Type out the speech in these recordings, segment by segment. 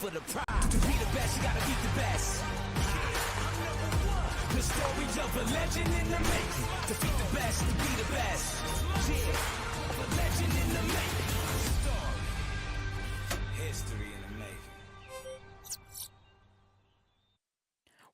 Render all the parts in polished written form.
for the pride. To be the best, you gotta beat the best. The story of a legend in the making. Defeat the best to be the best. Yeah, of a legend in the making. Story. History in the making.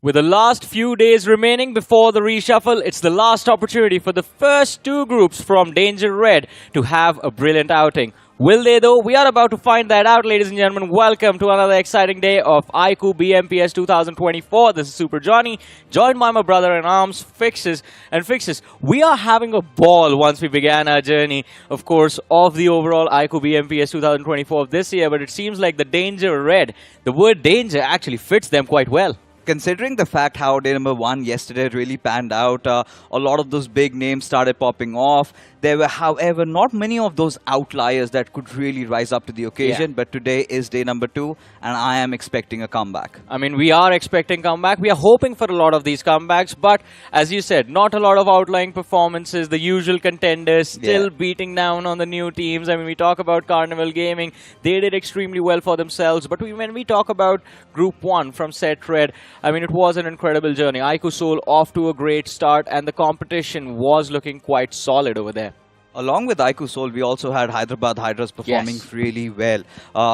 With the last few days remaining before the reshuffle, it's the last opportunity for the first two groups from Danger Red to have a brilliant outing. Will they though? We are about to find that out, ladies and gentlemen. Welcome to another exciting day of iQOO BMPS 2024. This is Super Johnny, joined by my brother in arms, Fixes. And Fixes, we are having a ball once we began our journey, of course, of the overall iQOO BMPS 2024 of this year. But it seems like the Danger Red, the word danger actually fits them quite well. Considering the fact how day number 1 yesterday really panned out, a lot of those big names started popping off. There were, however, not many of those outliers that could really rise up to the occasion. Yeah. But today is day number 2, and I am expecting a comeback. I mean, we are expecting comeback. We are hoping for a lot of these comebacks. But as you said, not a lot of outlying performances. The usual contenders still beating down on the new teams. I mean, we talk about Carnival Gaming. They did extremely well for themselves. But when we talk about Group 1 from Set Red, I mean, it was an incredible journey. iQOO Seoul off to a great start, and the competition was looking quite solid over there. Along with iQOO Seoul, we also had Hyderabad Hydras performing really well.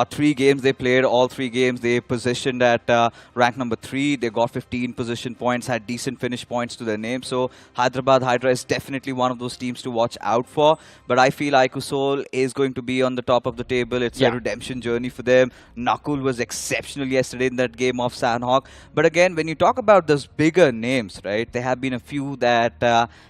3 games they played, all 3 games they positioned at rank number 3. They got 15 position points, had decent finish points to their name. So Hyderabad Hydra is definitely one of those teams to watch out for. But I feel iQOO Seoul is going to be on the top of the table. It's a redemption journey for them. Nakul was exceptional yesterday in that game of Sanhok. But again, when you talk about those bigger names, right, there have been a few that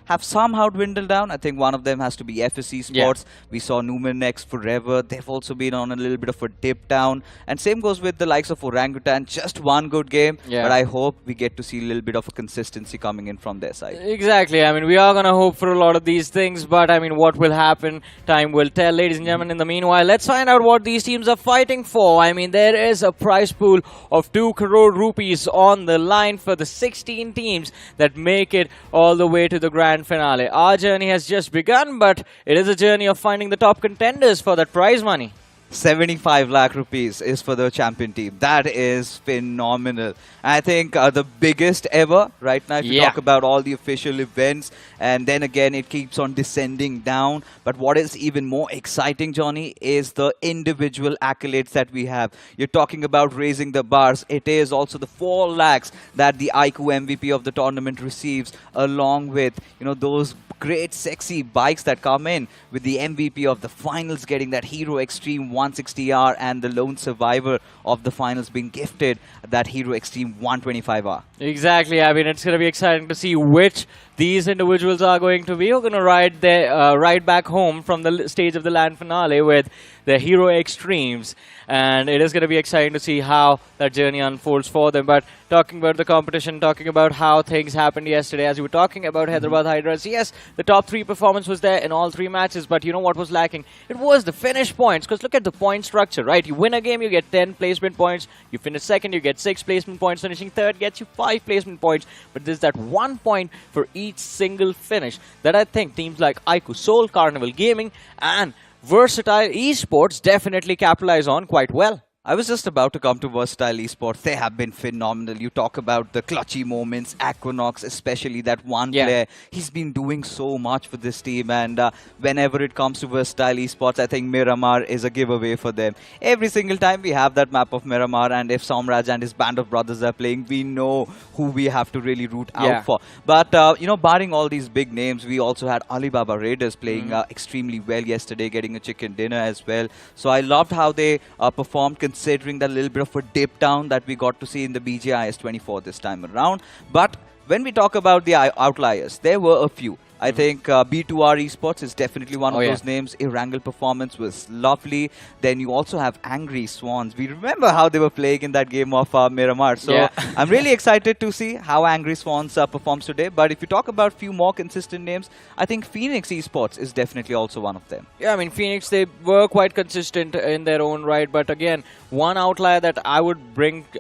have somehow dwindled down. I think one of them has to be FSC Sports. We saw Numenex forever. They've also been on a little bit of a dip down. And same goes with the likes of Orangutan. Just one good game. But I hope we get to see a little bit of a consistency coming in from their side. Exactly. I mean, we are going to hope for a lot of these things. But I mean, what will happen? Time will tell. Ladies and gentlemen, in the meanwhile, let's find out what these teams are fighting for. I mean, there is a prize pool of 2 crore rupees on the line for the 16 teams that make it all the way to the grand finale. Our journey has just begun, but it is a journey of finding the top contenders for that prize money. 75 lakh rupees is for the champion team. That is phenomenal. I think the biggest ever right now if you talk about all the official events, and then again it keeps on descending down. But what is even more exciting, Johnny, is the individual accolades that we have. You're talking about raising the bars. It is also the 4 lakhs that the iQOO MVP of the tournament receives, along with, you know, those great sexy bikes that come in, with the MVP of the finals getting that Hero Extreme 160R and the lone survivor of the finals being gifted that Hero Extreme 125R. Exactly. I mean, it's going to be exciting to see which these individuals are going to be. We're going to ride back home from the stage of the land finale with the Hero Extremes, and it is going to be exciting to see how that journey unfolds for them. But talking about the competition, talking about how things happened yesterday, as you were talking about Hyderabad Hydras, yes, the top 3 performance was there in all 3 matches, but you know what was lacking? It was the finish points, because look at the point structure, right? You win a game, you get 10 placement points. You finish second, you get 6 placement points. Finishing third gets you 5 placement points. But there's that 1 point for each single finish that I think teams like iQOO Seoul, Carnival Gaming, and Versatile eSports definitely capitalize on quite well. I was just about to come to Versatile eSports. They have been phenomenal. You talk about the clutchy moments, Equinox, especially that one player. He's been doing so much for this team. And whenever it comes to Versatile eSports, I think Miramar is a giveaway for them. Every single time we have that map of Miramar, and if Somraj and his band of brothers are playing, we know who we have to really root out for. But, you know, barring all these big names, we also had Alibaba Raiders playing extremely well yesterday, getting a chicken dinner as well. So I loved how they performed, considering that little bit of a dip down that we got to see in the BGIS 24 this time around. But when we talk about the outliers, there were a few. I think B2R Esports is definitely one of those names. Erangel performance was lovely. Then you also have Angry Swans. We remember how they were playing in that game of Miramar. So I'm really excited to see how Angry Swans performs today. But if you talk about a few more consistent names, I think Phoenix Esports is definitely also one of them. Yeah, I mean, Phoenix, they were quite consistent in their own right. But again, one outlier that I would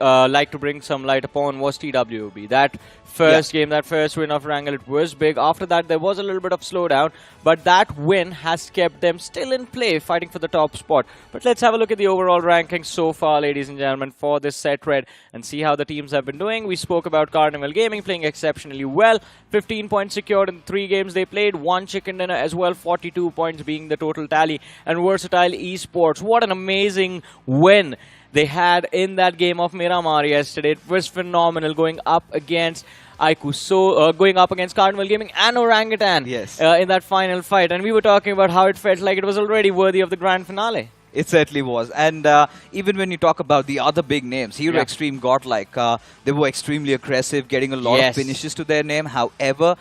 like to bring some light upon was TWOB. That first game, that first win of Erangel, it was big. After that, there was a little bit of slowdown, but that win has kept them still in play, fighting for the top spot. But let's have a look at the overall rankings so far, ladies and gentlemen, for this set red and see how the teams have been doing. We spoke about Carnival Gaming playing exceptionally well. 15 points secured in 3 games they played, 1 chicken dinner as well, 42 points being the total tally. And Versatile Esports, what an amazing win they had in that game of Miramar yesterday. It was phenomenal, going up against iQOO, so going up against Carnival Gaming and Orangutan in that final fight. And we were talking about how it felt like it was already worthy of the grand finale. It certainly was. And even when you talk about the other big names, Hero Extreme, Godlike, they were extremely aggressive, getting a lot of finishes to their name. However,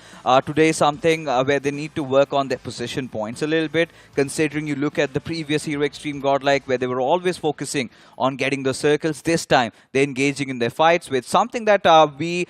today is something where they need to work on their position points a little bit, considering you look at the previous Hero Extreme, Godlike, where they were always focusing on getting the circles. This time, they're engaging in their fights with something that we,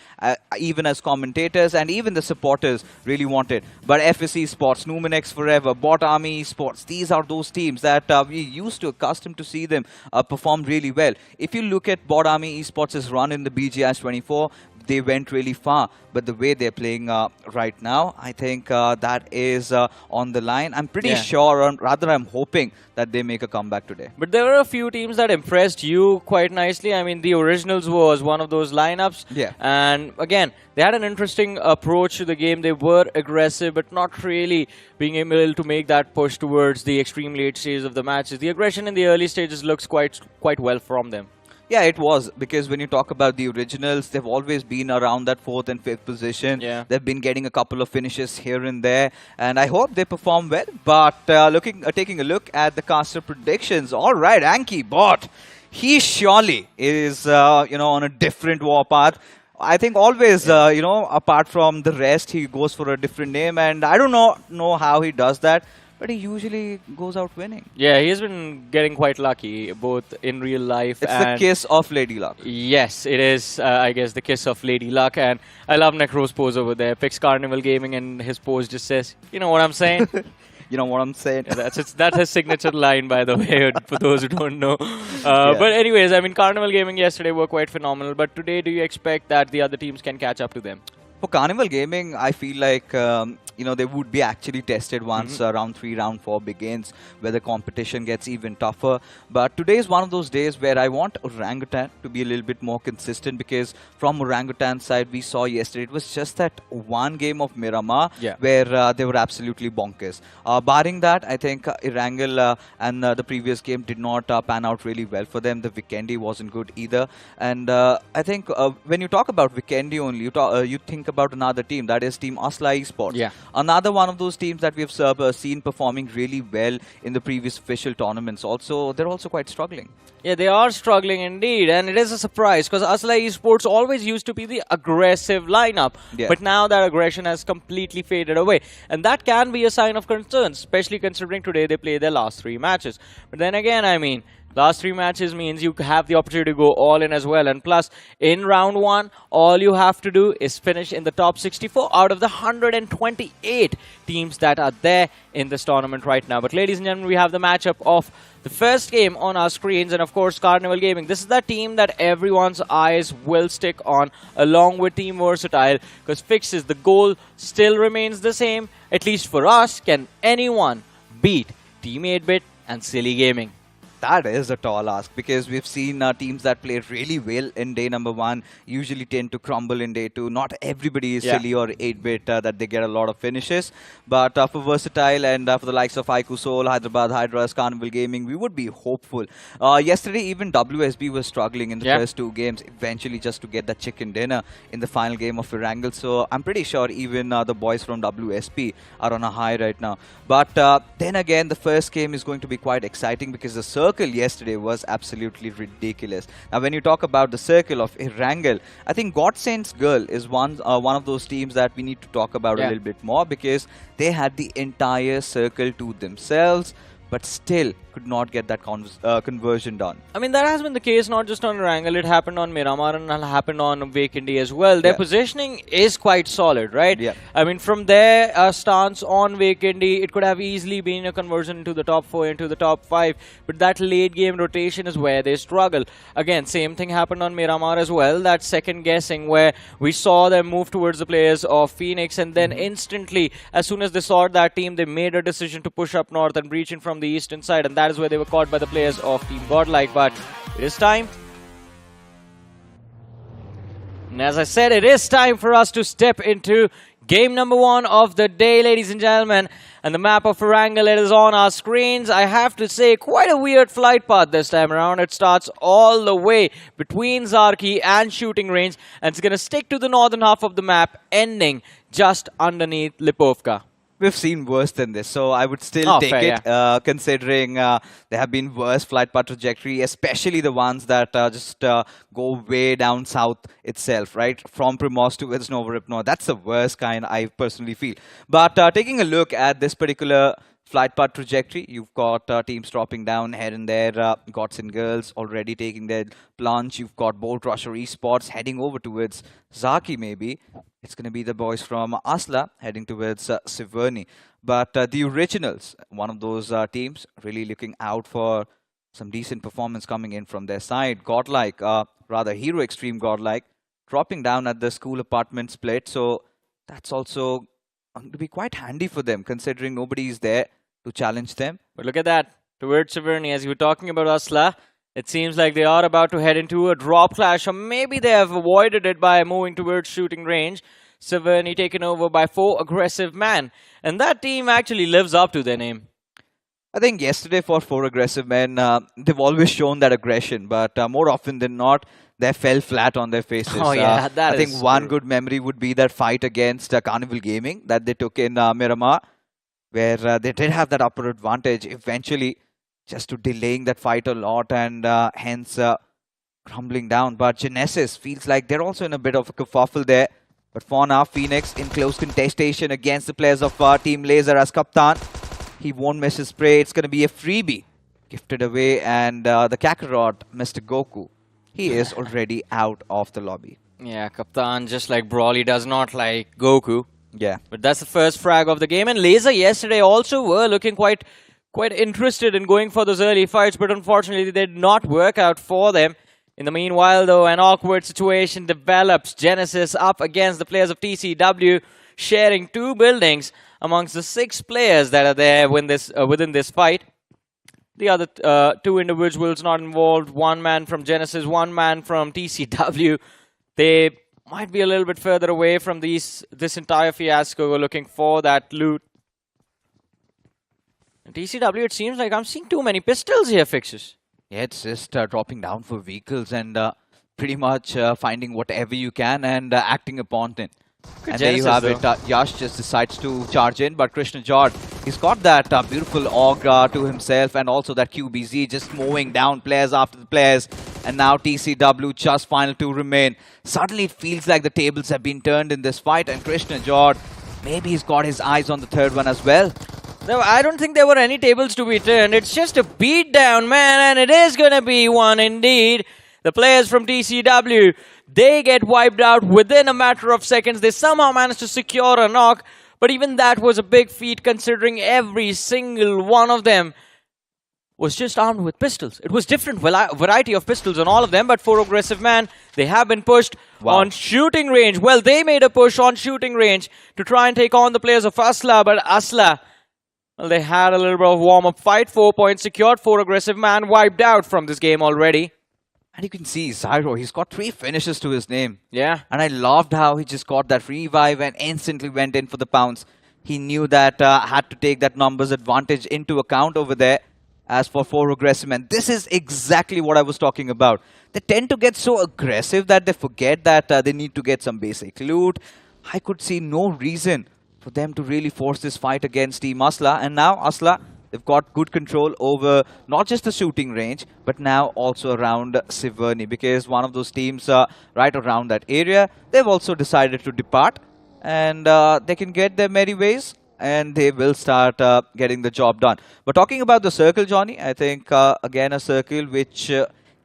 even as commentators and even the supporters, really wanted. But FSE Sports, Numinex Forever, Bot Army Esports, these are those teams that we used to accustomed to see them perform really well. If you look at Bot Army Esports' run in the BGS 24, they went really far. But the way they're playing right now, I think that is on the line. I'm pretty sure, or rather I'm hoping, that they make a comeback today. But there were a few teams that impressed you quite nicely. I mean, the Originals was one of those lineups. Yeah. And again, they had an interesting approach to the game. They were aggressive, but not really being able to make that push towards the extreme late stages of the matches. The aggression in the early stages looks quite well from them. Yeah, it was, because when you talk about the Originals, they've always been around that 4th and 5th position. Yeah. They've been getting a couple of finishes here and there, and I hope they perform well. But taking a look at the caster predictions, all right, Anki Bot, he surely is on a different warpath. I think always, apart from the rest, he goes for a different name, and I don't know how he does that. But he usually goes out winning. Yeah, he has been getting quite lucky, both in real life and... It's the kiss of Lady Luck. Yes, it is, I guess, the kiss of Lady Luck. And I love Necro's pose over there. Picks Carnival Gaming and his pose just says, you know what I'm saying? You know what I'm saying? Yeah, that's his signature line, by the way, for those who don't know. But anyways, I mean, Carnival Gaming yesterday were quite phenomenal. But today, do you expect that the other teams can catch up to them? For Carnival Gaming, I feel like they would be actually tested once round 3, round 4 begins, where the competition gets even tougher. But today is one of those days where I want Orangutan to be a little bit more consistent, because from Orangutan's side, we saw yesterday, it was just that one game of Miramar where they were absolutely bonkers. Barring that, I think Erangel and the previous game did not pan out really well for them. The Vikendi wasn't good either. And I think when you talk about Vikendi only, you think about another team, that is Team ASLAAA Esports. Yeah. Another one of those teams that we've seen performing really well in the previous official tournaments. Also, they're also quite struggling. Yeah, they are struggling indeed, and it is a surprise, because ASLAAA Esports always used to be the aggressive lineup, but now that aggression has completely faded away, and that can be a sign of concern, especially considering today they played their last 3 matches. But then again, I mean, last 3 matches means you have the opportunity to go all in as well. And plus, in round 1, all you have to do is finish in the top 64 out of the 128 teams that are there in this tournament right now. But ladies and gentlemen, we have the matchup of the first game on our screens. And of course, Carnival Gaming. This is the team that everyone's eyes will stick on, along with Team Versatile. Because fixes, the goal still remains the same. At least for us, can anyone beat Team 8-Bit and Silly Gaming? That is a tall ask, because we've seen teams that play really well in day number 1 usually tend to crumble in day 2. Not everybody is Silly or 8-Bit that they get a lot of finishes. But for Versatile and for the likes of iQOO, Hyderabad, Hydras, Carnival Gaming, we would be hopeful. Yesterday, even WSB was struggling in the first 2 games, eventually just to get that chicken dinner in the final game of Erangel. So I'm pretty sure even the boys from WSP are on a high right now. But then again, the first game is going to be quite exciting, because the circle yesterday was absolutely ridiculous. Now, when you talk about the circle of Erangel, I think Godsaints Girl is one of those teams that we need to talk about a little bit more, because they had the entire circle to themselves. but still could not get that conversion done. I mean, that has been the case not just on Erangel, it happened on Miramar and happened on Vikendi as well. Their positioning is quite solid, right? Yeah. I mean, from their stance on Vikendi, it could have easily been a conversion into the top 4, into the top 5, but that late game rotation is where they struggle. Again, same thing happened on Miramar as well, that second guessing where we saw them move towards the players of Phoenix, and then instantly, as soon as they saw that team, they made a decision to push up north and breach in from the eastern side, and that is where they were caught by the players of Team Godlike. But it is time. And as I said, it is time for us to step into game number 1 of the day, ladies and gentlemen. And the map of Erangel, it is on our screens. I have to say, quite a weird flight path this time around. It starts all the way between Zarki and shooting range, and it's going to stick to the northern half of the map, ending just underneath Lipovka. We've seen worse than this, so I would still take fair, it, considering there have been worse flight path trajectory, especially the ones that just go way down south itself, right? From Primos to Nova. That's the worst kind, I personally feel. But taking a look at this particular flight path trajectory, you've got teams dropping down here and there. Gods and Girls already taking their plunge. You've got Bolt Rusher eSports heading over towards Zaki, maybe. It's going to be the boys from ASLAAA heading towards Siverni. But the Originals, one of those teams, really looking out for some decent performance coming in from their side. Godlike, rather Hero Extreme Godlike, dropping down at the school apartment split. So that's also going to be quite handy for them, considering nobody is there to challenge them. But look at that. Towards Siverni, as you were talking about ASLAAA, it seems like they are about to head into a drop clash, or maybe they have avoided it by moving towards shooting range. Siverni taken over by 4 aggressive men, and that team actually lives up to their name. I think yesterday for 4 aggressive men, they've always shown that aggression, but more often than not, they fell flat on their faces. Oh yeah, that I think one good memory would be that fight against Carnival Gaming that they took in Miramar, where they did have that upper advantage eventually, just to delaying that fight a lot and hence crumbling down. But Genesis feels like they're also in a bit of a kerfuffle there. But for now, Phoenix in close contestation against the players of Team Laser as Kaptan. He won't miss his spray. It's going to be a freebie gifted away. And the Kakarot, Mr. Goku, he is already out of the lobby. Yeah, Kaptan, just like Brawly, does not like Goku. Yeah. But that's the first frag of the game. And Laser yesterday also were looking quite interested in going for those early fights, but unfortunately they did not work out for them. In the meanwhile, though, an awkward situation develops. Genesis up against the players of TCW, sharing 2 buildings amongst the 6 players that are there within this fight. The other 2 individuals not involved, 1 man from Genesis, 1 man from TCW. They might be a little bit further away from this entire fiasco, looking for that loot. TCW, it seems like I'm seeing too many pistols here, Fixes. Yeah, it's just dropping down for vehicles and pretty much finding whatever you can and acting upon it. And there you have it. Yash just decides to charge in, but Krishna Jord, he's got that beautiful AUG to himself, and also that QBZ just mowing down players after the players. And now TCW just final 2 remain. Suddenly it feels like the tables have been turned in this fight, and Krishna Jord, maybe he's got his eyes on the 3rd one as well. No, I don't think there were any tables to be turned. It's just a beatdown, man, and it is going to be one indeed. The players from TCW, they get wiped out within a matter of seconds. They somehow managed to secure a knock, but even that was a big feat considering every single one of them was just armed with pistols. It was different variety of pistols on all of them, but 4 aggressive men, they have been pushed on shooting range. Well, they made a push on shooting range to try and take on the players of ASLAAA, but ASLAAA, well, they had a little bit of warm-up fight. 4 points secured. 4 aggressive man wiped out from this game already. And you can see Zyro, he's got 3 finishes to his name. Yeah. And I loved how he just got that revive and instantly went in for the pounce. He knew that had to take that numbers advantage into account over there. As for 4 aggressive men, this is exactly what I was talking about. They tend to get so aggressive that they forget that they need to get some basic loot. I could see no reason for them to really force this fight against Team ASLAAA. And now ASLAAA, they've got good control over not just the shooting range, but now also around Siverni, because one of those teams right around that area, they've also decided to depart. And they can get their merry ways and they will start getting the job done. But talking about the circle, Johnny, I think again a circle which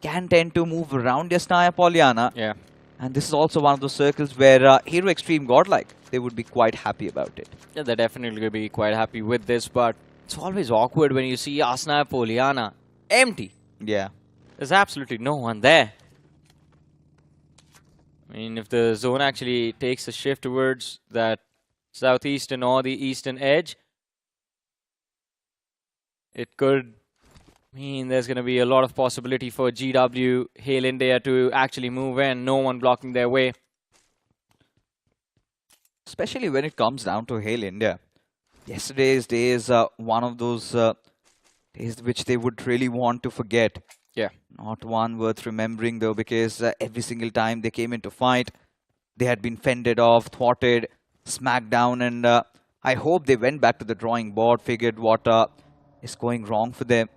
can tend to move around Yasnaya Polyana. Yeah. And this is also one of those circles where Hero Extreme Godlike, they would be quite happy about it. Yeah, they're definitely going to be quite happy with this, but it's always awkward when you see Yasnaya Polyana empty. Yeah. There's absolutely no one there. I mean, if the zone actually takes a shift towards that southeastern or the eastern edge, it could mean there's going to be a lot of possibility for GW, Hail India to actually move in, no one blocking their way. Especially when it comes down to Hail India. Yesterday's day is one of those days which they would really want to forget. Yeah. Not one worth remembering though, because every single time they came into fight, they had been fended off, thwarted, smacked down, and I hope they went back to the drawing board, figured what is going wrong for them,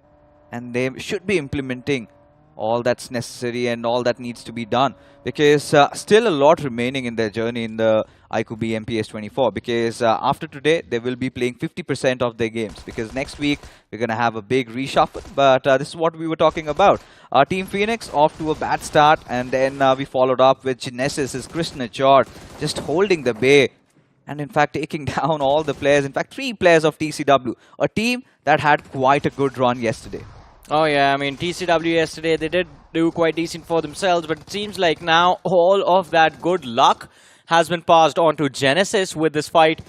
and they should be implementing all that's necessary and all that needs to be done, because still a lot remaining in their journey in the iQOO BMPS 24, because after today they will be playing 50% of their games, because next week we're going to have a big reshuffle. But this is what we were talking about. Team Phoenix off to a bad start, and then we followed up with Genesis, Krishna Chord just holding the bay and in fact taking down all the players, in fact 3 players of TCW, a team that had quite a good run yesterday. Oh yeah, I mean TCW yesterday, they did do quite decent for themselves, but it seems like now all of that good luck has been passed on to Genesis with this fight.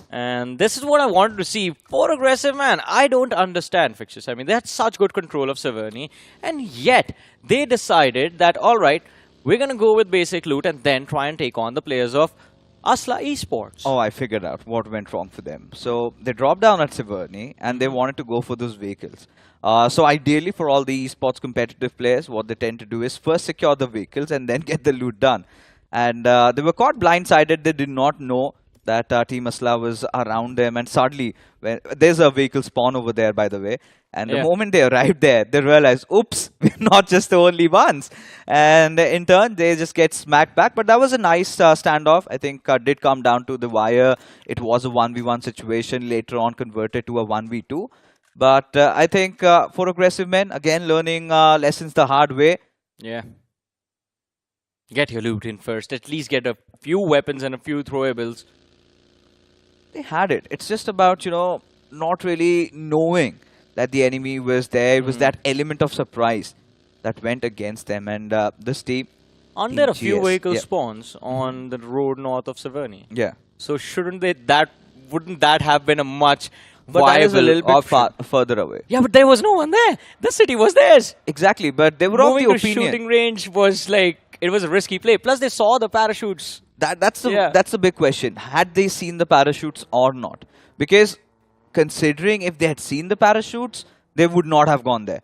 And this is what I wanted to see. For Aggressive Man, I don't understand fixtures. I mean, they had such good control of Severny, and yet they decided that, alright, we're going to go with basic loot and then try and take on the players of ASLAAA eSports. Oh, I figured out what went wrong for them. So they dropped down at Severny and they wanted to go for those vehicles. So ideally for all the esports competitive players, what they tend to do is first secure the vehicles and then get the loot done. And they were caught blindsided. They did not know that Team ASLAAA was around them. And suddenly, there's a vehicle spawn over there, by the way. And the moment they arrived there, they realized, oops, we're not just the only ones. And in turn, they just get smacked back. But that was a nice standoff. I think did come down to the wire. It was a 1v1 situation, later on converted to a 1v2. But I think for Aggressive Men, again, learning lessons the hard way. Yeah. Get your loot in first. At least get a few weapons and a few throwables. They had it. It's just about, you know, not really knowing that the enemy was there. It was that element of surprise that went against them. And this team... Aren't there a few vehicle spawns on the road north of Severny? Yeah. So shouldn't they... Wouldn't that have been a much... But that is a little bit further away. Yeah, but there was no one there. The city was theirs. Exactly, but they were of the opinion. Moving to shooting range was like... It was a risky play. Plus, they saw the parachutes. That's the big question. Had they seen the parachutes or not? Because considering if they had seen the parachutes, they would not have gone there.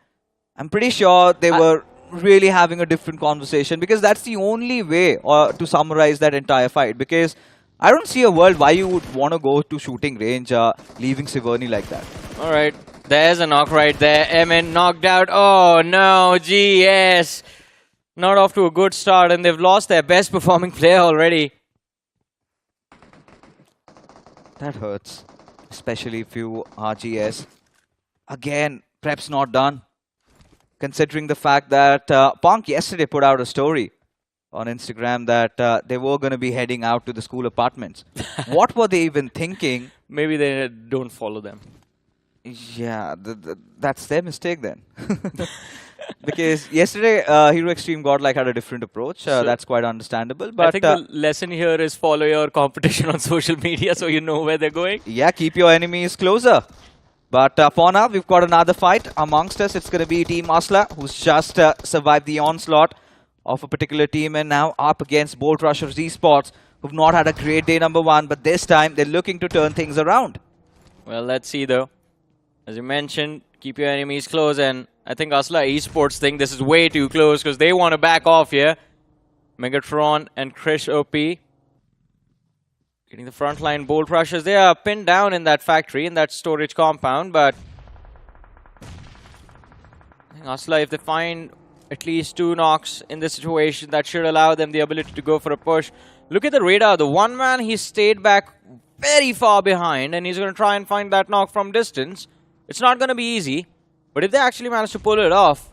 I'm pretty sure they were really having a different conversation, because that's the only way to summarize that entire fight. Because I don't see a world why you would want to go to shooting range leaving Severny like that. All right. There's a knock right there. MN knocked out. Oh, no. GS. Not off to a good start, and they've lost their best performing player already. That hurts, especially if you are GS. Again, prep's not done. Considering the fact that Punk yesterday put out a story on Instagram that they were going to be heading out to the school apartments. What were they even thinking? Maybe they don't follow them. Yeah, that's their mistake then. Because yesterday, Hero Extreme Godlike had a different approach. That's quite understandable. But I think the lesson here is follow your competition on social media so you know where they're going. Yeah, keep your enemies closer. But for now, we've got another fight amongst us. It's going to be Team ASLAAA, who's just survived the onslaught of a particular team and now up against Bolt Rushers eSports, who've not had a great day number 1, but this time they're looking to turn things around. Well, let's see though. As you mentioned, keep your enemies close, and I think ASLAAA eSports think this is way too close because they want to back off here. Megatron and Krish OP getting the frontline Bolt Rushers. They are pinned down in that factory, in that storage compound, but I think ASLAAA, if they find at least 2 knocks in this situation, that should allow them the ability to go for a push. Look at the radar. The one man, he stayed back very far behind, and he's going to try and find that knock from distance. It's not going to be easy, but if they actually manage to pull it off,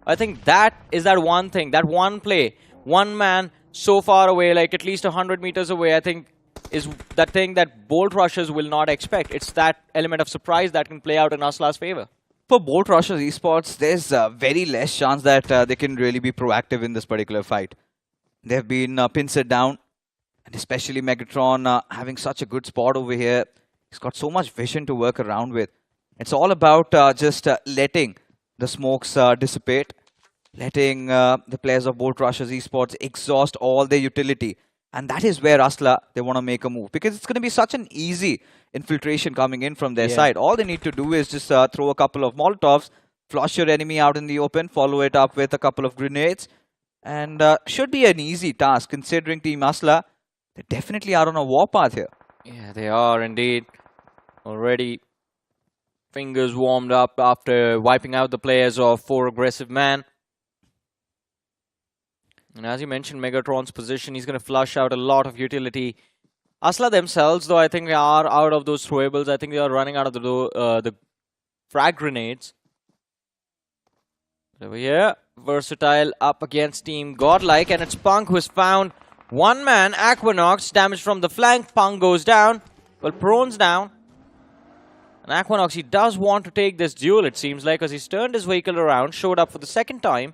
I think that is that one thing, that one play, one man so far away, like at least 100 meters away, I think is that thing that Bolt Rushers will not expect. It's that element of surprise that can play out in ASLAA's favor. For Bolt Rushers eSports, there's very less chance that they can really be proactive in this particular fight. They've been pincered down, and especially Megatron having such a good spot over here. He's got so much vision to work around with. It's all about just letting the smokes dissipate, letting the players of Bolt Rushers eSports exhaust all their utility. And that is where ASLAA, they want to make a move. Because it's going to be such an easy infiltration coming in from their side. All they need to do is just throw a couple of Molotovs, flush your enemy out in the open, follow it up with a couple of grenades. And should be an easy task, considering Team ASLAA, they definitely are on a warpath here. Yeah, they are indeed. Already fingers warmed up after wiping out the players of 4 aggressive man. And as you mentioned, Megatron's position, he's going to flush out a lot of utility. ASLAA themselves, though, I think they are out of those throwables. I think they are running out of the frag grenades. Over here, Versatile up against Team Godlike, and it's Punk who's found one man, Aquanox, damage from the flank. Punk goes down. Well, Prone's down. And Aquanox, he does want to take this duel, it seems like, because he's turned his vehicle around, showed up for the second time.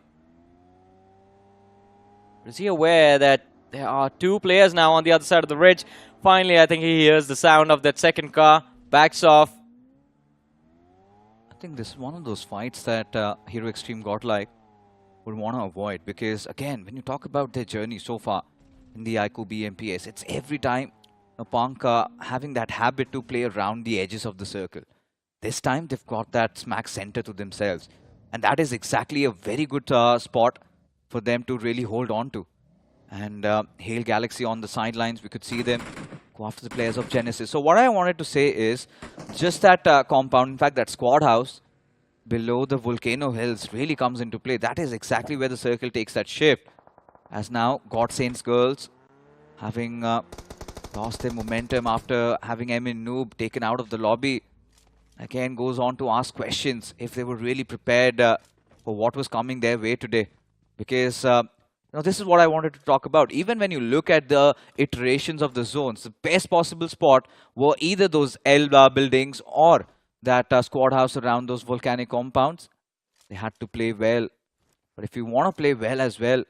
Is he aware that there are 2 players now on the other side of the ridge? Finally, I think he hears the sound of that second car, backs off. I think this is one of those fights that Hero Extreme Godlike would want to avoid. Because, again, when you talk about their journey so far in the iQOO BMPS, it's every time a Punk having that habit to play around the edges of the circle. This time, they've got that smack center to themselves. And that is exactly a very good spot for them to really hold on to. And Hail Galaxy on the sidelines, we could see them go after the players of Genesis. So what I wanted to say is, just that compound, in fact that squad house below the Volcano Hills really comes into play. That is exactly where the circle takes that shift. As now, Godsaints girls having lost their momentum after having Emin Noob taken out of the lobby, again goes on to ask questions if they were really prepared for what was coming their way today. Because this is what I wanted to talk about. Even when you look at the iterations of the zones, the best possible spot were either those L buildings or that squad house around those volcanic compounds. They had to play well. But if you want to play well as well,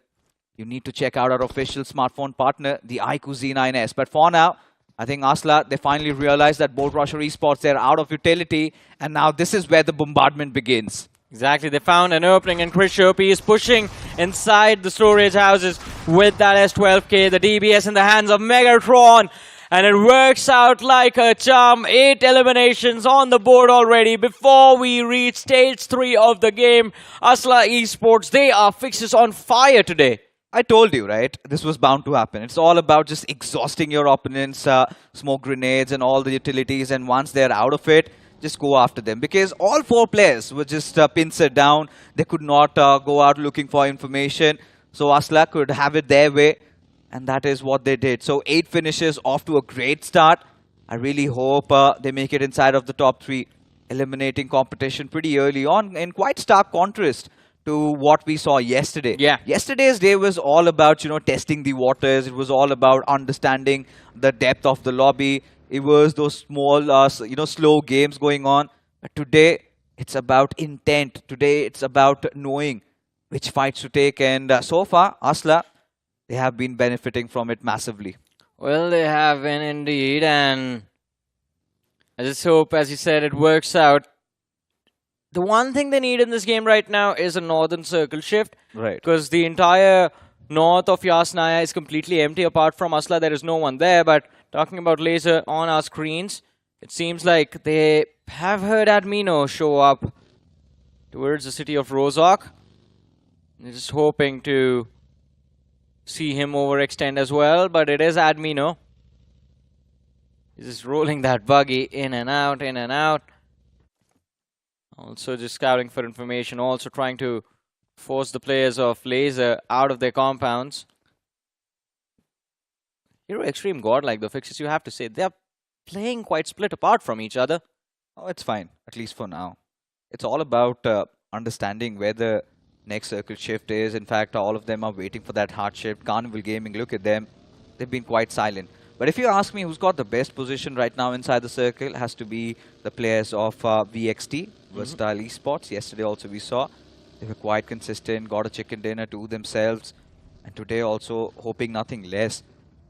you need to check out our official smartphone partner, the iQOO Z9S. But for now, I think ASLAA, they finally realized that Bolt Rusher eSports, they're out of utility. And now this is where the bombardment begins. Exactly, they found an opening, and Chris Sherpy is pushing inside the storage houses with that S12K, the DBS in the hands of Megatron. And it works out like a charm. 8 eliminations on the board already before we reach stage 3 of the game. ASLAA eSports, they are fixes on fire today. I told you, right? This was bound to happen. It's all about just exhausting your opponents, smoke grenades and all the utilities. And once they're out of it, just go after them. Because all 4 players were just pincered down. They could not go out looking for information. So ASLAA could have it their way. And that is what they did. So 8 finishes, off to a great start. I really hope they make it inside of the top 3. Eliminating competition pretty early on, in quite stark contrast to what we saw yesterday. Yeah. Yesterday's day was all about, testing the waters. It was all about understanding the depth of the lobby. It was those small, slow games going on. But today, it's about intent. Today, it's about knowing which fights to take. And so far, ASLAA, they have been benefiting from it massively. Well, they have been indeed. And I just hope, as you said, it works out. The one thing they need in this game right now is a northern circle shift. Right. Because the entire north of Yasnaya is completely empty. Apart from ASLAA, there is no one there. But talking about Laser on our screens, it seems like they have heard Admino show up towards the city of Rozok. They're just hoping to see him overextend as well. But it is Admino. He's just rolling that buggy in and out, in and out. Also just scouting for information, also trying to force the players of Laser out of their compounds. Hero Extreme Godlike, the fixes, you have to say, they're playing quite split apart from each other. Oh, it's fine, at least for now. It's all about understanding where the next circle shift is. In fact, all of them are waiting for that hard shift. Carnival Gaming, look at them. They've been quite silent. But if you ask me who's got the best position right now inside the circle, it has to be the players of VXT, Versatile Esports. Yesterday also we saw they were quite consistent, got a chicken dinner to themselves. And today also hoping nothing less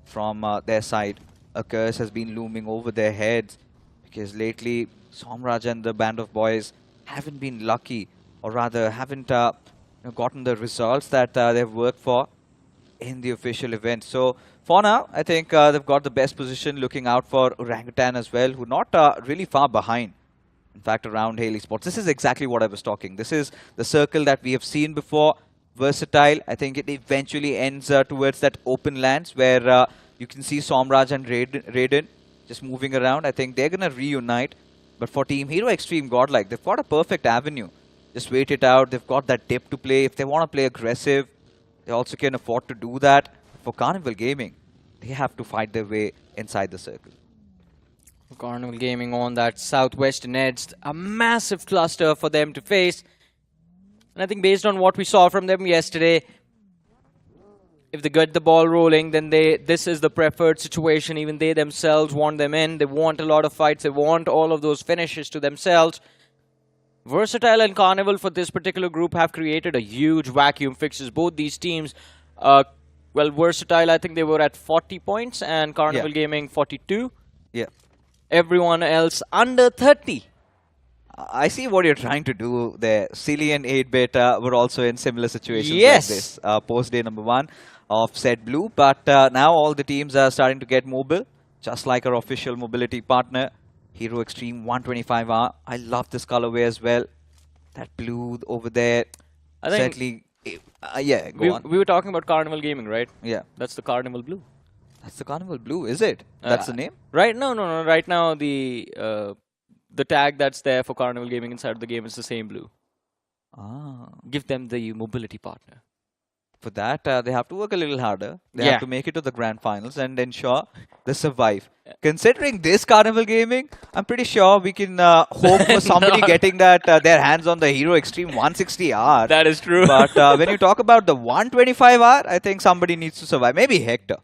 from their side. A curse has been looming over their heads because lately Somraj and the band of boys haven't been lucky, or rather haven't gotten the results that they've worked for in the official event. So for now, I think they've got the best position, looking out for Orangutan as well, who not really far behind. In fact, around Haley Sports. This is exactly what I was talking. This is the circle that we have seen before. Versatile. I think it eventually ends towards that open lands where you can see Somraj and Raiden just moving around. I think they're going to reunite. But for Team Hero Extreme Godlike, they've got a perfect avenue. Just wait it out. They've got that dip to play. If they want to play aggressive, they also can afford to do that. For Carnival Gaming, they have to fight their way inside the circle. Carnival Gaming on that southwestern edge, a massive cluster for them to face. And I think based on what we saw from them yesterday, if they get the ball rolling, then this is the preferred situation. Even they themselves want them in. They want a lot of fights. They want all of those finishes to themselves. Versatile and Carnival for this particular group have created a huge vacuum fixes. Both these teams, well, Versatile, I think they were at 40 points and Carnival Gaming 42. Yeah. Everyone else under 30. I see what you're trying to do there. Silly and 8-bit were also in similar situations like this. Post day number 1 of Set Blue. But now all the teams are starting to get mobile, just like our official mobility partner, Hero Extreme 125R. I love this colorway as well. That blue over there. I think certainly, yeah, go on. We were talking about Carnival Gaming, right? Yeah. That's the Carnival Blue. That's the Carnival Blue, is it? That's the name? Right? No. Right now, the tag that's there for Carnival Gaming inside the game is the same blue. Ah. Give them the mobility partner. For that, they have to work a little harder. They have to make it to the grand finals and ensure they survive. Considering this Carnival Gaming, I'm pretty sure we can hope for somebody getting that their hands on the Hero Extreme 160R. That is true. But when you talk about the 125R, I think somebody needs to survive. Maybe Hector.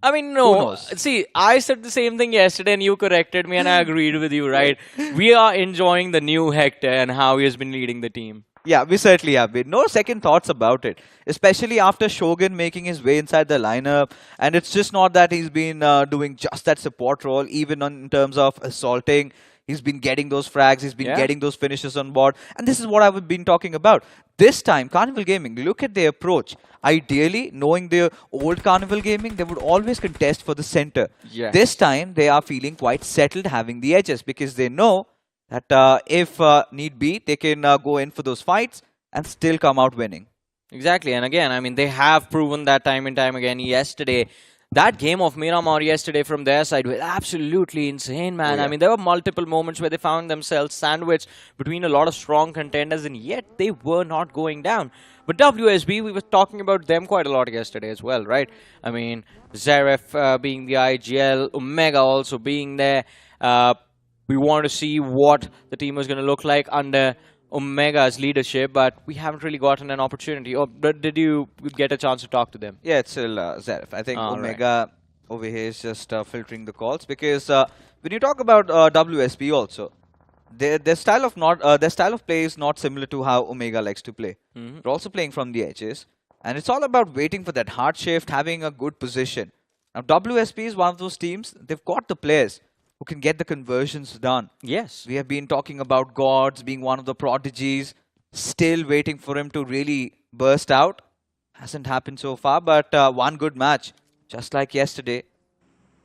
I mean, no. See, I said the same thing yesterday and you corrected me and I agreed with you, right? We are enjoying the new Hector and how he has been leading the team. Yeah, we certainly have been. No second thoughts about it. Especially after Shogun making his way inside the lineup. And it's just not that he's been doing just that support role, even in terms of assaulting. He's been getting those frags. He's been getting those finishes on board. And this is what I've been talking about. This time, Carnival Gaming, look at their approach. Ideally, knowing their old Carnival Gaming, they would always contest for the center. Yes. This time, they are feeling quite settled having the edges because they know that if need be, they can go in for those fights and still come out winning. Exactly. And again, I mean, they have proven that time and time again. Yesterday, that game of Miramar yesterday from their side was absolutely insane, man. Oh, yeah. I mean, there were multiple moments where they found themselves sandwiched between a lot of strong contenders, and yet they were not going down. But WSB, we were talking about them quite a lot yesterday as well, right? I mean, Zaref being the IGL, Omega also being there. We want to see what the team was going to look like under Omega's leadership, but we haven't really gotten an opportunity. Or did you get a chance to talk to them? Yeah, it's still Zaref. I think Omega over here is just filtering the calls because when you talk about WSB also, their style of play is not similar to how Omega likes to play. They're also playing from the edges, and it's all about waiting for that hard shift, having a good position. Now WSB is one of those teams. They've got the players who can get the conversions done. Yes. We have been talking about Gods being one of the prodigies, still waiting for him to really burst out. Hasn't happened so far, but one good match, just like yesterday.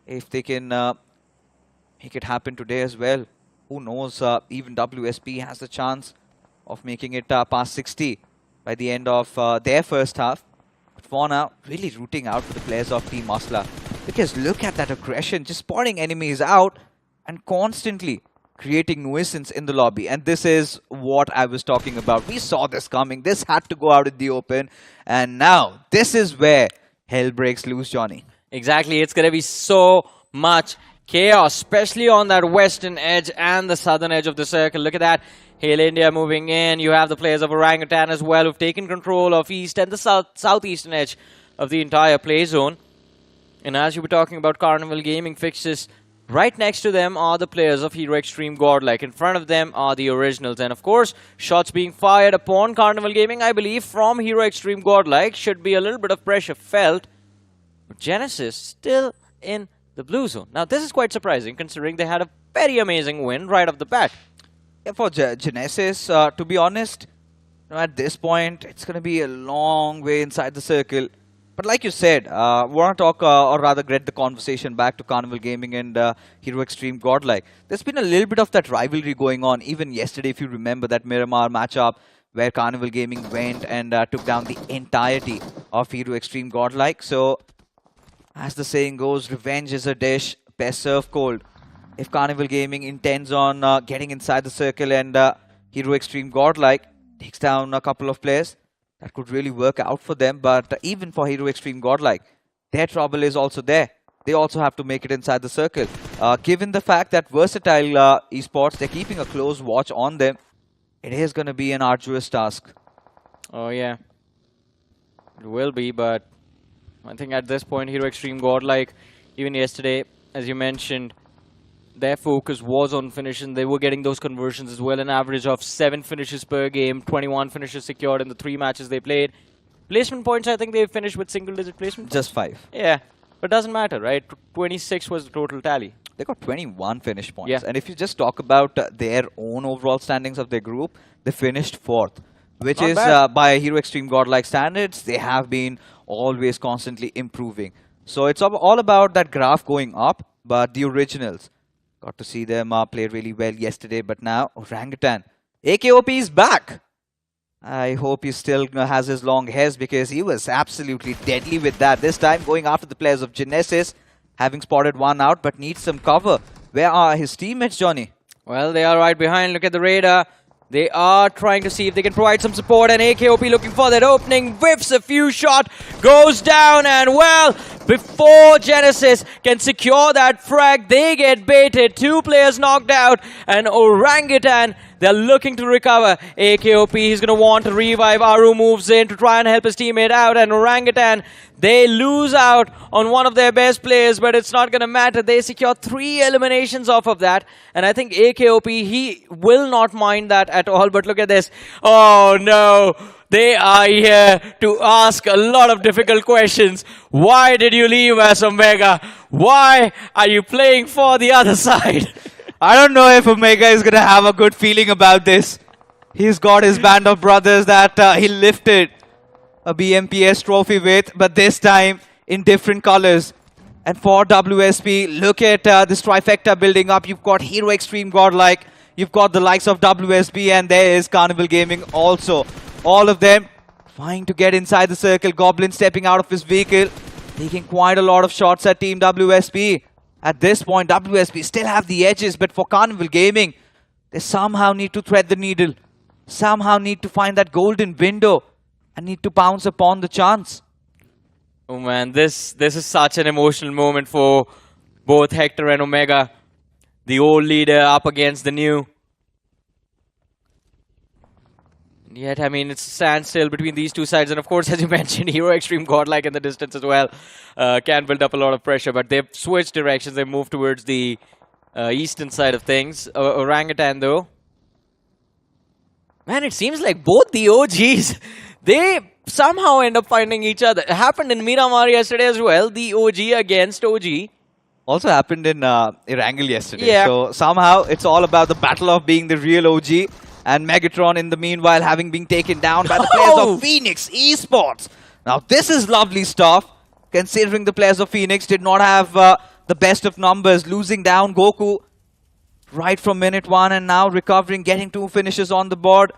If they can make it happen today as well, who knows, even WSP has the chance of making it past 60 by the end of their first half. But for now, really rooting out for the players of Team ASLAAA. Because look at that aggression, just spotting enemies out and constantly creating nuisance in the lobby. And this is what I was talking about. We saw this coming. This had to go out in the open. And now, this is where hell breaks loose, Johnny. Exactly. It's going to be so much chaos, especially on that western edge and the southern edge of the circle. Look at that. Hail India moving in. You have the players of Orangutan as well who've taken control of east and the southeastern edge of the entire play zone. And as you were talking about Carnival Gaming fixtures, right next to them are the players of Hero Extreme Godlike. In front of them are the Originals. And of course, shots being fired upon Carnival Gaming, I believe, from Hero Extreme Godlike. Should be a little bit of pressure felt. But Genesis still in the blue zone. Now, this is quite surprising considering they had a very amazing win right off the bat. Yeah, for Genesis, to be honest, at this point, it's going to be a long way inside the circle. But like you said, we want to talk, or rather get the conversation back to Carnival Gaming and Hero Extreme Godlike. There's been a little bit of that rivalry going on. Even yesterday, if you remember that Miramar matchup where Carnival Gaming went and took down the entirety of Hero Extreme Godlike. So, as the saying goes, revenge is a dish best served cold. If Carnival Gaming intends on getting inside the circle and Hero Extreme Godlike takes down a couple of players, that could really work out for them. But even for Hero Extreme Godlike, their trouble is also there. They also have to make it inside the circle. Given the fact that Versatile eSports, they're keeping a close watch on them, it is going to be an arduous task. Oh, yeah. It will be, but I think at this point, Hero Extreme Godlike, even yesterday, as you mentioned, their focus was on finishing. They were getting those conversions as well, an average of 7 finishes per game, 21 finishes secured in the 3 matches they played. Placement points, I think they finished with single-digit placement. Just 5. Yeah, but doesn't matter, right? 26 was the total tally. They got 21 finish points. Yeah. And if you just talk about their own overall standings of their group, they finished 4th, which Not is bad. by Hero Extreme Godlike standards, they have been always constantly improving. So it's all about that graph going up, but the Originals, got to see them play really well yesterday, but now Orangutan. AKOP is back. I hope he still has his long hairs because he was absolutely deadly with that. This time going after the players of Genesis, having spotted one out, but needs some cover. Where are his teammates, Johnny? Well, they are right behind. Look at the radar. They are trying to see if they can provide some support, and AKOP looking for that opening, whiffs a few shot, goes down, and well, before Genesis can secure that frag, they get baited. 2 players knocked out, and Orangutan, they're looking to recover. AKOP, he's going to want to revive. Aru moves in to try and help his teammate out, and Orangutan, they lose out on one of their best players, but it's not going to matter. They secure 3 eliminations off of that, and I think AKOP, he will not mind that at all, but look at this. Oh no, they are here to ask a lot of difficult questions. Why did you leave as Omega? Why are you playing for the other side? I don't know if Omega is going to have a good feeling about this. He's got his band of brothers that he lifted a BMPS trophy with, but this time in different colors. And for WSP, look at this trifecta building up. You've got Hero Extreme Godlike, you've got the likes of WSP, and there is Carnival Gaming also. All of them trying to get inside the circle. Goblin stepping out of his vehicle, taking quite a lot of shots at Team WSP. At this point, WSP still have the edges, but for Carnival Gaming, they somehow need to thread the needle. Somehow need to find that golden window and need to pounce upon the chance. Oh man, this is such an emotional moment for both Hector and Omega. The old leader up against the new. Yet, I mean, it's a standstill between these two sides. And of course, as you mentioned, Hero Extreme Godlike in the distance as well. Can build up a lot of pressure, but they've switched directions. They've moved towards the eastern side of things. Orangutan, though. Man, it seems like both the OGs, they somehow end up finding each other. It happened in Miramar yesterday as well. The OG against OG. Also happened in Erangel yesterday. Yeah. So somehow it's all about the battle of being the real OG. And Megatron in the meanwhile having been taken down by the players of Phoenix eSports. Now this is lovely stuff. Considering the players of Phoenix did not have the best of numbers. Losing down Goku right from minute 1 and now recovering, getting 2 finishes on the board.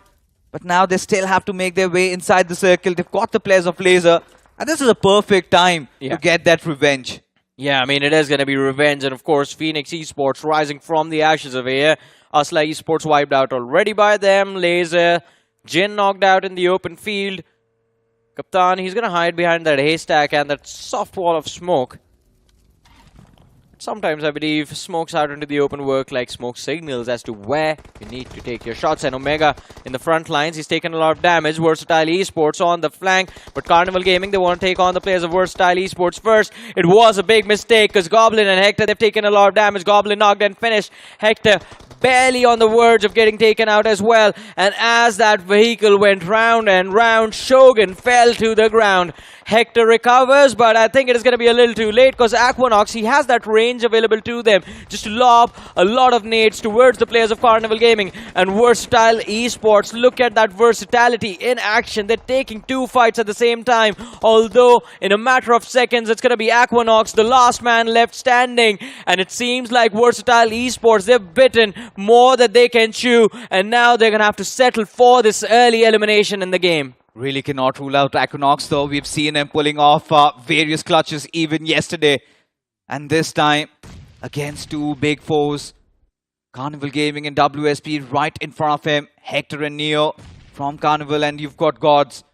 But now they still have to make their way inside the circle. They've got the players of Laser. And this is a perfect time to get that revenge. Yeah, I mean, it is going to be revenge. And of course, Phoenix eSports rising from the ashes of here. ASLAAA eSports wiped out already by them. Laser, Jin knocked out in the open field. Kaptan, he's going to hide behind that haystack and that soft wall of smoke. sometimes I believe smokes out into the open work like smoke signals as to where you need to take your shots. And Omega in the front lines, he's taken a lot of damage. Versatile eSports on the flank, but Carnival Gaming, they want to take on the players of Versatile eSports first. It was a big mistake because Goblin and Hector, they've taken a lot of damage. Goblin knocked and finished. Hector barely on the verge of getting taken out as well. And as that vehicle went round and round, Shogun fell to the ground. Hector recovers, but I think it is going to be a little too late because Aquanox, he has that range available to them just to lob a lot of nades towards the players of Carnival Gaming. And Versatile eSports, look at that versatility in action. They're taking two fights at the same time, although in a matter of seconds it's going to be Aquanox, the last man left standing. And it seems like Versatile eSports, they've bitten more than they can chew, and now they're going to have to settle for this early elimination in the game. Really cannot rule out Aquanox, though. We've seen him pulling off various clutches even yesterday. And this time, against two big foes, Carnival Gaming and WSP right in front of him. Hector and Neo from Carnival, and you've got Gods.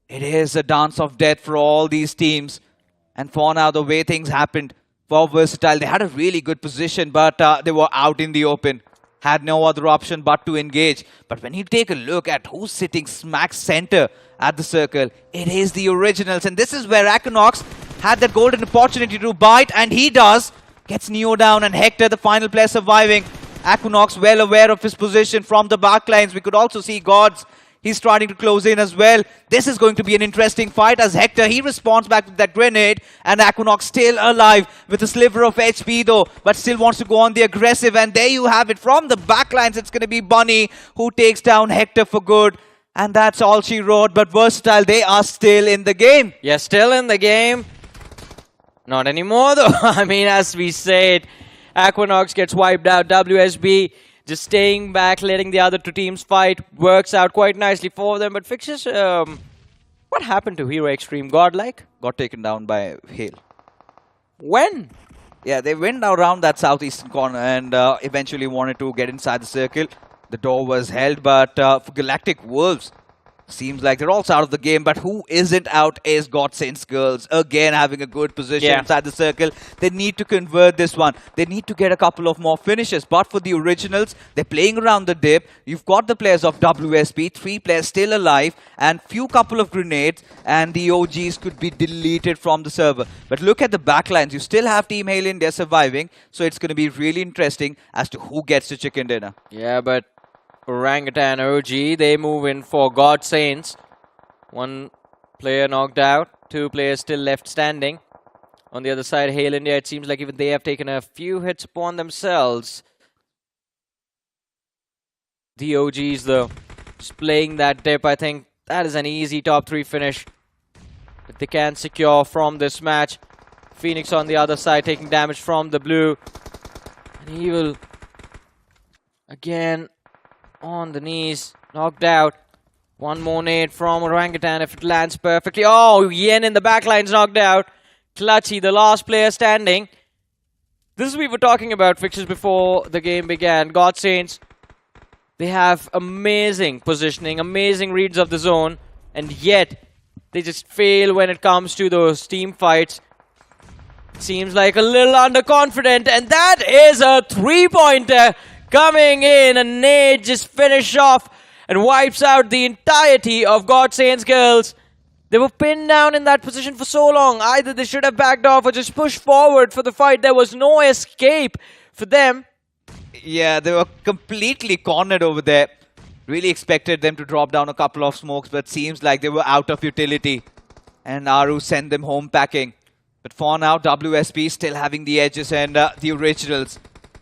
It is a dance of death for all these teams. And for now, the way things happened for Versatile, they had a really good position, but they were out in the open. Had no other option but to engage. But when you take a look at who's sitting smack center at the circle, it is the Originals. And this is where Aquanox had that golden opportunity to bite, and he does. Gets Neo down, and Hector, the final player surviving. Aquanox well aware of his position from the backlines. We could also see Gods. He's starting to close in as well. This is going to be an interesting fight as Hector, he responds back with that grenade, and Aquanox still alive with a sliver of HP though, but still wants to go on the aggressive. And there you have it. From the backlines, it's going to be Bunny who takes down Hector for good. And that's all she wrote. But Versatile, they are still in the game. Yeah, still in the game. Not anymore though. I mean, as we said, Aquanox gets wiped out. WSB just staying back, letting the other two teams fight. Works out quite nicely for them. But Fixtures, what happened to Hero Extreme? Godlike? Got taken down by Hale. When? Yeah, they went around that southeastern corner and eventually wanted to get inside the circle. The door was held, but for Galactic Wolves, seems like they're also out of the game. But who isn't out is Godsaints girls. Again, having a good position inside the circle. They need to convert this one. They need to get a couple of more finishes. But for the Originals, they're playing around the dip. You've got the players of WSP, 3 players still alive, and few couple of grenades, and the OGs could be deleted from the server. But look at the backlines. You still have Team Hale in there surviving. So it's going to be really interesting as to who gets the chicken dinner. Yeah, but Orangutan OG, they move in for Godsaints. 1 player knocked out, 2 players still left standing. On the other side, Hale India, it seems like even they have taken a few hits upon themselves. The OGs though, just playing that dip, I think that is an easy top 3 finish that they can secure from this match. Phoenix on the other side taking damage from the blue. And he will again on the knees, knocked out. 1 more nade from Orangutan if it lands perfectly. Oh, Yen in the backline's knocked out. Clutchy, the last player standing. This is what we were talking about Fixtures before the game began. Godsaints, they have amazing positioning, amazing reads of the zone, and yet they just fail when it comes to those team fights. Seems like a little underconfident, and that is a 3-pointer coming in. A nade just finished off and wipes out the entirety of Godsaints girls. They were pinned down in that position for so long. Either they should have backed off or just pushed forward for the fight. There was no escape for them. Yeah, they were completely cornered over there. Really expected them to drop down a couple of smokes, but seems like they were out of utility. And Aru sent them home packing. But for now, WSP still having the edges, and the Originals.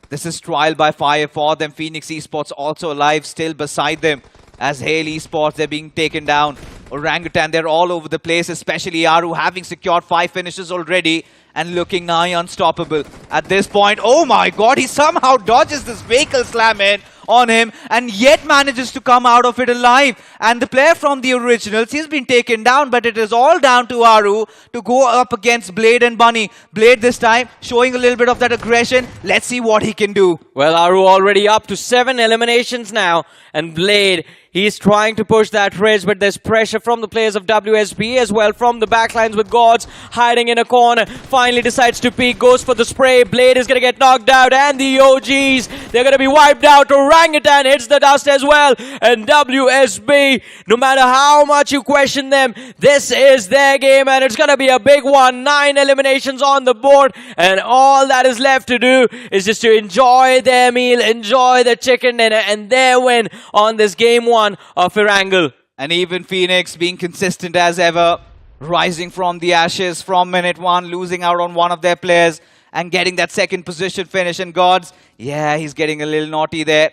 This is trial by fire for them. Phoenix eSports also alive, still beside them. As Hale eSports, they're being taken down. Orangutan, they're all over the place, especially Aru having secured 5 finishes already and looking nigh unstoppable. At this point, oh my god, he somehow dodges this vehicle slam in on him and yet manages to come out of it alive. And the player from the Originals, he's been taken down, but it is all down to Aru to go up against Blade and Bunny. Blade this time showing a little bit of that aggression. Let's see what he can do. Well, Aru already up to 7 eliminations now, and Blade, He's trying to push that ridge, but there's pressure from the players of WSB as well, from the backlines with Gods hiding in a corner. Finally decides to peek, goes for the spray. Blade is going to get knocked out, and the OGs, they're going to be wiped out. Orangutan hits the dust as well, and WSB, no matter how much you question them, this is their game, and it's going to be a big one. 9 eliminations on the board, and all that is left to do is just to enjoy their meal, enjoy the chicken dinner, and their win on this game 1 of Erangel. And even Phoenix being consistent as ever, rising from the ashes from minute 1, losing out on one of their players and getting that second position finish. And Gods, yeah, he's getting a little naughty there,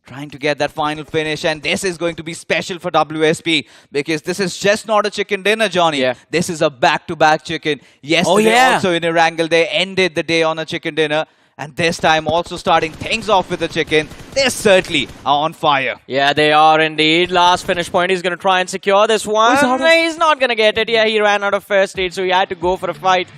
trying to get that final finish. And this is going to be special for WSP, because this is just not a chicken dinner, Johnny. Yeah. This is a back-to-back chicken. Yesterday also in Erangel, they ended the day on a chicken dinner. And this time also starting things off with the chicken. They certainly are on fire. Yeah, they are indeed. Last finish point. He's going to try and secure this one. He's not going to get it. Yeah, he ran out of first stage, so he had to go for a fight.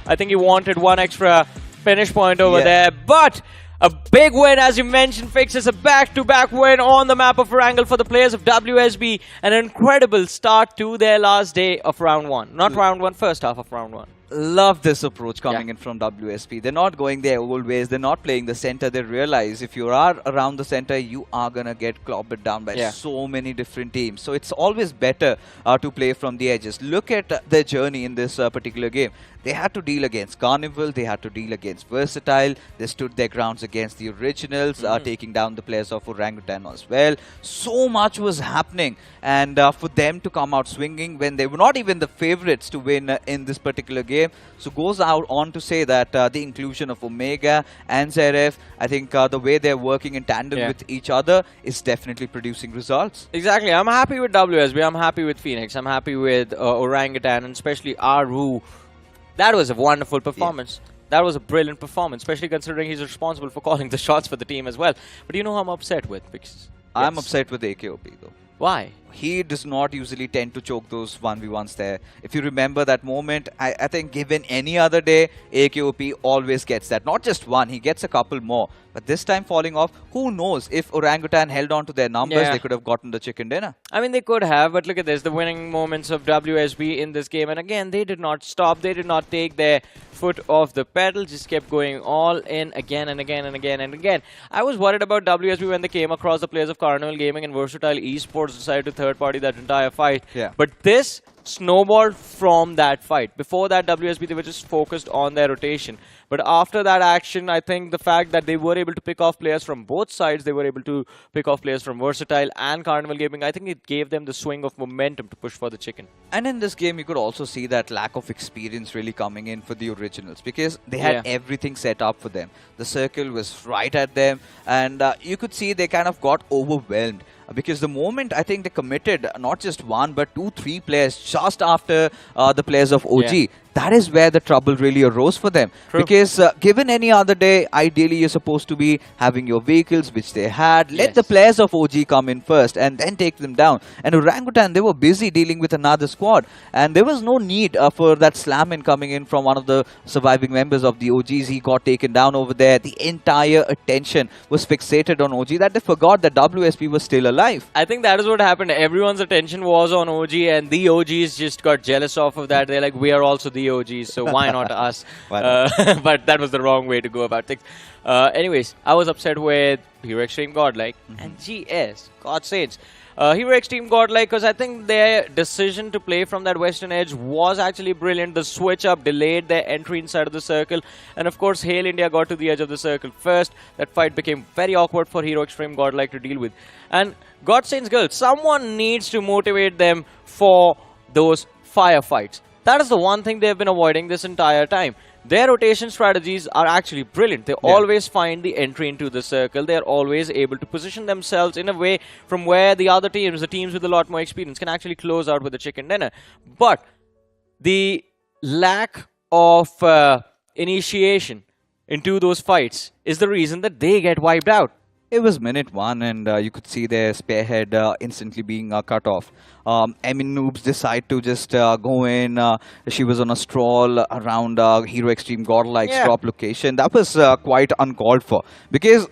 I think he wanted one extra finish point over there. But a big win, as you mentioned, fixes a back-to-back win on the map of Erangel for the players of WSB. An incredible start to their last day of round 1. Not round 1, first half of round 1. Love this approach coming in from WSP. They're not going their old ways. They're not playing the center. They realize if you are around the center, you are going to get clobbered down by so many different teams. So it's always better to play from the edges. Look at their journey in this particular game. They had to deal against Carnival. They had to deal against Versatile. They stood their grounds against the Originals, taking down the players of Orangutan as well. So much was happening. And for them to come out swinging when they were not even the favorites to win in this particular game. So goes out on to say that the inclusion of Omega and Zeref, I think the way they're working in tandem with each other is definitely producing results. Exactly. I'm happy with WSB. I'm happy with Phoenix. I'm happy with Orangutan, and especially Aru. That was a wonderful performance. That was a brilliant performance, especially considering he's responsible for calling the shots for the team as well. But you know who I'm upset with? Because I'm upset with AKOP though. Why? He does not usually tend to choke those 1v1s there. If you remember that moment, I think given any other day, AKOP always gets that. Not just one, he gets a couple more. But this time falling off, who knows? If Orangutan held on to their numbers, they could have gotten the chicken dinner. I mean, they could have, but look at this. The winning moments of WSB in this game. And again, they did not stop. They did not take their foot off the pedal. Just kept going all in again and again and again and again. I was worried about WSB when they came across the players of Carnival Gaming and Versatile eSports decided to third party that entire fight. But this snowballed from that fight. Before that, WSB, they were just focused on their rotation. But after that action, I think the fact that they were able to pick off players from both sides, they were able to pick off players from Versatile and Carnival Gaming, I think it gave them the swing of momentum to push for the chicken. And in this game, you could also see that lack of experience really coming in for the Originals, because they had everything set up for them. The circle was right at them, and you could see they kind of got overwhelmed. Because the moment I think they committed not just 1 but 2, 3 players just after the players of OG, that is where the trouble really arose for them. Because given any other day, ideally you're supposed to be having your vehicles, which they had. Let the players of OG come in first and then take them down. And Orangutan, they were busy dealing with another squad. And there was no need for that slam in coming in from one of the surviving members of the OGs. He got taken down over there. The entire attention was fixated on OG that they forgot that WSP was still alive. I think that is what happened. Everyone's attention was on OG, and the OGs just got jealous off of that. They're like, we are also the OGs, so why not us? But that was the wrong way to go about things. Anyways, I was upset with Hero Extreme Godlike and GS, Godsaints. Hero Extreme Godlike, because I think their decision to play from that western edge was actually brilliant. The switch up delayed their entry inside of the circle, and of course Hail India got to the edge of the circle first. That fight became very awkward for Hero Extreme Godlike to deal with. And Godsaints girls, someone needs to motivate them for those firefights. That is the one thing they've been avoiding this entire time. Their rotation strategies are actually brilliant. They always find the entry into the circle. They're always able to position themselves in a way from where the other teams, the teams with a lot more experience, can actually close out with the chicken dinner. But the lack of initiation into those fights is the reason that they get wiped out. It was minute 1, and you could see their spearhead instantly being cut off. Emin Noobs decide to just go in. She was on a stroll around Hero Extreme Godlike's drop location. That was quite uncalled for. Because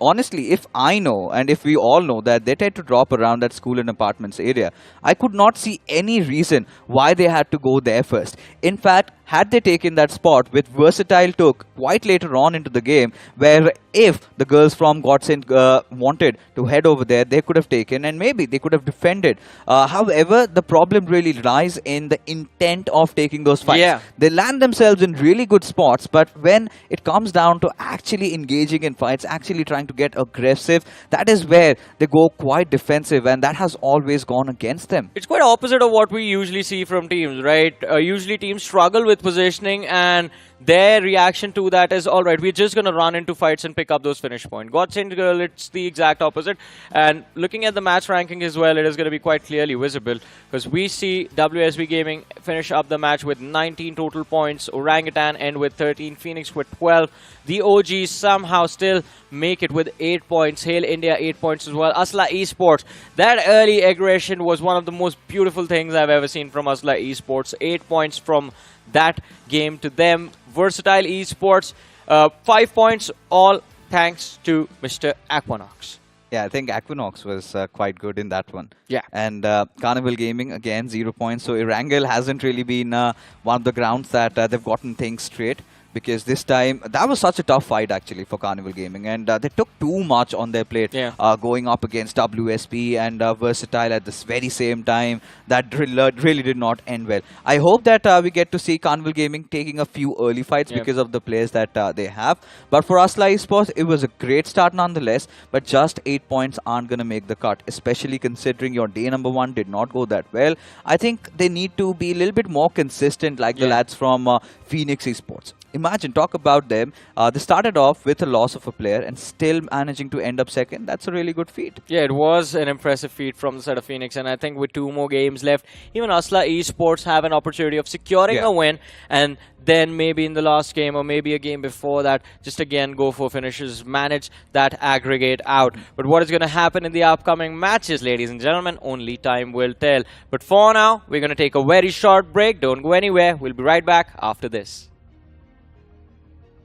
honestly, if I know, and if we all know that they tend to drop around that school and apartments area, I could not see any reason why they had to go there first. In fact, had they taken that spot, which Versatile took quite later on into the game, where if the girls from Godsaints wanted to head over there, they could have taken, and maybe they could have defended. However, the problem really lies in the intent of taking those fights. Yeah. They land themselves in really good spots, but when it comes down to actually engaging in fights, actually trying to get aggressive, that is where they go quite defensive, and that has always gone against them. It's quite opposite of what we usually see from teams, right? Usually teams struggle with positioning, and their reaction to that is, all right, we're just going to run into fights and pick up those finish points. Godsaints girl, it's the exact opposite. And looking at the match ranking as well, it is going to be quite clearly visible, because we see WSB Gaming finish up the match with 19 total points, Orangutan end with 13, Phoenix with 12. The OGs somehow still make it with 8 points. Hail India 8 points as well. ASLAAA eSports, that early aggression was one of the most beautiful things I've ever seen from ASLAAA eSports. 8 points from that game to them. Versatile eSports, 5 points, all thanks to Mr. Aquanox. Yeah, I think Aquanox was quite good in that one. Yeah. And Carnival Gaming, again, 0 points. So Erangel hasn't really been one of the grounds that they've gotten things straight. Because this time, that was such a tough fight actually for Carnival Gaming, and they took too much on their plate, going up against WSP and Versatile at this very same time. That really did not end well. I hope that we get to see Carnival Gaming taking a few early fights because of the players that they have. But for ASLAAA eSports, it was a great start nonetheless, but just 8 points aren't going to make the cut, especially considering your day number 1 did not go that well. I think they need to be a little bit more consistent, like the lads from Phoenix eSports. Imagine, talk about them. They started off with a loss of a player and still managing to end up second. That's a really good feat. Yeah, it was an impressive feat from the side of Phoenix, and I think with 2 more games left, even ASLAAA eSports have an opportunity of securing a win, and then maybe in the last game or maybe a game before that, just again go for finishes, manage that aggregate out. But what is going to happen in the upcoming matches, ladies and gentlemen, only time will tell. But for now, we're going to take a very short break. Don't go anywhere. We'll be right back after this.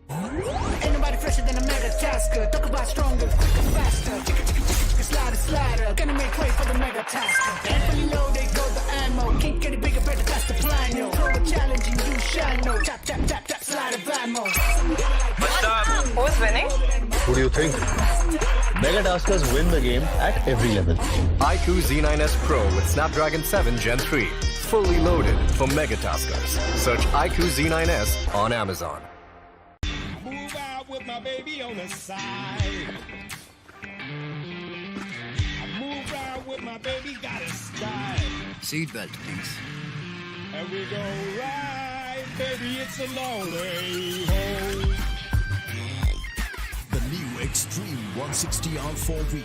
Ain't nobody fresher than a mega tasker. Talk about stronger, quicker, faster. Slider, slider, gonna make way for the mega tasker. And fully loaded, go the ammo. Can't get it bigger, better, that's the plan, yo. Throw a challenge and you shall know. Tap, tap, tap, tap, slide of ammo. Who's winning? Who do you think? Mega Taskers win the game at every level. iQOO Z9S Pro with Snapdragon 7 Gen 3. Fully loaded for Mega Taskers. Search iQOO Z9S on Amazon. Move out with my baby on the side. I move out with my baby, got a style. Seatbelt, please. And we go right, baby, it's a long way home. The new Extreme 160R4V,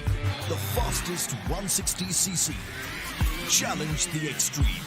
the fastest 160cc. Challenge the extreme.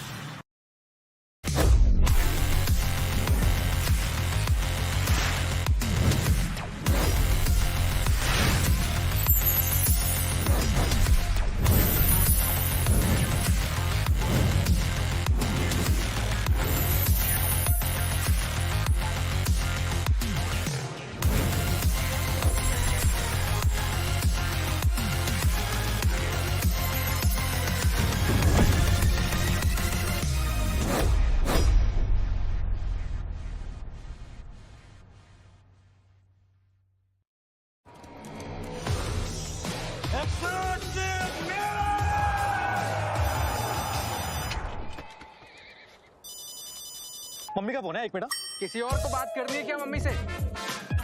Mummy का phone है एक minute किसी और को बात करनी है क्या मम्मी से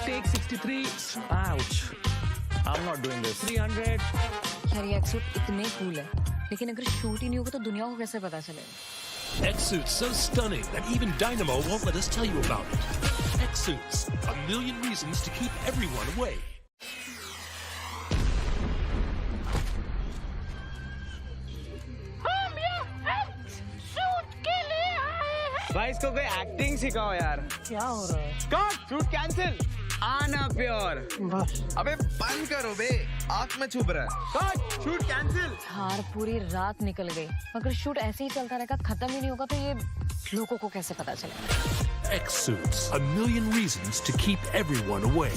take 63 ouch I am not doing this 300 यार ये एक्सूट इतने कूल है लेकिन अगर शूट ही नहीं होगा तो दुनिया को कैसे पता चलेगा X-Suit's so stunning that even Dynamo won't let us tell you about it. X-Suits, a million reasons to keep everyone away. भाई इसको कोई एक्टिंग सिखाओ यार क्या हो रहा है स्कॉट शूट कैंसिल आना प्योर बस अबे बंद करो बे आंख में छुप रहा है। Shoot cancel. हार पूरी रात निकल गई। अगर शूट ऐसे ही चलता रहेगा, खत्म ही नहीं होगा, तो ये लोगों को कैसे पता चलेगा? X-Suits, a million reasons to keep everyone away.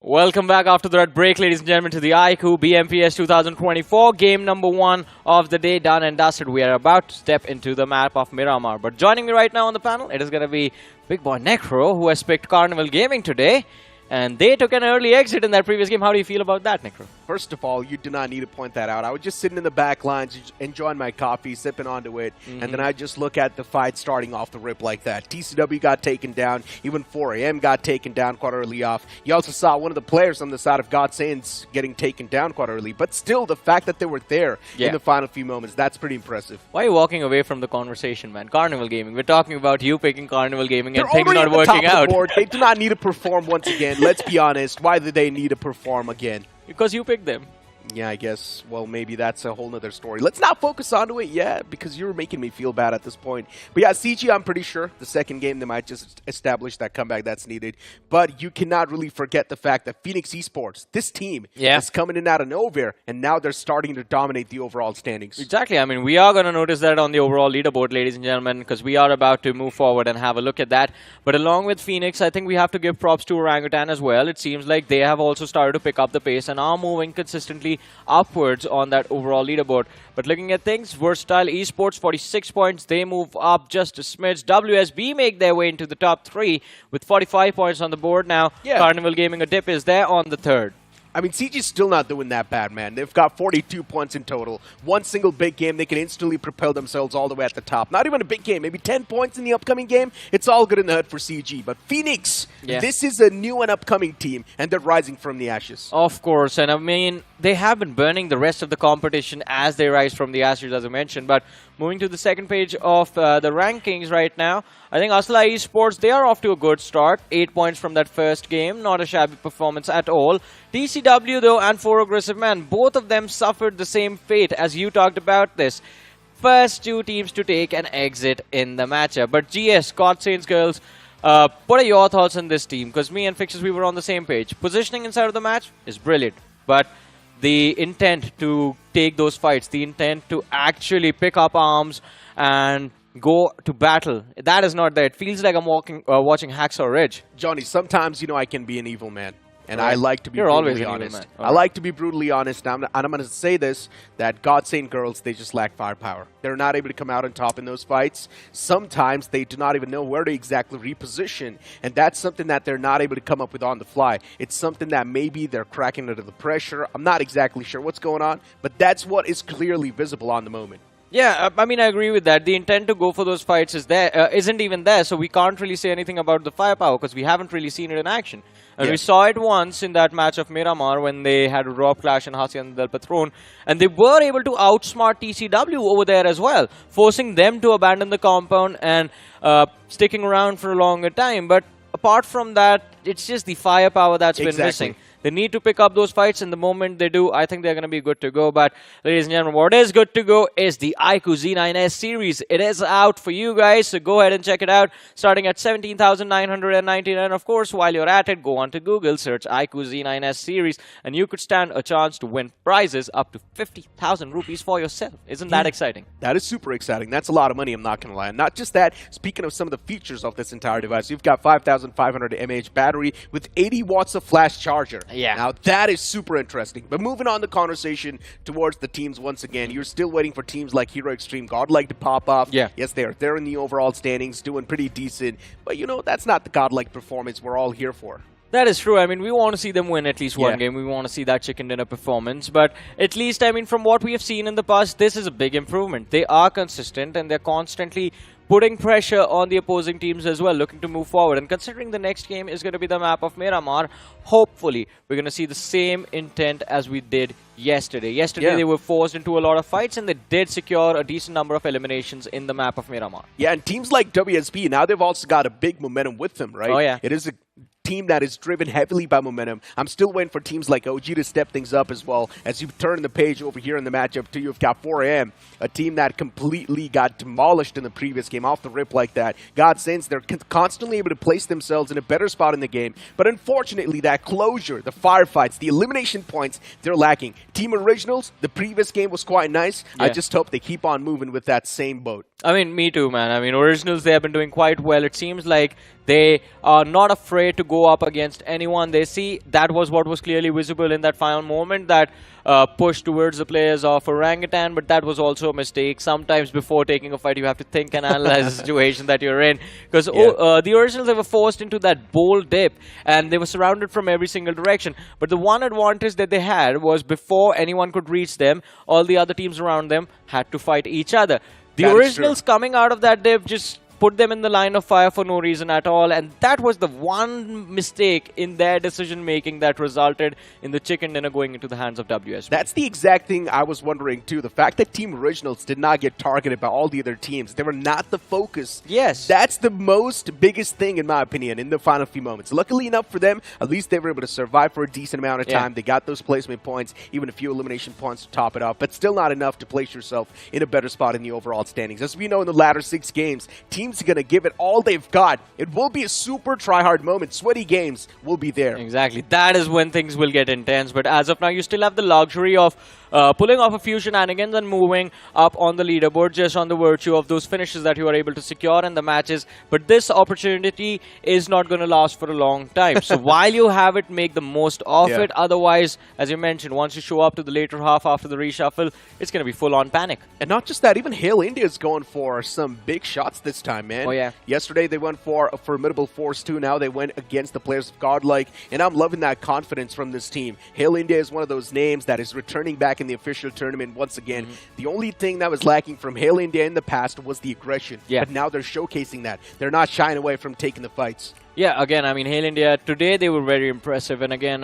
Welcome back after the red break, ladies and gentlemen, to the iQOO BMPS 2024 game number 1 of the day, done and dusted. We are about to step into the map of Miramar. But joining me right now on the panel, it is going to be big boy Necro, who has picked Carnival Gaming today. And they took an early exit in that previous game. How do you feel about that, Necro? First of all, you do not need to point that out. I was just sitting in the back lines, enjoying my coffee, sipping onto it, and then I just look at the fight starting off the rip like that. TCW got taken down. Even 4AM got taken down quite early off. You also saw one of the players on the side of Godsaints getting taken down quite early. But still, the fact that they were there in the final few moments, that's pretty impressive. Why are you walking away from the conversation, man? Carnival Gaming. We're talking about you picking Carnival Gaming and things not working out. They do not need to perform once again. Let's be honest. Why do they need to perform again? Because you picked them. Yeah, I guess, well, maybe that's a whole nother story. Let's not focus onto it yet, because you're making me feel bad at this point. But yeah, CG, I'm pretty sure the second game, they might just establish that comeback that's needed. But you cannot really forget the fact that Phoenix eSports, this team, is coming in out of nowhere, and now they're starting to dominate the overall standings. Exactly. I mean, we are going to notice that on the overall leaderboard, ladies and gentlemen, because we are about to move forward and have a look at that. But along with Phoenix, I think we have to give props to Orangutan as well. It seems like they have also started to pick up the pace and are moving consistently upwards on that overall leaderboard. But looking at things, Versatile eSports 46 points, they move up just a smidge. WSB make their way into the top 3 with 45 points on the board now. Carnival Gaming, a dip is there on the 3rd. I mean, CG's still not doing that bad, man. They've got 42 points in total. One single big game, they can instantly propel themselves all the way at the top. Not even a big game, maybe 10 points in the upcoming game. It's all good in the hood for CG. But Phoenix, this is a new and upcoming team, and they're rising from the ashes. Of course, and I mean, they have been burning the rest of the competition as they rise from the ashes, as I mentioned. But moving to the second page of the rankings right now, I think ASLAAA eSports, they are off to a good start. 8 points from that first game. Not a shabby performance at all. TCW, though, and 4 Aggressive Man, both of them suffered the same fate as you talked about this. First 2 teams to take an exit in the matchup. But GS, Godsaints girls, what are your thoughts on this team? Because me and Fixers, we were on the same page. Positioning inside of the match is brilliant. But the intent to take those fights, the intent to actually pick up arms and go to battle, that is not there. It feels like I'm watching Hacksaw Ridge. Johnny, sometimes, you know, I can be an evil man. And I like to be brutally honest. I like to be brutally honest. And I'm going to say this, that Godsaint girls, they just lack firepower. They're not able to come out on top in those fights. Sometimes they do not even know where to exactly reposition. And that's something that they're not able to come up with on the fly. It's something that maybe they're cracking under the pressure. I'm not exactly sure what's going on, but that's what is clearly visible on the moment. Yeah, I mean, I agree with that. The intent to go for those fights is isn't even there, so we can't really say anything about the firepower because we haven't really seen it in action. And we saw it once in that match of Miramar when they had Rob Clash and Hacian Del Patron, and they were able to outsmart TCW over there as well, forcing them to abandon the compound and sticking around for a longer time. But apart from that, it's just the firepower that's been missing. They need to pick up those fights, and the moment they do, I think they're going to be good to go. But, ladies and gentlemen, what is good to go is the iQOO Z9S series. It is out for you guys, so go ahead and check it out. Starting at 17,999. Of course, while you're at it, go on to Google, search iQOO Z9S series, and you could stand a chance to win prizes up to 50,000 rupees for yourself. Isn't that exciting? That is super exciting. That's a lot of money, I'm not going to lie. And not just that, speaking of some of the features of this entire device, you've got 5,500 mAh battery with 80 watts of flash charger. Yeah. Now, that is super interesting. But moving on the conversation towards the teams once again, you're still waiting for teams like Hero Extreme, Godlike to pop off. Yeah. Yes, they're in the overall standings, doing pretty decent. But, you know, that's not the Godlike performance we're all here for. That is true. I mean, we want to see them win at least one game. We want to see that chicken dinner performance. But at least, I mean, from what we have seen in the past, this is a big improvement. They are consistent and they're constantly putting pressure on the opposing teams as well, looking to move forward. And considering the next game is going to be the map of Miramar, hopefully we're going to see the same intent as we did yesterday. Yesterday they were forced into a lot of fights and they did secure a decent number of eliminations in the map of Miramar. Yeah, and teams like WSB, now they've also got a big momentum with them, right? Oh, yeah. It is a team that is driven heavily by momentum. I'm still waiting for teams like OG to step things up as well. As you turn the page over here in the matchup too, you've got 4AM, a team that completely got demolished in the previous game off the rip like that. Godsaints, they're constantly able to place themselves in a better spot in the game, but unfortunately that closure, the firefights, the elimination points, they're lacking. Team Originals, the previous game was quite nice. Yeah. I just hope they keep on moving with that same boat. I mean, me too, man. I mean, Originals, they have been doing quite well. It seems like they are not afraid to go up against anyone they see. That was what was clearly visible in that final moment, that push towards the players of Orangutan, but that was also a mistake. Sometimes before taking a fight, you have to think and analyze the situation that you're in. Because the Originals, they were forced into that bold dip, and they were surrounded from every single direction. But the one advantage that they had was before anyone could reach them, all the other teams around them had to fight each other. The Originals coming out of that dip just put them in the line of fire for no reason at all, and that was the one mistake in their decision making that resulted in the chicken dinner going into the hands of WSP. That's the exact thing I was wondering too. The fact that Team Originals did not get targeted by all the other teams, they were not the focus. Yes, that's the biggest thing in my opinion in the final few moments. Luckily enough for them, at least they were able to survive for a decent amount of time. They got those placement points, even a few elimination points to top it off, but still not enough to place yourself in a better spot in the overall standings. As we know, in the latter 6 games, teams are going to give it all they've got. It will be a super try-hard moment. Sweaty games will be there. Exactly. That is when things will get intense. But as of now, you still have the luxury of pulling off a few shenanigans and moving up on the leaderboard just on the virtue of those finishes that you are able to secure in the matches. But this opportunity is not going to last for a long time. So while you have it, make the most of it. Otherwise, as you mentioned, once you show up to the later half after the reshuffle, it's going to be full-on panic. And not just that, even Hail India is going for some big shots this time, man. Oh, yeah. Yesterday, they went for a formidable force, too. Now they went against the players of Godlike, and I'm loving that confidence from this team. Hail India is one of those names that is returning back in the official tournament once again. The only thing that was lacking from Hail India in the past was the aggression. But now they're showcasing that. They're not shying away from taking the fights. Yeah, again, I mean, Hail India, today they were very impressive. And again,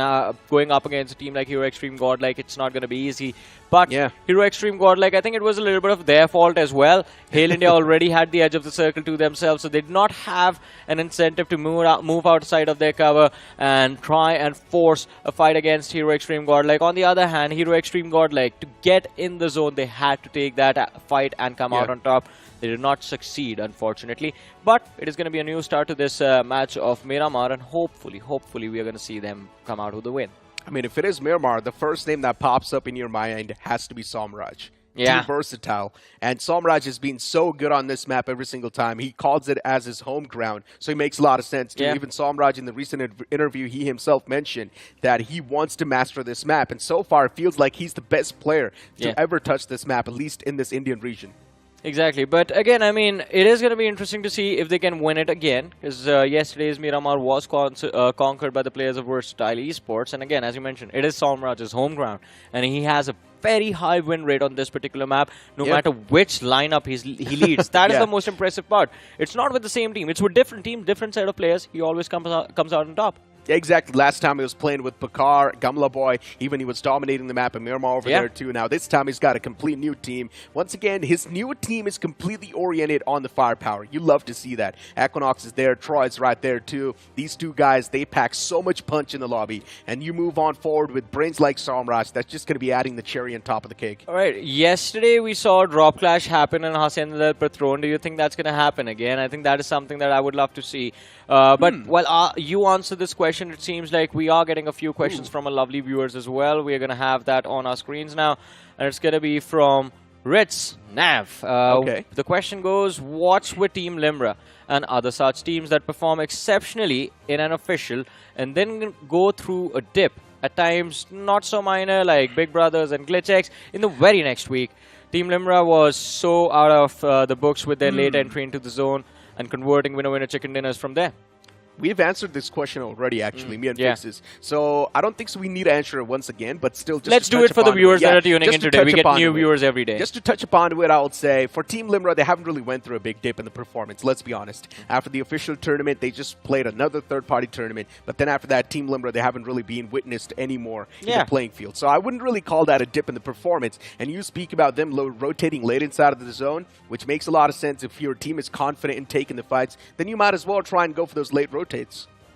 going up against a team like Hero Extreme Godlike, it's not going to be easy. But Hero Extreme Godlike, I think it was a little bit of their fault as well. Hail India already had the edge of the circle to themselves, so they did not have an incentive to move outside of their cover and try and force a fight against Hero Extreme Godlike. On the other hand, Hero Extreme Godlike, to get in the zone, they had to take that fight and come out on top. They did not succeed, unfortunately. But it is going to be a new start to this match of Miramar, and hopefully we are going to see them come out with a win. I mean, if it is Miramar, the first name that pops up in your mind has to be Somraj. Yeah. Too versatile. And Somraj has been so good on this map every single time. He calls it as his home ground, so it makes a lot of sense too. Even Somraj, in the recent interview, he himself mentioned that he wants to master this map. And so far, it feels like he's the best player to ever touch this map, at least in this Indian region. Exactly, but again, I mean, it is going to be interesting to see if they can win it again, because yesterday's Miramar was conquered by the players of Versatile Esports, and again, as you mentioned, it is Somraj's home ground, and he has a very high win rate on this particular map, no matter which lineup he leads. That is the most impressive part. It's not with the same team, it's with different teams, different set of players. He always comes out on top. Exactly. Last time he was playing with Pakar, Gamla Boy, even he was dominating the map, and Miramar over there too. Now this time he's got a complete new team. Once again, his new team is completely oriented on the firepower. You love to see that. Equinox is there, Troy's right there too. These two guys, they pack so much punch in the lobby, and you move on forward with brains like Somraj. That's just going to be adding the cherry on top of the cake. All right. Yesterday we saw a drop clash happen in Hacienda del Patron. Do you think that's going to happen again? I think that is something that I would love to see. But while you answer this question, it seems like we are getting a few questions from our lovely viewers as well. We are going to have that on our screens now, and it's going to be from Ritz Nav. The question goes, what's with Team Limra and other such teams that perform exceptionally in an official and then go through a dip, at times not so minor, like Big Brothers and GlitchX, in the very next week? Team Limra was so out of the books with their late entry into the zone and converting winner-winner chicken dinners from there. We've answered this question already, actually, me and Fixes. So I don't think so we need to answer it once again, but still just let's do it for the viewers that are tuning in today. We get new viewers every day. Just to touch upon it, I would say, for Team Limra, they haven't really went through a big dip in the performance, let's be honest. After the official tournament, they just played another third-party tournament, but then after that, Team Limra, they haven't really been witnessed anymore in the playing field. So I wouldn't really call that a dip in the performance. And you speak about them rotating late inside of the zone, which makes a lot of sense. If your team is confident in taking the fights, then you might as well try and go for those late rotates.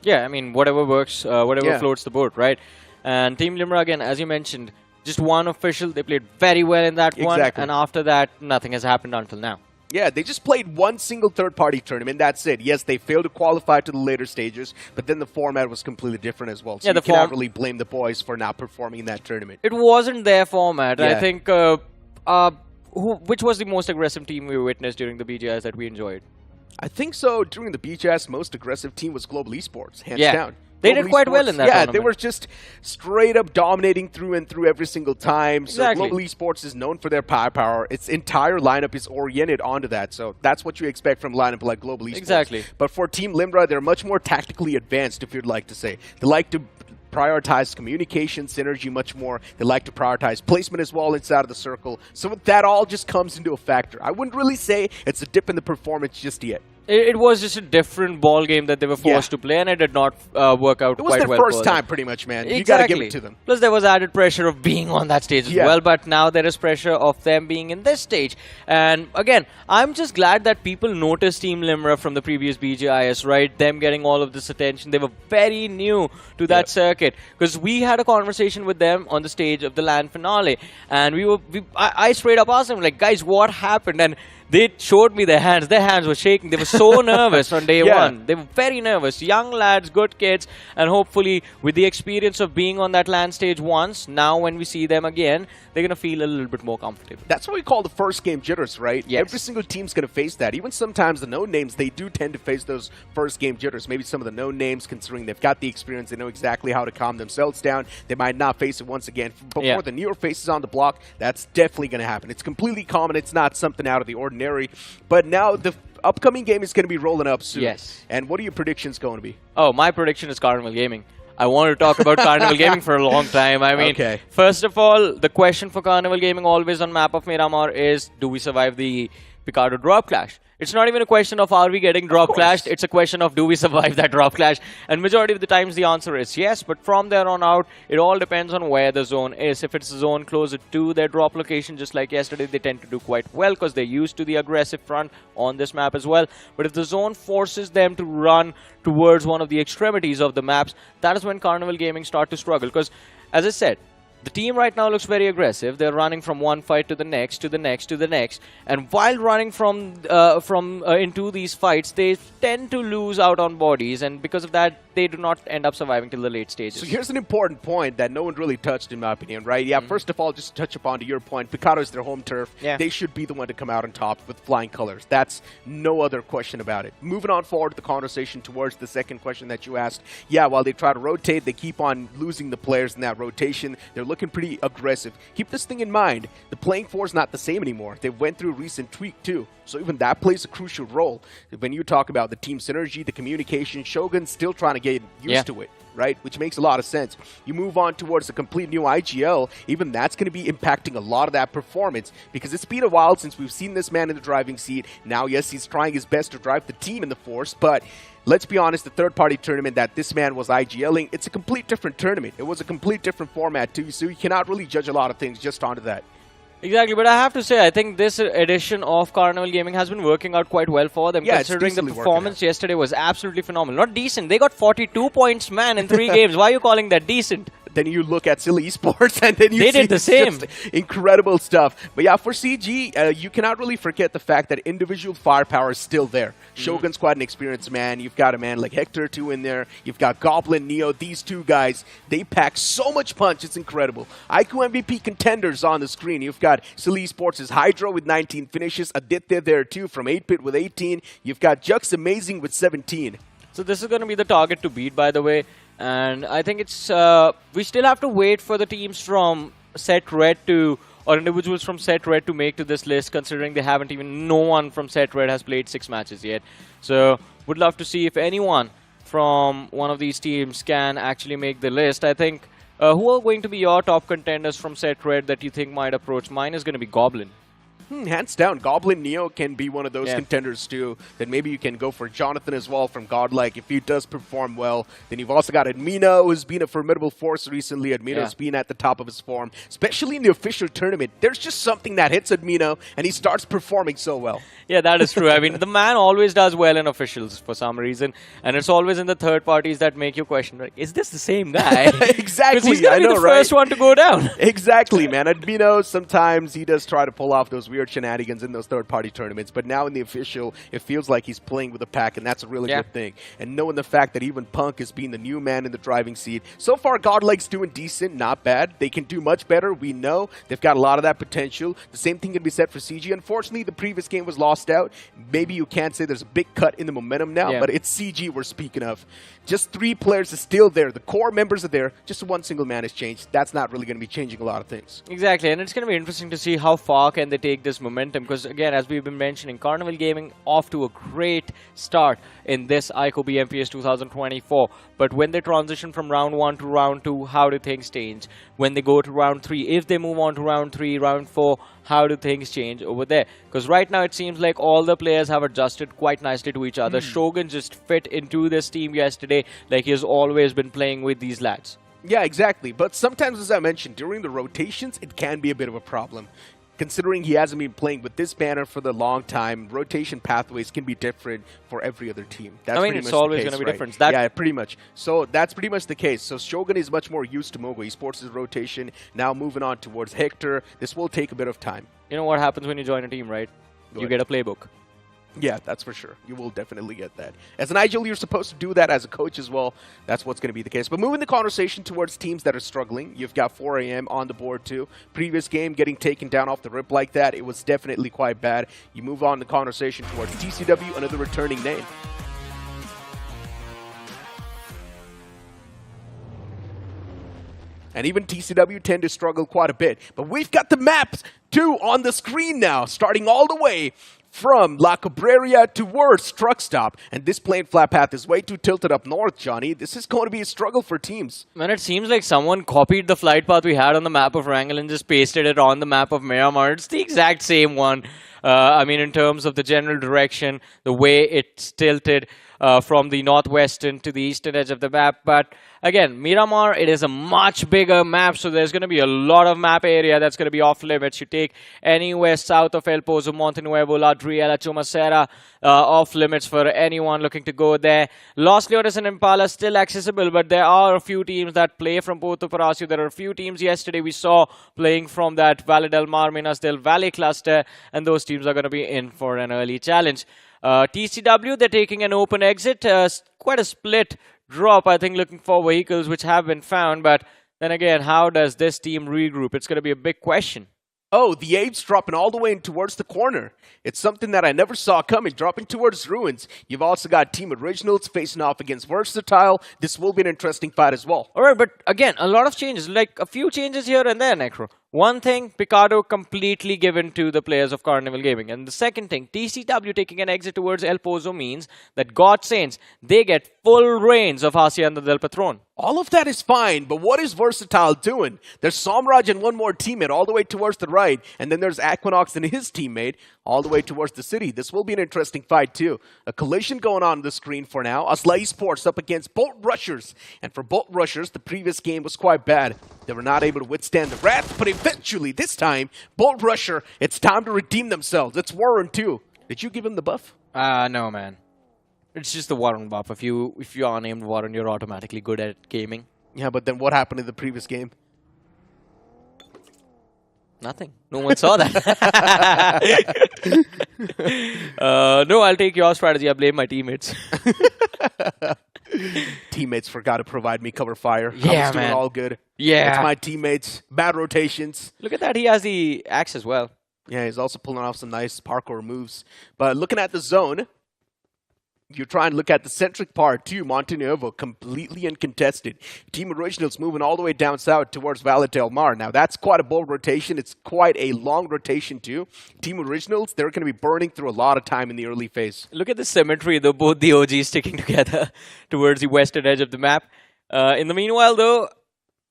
Yeah, I mean, whatever works, whatever Yeah. floats the boat, right? And Team Limra, again, as you mentioned, just one official. They played very well in that one. Exactly. And after that, nothing has happened until now. Yeah, they just played one single third-party tournament. That's it. Yes, they failed to qualify to the later stages, but then the format was completely different as well. So Yeah, you the cannot really blame the boys for not performing in that tournament. It wasn't their format. I Yeah. think, which was the most aggressive team we witnessed during the BGIs that we enjoyed? I think so. During the BGS, most aggressive team was Global Esports, hands Yeah. down. They Global did quite well Esports, in that Yeah, tournament. they were just straight up dominating through and through every single time. Exactly. So Global Esports is known for their power. Its entire lineup is oriented onto that. So that's what you expect from a lineup like Global Esports. Exactly. But for Team Limra, they're much more tactically advanced, if you'd like to say. They like to prioritize communication, synergy much more. They like to prioritize placement as well inside of the circle. So that all just comes into a factor. I wouldn't really say it's a dip in the performance just yet. It was just a different ball game that they were forced to play, and it did not work out It was quite their well. first for them. time, pretty much, man. Exactly. You got to give it to them. Plus, there was added pressure of being on that stage as well, but now there is pressure of them being in this stage. And again, I'm just glad that people noticed Team Limra from the previous BGIS, right? Them getting all of this attention. They were very new to that circuit, because we had a conversation with them on the stage of the LAN finale, and I straight up asked them, like, guys, what happened? And they showed me their hands. Their hands were shaking. They were so nervous on day one. They were very nervous. Young lads, good kids. And hopefully, with the experience of being on that LAN stage once, now when we see them again, they're going to feel a little bit more comfortable. That's what we call the first game jitters, right? Yes. Every single team's going to face that. Even sometimes the known names, they do tend to face those first game jitters. Maybe some of the known names, considering they've got the experience, they know exactly how to calm themselves down. They might not face it once again. But for the newer faces on the block, that's definitely going to happen. It's completely common. It's not something out of the ordinary. But now the upcoming game is going to be rolling up soon. Yes. And what are your predictions going to be? Oh, my prediction is Carnival Gaming. I wanted to talk about Carnival Gaming for a long time. I mean, first of all, the question for Carnival Gaming always on map of Miramar is, do we survive the Picardo drop clash? It's not even a question of are we getting drop clashed, it's a question of do we survive that drop clash. And majority of the times the answer is yes, but from there on out, it all depends on where the zone is. If it's a zone closer to their drop location, just like yesterday, they tend to do quite well because they're used to the aggressive front on this map as well. But if the zone forces them to run towards one of the extremities of the maps, that is when Carnival Gaming start to struggle. Because, as I said, the team right now looks very aggressive. They're running from one fight to the next, to the next, to the next. And while running into these fights, they tend to lose out on bodies. And because of that, they do not end up surviving till the late stages. So here's an important point that no one really touched, in my opinion, right? Yeah, first of all, just to touch upon to your point, Picardo is their home turf. Yeah. They should be the one to come out on top with flying colors. That's no other question about it. Moving on forward to the conversation towards the second question that you asked. Yeah, while they try to rotate, they keep on losing the players in that rotation. They're looking pretty aggressive. Keep this thing in mind. The playing floor is not the same anymore. They went through a recent tweak too. So even that plays a crucial role. When you talk about the team synergy, the communication, Shogun's still trying to get used to it, right? Which makes a lot of sense. You move on towards a complete new IGL, even that's going to be impacting a lot of that performance because it's been a while since we've seen this man in the driving seat. Now, yes, he's trying his best to drive the team in the force, but let's be honest, the third-party tournament that this man was IGLing, it's a complete different tournament. It was a complete different format too, so you cannot really judge a lot of things just onto that. Exactly, but I have to say, I think this edition of Carnival Gaming has been working out quite well for them, considering the performance yesterday was absolutely phenomenal. Not decent. They got 42 points, man, in 3 games. Why are you calling that decent? Then you look at Silly Esports and then you see did the same. Incredible stuff. But yeah, for CG, you cannot really forget the fact that individual firepower is still there. Shogun's quite an experienced man. You've got a man like Hector too in there. You've got Goblin, Neo. These two guys, they pack so much punch. It's incredible. iQOO MVP contenders on the screen. You've got Silly Esports' Hydra with 19 finishes. Aditya there too from 8-Bit with 18. You've got Jux Amazing with 17. So this is going to be the target to beat, by the way. And I think it's we still have to wait for the teams from Set Red or individuals from Set Red to make to this list, considering they haven't even, no one from Set Red has played 6 matches yet. So would love to see if anyone from one of these teams can actually make the list. I think, who are going to be your top contenders from Set Red that you think might approach? Mine is going to be Goblin. Hands down, Goblin Neo can be one of those contenders too. Then maybe you can go for Jonathan as well from Godlike if he does perform well. Then you've also got Admino, who's been a formidable force recently. Admino's been at the top of his form, especially in the official tournament. There's just something that hits Admino, and he starts performing so well. Yeah, that is true. I mean, the man always does well in officials for some reason, and it's always in the third parties that make you question, like, is this the same guy? Exactly, he's gonna be the first one to go down. Exactly, man. Admino, sometimes he does try to pull off those weird shenanigans in those third-party tournaments, but now in the official, it feels like he's playing with a pack, and that's a really good thing. And knowing the fact that even Punk is being the new man in the driving seat, so far Godlike's doing decent, not bad. They can do much better, we know. They've got a lot of that potential. The same thing can be said for CG. Unfortunately, the previous game was lost out. Maybe you can't say there's a big cut in the momentum now, but it's CG we're speaking of. Just 3 players are still there. The core members are there. Just one single man has changed. That's not really going to be changing a lot of things. Exactly, and it's going to be interesting to see how far can they take this momentum, because again, as we've been mentioning, Carnival Gaming off to a great start in this iQOO BMPS 2024, but when they transition from round 1 to round 2, how do things change? When they go to round 3, if they move on to round 3, round 4, how do things change over there? Because right now it seems like all the players have adjusted quite nicely to each other. Shogun just fit into this team yesterday like he has always been playing with these lads. Yeah, exactly. But sometimes, as I mentioned, during the rotations, it can be a bit of a problem. Considering he hasn't been playing with this banner for the long time, rotation pathways can be different for every other team. That's it's always going to be different. Yeah, pretty much. So that's pretty much the case. So Shogun is much more used to Mogo eSports' rotation. Now moving on towards Hector. This will take a bit of time. You know what happens when you join a team, right? You get a playbook. Yeah, that's for sure. You will definitely get that. As an IGL, you're supposed to do that as a coach as well. That's what's going to be the case. But moving the conversation towards teams that are struggling, you've got 4 AM on the board too. Previous game getting taken down off the rip like that, it was definitely quite bad. You move on the conversation towards TCW, another returning name. And even TCW tend to struggle quite a bit. But we've got the maps too on the screen now, starting all the way from La Cabrera towards Truck Stop. And this plain flat path is way too tilted up north, Johnny. This is going to be a struggle for teams. Man, it seems like someone copied the flight path we had on the map of Erangel and just pasted it on the map of Miramar. It's the exact same one. I mean, in terms of the general direction, the way it's tilted from the northwestern to the eastern edge of the map. But again, Miramar, it is a much bigger map, so there's going to be a lot of map area that's going to be off limits. You take anywhere south of El Pozo, Monte Nuevo, La Driela, Chumacera, off limits for anyone looking to go there. Los Leones and Impala still accessible, but there are a few teams that play from Puerto Palacio. There are a few teams yesterday we saw playing from that Valle del Mar, Minas del Valle cluster, and those teams are going to be in for an early challenge. TCW, they're taking an open exit, quite a split drop, I think, looking for vehicles which have been found, but then again, how does this team regroup? It's going to be a big question. Oh, the apes dropping all the way in towards the corner. It's something that I never saw coming, dropping towards Ruins. You've also got Team Originals facing off against Versatile. This will be an interesting fight as well. All right, but again, a lot of changes, like a few changes here and there, Necro. One thing, Picado completely given to the players of Carnival Gaming. And the second thing, TCW taking an exit towards El Pozo means that Godsaints, they get full reins of Hacienda del Patron. All of that is fine, but what is Versatile doing? There's Somraj and one more teammate all the way towards the right, and then there's Equinox and his teammate all the way towards the city. This will be an interesting fight too. A collision going on the screen for now. ASLAAA eSports up against Bolt Rushers. And for Bolt Rushers, the previous game was quite bad. They were not able to withstand the wrath, but eventually, this time, Bolt Rusher, it's time to redeem themselves. It's Warren too. Did you give him the buff? No, man. It's just the Warren buff. If you are named Warren, you're automatically good at gaming. Yeah, but then what happened in the previous game? Nothing. No one saw that. No, I'll take your strategy. I blame my teammates. Teammates forgot to provide me cover fire. Yeah, I was doing all good. Yeah. It's my teammates. Bad rotations. Look at that. He has the axe as well. Yeah, he's also pulling off some nice parkour moves. But looking at the zone, you try and look at the centric part too. Monte Nuevo completely uncontested. Team Originals moving all the way down south towards Valle del Mar. Now that's quite a bold rotation. It's quite a long rotation too. Team Originals, they're going to be burning through a lot of time in the early phase. Look at the symmetry, though, both the OGs sticking together towards the western edge of the map. In the meanwhile, though,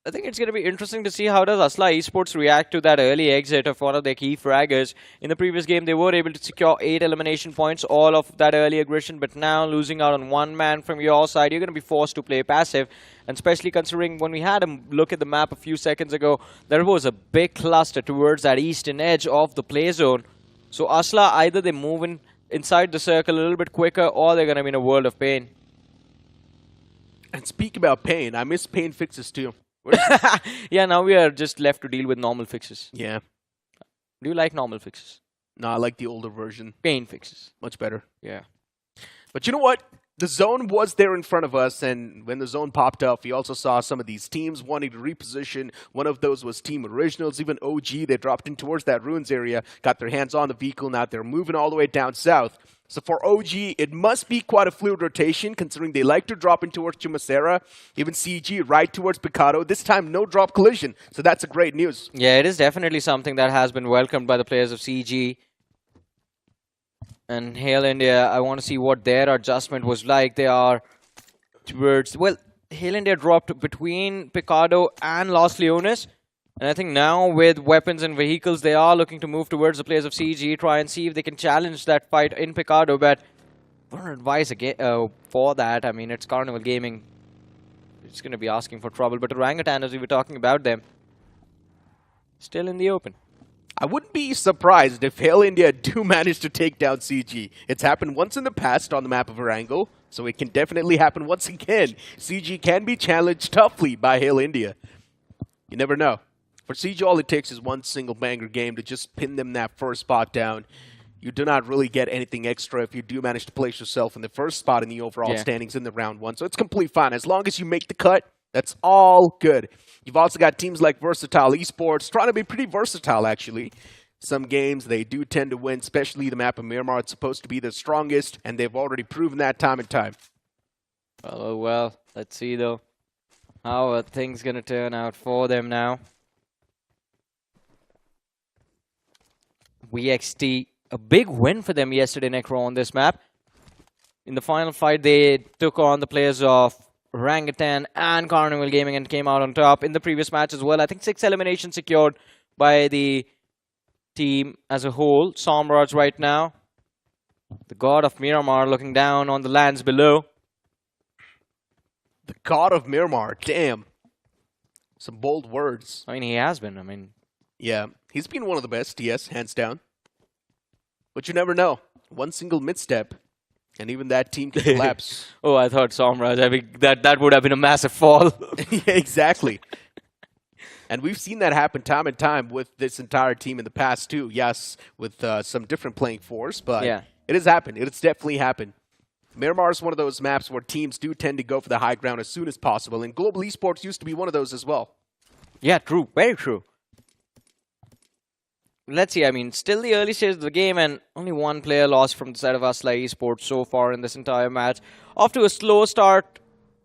I think it's going to be interesting to see how does ASLAAA eSports react to that early exit of one of their key fraggers. In the previous game, they were able to secure 8 elimination points, all of that early aggression, but now losing out on one man from your side, you're going to be forced to play passive. And especially considering when we had a look at the map a few seconds ago, there was a big cluster towards that eastern edge of the play zone. So ASLAAA, either they move inside the circle a little bit quicker, or they're going to be in a world of pain. And speak about pain, I miss pain fixes too. Yeah, now we are just left to deal with normal fixes. Yeah. Do you like normal fixes? No, I like the older version. Pain fixes. Much better. Yeah. But you know what? The zone was there in front of us, and when the zone popped up, we also saw some of these teams wanting to reposition. One of those was Team Originals, even OG. They dropped in towards that ruins area, got their hands on the vehicle. Now they're moving all the way down south. So for OG, it must be quite a fluid rotation, considering they like to drop in towards Chumacera, even CG right towards Picado. This time, no drop collision. So that's a great news. Yeah, it is definitely something that has been welcomed by the players of CG. And Hail India, I want to see what their adjustment was like. They are towards... Well, Hail India dropped between Picado and Los Leones. And I think now with weapons and vehicles, they are looking to move towards the players of CG, try and see if they can challenge that fight in Picado. But for advice again, for that, I mean, it's Carnival Gaming. It's going to be asking for trouble. But Orangutan, as we were talking about them, still in the open. I wouldn't be surprised if Hail India do manage to take down CG. It's happened once in the past on the map of Erangel, so it can definitely happen once again. CG can be challenged toughly by Hail India. You never know. For CG, all it takes is one single banger game to just pin them that first spot down. You do not really get anything extra if you do manage to place yourself in the first spot in the overall standings in the round one. So it's completely fine. As long as you make the cut, that's all good. You've also got teams like Versatile Esports trying to be pretty versatile, actually. Some games they do tend to win, especially the map of Miramar. It's supposed to be the strongest, and they've already proven that time and time. Well, let's see, though, how are things going to turn out for them now. VXT, a big win for them yesterday, Necro, on this map. In the final fight, they took on the players of Orangutan and Carnival Gaming and came out on top. In the previous match as well, I think 6 eliminations secured by the team as a whole. Somraj right now, the god of Miramar, looking down on the lands below. The god of Miramar, damn. Some bold words. I mean, he has been, I mean. Yeah, he's been one of the best, yes, hands down. But you never know. One single misstep, and even that team can collapse. Oh, I thought Somraj, I mean, that would have been a massive fall. Yeah, exactly. And we've seen that happen time and time with this entire team in the past, too. Yes, with some different playing force, but it has happened. It has definitely happened. Miramar is one of those maps where teams do tend to go for the high ground as soon as possible, and Global Esports used to be one of those as well. Yeah, true. Very true. Let's see, I mean, still the early stage of the game, and only one player lost from the side of ASLAAA eSports so far in this entire match. Off to a slow start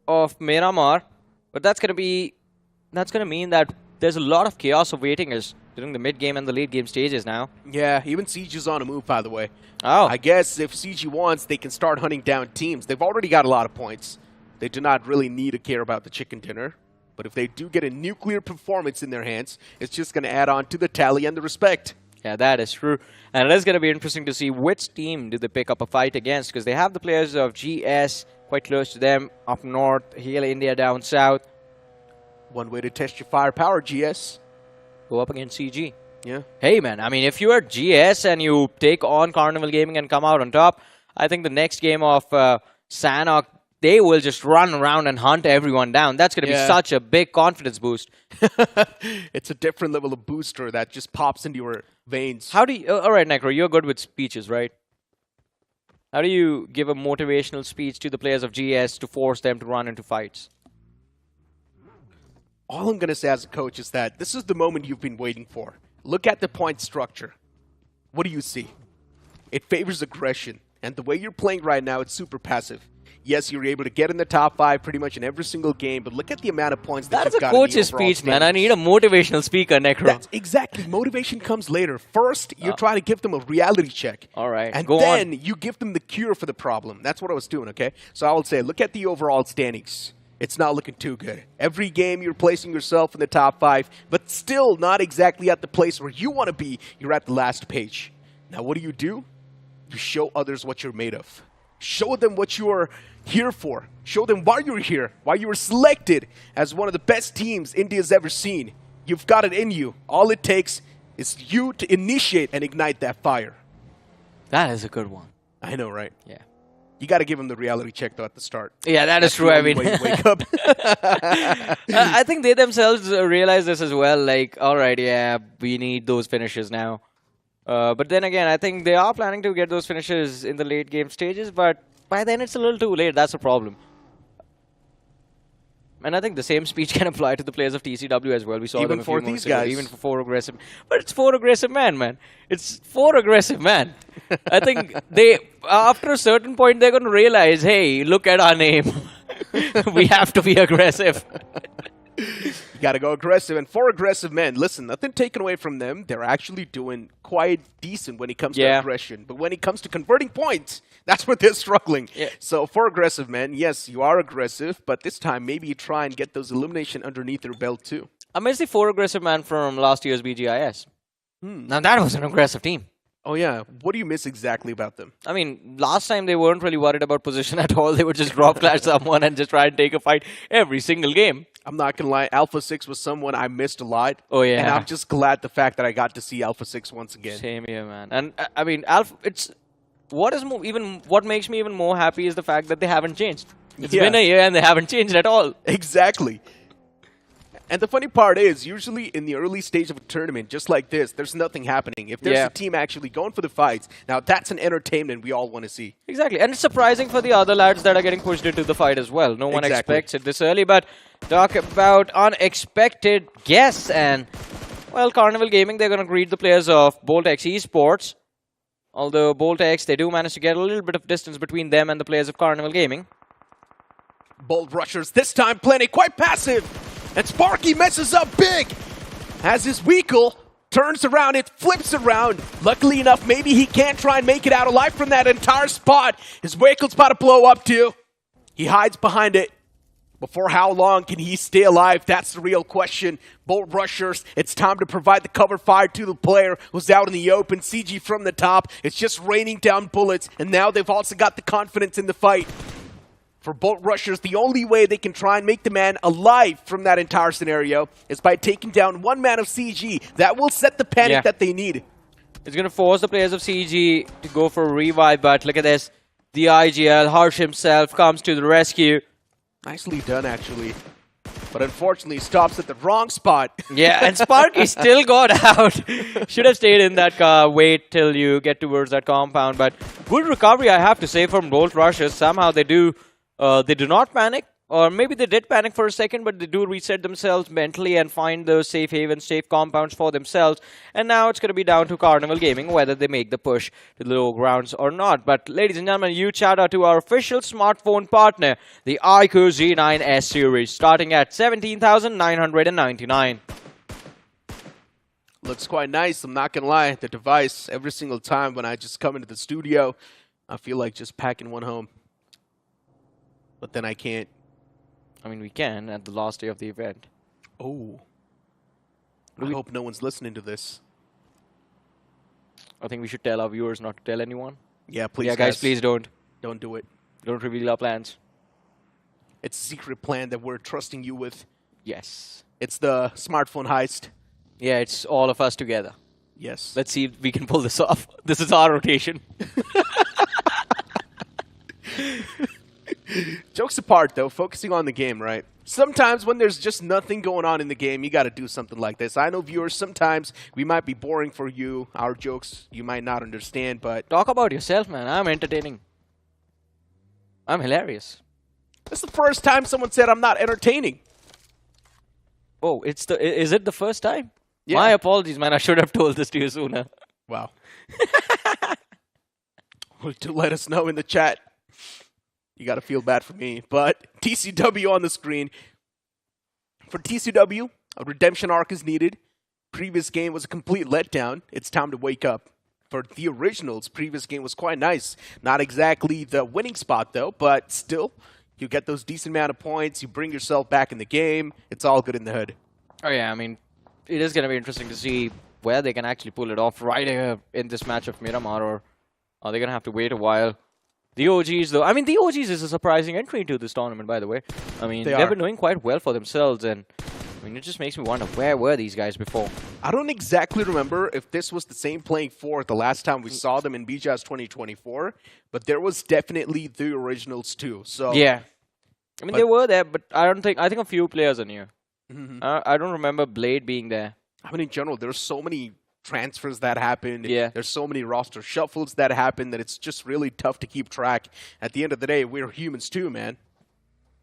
of Miramar, but that's going to mean that there's a lot of chaos awaiting us during the mid-game and the late-game stages now. Yeah, even Siege is on a move, by the way. Oh. I guess if CG wants, they can start hunting down teams. They've already got a lot of points. They do not really need to care about the chicken dinner. But if they do get a nuclear performance in their hands, it's just going to add on to the tally and the respect. Yeah, that is true. And it is going to be interesting to see which team do they pick up a fight against, because they have the players of GS quite close to them up north, Hail India down south. One way to test your firepower, GS. Go up against CG. Yeah. Hey, man, I mean, if you are GS and you take on Carnival Gaming and come out on top, I think the next game of Sanhok, they will just run around and hunt everyone down. That's going to be such a big confidence boost. It's a different level of booster that just pops into your veins. How do you... all right, Necro, you're good with speeches, right? How do you give a motivational speech to the players of GS to force them to run into fights? All I'm going to say as a coach is that this is the moment you've been waiting for. Look at the point structure. What do you see? It favors aggression. And the way you're playing right now, it's super passive. Yes, you're able to get in the top 5 pretty much in every single game, but look at the amount of points that you've got. That's a coach's speech, man. I need a motivational speaker, Necro. That's exactly. Motivation comes later. First, you're trying to give them a reality check. All right. And then you give them the cure for the problem. That's what I was doing, okay? So I will say, look at the overall standings. it's not looking too good. Every game you're placing yourself in the top 5, but still not exactly at the place where you want to be. You're at the last page. Now what do? You show others what you're made of. Show them what you're here for. Show them why you're here, why you were selected as one of the best teams India's ever seen. You've got it in you. All it takes is you to initiate and ignite that fire. That is a good one. I know, right? Yeah. You got to give them the reality check, though, at the start. Yeah, that's true. I mean, way you wake up. I think they themselves realize this as well. Like, all right, yeah, we need those finishes now. But then again, I think they are planning to get those finishes in the late game stages, but by then it's a little too late. That's a problem. And I think the same speech can apply to the players of TCW as well. We saw even them a for few these months ago, guys, even for 4 aggressive. But it's 4 aggressive man. It's 4 aggressive man. I think they, after a certain point, they're going to realize, hey, look at our name. We have to be aggressive. You got to go aggressive. And 4 aggressive men, listen, nothing taken away from them. They're actually doing quite decent when it comes to aggression. But when it comes to converting points, that's where they're struggling. Yeah. So 4 aggressive men, yes, you are aggressive, but this time maybe you try and get those elimination underneath your belt too. I miss the 4 aggressive man from last year's BGIS. Now that was an aggressive team. Oh yeah, what do you miss exactly about them? I mean, last time they weren't really worried about position at all. They would just drop clash someone and just try and take a fight every single game. I'm not going to lie, Alpha 6 was someone I missed a lot. Oh yeah. And I'm just glad the fact that I got to see Alpha 6 once again. Same here, man. And I mean, Alpha, it's what makes me even more happy is the fact that they haven't changed. It's been a year and they haven't changed at all. Exactly. And the funny part is, usually in the early stage of a tournament, just like this, there's nothing happening. If there's a team actually going for the fights, now that's an entertainment we all want to see. Exactly. And it's surprising for the other lads that are getting pushed into the fight as well. No one expects it this early, but talk about unexpected guests. And, well, Carnival Gaming, they're going to greet the players of BoltX eSports. Although BoltX, they do manage to get a little bit of distance between them and the players of Carnival Gaming. Bolt Rushers, this time playing it quite passive. And Sparky messes up big as his vehicle turns around, it flips around. Luckily enough, maybe he can't try and make it out alive from that entire spot. His vehicle's about to blow up too. He hides behind it. But for how long can he stay alive? That's the real question. Bolt Rushers, it's time to provide the cover fire to the player who's out in the open. CG from the top. It's just raining down bullets. And now they've also got the confidence in the fight. For Bolt Rushers, the only way they can try and make the man alive from that entire scenario is by taking down one man of CG. That will set the panic that they need. It's going to force the players of CG to go for a revive, but look at this. The IGL, Harsh himself, comes to the rescue. Nicely done, actually. But unfortunately, stops at the wrong spot. Yeah, and Sparky still got out. Should have stayed in that car, wait till you get towards that compound. But good recovery, I have to say, from Bolt Rushers. Somehow they do not panic, or maybe they did panic for a second, but they do reset themselves mentally and find those safe havens, safe compounds for themselves. And now it's going to be down to Carnival Gaming whether they make the push to the low grounds or not. But ladies and gentlemen, huge shout out to our official smartphone partner, the iQOO Z9S series, starting at 17,999. Looks quite nice, I'm not going to lie. The device, every single time when I just come into the studio, I feel like just packing one home. But then I can't. I mean, we can at the last day of the event. Oh. I hope no one's listening to this. I think we should tell our viewers not to tell anyone. Yeah, please. Yeah, guys, please don't. Don't do it. Don't reveal our plans. It's a secret plan that we're trusting you with. Yes. It's the smartphone heist. Yeah, it's all of us together. Yes. Let's see if we can pull this off. This is our rotation. Jokes apart, though, focusing on the game, right? Sometimes when there's just nothing going on in the game, you got to do something like this. I know, viewers, sometimes we might be boring for you. Our jokes you might not understand, but... Talk about yourself, man. I'm entertaining. I'm hilarious. That's the first time someone said I'm not entertaining. Oh, is it the first time? Yeah. My apologies, man. I should have told this to you sooner. Wow. Do let us know in the chat. You got to feel bad for me. But TCW on the screen. For TCW, a redemption arc is needed. Previous game was a complete letdown. It's time to wake up. For the originals, previous game was quite nice. Not exactly the winning spot, though, but still, You get those decent amount of points. You bring yourself back in the game. It's all good in the hood. Oh yeah, I mean, it is going to be interesting to see where they can actually pull it off right here in this match of Miramar, or are they going to have to wait a while? The OGs, though, I mean, the OGs is a surprising entry into this tournament, by the way. I mean, they've been doing quite well for themselves, and I mean, it just makes me wonder, where were these guys before? I don't exactly remember if this was the same playing four the last time we saw them in BGS 2024, but there was definitely the originals too. So yeah, I mean, they were there, but I think a few players are new. I don't remember Blade being there. I mean, in general, there's so many transfers that happened. Yeah. There's so many roster shuffles that happened that it's just really tough to keep track. At the end of the day, we're humans too, man.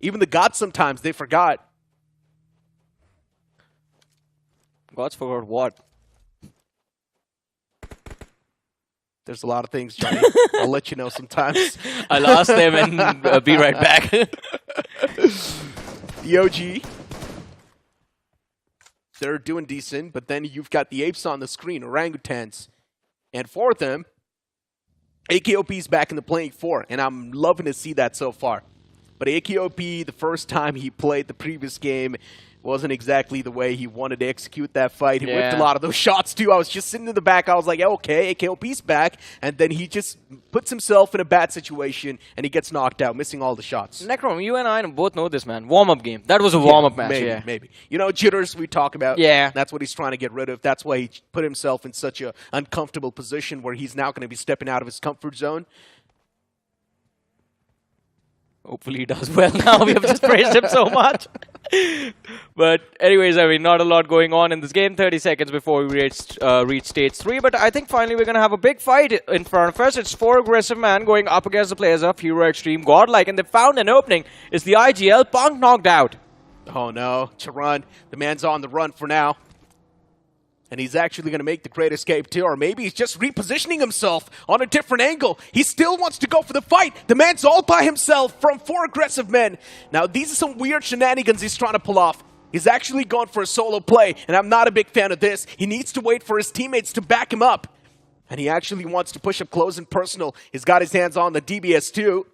Even the gods sometimes, they forgot. Gods forgot what? There's a lot of things, Johnny. I'll let you know sometimes. I'll ask them and be right back. The OG, they're doing decent, but then you've got the apes on the screen, orangutans. And for them, iQOO's back in the playing four, and I'm loving to see that so far. But iQOO, the first time he played the previous game, wasn't exactly the way he wanted to execute that fight. He whipped a lot of those shots too. I was just sitting in the back. I was like, okay, iQOO's back. And then he just puts himself in a bad situation and he gets knocked out, missing all the shots. Necrom, you and I both know this, man. Warm-up game. That was a warm-up match. Maybe. You know, jitters we talk about. Yeah. That's what he's trying to get rid of. That's why he put himself in such an uncomfortable position where he's now going to be stepping out of his comfort zone. Hopefully he does well now. We have just praised him so much. But anyways, I mean, not a lot going on in this game. 30 seconds before we reach stage 3. But I think finally we're going to have a big fight in front of us. It's 4 aggressive men going up against the players of Hero Extreme, Godlike. And they found an opening. It's the IGL. Punk knocked out. Oh no, Charan. The man's on the run for now. And he's actually going to make the great escape too. Or maybe he's just repositioning himself on a different angle. He still wants to go for the fight. The man's all by himself from 4 aggressive men. Now, these are some weird shenanigans he's trying to pull off. He's actually gone for a solo play, and I'm not a big fan of this. He needs to wait for his teammates to back him up. And he actually wants to push up close and personal. He's got his hands on the DBS too.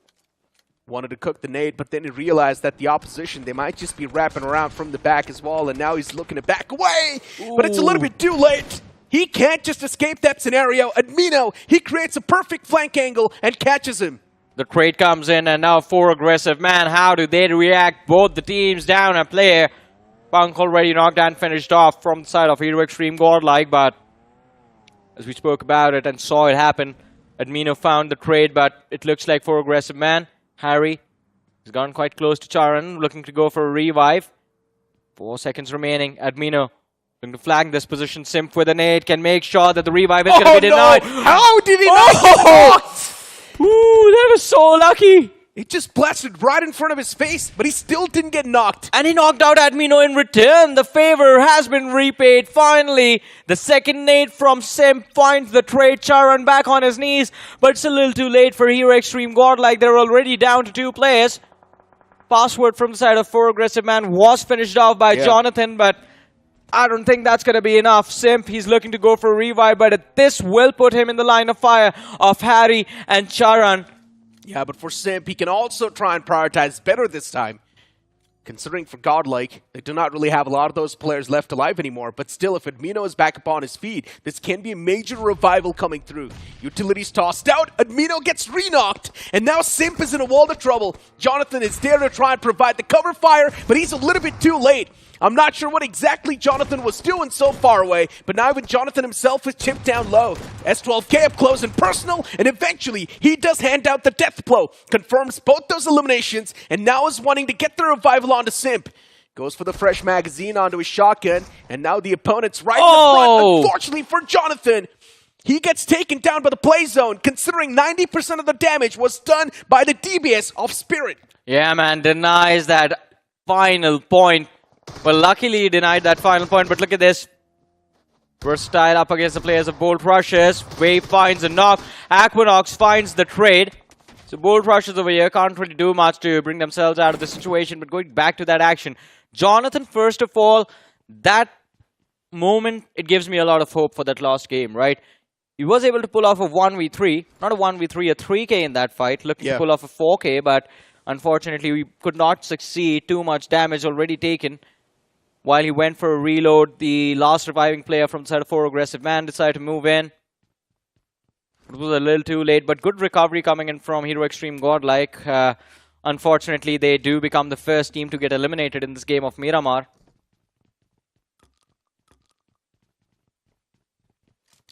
Wanted to cook the nade, but then he realized that the opposition, they might just be wrapping around from the back as well, and now he's looking to back away. Ooh. But it's a little bit too late. He can't just escape that scenario. Admino, he creates a perfect flank angle and catches him. The trade comes in, and now 4 aggressive man. How do they react? Both the teams down a player. Punk already knocked and finished off from the side of Hero Extreme Godlike, but as we spoke about it and saw it happen, Admino found the trade, but it looks like 4 aggressive man. Harry has gone quite close to Charan, looking to go for a revive. 4 seconds remaining. Admino going to flag this position. Simp with a nade can make sure that the revive is going to be denied. No. How did he not get knocked? Ooh, that was so lucky. It just blasted right in front of his face, but he still didn't get knocked. And he knocked out Admino in return. The favor has been repaid. Finally, the second nade from Simp finds the trade. Charan back on his knees, but it's a little too late for Hero Extreme Godlike. They're already down to 2 players. Password from the side of 4 aggressive man was finished off by Jonathan, but I don't think that's going to be enough. Simp, he's looking to go for a revive, but this will put him in the line of fire of Harry and Charan. Yeah, but for Simp, he can also try and prioritize better this time. Considering for Godlike, they do not really have a lot of those players left alive anymore. But still, if Admino is back up on his feet, this can be a major revival coming through. Utilities tossed out, Admino gets re-knocked, and now Simp is in a world of trouble. Jonathan is there to try and provide the cover fire, but he's a little bit too late. I'm not sure what exactly Jonathan was doing so far away, but now even Jonathan himself is chipped down low. S12K up close and personal, and eventually he does hand out the death blow. Confirms both those eliminations, and now is wanting to get the revival onto Simp. Goes for the fresh magazine onto his shotgun, and now the opponent's right in the front. Unfortunately for Jonathan, he gets taken down by the play zone, considering 90% of the damage was done by the DBS of Spirit. Yeah, man, denies that final point. Well, luckily he denied that final point, but look at this. Versatile up against the players of Bolt Rushers. Wave finds a knock. Aquinox finds the trade. So Bolt Rushers over here can't really do much to bring themselves out of the situation, but going back to that action. Jonathan, first of all, that moment, it gives me a lot of hope for that last game, right? He was able to pull off a 1v3. Not a 1v3, a 3k in that fight. Looking to pull off a 4k, but Unfortunately, we could not succeed. Too much damage already taken. While he went for a reload, the last reviving player from the side of 4 aggressive man decided to move in. It was a little too late, but good recovery coming in from Hero Extreme Godlike. Unfortunately, they do become the first team to get eliminated in this game of Miramar.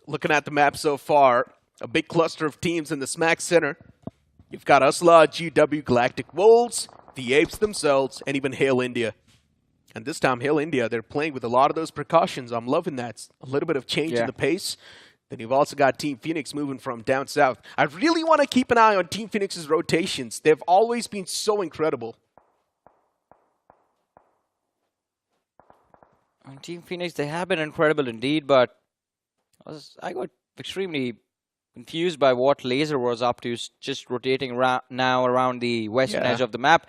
Looking at the map so far, a big cluster of teams in the smack center. You've got ASLAAA, GW, Galactic Wolves, the Apes themselves, and even Hail India. And this time, Hail India, they're playing with a lot of those precautions. I'm loving that. It's a little bit of change in the pace. Then you've also got Team Phoenix moving from down south. I really want to keep an eye on Team Phoenix's rotations. They've always been so incredible. On Team Phoenix, they have been incredible indeed, but I got extremely confused by what Laser was up to, just rotating now around the western edge of the map.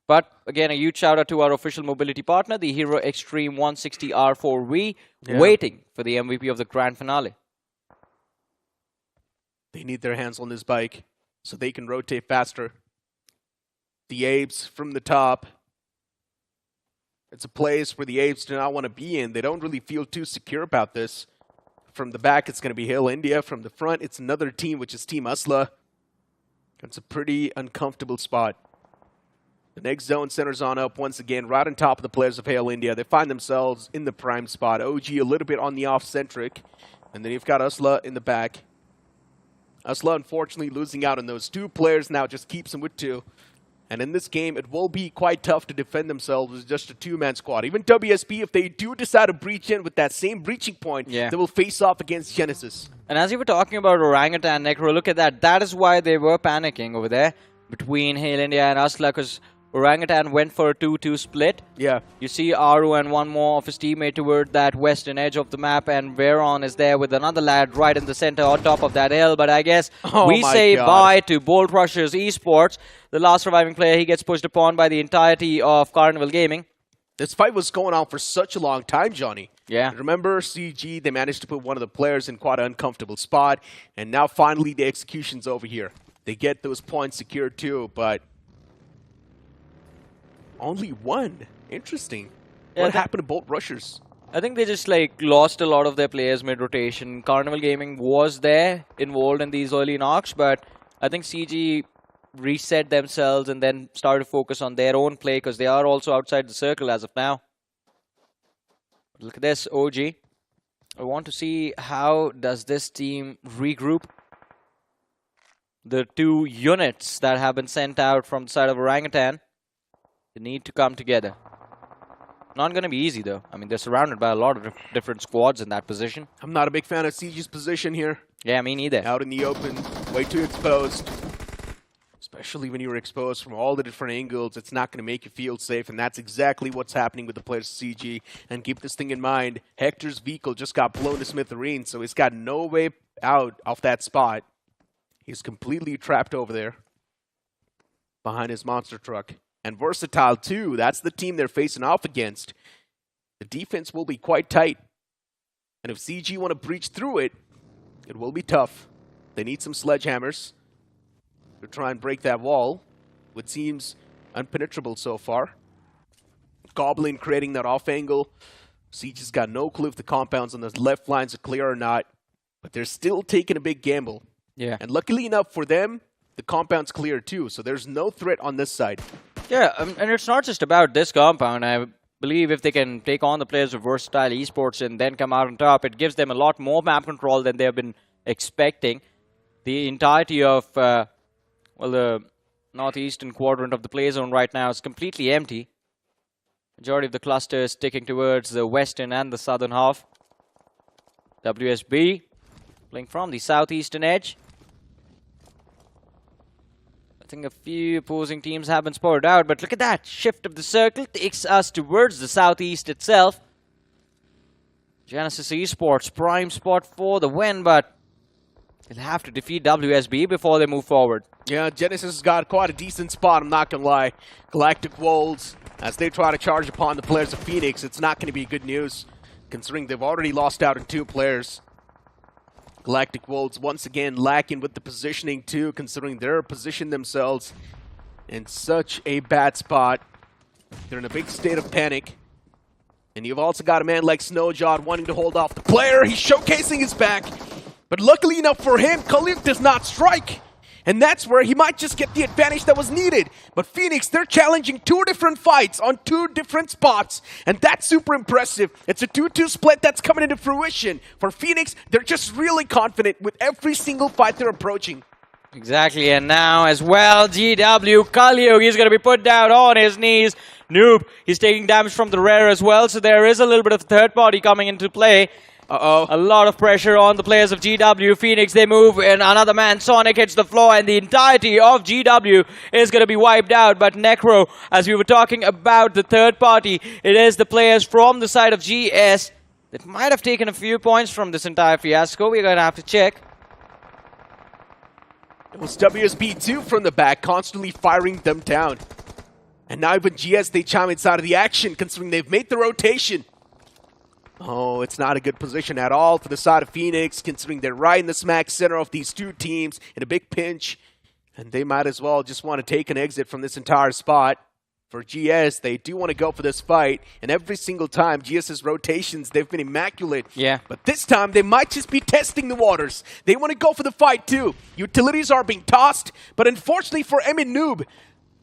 But again, a huge shout out to our official mobility partner, the Hero Extreme 160 R4V, waiting for the MVP of the grand finale. They need their hands on this bike so they can rotate faster. The Apes from the top. It's a place where the Apes do not want to be in. They don't really feel too secure about this. From the back, it's going to be Hail India. From the front, it's another team, which is Team ASLAAA. It's a pretty uncomfortable spot. The next zone centers on up once again, right on top of the players of Hail India. They find themselves in the prime spot. OG a little bit on the off-centric. And then you've got ASLAAA in the back. ASLAAA, unfortunately, losing out on those 2 players now just keeps them with 2. And in this game, it will be quite tough to defend themselves with just a 2-man squad. Even WSP, if they do decide to breach in with that same breaching point, they will face off against Genesis. And as you were talking about Orangutan, Necro, look at that. That is why they were panicking over there between Hail India and ASLAAA, because Orangutan went for a 2-2 split. Yeah. You see Aru and one more of his teammate toward that western edge of the map, and Veron is there with another lad right in the center on top of that hill. But I guess we say bye to Bolt Rushers eSports. The last surviving player, he gets pushed upon by the entirety of Carnival Gaming. This fight was going on for such a long time, Johnny. Yeah. Remember, CG, they managed to put one of the players in quite an uncomfortable spot, and now finally the execution's over here. They get those points secured too, but only 1. Interesting. Yeah, what happened to Bolt Rushers? I think they just lost a lot of their players mid-rotation. Carnival Gaming was there, involved in these early knocks, but I think CG reset themselves and then started to focus on their own play because they are also outside the circle as of now. Look at this, OG. I want to see how does this team regroup. The 2 units that have been sent out from the side of Orangutan, they need to come together. Not going to be easy, though. I mean, they're surrounded by a lot of different squads in that position. I'm not a big fan of CG's position here. Yeah, me neither. Out in the open, way too exposed. Especially when you're exposed from all the different angles, it's not going to make you feel safe, and that's exactly what's happening with the players of CG. And keep this thing in mind, Hector's vehicle just got blown to smithereens, so he's got no way out of that spot. He's completely trapped over there behind his monster truck. And Versatile, too. That's the team they're facing off against. The defense will be quite tight. And if CG want to breach through it, it will be tough. They need some sledgehammers to try and break that wall, which seems unpenetrable so far. Goblin creating that off angle. CG's got no clue if the compounds on the left lines are clear or not. But they're still taking a big gamble. Yeah. And luckily enough for them, the compound's clear too. So there's no threat on this side. Yeah, and it's not just about this compound. I believe if they can take on the players of Versatile Esports and then come out on top, it gives them a lot more map control than they have been expecting. The entirety of, well, the northeastern quadrant of the play zone right now is completely empty. Majority of the cluster is sticking towards the western and the southern half. WSB playing from the southeastern edge. I think a few opposing teams have been spotted out, but look at that. Shift of the circle takes us towards the southeast itself. Genesis Esports, prime spot for the win, but they'll have to defeat WSB before they move forward. Yeah, Genesis has got quite a decent spot, I'm not going to lie. Galactic Wolves, as they try to charge upon the players of Phoenix, it's not going to be good news, considering they've already lost out on 2 players. Galactic Wolves once again lacking with the positioning too, considering they're positioned themselves in such a bad spot. They're in a big state of panic. And you've also got a man like Snowjawed wanting to hold off the player. He's showcasing his back. But luckily enough for him, Khalif does not strike. And that's where he might just get the advantage that was needed. But Phoenix, they're challenging 2 different fights on 2 different spots. And that's super impressive. It's a 2-2 split that's coming into fruition. For Phoenix, they're just really confident with every single fight they're approaching. Exactly, and now as well, GW, Kaliug, he's going to be put down on his knees. Noob, he's taking damage from the rear as well, so there is a little bit of third party coming into play. A lot of pressure on the players of GW. Phoenix, they move, and another man, Sonic, hits the floor, and the entirety of GW is going to be wiped out. But Necro, as we were talking about the third party, it is the players from the side of GS that might have taken a few points from this entire fiasco. We're going to have to check. It was WSB2 from the back, constantly firing them down. And now even GS, they chime inside of the action, considering they've made the rotation. Oh, it's not a good position at all for the side of Phoenix, considering they're right in the smack center of these 2 teams in a big pinch. And they might as well just want to take an exit from this entire spot. For GS, they do want to go for this fight. And every single time, GS's rotations, they've been immaculate. Yeah. But this time, they might just be testing the waters. They want to go for the fight, too. Utilities are being tossed. But unfortunately for Emin Noob,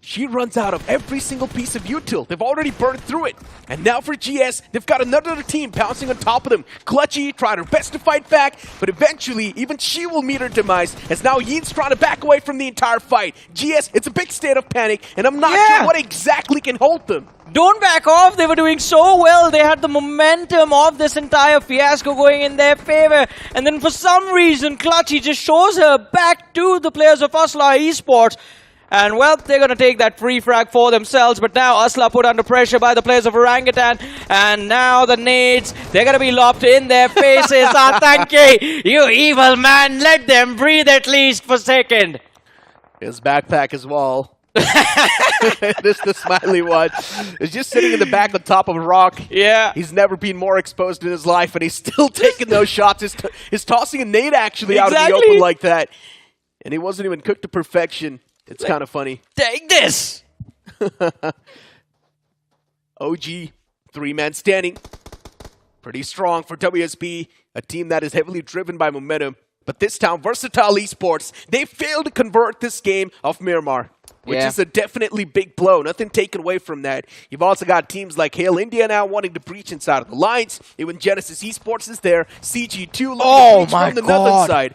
she runs out of every single piece of util. They've already burned through it. And now for GS, they've got another team pouncing on top of them. Clutchy tried her best to fight back, but eventually, even she will meet her demise, as now Yin's trying to back away from the entire fight. GS, it's a big state of panic, and I'm not sure what exactly can hold them. Don't back off. They were doing so well. They had the momentum of this entire fiasco going in their favor. And then for some reason, Clutchy just shows her back to the players of ASLAAA eSports. And, well, they're going to take that free frag for themselves. But now ASLAAA put under pressure by the players of Orangutan. And now the nades, they're going to be lobbed in their faces. Atanke, you evil man. Let them breathe at least for a second. His backpack as well. This the smiley one. Is just sitting in the back on top of a rock. Yeah. He's never been more exposed in his life, and he's still taking those shots. He's tossing a nade actually out of the open like that. And he wasn't even cooked to perfection. It's kind of funny. Take this! OG, 3-man standing. Pretty strong for WSB, a team that is heavily driven by momentum. But this time, Versatile Esports, they failed to convert this game of Miramar, which is a definitely big blow. Nothing taken away from that. You've also got teams like Hail India now wanting to breach inside of the lines. Even Genesis Esports is there. CG2 looking to breach from the Netherlands side.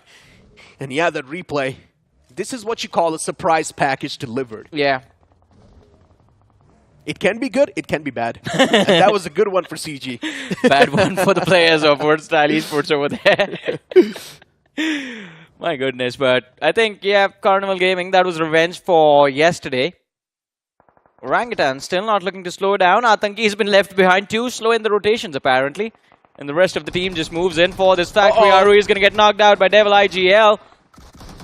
And yeah, that replay. This is what you call a surprise package delivered. Yeah. It can be good, it can be bad. And that was a good one for CG. Bad one for the players of Versatile Esports over there. My goodness, but I think, yeah, Carnival Gaming, that was revenge for yesterday. Orangutan still not looking to slow down. Atanki's been left behind too slow in the rotations, apparently. And the rest of the team just moves in for this factory. Aru is going to get knocked out by Devil IGL.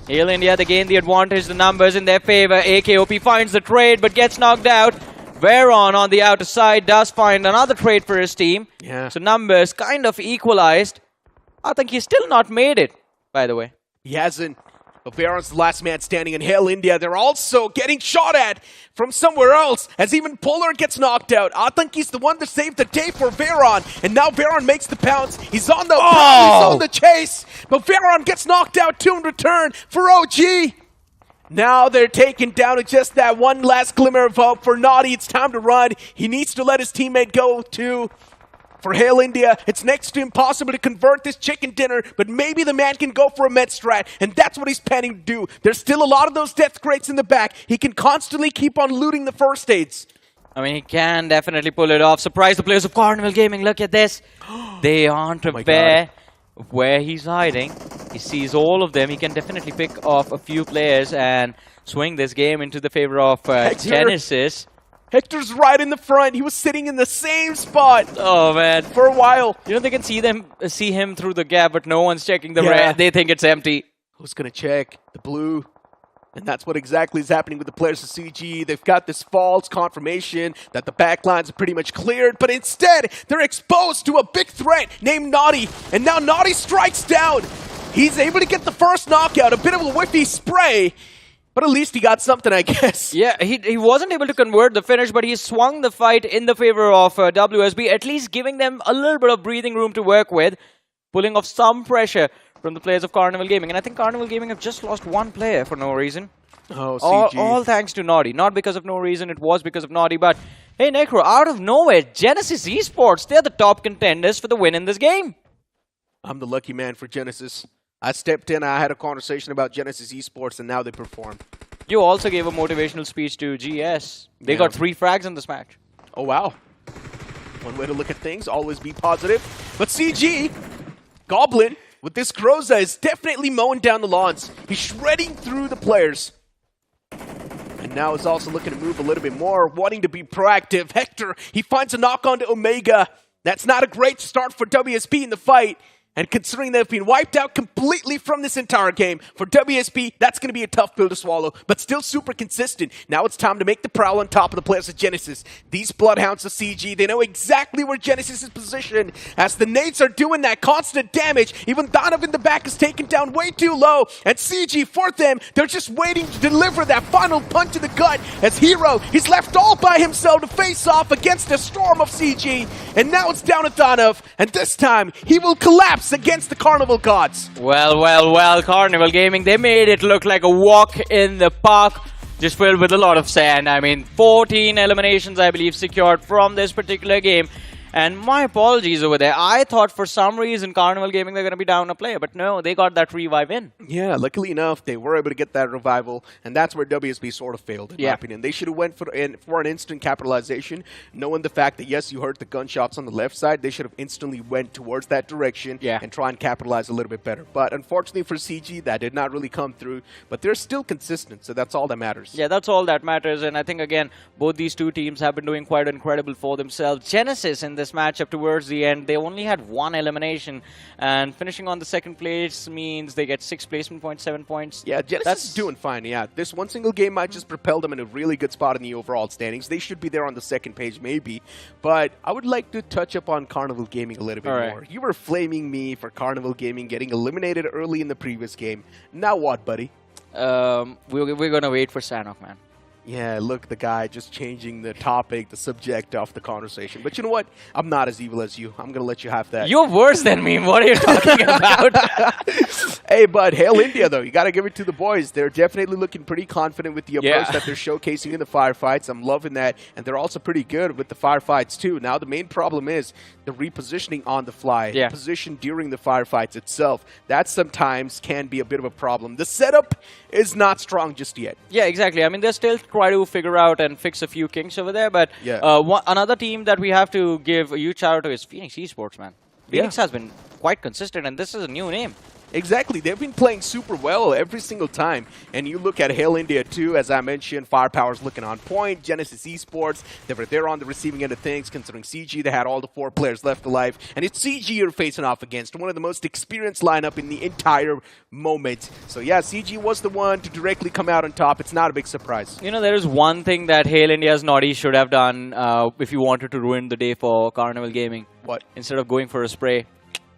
Hail India, they gain the advantage, the numbers in their favor. AKOP finds the trade, but gets knocked out. Veron on the outer side does find another trade for his team. Yeah. So numbers kind of equalized. I think he's still not made it, by the way. He hasn't. But Veron's the last man standing in Hail India. They're also getting shot at from somewhere else, as even Polar gets knocked out. Atanki's the one that saved the day for Veron. And now Veron makes the pounce. He's on the he's on the chase. But Veron gets knocked out too in return for OG. Now they're taken down to just that one last glimmer of hope for Naughty. It's time to run. He needs to let his teammate go too. For Hail India, it's next to impossible to convert this chicken dinner, but maybe the man can go for a med strat, and that's what he's planning to do. There's still a lot of those death crates in the back. He can constantly keep on looting the first aids. I mean, he can definitely pull it off. Surprise the players of Carnival Gaming. Look at this. They aren't aware of where he's hiding. He sees all of them. He can definitely pick off a few players and swing this game into the favor of Genesis. Hector's right in the front. He was sitting in the same spot. Oh, man. For a while. You know, they can see him through the gap, but no one's checking the red. They think it's empty. Who's going to check? The blue. And that's what exactly is happening with the players of CG. They've got this false confirmation that the backlines are pretty much cleared, but instead, they're exposed to a big threat named Naughty. And now Naughty strikes down. He's able to get the first knockout, a bit of a whiffy spray. But at least he got something, I guess. Yeah, he wasn't able to convert the finish, but he swung the fight in the favor of WSB, at least giving them a little bit of breathing room to work with, pulling off some pressure from the players of Carnival Gaming. And I think Carnival Gaming have just lost one player for no reason. Oh, CG. All thanks to Naughty. Not because of no reason, it was because of Naughty, but hey, Necro, out of nowhere, Genesis eSports, they're the top contenders for the win in this game. I'm the lucky man for Genesis. I stepped in, I had a conversation about Genesis eSports, and now they perform. You also gave a motivational speech to GS. They got 3 frags in this match. Oh, wow. One way to look at things, always be positive. But CG, Goblin, with this Groza, is definitely mowing down the lawns. He's shredding through the players. And now is also looking to move a little bit more, wanting to be proactive. Hector, he finds a knock on to Omega. That's not a great start for WSP in the fight. And considering they've been wiped out completely from this entire game, for WSP, that's going to be a tough pill to swallow, but still super consistent. Now it's time to make the prowl on top of the players of Genesis. These Bloodhounds of CG, they know exactly where Genesis is positioned, as the nades are doing that constant damage. Even Donovan in the back is taken down way too low, and CG, for them, they're just waiting to deliver that final punch in the gut, as Hero, he's left all by himself to face off against a storm of CG, and now it's down to Donovan, and this time, he will collapse against the Carnival gods. Well, Carnival Gaming, they made it look like a walk in the park, just filled with a lot of sand. I mean, 14 eliminations, I believe, secured from this particular game. And my apologies over there. I thought for some reason Carnival Gaming, they're going to be down a player. But no, they got that revive in. Yeah, luckily enough, they were able to get that revival. And that's where WSB sort of failed, in my opinion. They should have went for an instant capitalization, knowing the fact that, yes, you heard the gunshots on the left side. They should have instantly went towards that direction and try and capitalize a little bit better. But unfortunately for CG, that did not really come through. But they're still consistent, so that's all that matters. Yeah, that's all that matters. And I think, again, both these two teams have been doing quite incredible for themselves. Genesis in this matchup towards the end, they only had 1 elimination, and finishing on the 2nd place means they get 6 placement points, 7 points. Yeah, Genesis is doing fine. Yeah, this one single game might just propel them in a really good spot in the overall standings. They should be there on the 2nd page, maybe. But I would like to touch up on Carnival Gaming a little bit more. You were flaming me for Carnival Gaming getting eliminated early in the previous game. Now what, buddy? We're gonna wait for Sanhok, man. Yeah, look, the guy just changing the topic, the subject of the conversation. But you know what? I'm not as evil as you. I'm going to let you have that. You're worse than me. What are you talking about? Hey, bud, hail India, though. You got to give it to the boys. They're definitely looking pretty confident with the approach that they're showcasing in the firefights. I'm loving that. And they're also pretty good with the firefights, too. Now, the main problem is the repositioning on the fly. The position during the firefights itself. That sometimes can be a bit of a problem. The setup is not strong just yet. Yeah, exactly. I mean, they're still trying to figure out and fix a few kinks over there. But another team that we have to give a huge shout out to is Phoenix eSports, man. Phoenix has been quite consistent, and this is a new name. Exactly. They've been playing super well every single time. And you look at Hail India too, as I mentioned, Firepower's looking on point. Genesis eSports, they're on the receiving end of things, considering CG, they had all the 4 players left alive. And it's CG you're facing off against, one of the most experienced lineup in the entire moment. So yeah, CG was the one to directly come out on top. It's not a big surprise. You know, there is one thing that Hail India's Naughty should have done if you wanted to ruin the day for Carnival Gaming. What? Instead of going for a spray,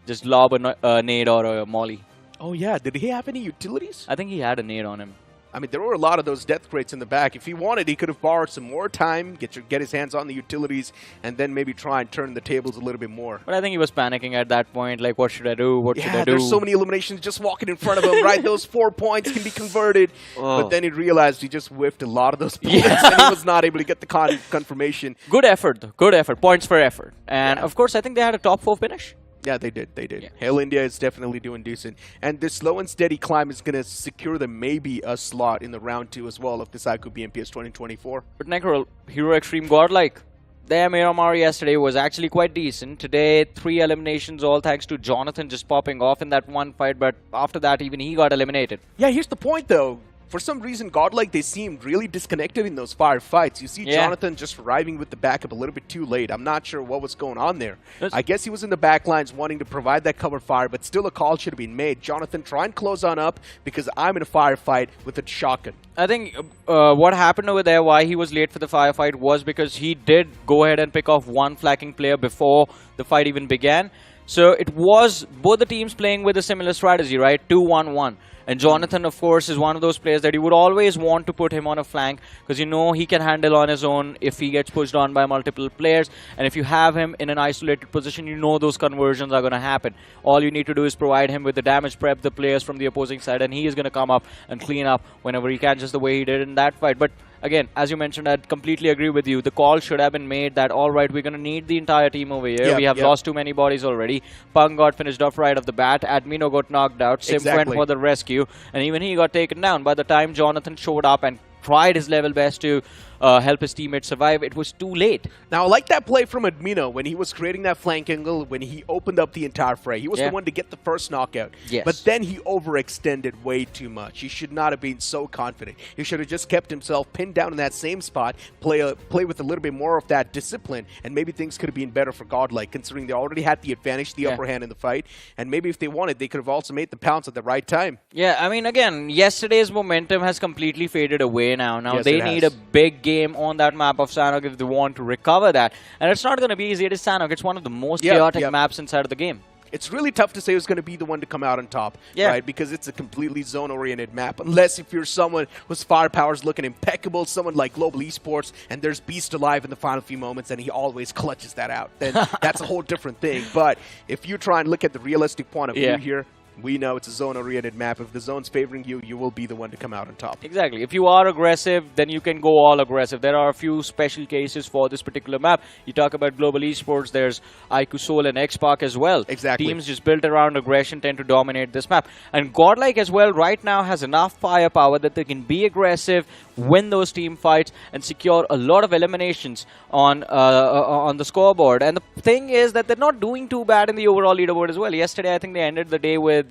just lob a nade or a molly. Oh yeah, did he have any utilities? I think he had a nade on him. I mean, there were a lot of those death crates in the back. If he wanted, he could have borrowed some more time, get his hands on the utilities, and then maybe try and turn the tables a little bit more. But I think he was panicking at that point, like, what should I do? What should I do? There's so many eliminations just walking in front of him, right? Those 4 points can be converted. But then he realized he just whiffed a lot of those points, and he was not able to get the confirmation. Good effort, though. Good effort. Points for effort. And, of course, I think they had a top 4 finish. Yeah, they did. They did. Hail India is definitely doing decent. And this slow and steady climb is going to secure them maybe a slot in the round 2 as well of this iQOO BMPS 2024. But Necro, Hero Extreme Godlike. Their Miramar yesterday was actually quite decent. Today, 3 eliminations, all thanks to Jonathan just popping off in that one fight. But after that, even he got eliminated. Yeah, here's the point, though. For some reason, Godlike, they seemed really disconnected in those firefights. You see Jonathan just arriving with the backup a little bit too late. I'm not sure what was going on there. I guess he was in the back lines wanting to provide that cover fire, but still a call should have been made. Jonathan, try and close on up because I'm in a firefight with a shotgun. I think what happened over there, why he was late for the firefight, was because he did go ahead and pick off one flanking player before the fight even began. So it was both the teams playing with a similar strategy, right? 2-1-1. And Jonathan, of course, is one of those players that you would always want to put him on a flank because you know he can handle on his own if he gets pushed on by multiple players. And if you have him in an isolated position, you know those conversions are going to happen. All you need to do is provide him with the damage prep, the players from the opposing side, and he is going to come up and clean up whenever he can, just the way he did in that fight. But again, as you mentioned, I completely agree with you. The call should have been made that, all right, we're going to need the entire team over here. We have lost too many bodies already. Pung got finished off right off the bat. Admino got knocked out. Simp went for the rescue. And even he got taken down. By the time Jonathan showed up and tried his level best to help his teammates survive, it was too late. Now, I like that play from Admino when he was creating that flank angle, when he opened up the entire fray. He was the one to get the first knockout. Yes. But then he overextended way too much. He should not have been so confident. He should have just kept himself pinned down in that same spot, play with a little bit more of that discipline, and maybe things could have been better for Godlike, considering they already had the advantage, the upper hand in the fight. And maybe if they wanted, they could have also made the pounce at the right time. Yeah, I mean, again, yesterday's momentum has completely faded away now. Now Yes, they need a big game on that map of Sanhok if they want to recover that. And it's not going to be easy. It is Sanhok. It's one of the most chaotic maps inside of the game. It's really tough to say who's going to be the one to come out on top, right? Because it's a completely zone-oriented map. Unless if you're someone whose firepower is looking impeccable, someone like Global Esports, and there's Beast alive in the final few moments, and he always clutches that out. Then that's a whole different thing. But if you try and look at the realistic point of view here, we know it's a zone-oriented map. If the zone's favoring you, you will be the one to come out on top. Exactly. If you are aggressive, then you can go all aggressive. There are a few special cases for this particular map. You talk about Global Esports, there's iQOO Soul and X-Park as well. Exactly. Teams just built around aggression tend to dominate this map. And Godlike as well right now has enough firepower that they can be aggressive, win those team fights, and secure a lot of eliminations on the scoreboard. And the thing is that they're not doing too bad in the overall leaderboard as well. Yesterday, I think they ended the day with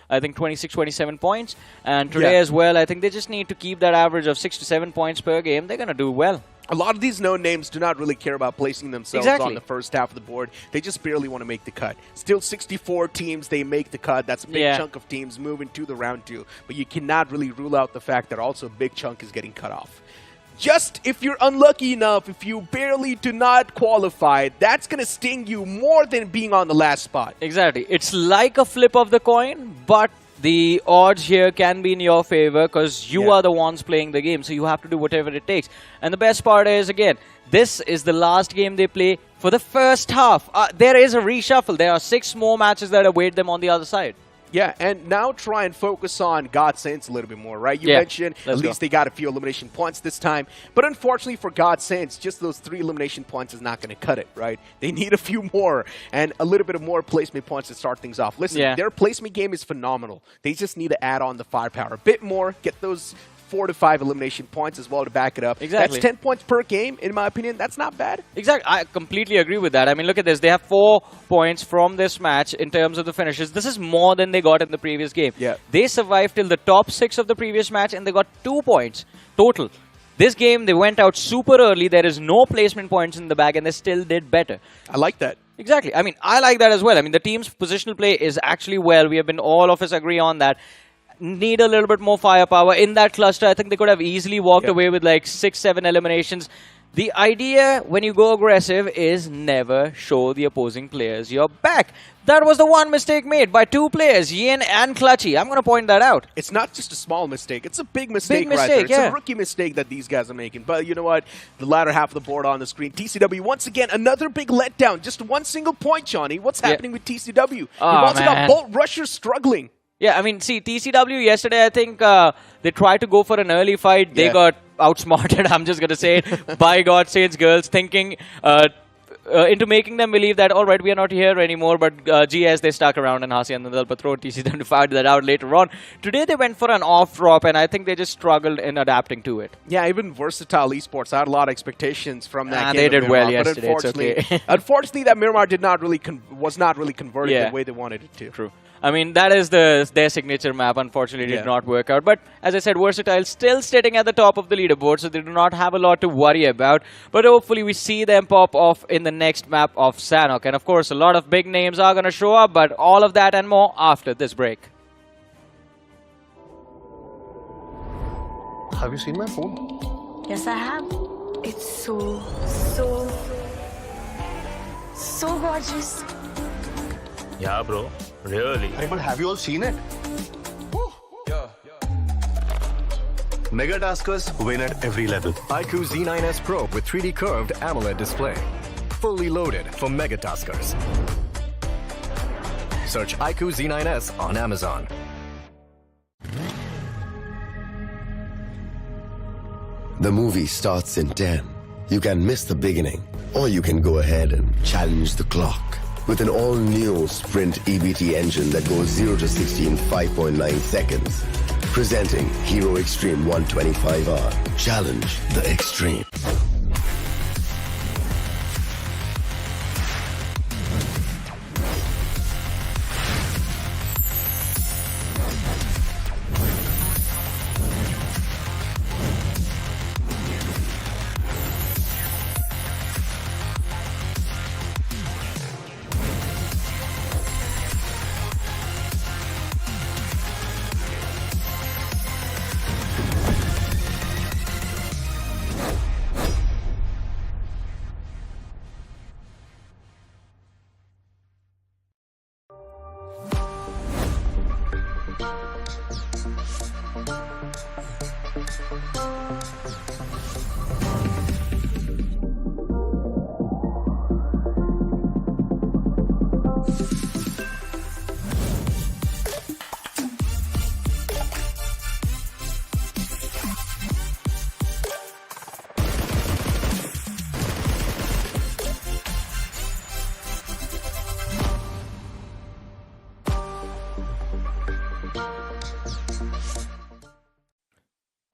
I think 26, 27 points. And today as well, I think they just need to keep that average of 6 to 7 points per game. They're going to do well. A lot of these known names do not really care about placing themselves on the first half of the board. They just barely want to make the cut. Still 64 teams, they make the cut. That's a big chunk of teams moving to the round 2. But you cannot really rule out the fact that also a big chunk is getting cut off. Just if you're unlucky enough, if you barely do not qualify, that's going to sting you more than being on the last spot. Exactly. It's like a flip of the coin, but the odds here can be in your favor because you are the ones playing the game, so you have to do whatever it takes. And the best part is, again, this is the last game they play for the first half. There is a reshuffle. There are 6 more matches that await them on the other side. Yeah, and now try and focus on Godsaints a little bit more, right? You mentioned at least they got a few elimination points this time. But unfortunately for Godsaints, just those 3 elimination points is not going to cut it, right? They need a few more and a little bit of more placement points to start things off. Listen, their placement game is phenomenal. They just need to add on the firepower a bit more, get those 4 to 5 elimination points as well to back it up. Exactly. That's 10 points per game, in my opinion. That's not bad. Exactly. I completely agree with that. I mean, look at this. They have 4 points from this match in terms of the finishes. This is more than they got in the previous game. Yeah. They survived till the top 6 of the previous match, and they got 2 points total. This game, they went out super early. There is no placement points in the bag, and they still did better. I like that. Exactly. I mean, I like that as well. I mean, the team's positional play is actually well. We have been, all of us agree on that. Need a little bit more firepower in that cluster. I think they could have easily walked away with like 6, 7 eliminations. The idea when you go aggressive is never show the opposing players your back. That was the one mistake made by 2 players, Yin and Clutchy. I'm going to point that out. It's not just a small mistake. It's a big mistake right there. It's a rookie mistake that these guys are making. But you know what? The latter half of the board on the screen. TCW, once again, another big letdown. Just 1 single point, Johnny. What's happening with TCW? We've also got Bolt Rushers struggling. Yeah, I mean, see, TCW yesterday, I think they tried to go for an early fight. They got outsmarted, I'm just going to say it, by Godsaints girls, thinking into making them believe that, all right, we are not here anymore, but GS, they stuck around, and Hasi and Nadal Patron, TCW found that out later on. Today, they went for an off drop, and I think they just struggled in adapting to it. Yeah, even Versatile Esports, I had a lot of expectations from that game. They did well Miramar, yesterday, it's okay. Unfortunately, that Miramar did not really was not really converted the way they wanted it to. True. I mean, that is their signature map. Unfortunately, did not work out. But as I said, Versatile still sitting at the top of the leaderboard, so they do not have a lot to worry about. But hopefully, we see them pop off in the next map of Sanhok. And of course, a lot of big names are going to show up, but all of that and more after this break. Have you seen my phone? Yes, I have. It's so gorgeous. Yeah, bro. Really. Hey, but have you all seen it? Mega Taskers win at every level. iQOO Z9S Pro with 3D curved AMOLED display. Fully loaded for Mega Taskers. Search iQOO Z9S on Amazon. The movie starts in 10. You can miss the beginning, or you can go ahead and challenge the clock. With an all-new Sprint EBT engine that goes 0 to 60 in 5.9 seconds. Presenting Hero Extreme 125R. Challenge the extreme.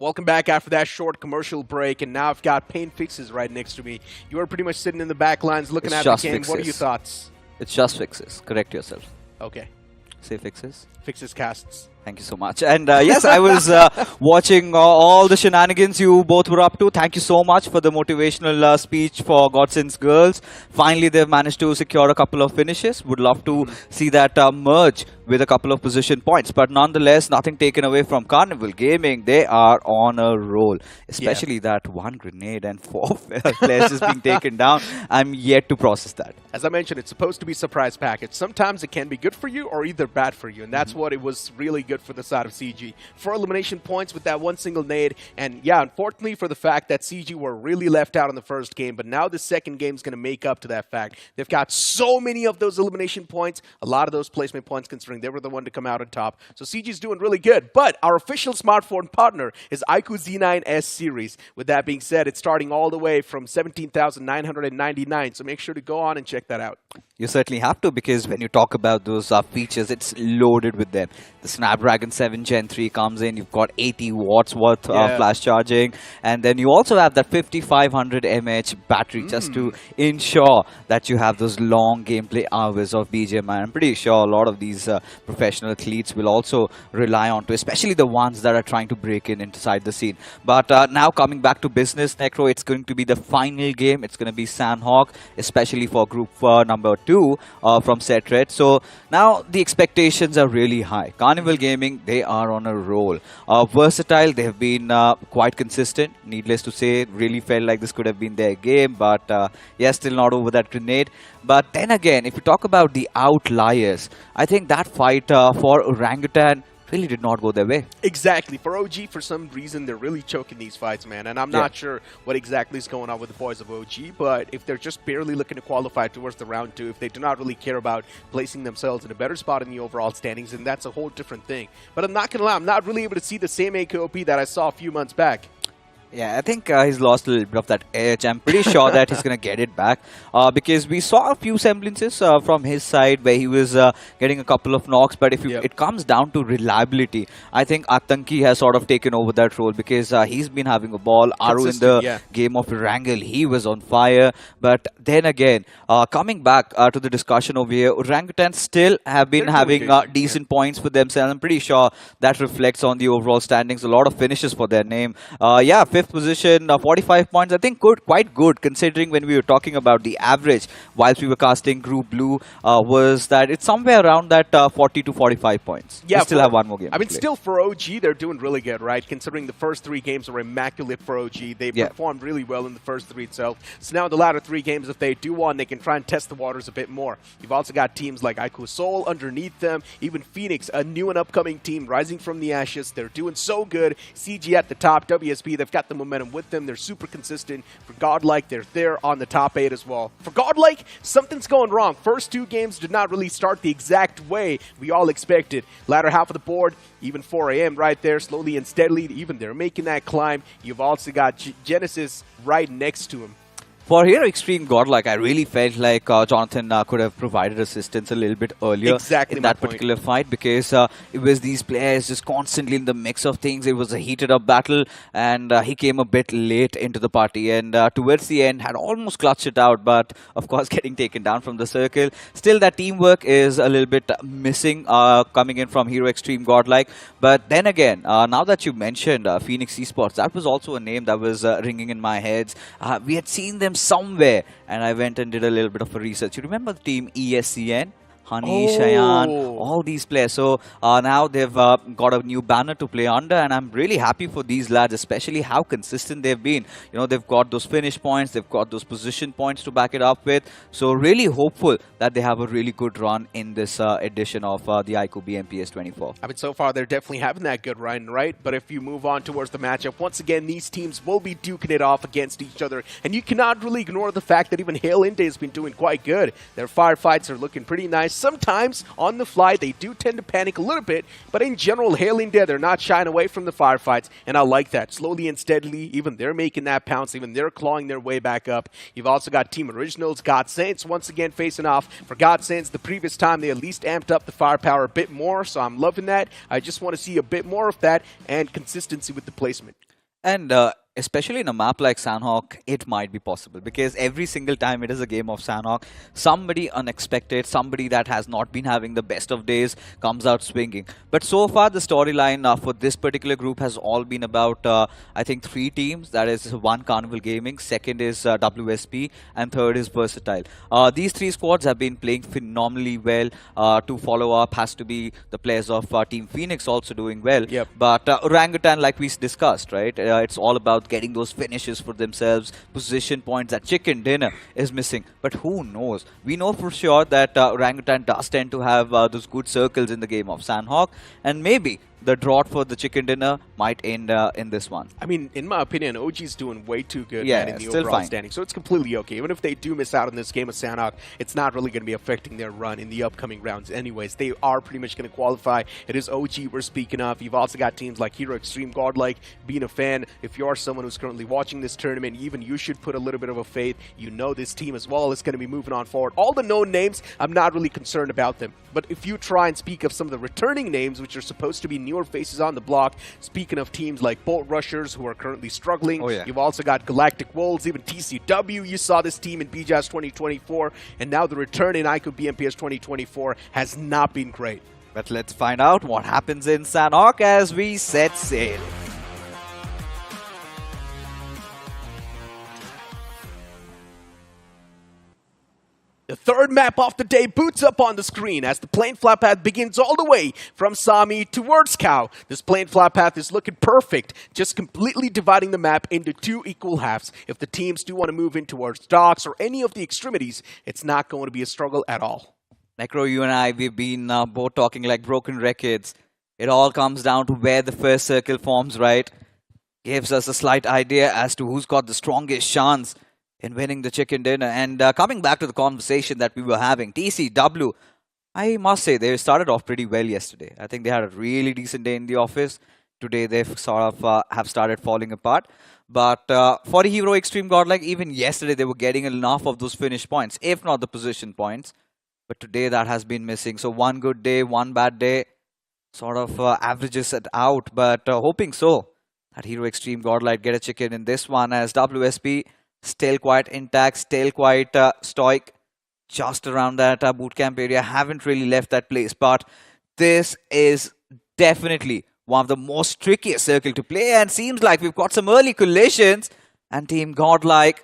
Welcome back after that short commercial break, and now I've got Paint Fixes right next to me. You are pretty much sitting in the back lines looking at the game. Fixes. What are your thoughts? It's just fixes. Correct yourself. Okay. Say fixes. Fixes casts. Thank you so much. And yes, I was watching all the shenanigans you both were up to. Thank you so much for the motivational speech for Godsaints girls. Finally, they've managed to secure a couple of finishes. Would love to see that merge with a couple of position points. But nonetheless, nothing taken away from Carnival Gaming. They are on a roll. Especially that one grenade and 4 players just being taken down. I'm yet to process that. As I mentioned, it's supposed to be a surprise package. Sometimes it can be good for you or either bad for you. And that's what it was really good for the side of CG. 4 elimination points with that one single nade. And yeah, unfortunately for the fact that CG were really left out in the first game. But now the second game is going to make up to that fact. They've got so many of those elimination points. A lot of those placement points considering they were the one to come out on top. So CG's doing really good. But our official smartphone partner is iQOO Z9S series. With that being said, it's starting all the way from 17,999. So make sure to go on and check that out. You certainly have to, because when you talk about those features, it's loaded with them. The Snapdragon 7 Gen 3 comes in. You've got 80 watts worth flash charging. And then you also have that 5500 mAh battery just to ensure that you have those long gameplay hours of BGMI. I'm pretty sure a lot of these professional athletes will also rely on to, especially the ones that are trying to break in inside the scene. But now coming back to business, Necro, it's going to be the final game. It's going to be Sanhok, especially for group number 2 from Set Red. So now the expectations are really high. Carnival Gaming, they are on a roll. Versatile, they have been quite consistent. Needless to say, really felt like this could have been their game. But yeah, still not over that grenade. But then again, if you talk about the outliers, I think that fight for Orangutan really did not go their way. Exactly. For OG, for some reason, they're really choking these fights, man. And I'm not sure what exactly is going on with the boys of OG, but if they're just barely looking to qualify towards the round 2, if they do not really care about placing themselves in a better spot in the overall standings, then that's a whole different thing. But I'm not going to lie, I'm not really able to see the same AKOP that I saw a few months back. Yeah, I think he's lost a little bit of that edge. I'm pretty sure that he's going to get it back because we saw a few semblances from his side where he was getting a couple of knocks. But if it comes down to reliability, I think Atanki has sort of taken over that role because he's been having a ball. Aru in the game of Erangel, he was on fire. But then again, coming back to the discussion over here, Orangutan still have been having decent points for themselves. I'm pretty sure that reflects on the overall standings. A lot of finishes for their name. Yeah, 5th position, 45 points. I think quite good considering when we were talking about the average whilst we were casting Group Blue was that it's somewhere around that 40 to 45 points. Yeah, we still have one more game. I mean, still for OG, they're doing really good, right? Considering the first 3 games were immaculate for OG. They performed really well in the first 3 itself. So now in the latter 3 games, if they do one, they can try and test the waters a bit more. You've also got teams like iQOO Seoul underneath them. Even Phoenix, a new and upcoming team rising from the ashes. They're doing so good. CG at the top, WSP, they've got the momentum with them. They're super consistent. For Godlike, they're there on the top 8 as well. For Godlike, something's going wrong. First 2 games did not really start the exact way we all expected. Latter half of the board, even 4 AM right there, slowly and steadily, even they're making that climb. You've also got Genesis right next to him. For Hero Extreme Godlike, I really felt like Jonathan could have provided assistance a little bit earlier in that particular fight, because it was these players just constantly in the mix of things. It was a heated up battle, and he came a bit late into the party, and towards the end had almost clutched it out, but of course getting taken down from the circle. Still, that teamwork is a little bit missing coming in from Hero Extreme Godlike. But then again, now that you mentioned Phoenix eSports, that was also a name that was ringing in my head. We had seen them somewhere, and I went and did a little bit of a research. You remember the team ESCN? Honey, Cheyenne, all these players. So now they've got a new banner to play under, and I'm really happy for these lads, especially how consistent they've been. You know, they've got those finish points, they've got those position points to back it up with. So really hopeful that they have a really good run in this edition of the iQOO BMPS 24. I mean, so far they're definitely having that good run, right? But if you move on towards the matchup, once again, these teams will be duking it off against each other. And you cannot really ignore the fact that even Hail India has been doing quite good. Their firefights are looking pretty nice. Sometimes on the fly, they do tend to panic a little bit, but in general, Hail India, they're not shying away from the firefights, and I like that. Slowly and steadily, even they're making that pounce, even they're clawing their way back up. You've also got Team Originals, Godsaints, once again facing off. For Godsaints, the previous time, they at least amped up the firepower a bit more, so I'm loving that. I just want to see a bit more of that and consistency with the placement. And especially in a map like Sanhok, it might be possible, because every single time it is a game of Sanhok, somebody unexpected, somebody that has not been having the best of days comes out swinging. But so far, the storyline for this particular group has all been about, I think, 3 teams. That is, 1 Carnival Gaming, second is WSP, and third is Versatile. These 3 squads have been playing phenomenally well. To follow up has to be the players of Team Phoenix also doing well. Yep. But Orangutan, like we discussed, right? It's all about getting those finishes for themselves, position points. That chicken dinner is missing. But who knows? We know for sure that Orangutan does tend to have those good circles in the game of Sanhok, and maybe the drought for the chicken dinner might end in this one. I mean, in my opinion, OG's doing way too good, yeah, man, in the still overall fine. standing. So it's completely okay. Even if they do miss out on this game of Sanhok, it's not really going to be affecting their run in the upcoming rounds anyways. They are pretty much going to qualify. It is OG we're speaking of. You've also got teams like Hero Extreme Godlike. Being a fan, if you are someone who's currently watching this tournament, even you should put a little bit of a faith. You know this team as well is going to be moving on forward. All the known names, I'm not really concerned about them. But if you try and speak of some of the returning names, which are supposed to be newer faces on the block, speaking of teams like Bolt Rushers, who are currently struggling, you've also got Galactic Wolves, even TCW. You saw this team in BJAS 2024, and now the return in iQOO BMPS 2024 has not been great. But let's find out what happens in Sanhok as we set sail. The third map of the day boots up on the screen as the plane flight path begins all the way from Sami towards Cow. This plane flight path is looking perfect, just completely dividing the map into 2 equal halves. If the teams do want to move in towards docks or any of the extremities, it's not going to be a struggle at all. Necro, you and I, we've been both talking like broken records. It all comes down to where the first circle forms, right? Gives us a slight idea as to who's got the strongest chance in winning the chicken dinner. And coming back to the conversation that we were having, TCW, I must say they started off pretty well yesterday. I think they had a really decent day in the office. Today they've sort of have started falling apart. But for the Hero Extreme Godlike, even yesterday they were getting enough of those finish points, if not the position points. But today that has been missing. So 1 good day, 1 bad day, sort of averages it out. But hoping so that Hero Extreme Godlike get a chicken in this one, as WSP still quite intact, still quite stoic, just around that bootcamp area. Haven't really left that place. But this is definitely one of the most trickiest circle to play, and seems like we've got some early collisions. And Team Godlike,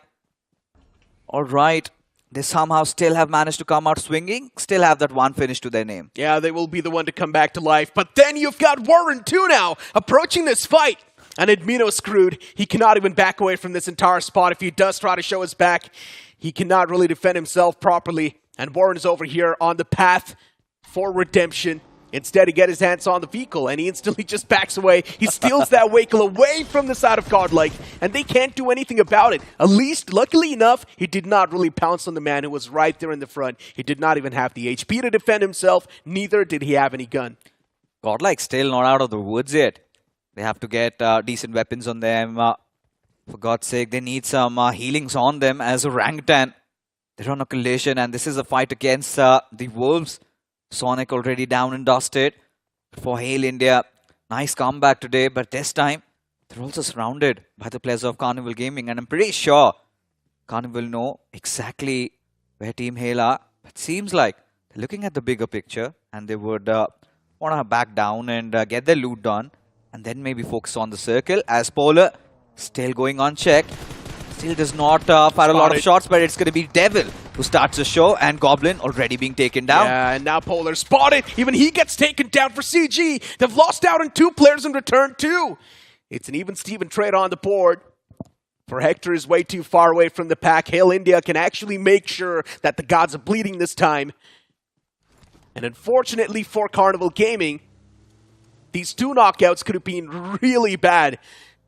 all right, they somehow still have managed to come out swinging, still have that one finish to their name. Yeah, they will be the one to come back to life. But then you've got Warren too now approaching this fight. And Admino screwed. He cannot even back away from this entire spot. If he does try to show his back, he cannot really defend himself properly. And Warren is over here on the path for redemption. Instead, he gets his hands on the vehicle, and he instantly just backs away. He steals that vehicle away from the side of Godlike, and they can't do anything about it. At least, luckily enough, he did not really pounce on the man who was right there in the front. He did not even have the HP to defend himself. Neither did he have any gun. Godlike still not out of the woods yet. They have to get decent weapons on them. For God's sake, they need some healings on them as Orangutan. They're on a collision, and this is a fight against the Wolves. Sonic already down and dusted. For Hail India, nice comeback today, but this time they're also surrounded by the players of Carnival Gaming, and I'm pretty sure Carnival know exactly where Team Hail are. But seems like they're looking at the bigger picture, and they would want to back down and get their loot done, and then maybe focus on the circle. As Polar still going unchecked, still does not fire a lot of shots, but it's going to be Devil who starts the show, and Goblin already being taken down. Yeah, and now Polar spotted. Even he gets taken down for CG. They've lost out on 2 players in return too. It's an even Steven trade on the board. For Hector is way too far away from the pack. Hail India can actually make sure that the gods are bleeding this time. And unfortunately for Carnival Gaming, these 2 knockouts could have been really bad.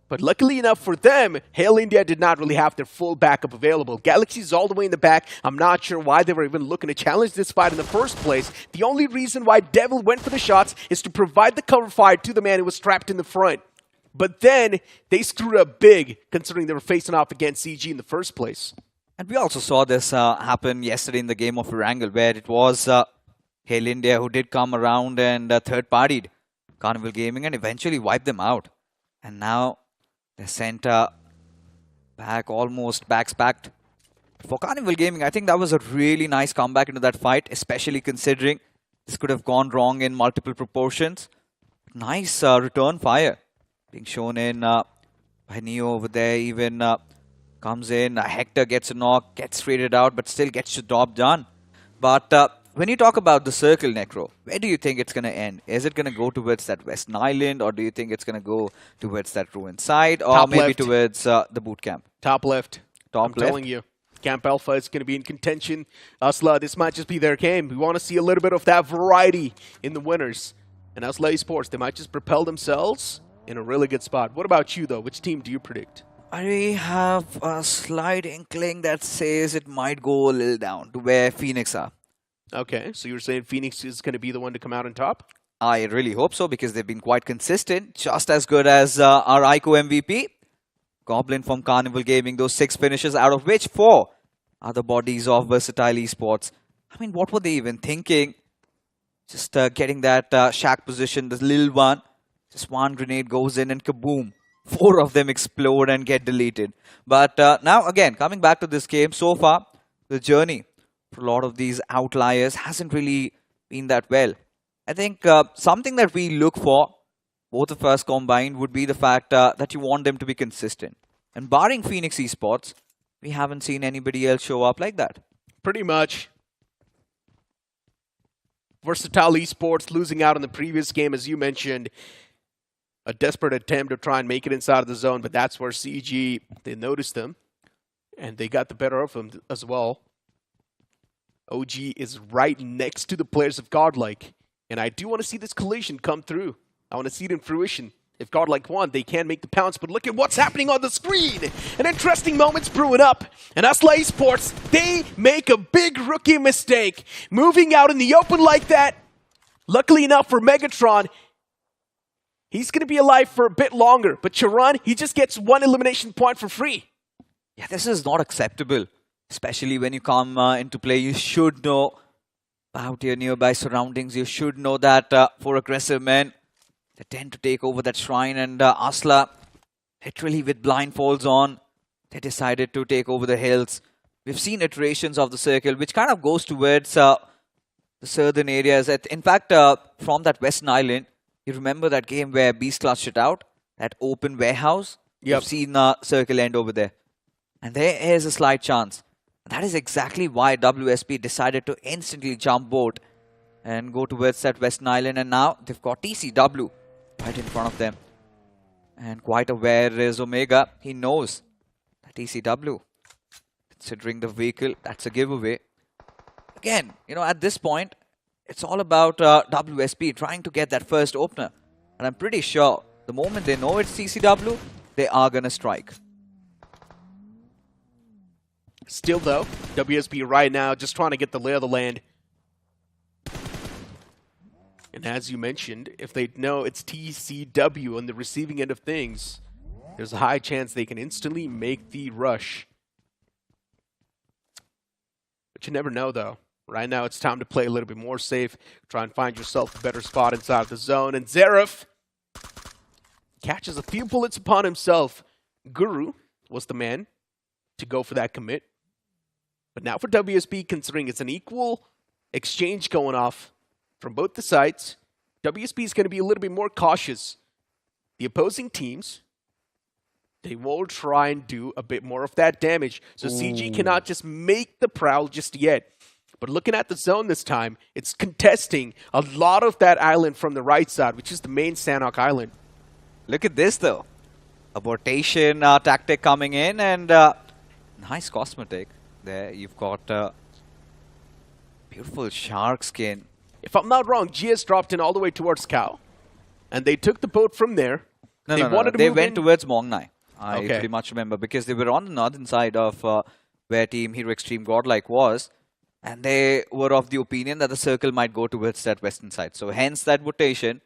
But luckily enough for them, Hail India did not really have their full backup available. Galaxy's all the way in the back. I'm not sure why they were even looking to challenge this fight in the first place. The only reason why Devil went for the shots is to provide the cover fire to the man who was trapped in the front. But then they screwed up big, considering they were facing off against CG in the first place. And we also saw this happen yesterday in the game of Erangel, where it was Hail India who did come around and third-partied Carnival Gaming and eventually wiped them out. And now they're sent back, almost backpacked. For Carnival Gaming, I think that was a really nice comeback into that fight, especially considering this could have gone wrong in multiple proportions. Nice return fire being shown in by Neo over there. Even comes in, Hector gets a knock, gets traded out, but still gets the job done. But when you talk about the circle, Necro, where do you think it's going to end? Is it going to go towards that Western Island, or do you think it's going to go towards that ruined side, or Top maybe left. towards the boot camp? Top left. Top I'm left. telling you. Camp Alpha is going to be in contention. ASLAAA, this might just be their game. We want to see a little bit of that variety in the winners. And ASLAAA eSports, they might just propel themselves in a really good spot. What about you, though? Which team do you predict? I have a slight inkling that says it might go a little down to where Phoenix are. Okay, so you're saying Phoenix is going to be the one to come out on top? I really hope so, because they've been quite consistent, just as good as our iQOO MVP. Goblin from Carnival Gaming, those 6 finishes, out of which 4 are the bodies of Versatile Esports. I mean, what were they even thinking? Just getting that shack position, this little one. Just one grenade goes in and kaboom. 4 of them explode and get deleted. But now, again, coming back to this game, so far, the journey for a lot of these outliers hasn't really been that well. I think something that we look for, both of us combined, would be the fact that you want them to be consistent. And barring Phoenix Esports, we haven't seen anybody else show up like that. Pretty much. Versatile Esports losing out in the previous game, as you mentioned. A desperate attempt to try and make it inside of the zone, but that's where CG, they noticed them. And they got the better of them as well. OG is right next to the players of Godlike. And I do want to see this collision come through. I want to see it in fruition. If Godlike won, they can make the pounce, but look at what's happening on the screen. An interesting moment's brewing up. And ASLAAA eSports, they make a big rookie mistake. Moving out in the open like that. Luckily enough for Megatron, he's going to be alive for a bit longer. But Charan, he just gets 1 elimination point for free. Yeah, this is not acceptable. Especially when you come into play, you should know about your nearby surroundings. You should know that for aggressive men, they tend to take over that shrine. And ASLAAA, literally with blindfolds on, they decided to take over the hills. We've seen iterations of the circle, which kind of goes towards the southern areas. In fact, from that Western Island, You remember that game where Beast clutched it out? That open warehouse? Yep. You've seen Circle end over there. And there is a slight chance. That is exactly why WSP decided to instantly jump boat and go towards that Western Island. And now they've got TCW right in front of them. And quite aware is Omega. He knows that TCW, considering the vehicle, that's a giveaway. Again, you know, at this point, it's all about WSP trying to get that first opener. And I'm pretty sure the moment they know it's TCW, they are going to strike. Still, though, WSP right now just trying to get the lay of the land. And as you mentioned, if they know it's TCW on the receiving end of things, there's a high chance they can instantly make the rush. But you never know, though. Right now, it's time to play a little bit more safe. Try and find yourself a better spot inside of the zone. And Xerath catches a few bullets upon himself. Guru was the man to go for that commit. But now for WSP, considering it's an equal exchange going off from both the sides, WSP is going to be a little bit more cautious. The opposing teams, they will try and do a bit more of that damage. So CG cannot just make the prowl just yet. But looking at the zone this time, it's contesting a lot of that island from the right side, which is the main Sanhok island. Look at this, though. Abortation tactic coming in, and nice cosmetic. There, you've got beautiful shark skin. If I'm not wrong, GS dropped in all the way towards Cow, and they took the boat from there. No. They went towards Mongnai. I pretty much remember, because they were on the northern side of where Team Hero Extreme Godlike was, and they were of the opinion that the circle might go towards that western side. So hence that rotation.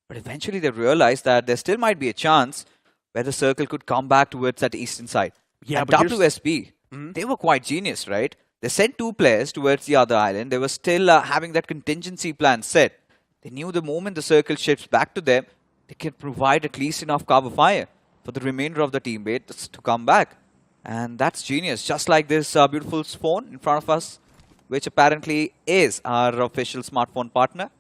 But eventually they realized that there still might be a chance where the circle could come back towards that eastern side. Yeah, and but WSP, they were quite genius, right? They sent 2 players towards the other island. They were still having that contingency plan set. They knew the moment the circle shifts back to them, they can provide at least enough cover fire for the remainder of the teammates to come back. And that's genius. Just like this beautiful SWAN in front of us, which apparently is our official smartphone partner.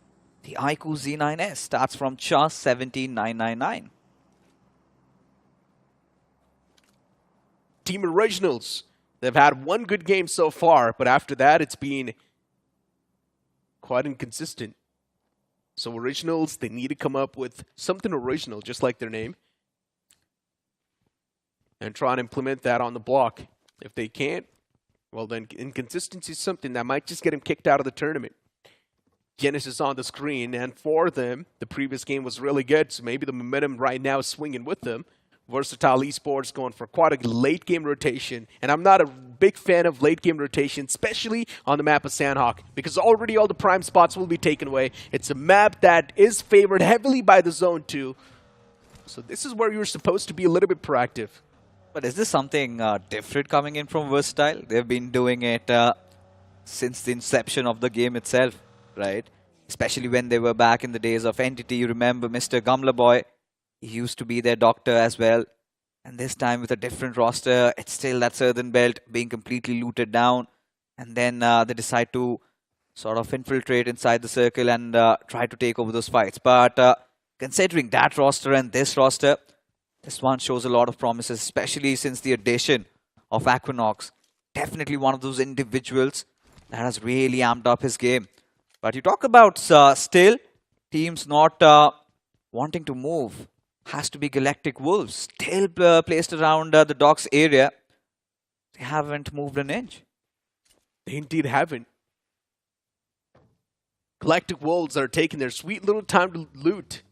The iQOO Z9S starts from just 17,999. Team Originals, they've had one good game so far, but after that, it's been quite inconsistent. So Originals, they need to come up with something original, just like their name, and try and implement that on the block. If they can't, well then inconsistency is something that might just get them kicked out of the tournament. Genesis on the screen, and for them, the previous game was really good, so maybe the momentum right now is swinging with them. Versatile eSports going for quite a late game rotation, and I'm not a big fan of late game rotation, especially on the map of Sanhok, because already all the prime spots will be taken away. It's a map that is favored heavily by the Zone 2, so this is where you're supposed to be a little bit proactive. But is this something different coming in from Versatile? They've been doing it since the inception of the game itself, right? Especially when they were back in the days of Entity. You remember Mr. Gumla Boy? He used to be their doctor as well. And this time with a different roster, it's still that Southern Belt being completely looted down. And then they decide to sort of infiltrate inside the circle and try to take over those fights. But considering that roster and this roster, this one shows a lot of promises, especially since the addition of Aquinox. Definitely one of those individuals that has really amped up his game. But you talk about still teams not wanting to move. Has to be Galactic Wolves, still placed around the docks area. They haven't moved an inch. They indeed haven't. Galactic Wolves are taking their sweet little time to loot.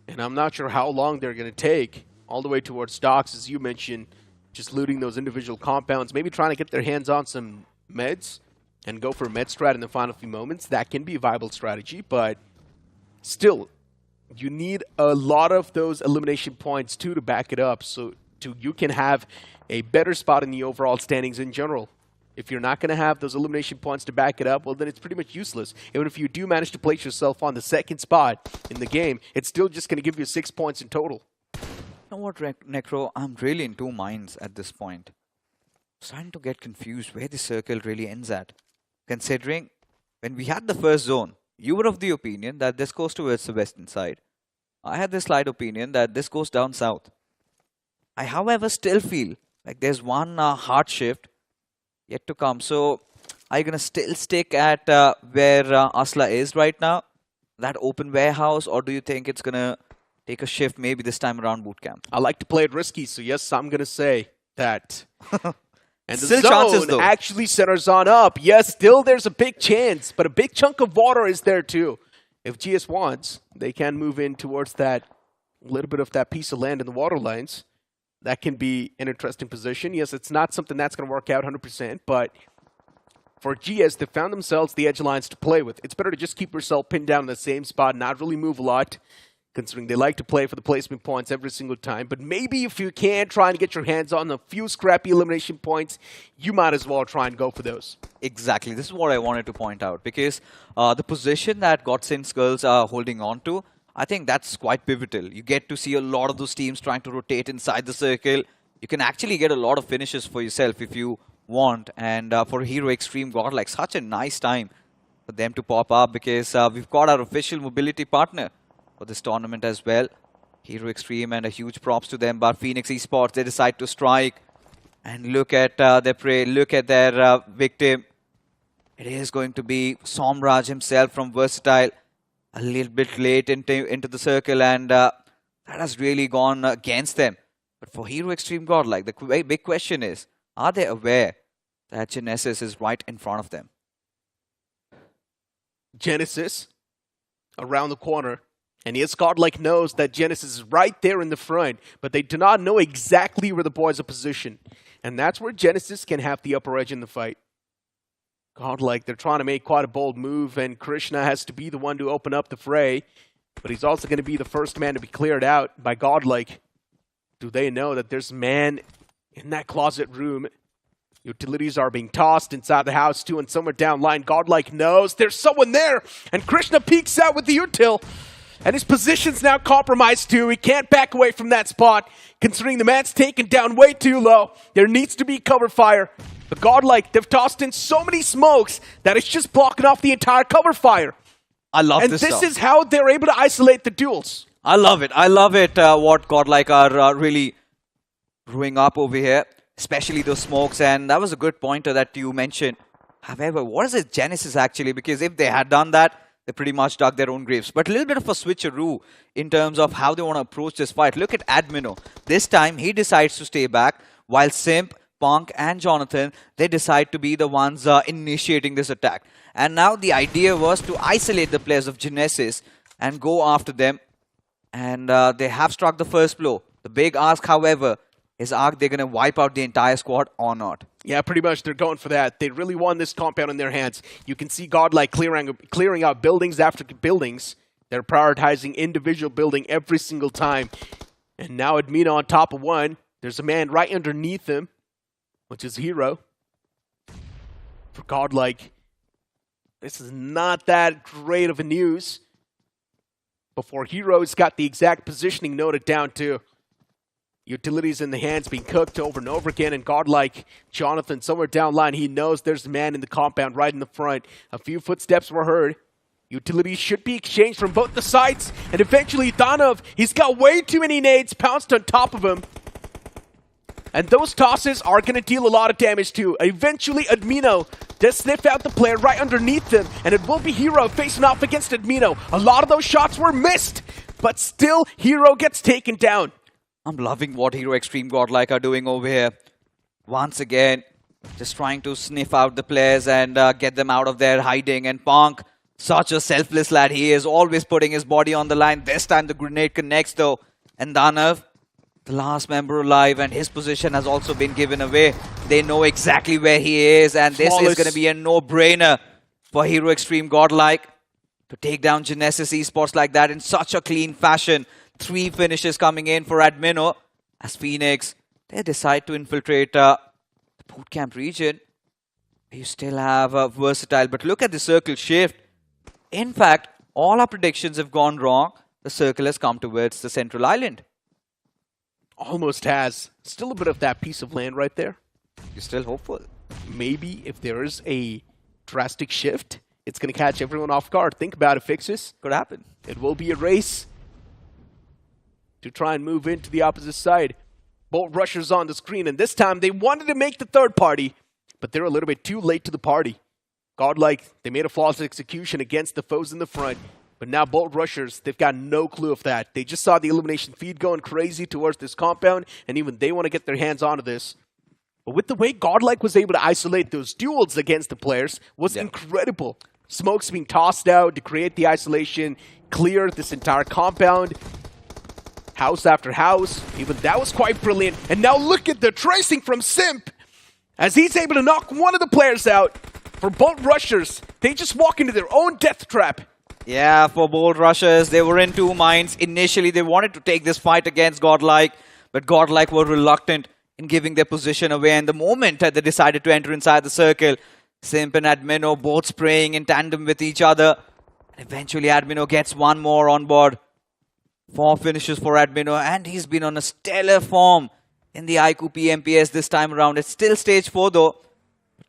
And I'm not sure how long they're going to take. All the way towards docks, as you mentioned, just looting those individual compounds. Maybe trying to get their hands on some meds and go for a med strat in the final few moments. That can be a viable strategy, but still, you need a lot of those elimination points too to back it up, so you can have a better spot in the overall standings in general. If you're not going to have those elimination points to back it up, well then it's pretty much useless. Even if you do manage to place yourself on the second spot in the game, it's still just going to give you 6 points in total. You know what, Necro? I'm really in two minds at this point. I'm starting to get confused where the circle really ends at. Considering when we had the first zone, you were of the opinion that this goes towards the western side. I had this slight opinion that this goes down south. I, however, still feel like there's one hard shift yet to come. So, are you going to still stick at where ASLAAA is right now? That open warehouse? Or do you think it's going to take a shift maybe this time around boot camp? I like to play it risky, so yes, I'm going to say that. And the still zone chances, though. actually centers on up. Yes, still there's a big chance, but a big chunk of water is there too. If GS wants, they can move in towards that little bit of that piece of land in the water lines. That can be an interesting position. Yes, it's not something that's going to work out 100%, but for GS, they found themselves the edge lines to play with. It's better to just keep yourself pinned down in the same spot, not really move a lot, considering they like to play for the placement points every single time. But maybe if you can try and get your hands on a few scrappy elimination points, you might as well try and go for those. Exactly. This is what I wanted to point out, because the position that Godsaints girls are holding on to, I think that's quite pivotal. You get to see a lot of those teams trying to rotate inside the circle. You can actually get a lot of finishes for yourself if you want. And for Hero Extreme Godlike, such a nice time for them to pop up, because we've got our official mobility partner for this tournament as well. Hero Extreme, and a huge props to them. But Phoenix eSports, they decide to strike and look at their prey, look at their victim. It is going to be Somraj himself from Versatile. A little bit late into the circle, and that has really gone against them. But for Hero Extreme Godlike, the big question is, are they aware that Genesis is right in front of them? Genesis around the corner. And yes, Godlike knows that Genesis is right there in the front, but they do not know exactly where the boys are positioned. And that's where Genesis can have the upper edge in the fight. Godlike, they're trying to make quite a bold move, and Krishna has to be the one to open up the fray. But he's also going to be the first man to be cleared out by Godlike. Do they know that there's a man in that closet room? Utilities are being tossed inside the house too, and somewhere down line, Godlike knows there's someone there. And Krishna peeks out with the util. And his position's now compromised too. He can't back away from that spot, considering the man's taken down way too low. There needs to be cover fire. But Godlike, they've tossed in so many smokes that it's just blocking off the entire cover fire. I love this stuff. And this is how they're able to isolate the duels. I love it. I love it, what Godlike are really brewing up over here, especially those smokes. And that was a good pointer that you mentioned. However, what is it Genesis actually? Because if they had done that, they pretty much dug their own graves. But a little bit of a switcheroo in terms of how they want to approach this fight. Look at Admino. This time, he decides to stay back, while Simp, Punk, and Jonathan, they decide to be the ones initiating this attack. And now the idea was to isolate the players of Genesis and go after them. And they have struck the first blow. The big ask, however, is are they going to wipe out the entire squad or not? Yeah, pretty much they're going for that. They really want this compound in their hands. You can see Godlike clearing out buildings after buildings. They're prioritizing individual building every single time. And now Admina on top of one. There's a man right underneath him, which is Hero. For Godlike, this is not that great of a news. Before Hero's got the exact positioning noted down too. Utilities in the hands being cooked over and over again, and Godlike, Jonathan, somewhere down line, he knows there's a man in the compound right in the front. A few footsteps were heard. Utilities should be exchanged from both the sides, and eventually Danov, he's got way too many nades pounced on top of him. And those tosses are going to deal a lot of damage too. Eventually Admino does sniff out the player right underneath him, and it will be Hero facing off against Admino. A lot of those shots were missed, but still Hero gets taken down. I'm loving what Hero Extreme Godlike are doing over here. Once again, just trying to sniff out the players and get them out of their hiding. And Punk, such a selfless lad he is, always putting his body on the line. This time the grenade connects though. And Danav, the last member alive, and his position has also been given away. They know exactly where he is, and this is going to be a no-brainer for Hero Extreme Godlike to take down Genesis eSports like that in such a clean fashion. 3 finishes coming in for Admino as Phoenix, they decide to infiltrate the bootcamp region. You still have Versatile, but look at the circle shift. In fact, all our predictions have gone wrong. The circle has come towards the central island. Almost has. Still a bit of that piece of land right there. You're still hopeful. Maybe if there is a drastic shift, It's going to catch everyone off guard. Think about it, Fixes. Could happen. It will be a race to try and move into the opposite side. Bolt Rushers on the screen, and this time they wanted to make the third party, but they're a little bit too late to the party. Godlike, they made a flawless execution against the foes in the front, but now Bolt Rushers, they've got no clue of that. They just saw the elimination feed going crazy towards this compound, and even they want to get their hands onto this. But with the way Godlike was able to isolate those duels against the players was incredible. Smokes being tossed out to create the isolation, clear this entire compound, house after house. Even that was quite brilliant. And now look at the tracing from Simp as he's able to knock one of the players out. For Bolt Rushers, they just walk into their own death trap. Yeah, for Bolt Rushers, they were in two minds. Initially, they wanted to take this fight against Godlike, but Godlike were reluctant in giving their position away. And the moment that they decided to enter inside the circle, Simp and Admino both spraying in tandem with each other. And eventually, Admino gets one more on board. 4 finishes for Admino, and he's been on a stellar form in the iQOO BMPS this time around. It's still stage 4 though,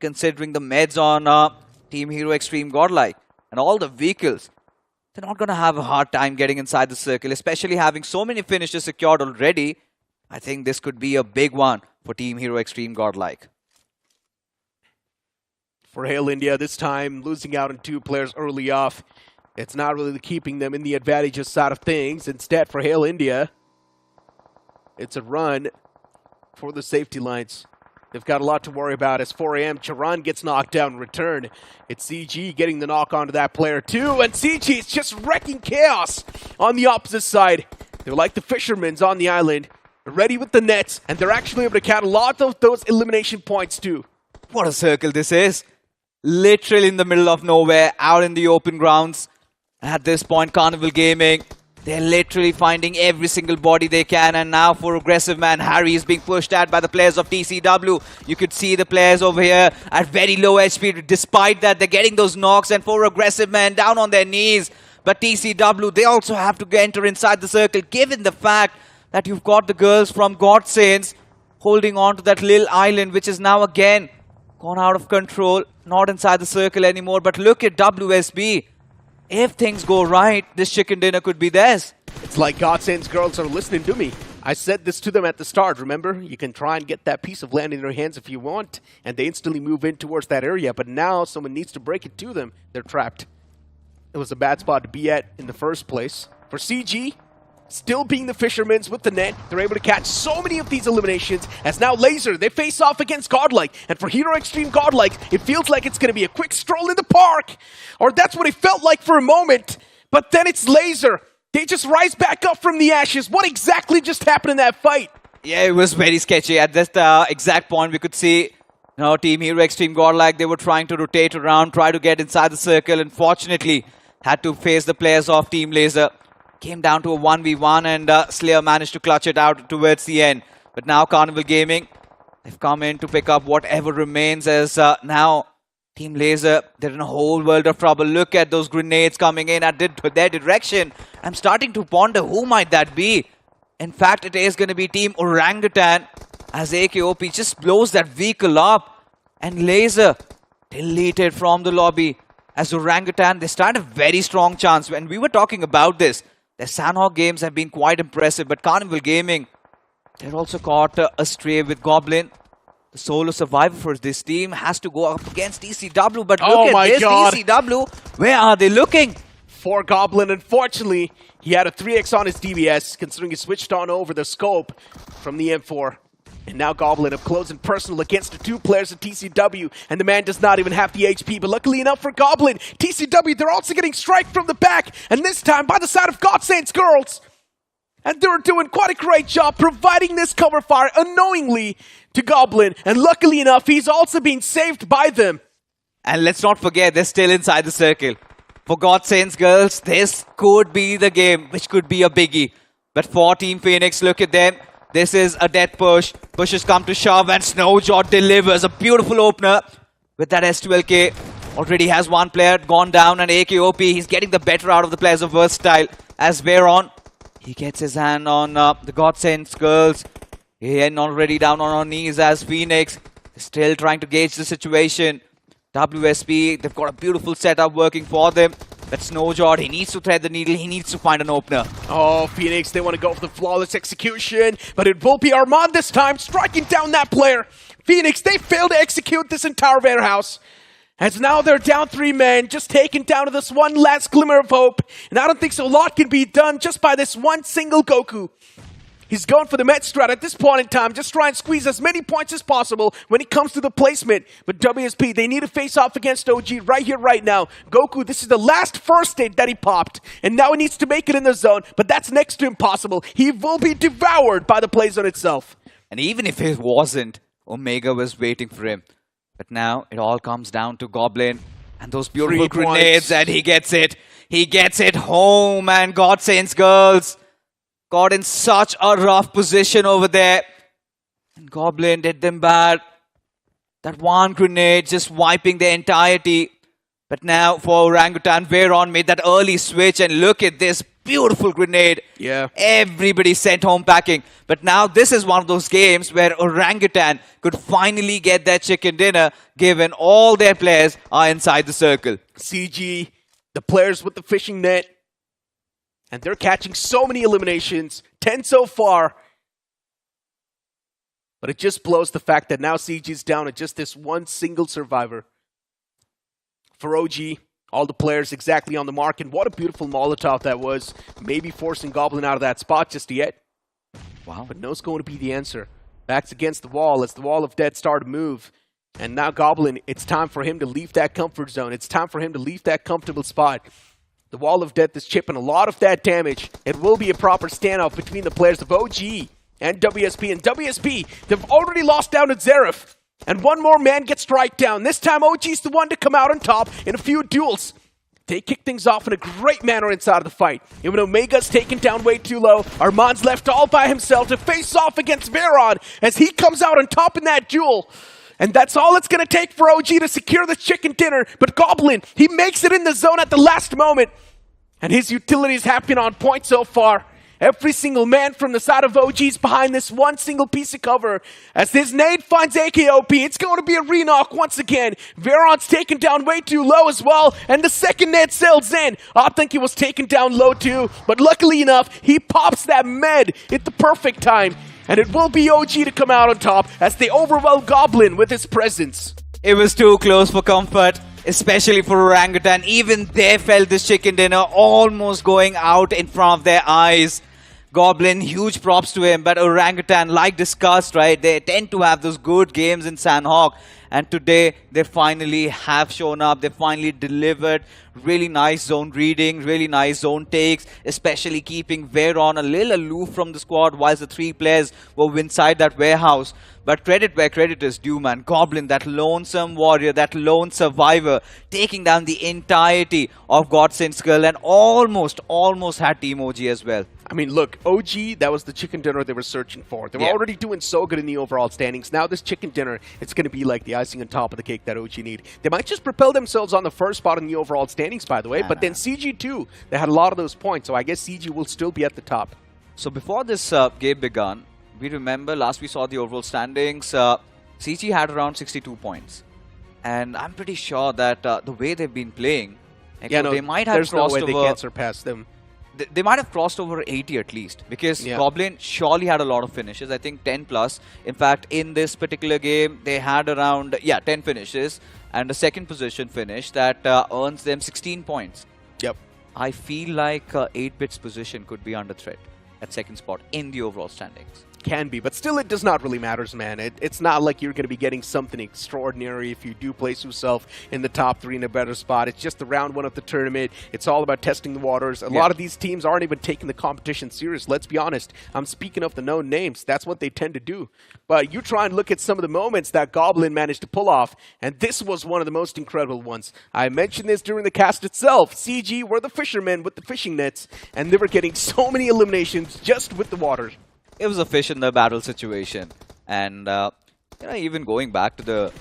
considering the meds on Team Hero Extreme Godlike and all the vehicles. They're not going to have a hard time getting inside the circle, especially having so many finishes secured already. I think this could be a big one for Team Hero Extreme Godlike. For Hail India, this time losing out on 2 players early off. It's not really keeping them in the advantageous side of things. Instead, for Hail India, it's a run for the safety lines. They've got a lot to worry about as 4 AM, Charan gets knocked down in return. It's CG getting the knock onto that player too, and CG is just wrecking chaos on the opposite side. They're like the fishermen's on the island, ready with the nets, and they're actually able to count a lot of those elimination points too. What a circle this is. Literally in the middle of nowhere, out in the open grounds. At this point, Carnival Gaming, they're literally finding every single body they can. And now for Aggressive Man, Harry is being pushed at by the players of TCW. You could see the players over here at very low HP. Despite that, they're getting those knocks. And for Aggressive Man, down on their knees. But TCW, they also have to enter inside the circle, given the fact that you've got the girls from Godsaints holding on to that little island, which is now again gone out of control. Not inside the circle anymore. But look at WSB. If things go right, this chicken dinner could be theirs. It's like Godsaints girls are listening to me. I said this to them at the start, remember? You can try and get that piece of land in their hands if you want, and they instantly move in towards that area, but now someone needs to break it to them. They're trapped. It was a bad spot to be at in the first place. For CG, still being the fishermen's with the net, they're able to catch so many of these eliminations, as now Laser, they face off against Godlike, and for Hero Extreme Godlike, it feels like it's going to be a quick stroll in the park, or that's what it felt like for a moment, but then it's Laser. They just rise back up from the ashes. What exactly just happened in that fight? Yeah, it was very sketchy. At this exact point, we could see Team Hero Extreme Godlike, they were trying to rotate around, try to get inside the circle. Unfortunately, had to face the players of Team Laser. Came down to a 1v1 and Slayer managed to clutch it out towards the end. But now Carnival Gaming, they've come in to pick up whatever remains as now Team Laser, they're in a whole world of trouble. Look at those grenades coming in at their direction. I'm starting to ponder who might that be. In fact, it is going to be Team Orangutan as AKOP just blows that vehicle up. And Laser deleted from the lobby as Orangutan, they stand a very strong chance. When we were talking about this, their Sanhok games have been quite impressive. But Carnival Gaming, they're also caught astray with Goblin. The solo survivor for this team has to go up against TCW. But look at this, TCW. Where are they looking? For Goblin, unfortunately, he had a 3x on his DBS, considering he switched on over the scope from the M4. And now Goblin up close and personal against the 2 players of TCW. And the man does not even have the HP. But luckily enough for Goblin, TCW, they're also getting strike from the back. And this time by the side of Godsaints girls. And they're doing quite a great job providing this cover fire unknowingly to Goblin. And luckily enough, he's also being saved by them. And let's not forget, they're still inside the circle. For Godsaints girls, this could be the game, which could be a biggie. But for Team Phoenix, look at them. This is a death push. Pushes come to shove and Snowjaw delivers a beautiful opener with that S12K. Already has 1 player gone down and AKOP, he's getting the better out of the players of Versatile. As Veron, he gets his hand on the Godsaints girls. And already down on our knees as Phoenix is still trying to gauge the situation. WSP, they've got a beautiful setup working for them. But Snowjord, he needs to thread the needle, he needs to find an opener. Oh, Phoenix, they want to go for the flawless execution, but it will be Armand this time, striking down that player. Phoenix, they failed to execute this entire warehouse. As now they're down 3 men, just taken down to this one last glimmer of hope. And I don't think so a lot can be done just by this one single Goku. He's going for the Met strat at this point in time, just try and squeeze as many points as possible when it comes to the placement. But WSP, they need to face off against OG right here, right now. Goku, this is the last first state that he popped, and now he needs to make it in the zone, but that's next to impossible. He will be devoured by the play zone itself. And even if it wasn't, Omega was waiting for him. But now it all comes down to Goblin and those beautiful grenades, and he gets it. He gets it home, and Godsaints girls got in such a rough position over there. And Goblin did them bad. That one grenade just wiping the entirety. But now for Orangutan, Veron made that early switch, and look at this beautiful grenade. Yeah. Everybody sent home packing. But now this is one of those games where Orangutan could finally get their chicken dinner, given all their players are inside the circle. CG, the players with the fishing net, and they're catching so many eliminations, 10 so far. But it just blows the fact that now CG is down to just this one single survivor. For OG, all the players exactly on the mark, and what a beautiful Molotov that was. Maybe forcing Goblin out of that spot just yet. Wow. But no's going to be the answer. Backs against the wall as the wall of death started to move. And now Goblin, it's time for him to leave that comfort zone. It's time for him to leave that comfortable spot. The wall of death is chipping a lot of that damage. It will be a proper standoff between the players of OG and WSP. And WSP, they've already lost down to Xerath. And one more man gets strike down. This time OG's the one to come out on top in a few duels. They kick things off in a great manner inside of the fight. Even Omega's taken down way too low, Armand's left all by himself to face off against Veron as he comes out on top in that duel. And that's all it's going to take for OG to secure the chicken dinner. But Goblin, he makes it in the zone at the last moment. And his utilities have been on point so far. Every single man from the side of OG's behind this one single piece of cover. As his nade finds AKOP, it's going to be a re-knock once again. Veron's taken down way too low as well, and the second nade sails in. I think he was taken down low too, but luckily enough, he pops that med at the perfect time. And it will be OG to come out on top as they overwhelm Goblin with his presence. It was too close for comfort, especially for Orangutan. Even they felt this chicken dinner almost going out in front of their eyes. Goblin, huge props to him, but Orangutan, like discussed, right, they tend to have those good games in Sanhok. And today, they finally have shown up. They finally delivered really nice zone reading, really nice zone takes, especially keeping Veron a little aloof from the squad whilst the 3 players were inside that warehouse. But credit where credit is due, man. Goblin, that lonesome warrior, that lone survivor, taking down the entirety of Godsaints Girl and almost had Team OG as well. I mean, look, OG, that was the chicken dinner they were searching for. They were already doing so good in the overall standings. Now this chicken dinner, it's going to be like the icing on top of the cake that OG need. They might just propel themselves on the first spot in the overall standings, by the way. But then CG too, they had a lot of those points. So I guess CG will still be at the top. So before this game began, we remember last we saw the overall standings, CG had around 62 points. And I'm pretty sure that the way they've been playing, they might have there's crossed no way over. they can't surpass them. They might have crossed over 80 at least, because Goblin surely had a lot of finishes. I think 10 plus. In fact, in this particular game, they had around 10 finishes and a second position finish that earns them 16 points. Yep. I feel like 8-Bit's position could be under threat at second spot in the overall standings. Can be, but still it does not really matter, man. It's not like you're going to be getting something extraordinary if you do place yourself in the top 3 in a better spot. It's just the round 1 of the tournament. It's all about testing the waters. A lot of these teams aren't even taking the competition serious, let's be honest. I'm speaking of the known names. That's what they tend to do. But you try and look at some of the moments that Goblin managed to pull off, and this was one of the most incredible ones. I mentioned this during the cast itself. CG were the fishermen with the fishing nets, and they were getting so many eliminations just with the water. It was a fish in the battle situation, and even going back to the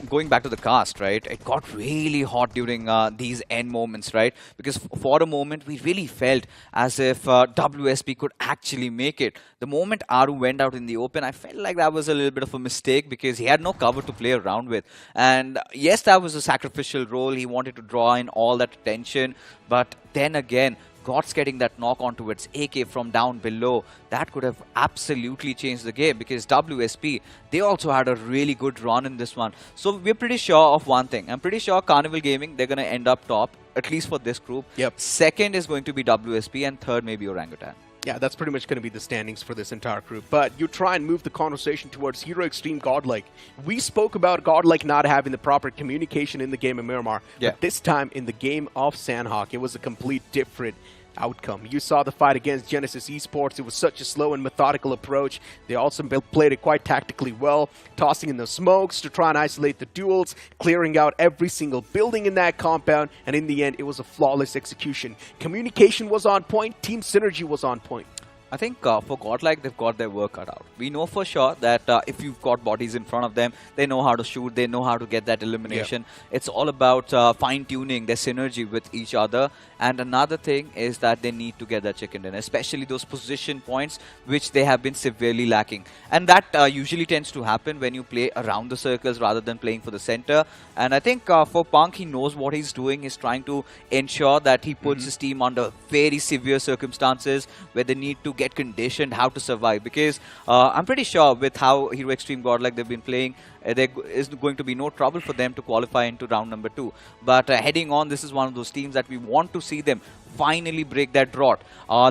going back to the cast, right? It got really hot during these end moments, right? Because for a moment we really felt as if WSP could actually make it. The moment Aru went out in the open, I felt like that was a little bit of a mistake because he had no cover to play around with. And yes, that was a sacrificial role. He wanted to draw in all that attention, but then again, Gods getting that knock onto its AK from down below, that could have absolutely changed the game because WSP, they also had a really good run in this one. So we're pretty sure of one thing. I'm pretty sure Carnival Gaming, they're going to end up top, at least for this group. Yep. Second is going to be WSP and third maybe Orangutan. Yeah, that's pretty much going to be the standings for this entire group. But you try and move the conversation towards Hero Extreme Godlike. We spoke about Godlike not having the proper communication in the game of Miramar. Yeah. But this time in the game of Sanhok, it was a complete different outcome. You saw the fight against Genesis eSports. It was such a slow and methodical approach. They also played it quite tactically well, tossing in the smokes to try and isolate the duels, clearing out every single building in that compound, and in the end, it was a flawless execution. Communication was on point. Team synergy was on point. I think for Godlike, they've got their work cut out. We know for sure that if you've got bodies in front of them, they know how to shoot, they know how to get that elimination. Yeah. It's all about fine-tuning their synergy with each other. And another thing is that they need to get that chicken dinner, especially those position points, which they have been severely lacking. And that usually tends to happen when you play around the circles rather than playing for the center. And I think for Punk, he knows what he's doing. He's trying to ensure that he puts his team under very severe circumstances where they need to get conditioned how to survive, because I'm pretty sure with how Hero Extreme Godlike they've been playing, there is going to be no trouble for them to qualify into round number 2. But heading on, this is one of those teams that we want to see them finally break that drought.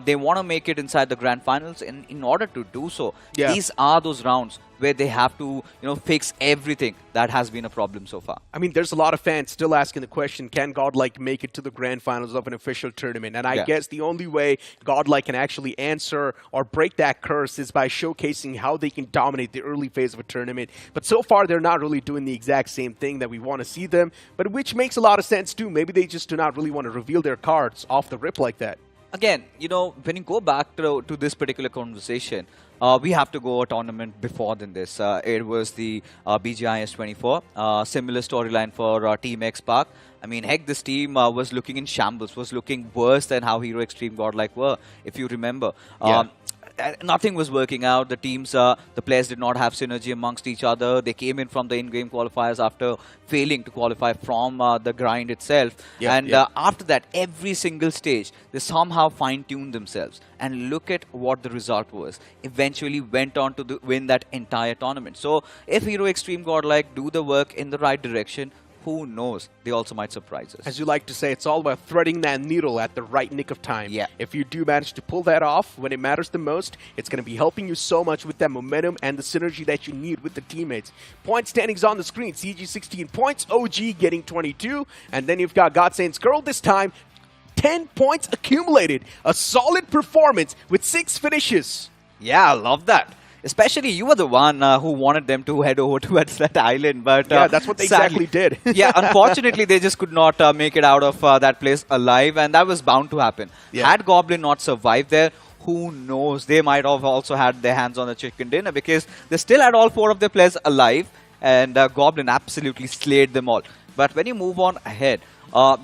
They want to make it inside the grand finals, and in order to do so, these are those rounds where they have to, fix everything that has been a problem so far. I mean, there's a lot of fans still asking the question, can Godlike make it to the grand finals of an official tournament? And I guess the only way Godlike can actually answer or break that curse is by showcasing how they can dominate the early phase of a tournament. But so far, they're not really doing the exact same thing that we want to see them, but which makes a lot of sense too. Maybe they just do not really want to reveal their cards off the rip like that. Again, when you go back to this particular conversation, we have to go a tournament before than this. It was the BGIS 24, similar storyline for Team X Park. I mean, heck, this team was looking in shambles, was looking worse than how Hero Extreme Godlike were, if you remember. Nothing was working out. The teams, the players did not have synergy amongst each other. They came in from the in-game qualifiers after failing to qualify from the grind itself. After that, every single stage, they somehow fine-tuned themselves. And look at what the result was. Eventually went on to win that entire tournament. So if Hero Extreme Godlike do the work in the right direction, who knows? They also might surprise us. As you like to say, it's all about threading that needle at the right nick of time. Yeah. If you do manage to pull that off when it matters the most, it's going to be helping you so much with that momentum and the synergy that you need with the teammates. Point standings on the screen. CG 16 points, OG getting 22, and then you've got Godsaints Girl this time. 10 points accumulated. A solid performance with 6 finishes. Yeah, I love that. Especially you were the one who wanted them to head over towards that island. But yeah, that's what they exactly did. Yeah, unfortunately, they just could not make it out of that place alive, and that was bound to happen. Had Goblin not survived there, who knows? They might have also had their hands on the chicken dinner, because they still had all 4 of their players alive, and Goblin absolutely slayed them all. But when you move on ahead,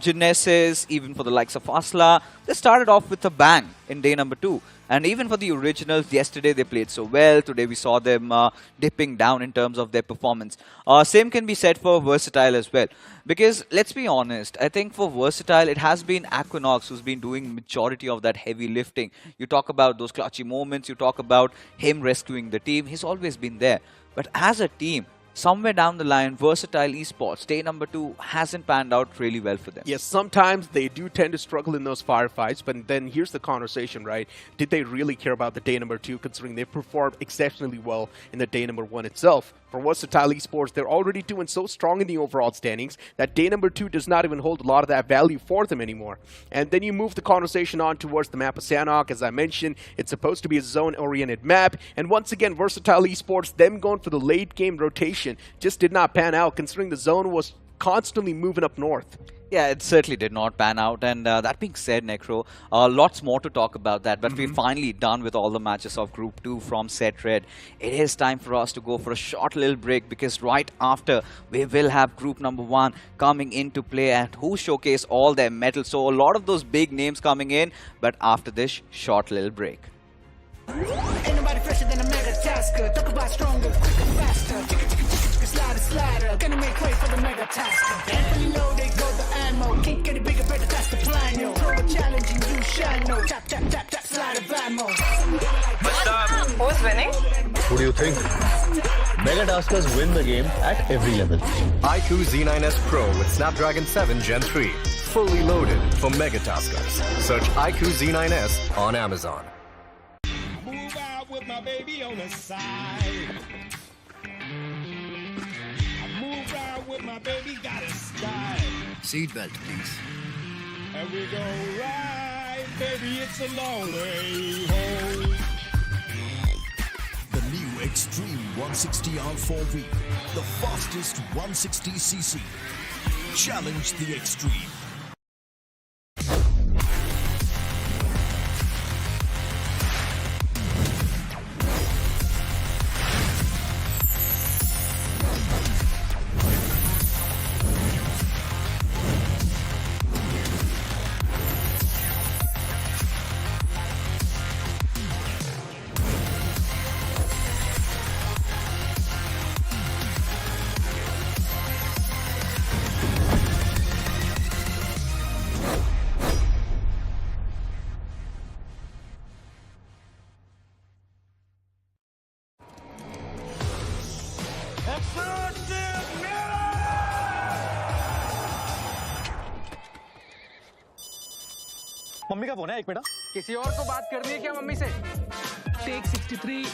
Genesis, even for the likes of ASLAAA, they started off with a bang in day number 2. And even for the originals, yesterday they played so well. Today we saw them dipping down in terms of their performance. Same can be said for Versatile as well. Because let's be honest, I think for Versatile, it has been Aquinox who's been doing majority of that heavy lifting. You talk about those clutchy moments, you talk about him rescuing the team. He's always been there. But as a team, somewhere down the line, Versatile eSports, day number 2, hasn't panned out really well for them. Yes, sometimes they do tend to struggle in those firefights, but then here's the conversation, right? Did they really care about the day number 2, considering they performed exceptionally well in the day number 1 itself? For Versatile eSports, they're already doing so strong in the overall standings that day number 2 does not even hold a lot of that value for them anymore. And then you move the conversation on towards the map of Sanhok. As I mentioned, it's supposed to be a zone-oriented map. And once again, Versatile eSports, them going for the late-game rotation, just did not pan out, considering the zone was constantly moving up north. Yeah, it certainly did not pan out. And that being said, Necro, lots more to talk about that. But we're finally done with all the matches of Group 2 from Set Red. It is time for us to go for a short little break, because right after we will have Group number 1 coming into play and who showcase all their medals. So a lot of those big names coming in. But after this short little break. Ain't nobody fresher than a mega tasker. Talk about stronger, quicker, faster. Slider, slider, gonna make way for the mega tasker. Fully loaded, go the ammo. Can't get it bigger, better, that's the plan, yo. Throw a challenge and you shall know. Tap, tap, tap, tap, slide of ammo. Who's winning? Who do you think? Mega Taskers win the game at every level. iQOO Z9S Pro with Snapdragon 7 Gen 3. Fully loaded for Mega Taskers. Search iQOO Z9S on Amazon. Move out with my baby on the side. I move out with my baby, got a style. Seatbelt, please. And we go right, baby, it's a long way home. The new Extreme 160R4V, the fastest 160cc. Challenge the Extreme. Mummy का phone है, एक minute. किसी और को बात करनी है क्या मम्मी से? Take 63.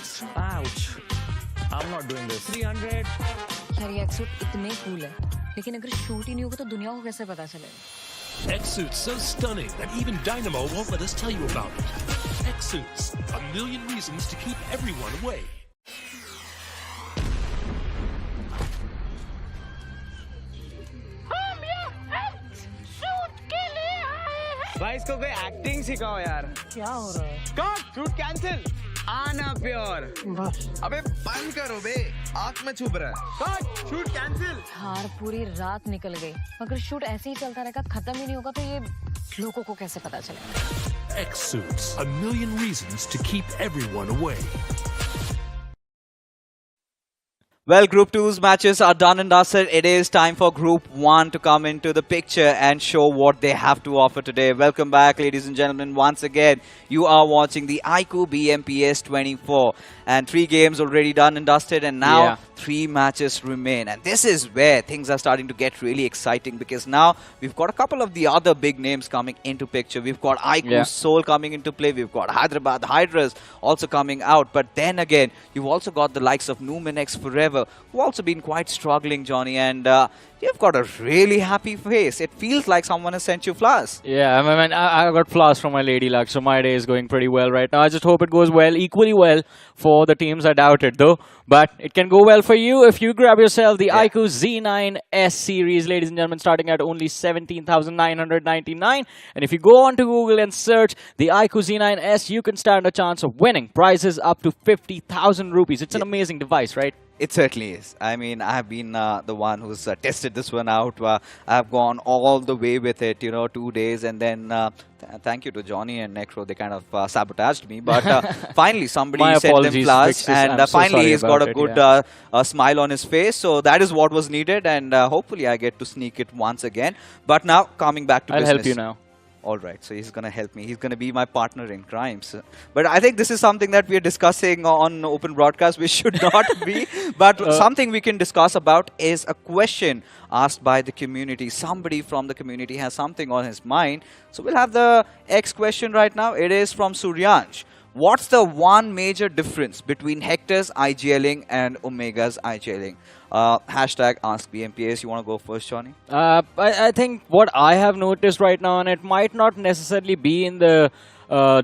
Ouch. I'm not doing this. 300. यार ये एक्सूट इतने कूल है, लेकिन अगर शूट ही नहीं होगा तो दुनिया को कैसे पता चलेगा? X-Suit's so stunning that even Dynamo won't let us tell you about it. X-Suits, a million reasons to keep everyone away. भाई इसको कोई एक्टिंग सिखाओ यार। क्या हो रहा है? Cut, shoot cancel. आना प्योर। अबे बंद करो बे, आंख में छुप रहा है। Cut, shoot cancel. हार पूरी रात निकल गई, अगर शूट ऐसे ही चलता रहेगा, खत्म ही नहीं होगा तो ये लोगों को कैसे पता चलेगा? X-Suits, a million reasons to keep everyone away. Well, Group 2's matches are done and dusted. It is time for Group 1 to come into the picture and show what they have to offer today. Welcome back, ladies and gentlemen. Once again, you are watching the iQOO BMPS 24. And 3 games already done and dusted, and now 3 matches remain. And this is where things are starting to get really exciting, because now we've got a couple of the other big names coming into picture. We've got iQOO Seoul coming into play. We've got Hyderabad Hydras also coming out. But then again, you've also got the likes of Numinex Forever, who've also been quite struggling, Johnny. And you've got a really happy face. It feels like someone has sent you flowers. Yeah, I mean, I got flowers from my lady luck, so my day is going pretty well right now. I just hope it goes well, equally well for the teams. I doubt it though, but it can go well for you if you grab yourself the iQOO Z9S series, ladies and gentlemen, starting at only 17,999. And if you go onto Google and search the iQOO Z9S, you can stand a chance of winning prizes up to 50,000 rupees. It's an amazing device, right? It certainly is. I mean, I have been the one who's tested this one out. I've gone all the way with it, 2 days. And then thank you to Johnny and Necro. They kind of sabotaged me. But finally, somebody sent them flowers. And finally, he's got a good smile on his face. So that is what was needed. And hopefully, I get to sneak it once again. But now, coming back to business. I'll help you now. All right, so he's going to help me. He's going to be my partner in crimes. But I think this is something that we are discussing on open broadcast. We should not be. But something we can discuss about is a question asked by the community. Somebody from the community has something on his mind. So we'll have the X question right now. It is from Suryansh. What's the one major difference between Hector's IGLing and Omega's IGLing? Hashtag Ask BMPS. You want to go first, Johnny? I think what I have noticed right now, and it might not necessarily be in the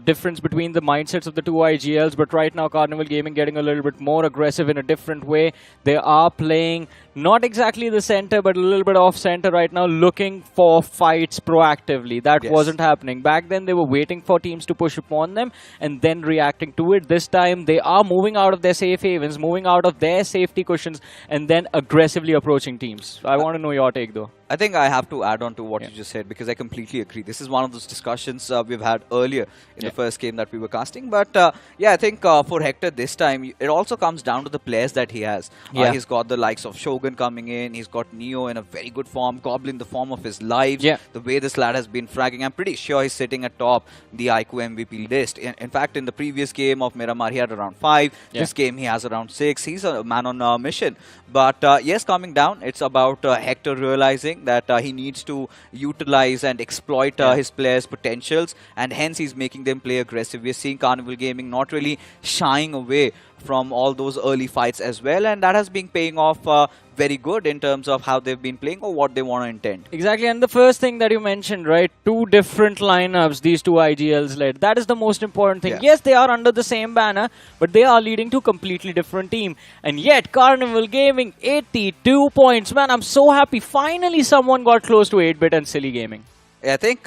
difference between the mindsets of the two IGLs, but right now Carnival Gaming getting a little bit more aggressive in a different way. They are playing not exactly the center, but a little bit off center right now, looking for fights proactively. That wasn't happening. Back then, they were waiting for teams to push upon them and then reacting to it. This time, they are moving out of their safe havens, moving out of their safety cushions, and then aggressively approaching teams. I want to know your take, though. I think I have to add on to what you just said, because I completely agree. This is one of those discussions we've had earlier in the first game that we were casting. But yeah, I think for Hector this time, it also comes down to the players that he has. He's got the likes of Shogun coming in. He's got Neo in a very good form. Goblin, the form of his life. The way this lad has been fragging, I'm pretty sure he's sitting atop the iQOO MVP list. In fact, in the previous game of Miramar, he had around 5. This game, he has around 6. He's a man on a mission. But yes, coming down, it's about Hector realizing that he needs to utilize and exploit his players' potentials, and hence he's making them play aggressive. We're seeing Carnival Gaming not really shying away from all those early fights as well, and that has been paying off very good in terms of how they've been playing or what they want to intend. Exactly, and the first thing that you mentioned, right, 2 different lineups these 2 IGLs led. That is the most important thing. Yes, they are under the same banner, but they are leading to completely different team. And yet, Carnival Gaming, 82 points. Man, I'm so happy. Finally, someone got close to 8-bit and Silly Gaming. I think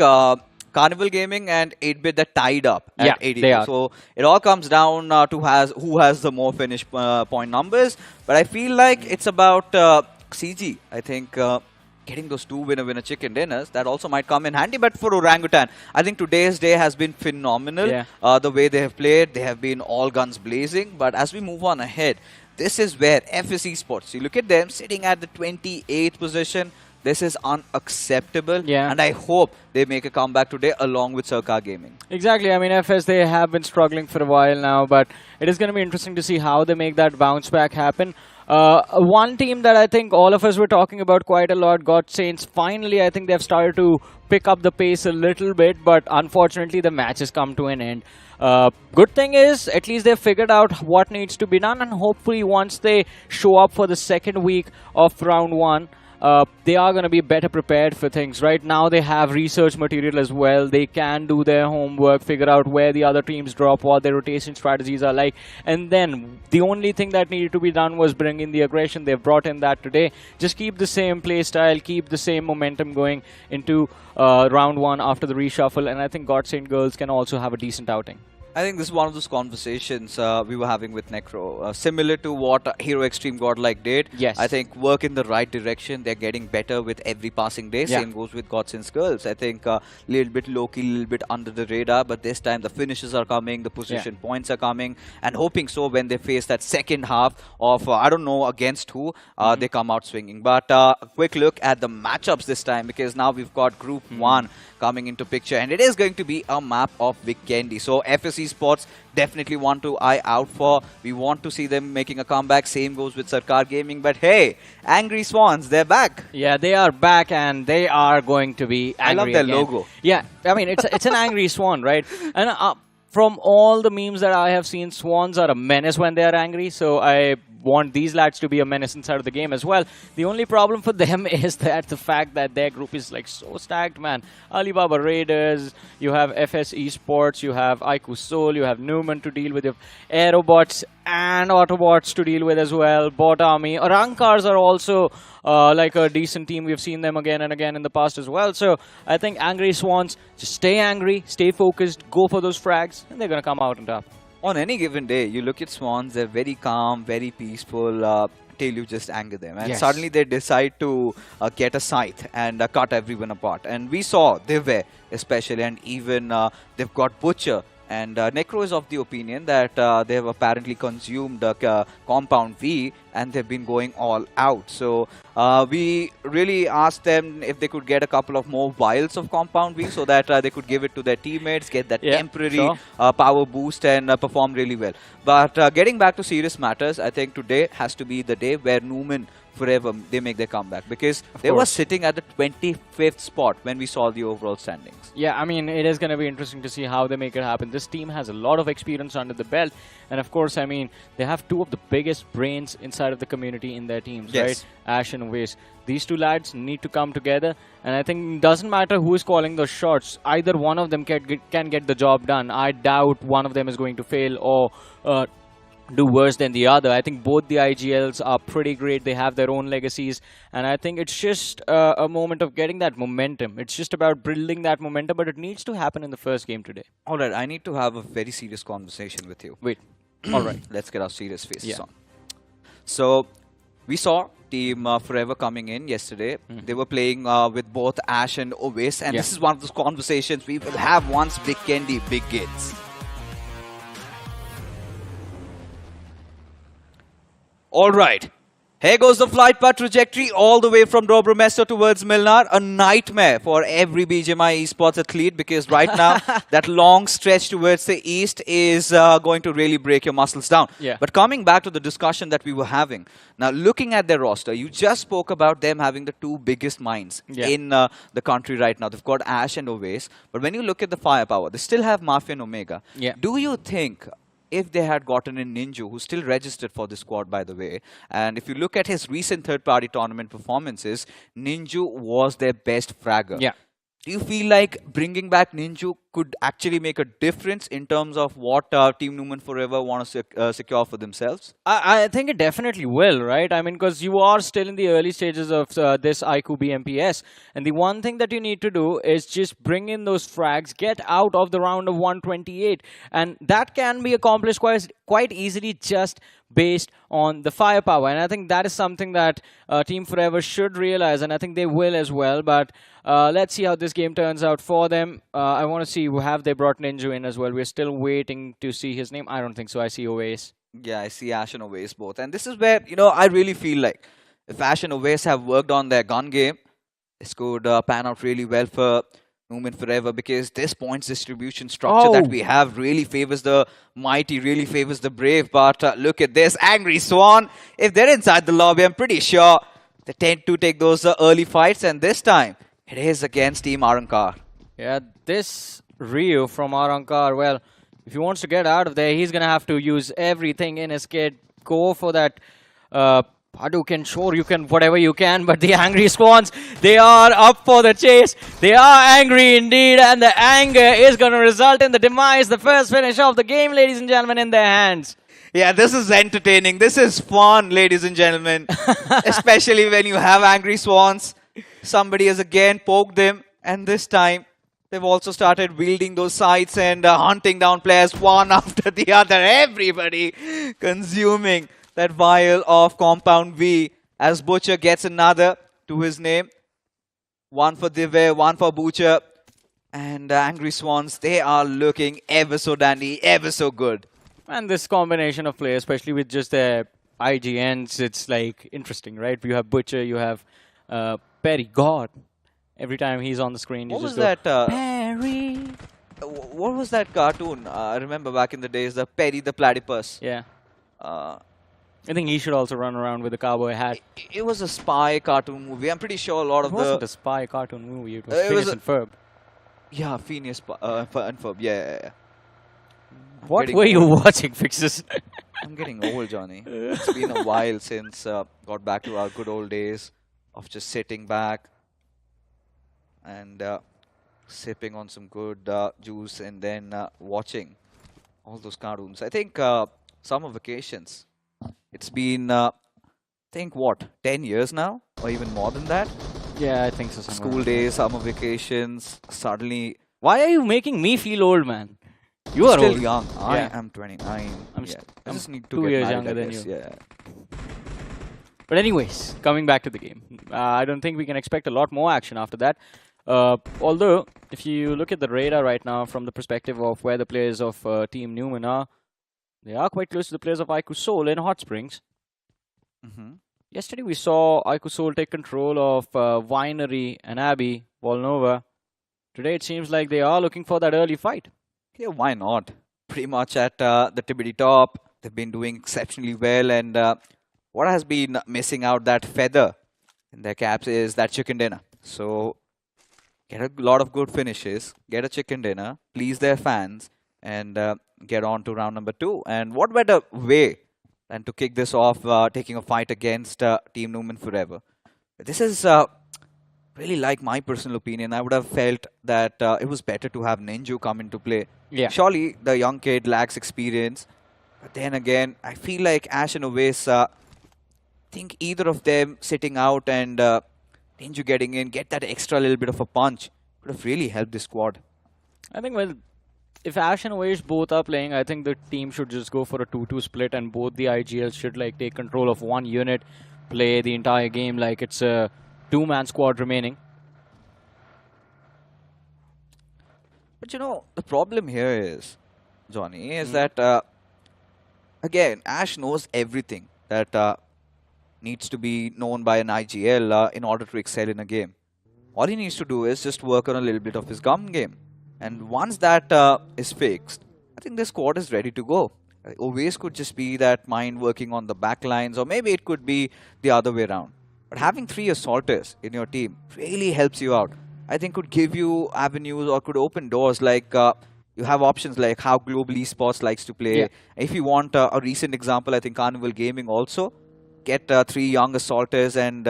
Carnival Gaming and 8-bit, they're tied up at 82. They are. So it all comes down to who has the more finished point numbers. But I feel like it's about CG. I think getting those 2 winner chicken dinners, that also might come in handy. But for Orangutan, I think today's day has been phenomenal. The way they have played, they have been all guns blazing. But as we move on ahead, this is where FS eSports, you look at them sitting at the 28th position. This is unacceptable, and I hope they make a comeback today along with Sarkar Gaming. Exactly. I mean, FS, they have been struggling for a while now, but it is going to be interesting to see how they make that bounce back happen. One team that I think all of us were talking about quite a lot, Godsaints, finally I think they've started to pick up the pace a little bit, but unfortunately the match has come to an end. Good thing is, at least they've figured out what needs to be done, and hopefully once they show up for the second week of round 1, they are going to be better prepared for things. Right now they have research material as well. They can do their homework, figure out where the other teams drop, what their rotation strategies are like, and then the only thing that needed to be done was bring in the aggression. They've brought in that today. Just keep the same play style, keep the same momentum going into round 1 after the reshuffle, and I think Godsaint girls can also have a decent outing. I think this is one of those conversations we were having with Necro, similar to what Hero Extreme Godlike did. Yes. I think work in the right direction. They're getting better with every passing day. Same goes with Godsaints girls. I think a little bit low-key, a little bit under the radar, but this time the finishes are coming, the position points are coming, and hoping so when they face that second half of, I don't know against who, they come out swinging. But a quick look at the matchups this time, because now we've got Group 1 coming into picture, and it is going to be a map of Vikendi. So FS eSports definitely want to eye out for. We want to see them making a comeback. Same goes with Sarkar Gaming. But hey, Angry Swans, they're back. Yeah, they are back, and they are going to be angry. I love their again. logo. Yeah, I mean, it's an angry swan, right? And from all the memes that I have seen, swans are a menace when they are angry. So I want these lads to be a menace inside of the game as well. The only problem for them is that the fact that their group is like so stacked, man. Alibaba Raiders, you have FS eSports, you have iQOO Soul, you have Newman to deal with, you have Aerobotz and Autobotz to deal with as well. Bot Army. Arrancars are also like a decent team. We've seen them again and again in the past as well. So I think Angry Swans, just stay angry, stay focused, go for those frags, and they're going to come out on top. On any given day, you look at Swans, they're very calm, very peaceful, till you just anger them. And suddenly they decide to get a scythe and cut everyone apart. And we saw Divya especially, and even they've got Butcher. And Necro is of the opinion that they have apparently consumed Compound V, and they've been going all out. So we really asked them if they could get a couple of more vials of Compound V so that they could give it to their teammates, get that temporary power boost, and perform really well. But getting back to serious matters, I think today has to be the day where Newman forever they make their comeback, because they were sitting at the 25th spot when we saw the overall standings. Yeah, I mean, it is going to be interesting to see how they make it happen. This team has a lot of experience under the belt, and of course, I mean, they have two of the biggest brains inside of the community in their teams, right? Ash and Waze. These two lads need to come together, and I think it doesn't matter who is calling those shots. Either one of them can get the job done. I doubt one of them is going to fail or do worse than the other. I think both the IGLs are pretty great. They have their own legacies, and I think it's just a moment of getting that momentum. It's just about building that momentum, but it needs to happen in the first game today. All right, I need to have a very serious conversation with you. Wait. All right. Let's get our serious faces on. So, we saw Team Forever coming in yesterday. They were playing with both Ash and Ovis, and this is one of those conversations we will have once Vikendi begins. All right. Here goes the flight path trajectory all the way from Dobromesto towards Milnar. A nightmare for every BGMI eSports athlete, because right now that long stretch towards the east is going to really break your muscles down. But coming back to the discussion that we were having, now looking at their roster, you just spoke about them having the two biggest minds in the country right now. They've got Ash and Ovis. But when you look at the firepower, they still have Mafia and Omega. Do you think, if they had gotten in Ninju, who's still registered for the squad, by the way, and if you look at his recent third-party tournament performances, Ninju was their best fragger. Do you feel like bringing back Ninju could actually make a difference in terms of what Team Newman Forever want to secure for themselves? I think it definitely will, right? I mean, because you are still in the early stages of this iQOO BMPS, and the one thing that you need to do is just bring in those frags, get out of the round of 128, and that can be accomplished quite easily just based on the firepower. And I think that is something that Team Forever should realize, and I think they will as well. But let's see how this game turns out for them. I want to see, have they brought Ninju in as well? We're still waiting to see his name. I don't think so. I see Ovis. Yeah, I see Ash and Ovis both. And this is where, you know, I really feel like if Ash and Ovis have worked on their gun game, this could pan out really well for Newman Forever, because this points distribution structure that we have really favors the mighty, really favors the brave. But look at this, Angry Swan. If they're inside the lobby, I'm pretty sure they tend to take those early fights, and this time it is against Team Arrancar. Yeah, this Ryu from Arrancar, well, if he wants to get out of there, he's going to have to use everything in his kit. Go for that Hadouken, sure, you can, whatever you can, but the Angry Swans, they are up for the chase. They are angry indeed, and the anger is going to result in the demise, the first finish of the game, ladies and gentlemen, in their hands. Yeah, this is entertaining. This is fun, ladies and gentlemen. Especially when you have Angry Swans. Somebody has again poked them, and this time they've also started wielding those sights and hunting down players one after the other. Everybody consuming that vial of Compound V as Butcher gets another to his name. One for Divya, one for Butcher. And Angry Swans, they are looking ever so dandy, ever so good. And this combination of players, especially with just their IGNs, it's like interesting, right? You have Butcher, you have Perry. God, every time he's on the screen, you what just was go, that? Perry. What was that cartoon? I remember back in the days, the Perry the Platypus. Yeah. I think he should also run around with a cowboy hat. It was a spy cartoon movie. I'm pretty sure a lot of it wasn't a spy cartoon movie. It was Phineas and Ferb. Yeah, Phineas and Ferb. Yeah. What were you watching, Fixes? I'm getting old, Johnny. It's been a while since got back to our good old days of just sitting back and sipping on some good juice and then watching all those cartoons. I think summer vacations. It's been, I think, what, 10 years now? Or even more than that? Yeah, I think so. School days, summer vacations, suddenly... Why are you making me feel old, man? You are still old. young. I am 29. I'm I just need to 2 get years married, younger than you. Yeah. But anyways, coming back to the game. I don't think we can expect a lot more action after that. Although, if you look at the radar right now from the perspective of where the players of Team Newman are, they are quite close to the players of iQOO Seoul in Hot Springs. Yesterday we saw iQOO Seoul take control of Winery and Abbey, Volnova. Today it seems like they are looking for that early fight. Yeah, why not? Pretty much at the TWB top. They've been doing exceptionally well, and what has been missing out that feather in their caps is that chicken dinner. So get a lot of good finishes, get a chicken dinner, please their fans, and get on to round number 2. And what better way than to kick this off, taking a fight against Team Newman Forever. This is really, like, my personal opinion. I would have felt that it was better to have Ninju come into play. Yeah. Surely the young kid lacks experience, But then again, I feel like Ash and Oasis, I think either of them sitting out and Tenju getting in, get that extra little bit of a punch, could have really helped this squad. I think, well, if Ash and Oasis both are playing, I think the team should just go for a 2-2 split, and both the IGLs should like take control of one unit, play the entire game like it's a 2-man squad remaining. But you know, the problem here is, Johnny, is that, again, Ash knows everything that needs to be known by an IGL in order to excel in a game. All he needs to do is just work on a little bit of his gun game. And once that is fixed, I think this squad is ready to go. Oasis could just be that mind working on the back lines, or maybe it could be the other way around. But having 3 assaulters in your team really helps you out. I think could give you avenues or could open doors, like you have options like how Global eSports likes to play. Yeah. If you want a recent example, I think Carnival Gaming also get 3 young assaulters and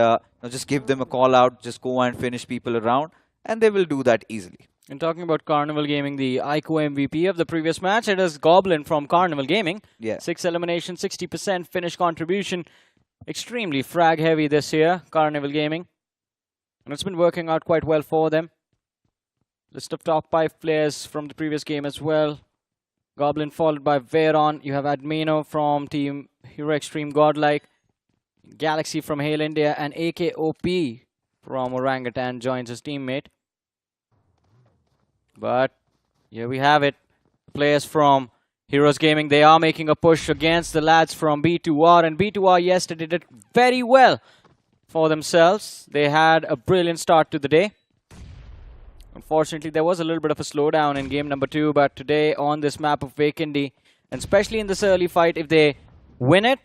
just give them a call out, just go and finish people around, and they will do that easily. And talking about Carnival Gaming, the iQOO MVP of the previous match, it is Goblin from Carnival Gaming. Yeah. 6 eliminations, 60% finish contribution. Extremely frag heavy this year, Carnival Gaming. And it's been working out quite well for them. List of top 5 players from the previous game as well. Goblin followed by Veyron. You have Admino from Team Hero Extreme Godlike. Galaxy from Hail India, and AKOP from Orangutan joins his teammate. But here we have it. Players from Heroes Gaming, they are making a push against the lads from B2R. And B2R yesterday did very well for themselves. They had a brilliant start to the day. Unfortunately, there was a little bit of a slowdown in game number 2. But today on this map of Vikendi, and especially in this early fight, if they win it,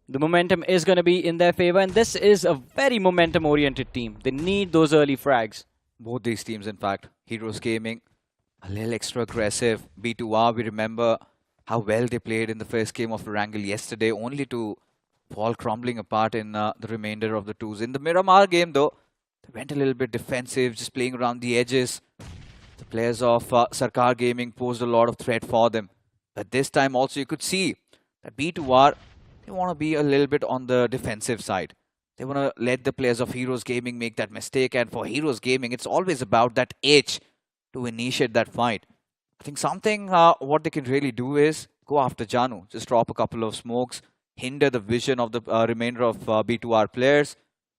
the momentum is going to be in their favor. And this is a very momentum-oriented team. They need those early frags. Both these teams, in fact, Heroes Gaming, a little extra aggressive. B2R, we remember how well they played in the first game of Erangel yesterday, only to fall crumbling apart in the remainder of the 2s. In the Miramar game, though, they went a little bit defensive, just playing around the edges. The players of Sarkar Gaming posed a lot of threat for them. But this time also, you could see that B2R, they want to be a little bit on the defensive side. They want to let the players of Heroes Gaming make that mistake. And for Heroes Gaming, it's always about that edge to initiate that fight. I think something what they can really do is go after Janu. Just drop a couple of smokes, hinder the vision of the remainder of B2R players,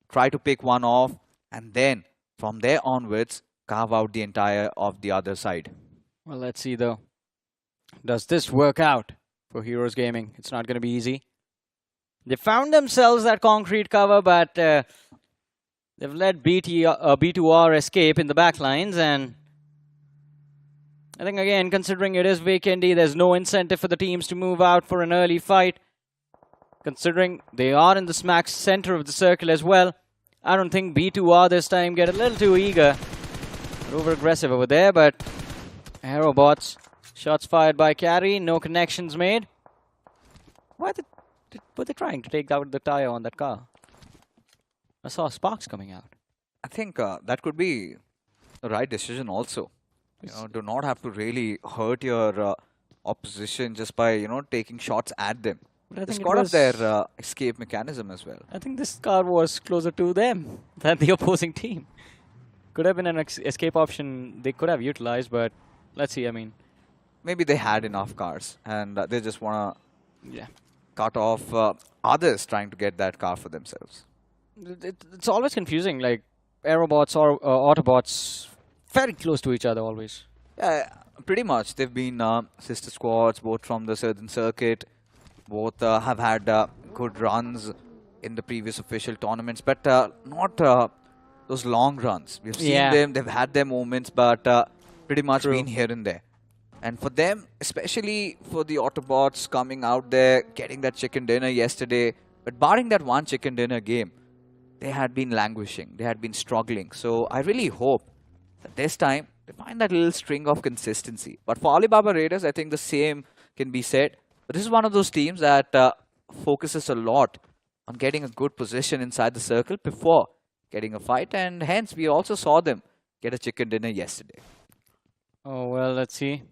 try to pick one off, and then from there onwards, carve out the entire of the other side. Well, let's see though. Does this work out for Heroes Gaming? It's not going to be easy. They found themselves that concrete cover, but they've let B2R escape in the back lines. And I think, again, considering it is Vikendi, there's no incentive for the teams to move out for an early fight. Considering they are in the smack center of the circle as well, I don't think B2R this time get a little too eager. Over aggressive over there, but Aerobotz. Shots fired by Carry, no connections made. Why were they trying to take out the tire on that car? I saw sparks coming out. I think that could be the right decision also. You know, do not have to really hurt your opposition just by, taking shots at them. It's part of their escape mechanism as well. I think this car was closer to them than the opposing team. Could have been an escape option they could have utilized, but let's see, I mean. Maybe they had enough cars and they just want to yeah, cut off others trying to get that car for themselves. It's always confusing, like Aerobotz or Autobotz, very close to each other always. Yeah, pretty much. They've been sister squads, both from the Southern Circuit. Both have had good runs in the previous official tournaments, but not those long runs. We've seen them, they've had their moments, but pretty much been here and there. And for them, especially for the Autobots coming out there, getting that chicken dinner yesterday, but barring that one chicken dinner game, they had been languishing, they had been struggling. So I really hope that this time they find that little string of consistency. But for Alibaba Raiders, I think the same can be said. But this is one of those teams that focuses a lot on getting a good position inside the circle before getting a fight. And hence, we also saw them get a chicken dinner yesterday. Oh, well, let's see.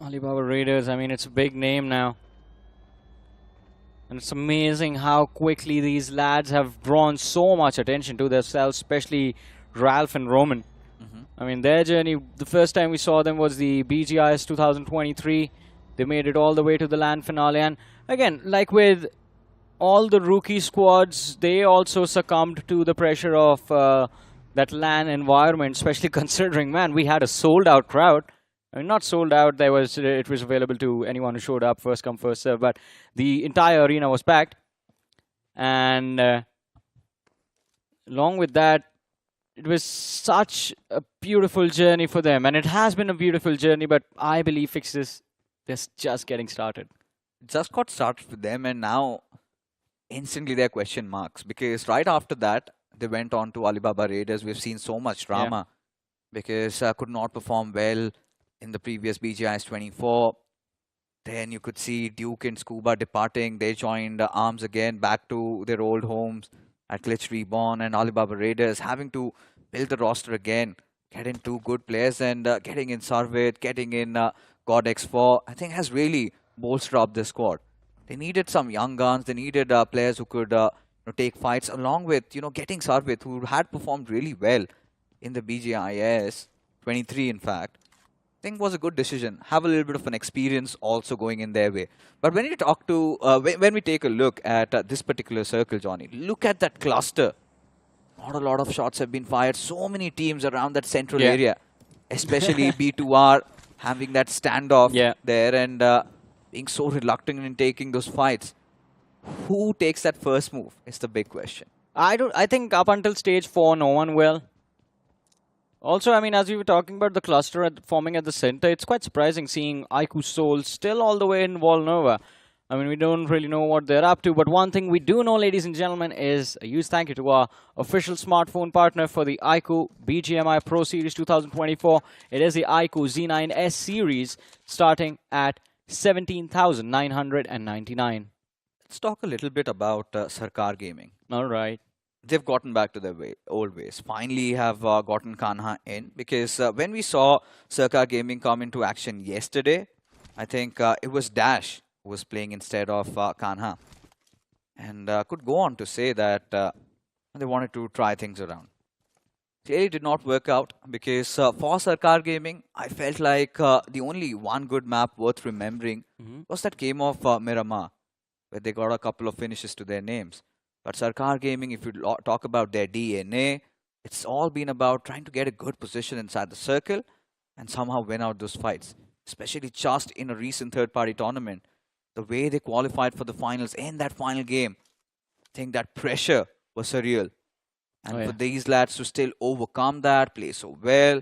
Alibaba Raiders, I mean, it's a big name now. And it's amazing how quickly these lads have drawn so much attention to themselves, especially Ralph and Roman. I mean, their journey, the first time we saw them was the BGIS 2023. They made it all the way to the LAN finale. And again, like with all the rookie squads, they also succumbed to the pressure of that LAN environment, especially considering, man, we had a sold-out crowd. I mean, not sold out, it was available to anyone who showed up, first come, first serve, but the entire arena was packed. And along with that, it was such a beautiful journey for them. And it has been a beautiful journey, but I believe fixes, they're just getting started. Just got started for them, and now instantly they're question marks. Because right after that, they went on to Alibaba Raiders. We've seen so much drama because could not perform well in the previous BGIS 24. Then you could see Duke and Scuba departing. They joined Arms again, back to their old homes at Glitch Reborn, and Alibaba Raiders having to build the roster again, get in two good players, and getting in Sarvit, getting in God X4, I think has really bolstered up the squad. They needed some young guns. They needed players who could take fights, along with getting Sarvit, who had performed really well in the BGIS 23, in fact. I think was a good decision. Have a little bit of an experience also going in their way. But when you talk to, when we take a look at this particular circle, Johnny, look at that cluster. Not a lot of shots have been fired. So many teams around that central area, especially B2R having that standoff there and being so reluctant in taking those fights. Who takes that first move is the big question. I think up until stage 4, no one will. Also, I mean, as we were talking about the cluster forming at the center, it's quite surprising seeing iQOO Seoul still all the way in Volnova. I mean, we don't really know what they're up to, but one thing we do know, ladies and gentlemen, is a huge thank you to our official smartphone partner for the iQOO BGMI Pro Series 2024. It is the iQOO Z9S series, starting at 17,999. Let's talk a little bit about Sarkar Gaming. All right. They've gotten back to their old ways. Finally have gotten Kanha in, because when we saw Sarkar Gaming come into action yesterday, I think it was Dash who was playing instead of Kanha. And could go on to say that they wanted to try things around. Clearly did not work out, because for Sarkar Gaming, I felt like the only one good map worth remembering was that game of Miramar, where they got a couple of finishes to their names. But Sarkar Gaming, if you talk about their DNA, it's all been about trying to get a good position inside the circle and somehow win out those fights. Especially just in a recent third-party tournament, the way they qualified for the finals in that final game, I think that pressure was surreal. And for these lads to still overcome that, play so well,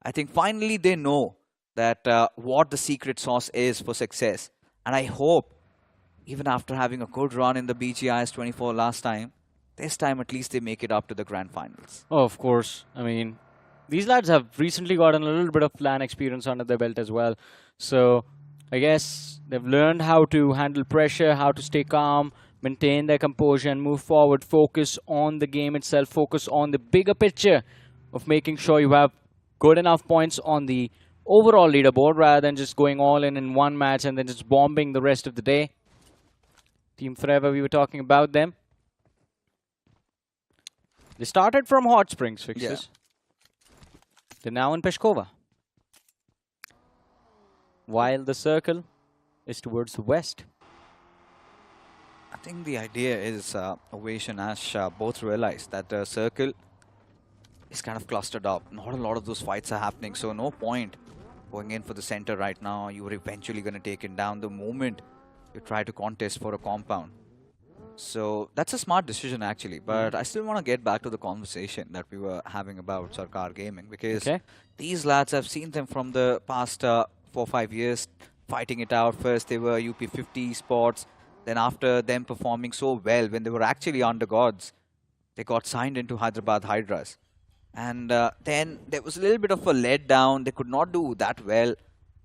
I think finally they know that what the secret sauce is for success. And I hope, even after having a good run in the BGIS 24 last time, this time at least they make it up to the grand finals. Oh, of course. I mean, these lads have recently gotten a little bit of LAN experience under their belt as well. So I guess they've learned how to handle pressure, how to stay calm, maintain their composure and move forward, focus on the game itself, focus on the bigger picture of making sure you have good enough points on the overall leaderboard rather than just going all in one match and then just bombing the rest of the day. Team Forever, we were talking about them. They started from Hot Springs, Fixes. They're now in Peshkova. While the circle is towards the west. I think the idea is Ovesh and Ash both realize that the circle is kind of clustered up. Not a lot of those fights are happening, so no point going in for the center right now. You're eventually going to take it down the moment you try to contest for a compound. So that's a smart decision actually, but I still want to get back to the conversation that we were having about Sarkar Gaming, because these lads, I've seen them from the past 4-5 years fighting it out. First they were UP50 eSports, then after them performing so well when they were actually under gods, they got signed into Hyderabad Hydras. And then there was a little bit of a letdown. They could not do that well.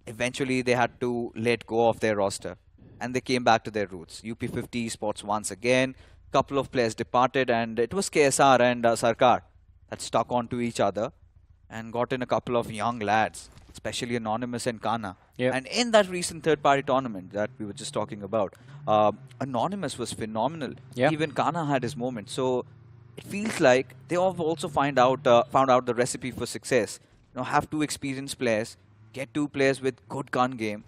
Eventually they had to let go of their roster. And they came back to their roots. UP50 eSports once again. Couple of players departed, and it was KSR and Sarkar that stuck onto each other and got in a couple of young lads especially Anonymous and Kana. Yep. And in that recent third-party tournament that we were just talking about, Anonymous was phenomenal. Yep. Even Kana had his moment. So it feels like they have also found out the recipe for success. Have 2 experienced players, get 2 players with good gun game,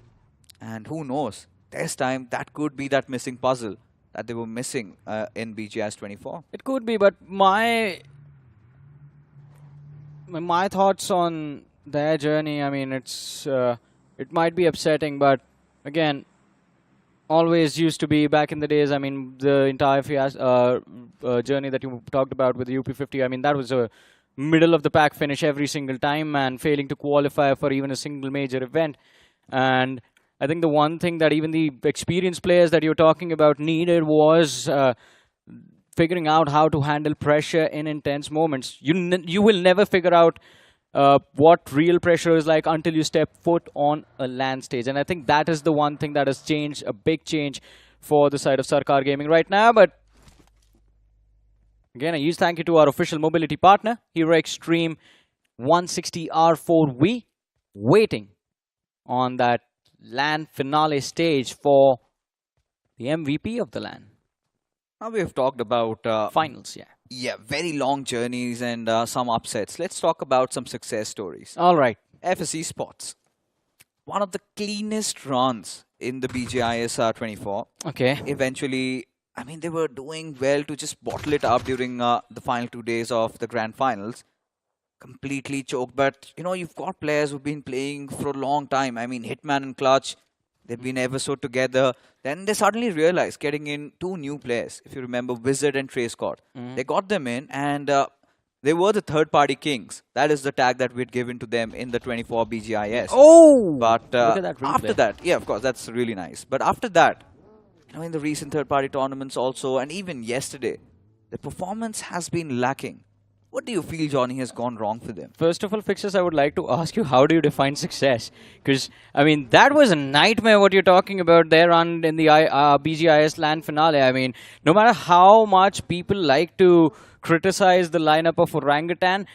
and who knows, this time that could be that missing puzzle that they were missing in BGS 24. It could be, but my thoughts on their journey, I mean, it might be upsetting, but again, always used to be back in the days. I mean, the entire journey that you talked about with the UP50, I mean, that was a middle of the pack finish every single time and failing to qualify for even a single major event. And I think the one thing that even the experienced players that you're talking about needed was figuring out how to handle pressure in intense moments. You will never figure out what real pressure is like until you step foot on a LAN stage. And I think that is the one thing that has changed, a big change for the side of Sarkar Gaming right now. But again, a huge thank you to our official mobility partner, Hero Extreme 160R4V, waiting on that LAN finale stage for the MVP of the LAN. Now we have talked about finals, yeah, very long journeys and some upsets. Let's talk about some success stories. All right. FS eSports, one of the cleanest runs in the BGIS 24. Okay. Eventually, I mean, they were doing well to just bottle it up during the final 2 days of the grand finals. Completely choked, but you've got players who've been playing for a long time. I mean, Hitman and Clutch, they've been ever so together. Then they suddenly realized getting in 2 new players. If you remember, Wizard and Trey Scott. They got them in, and they were the third-party kings. That is the tag that we'd given to them in the 24 BGIS. Oh! But Look at that replay. after that, yeah, of course, that's really nice. But after that, in the recent third-party tournaments also, and even yesterday, the performance has been lacking. What do you feel, Johnny, has gone wrong for them? First of all, Fixers, I would like to ask you, how do you define success? Because, I mean, that was a nightmare what you're talking about there on in the BGIS LAN finale. I mean, no matter how much people like to criticize the lineup of Orangutan,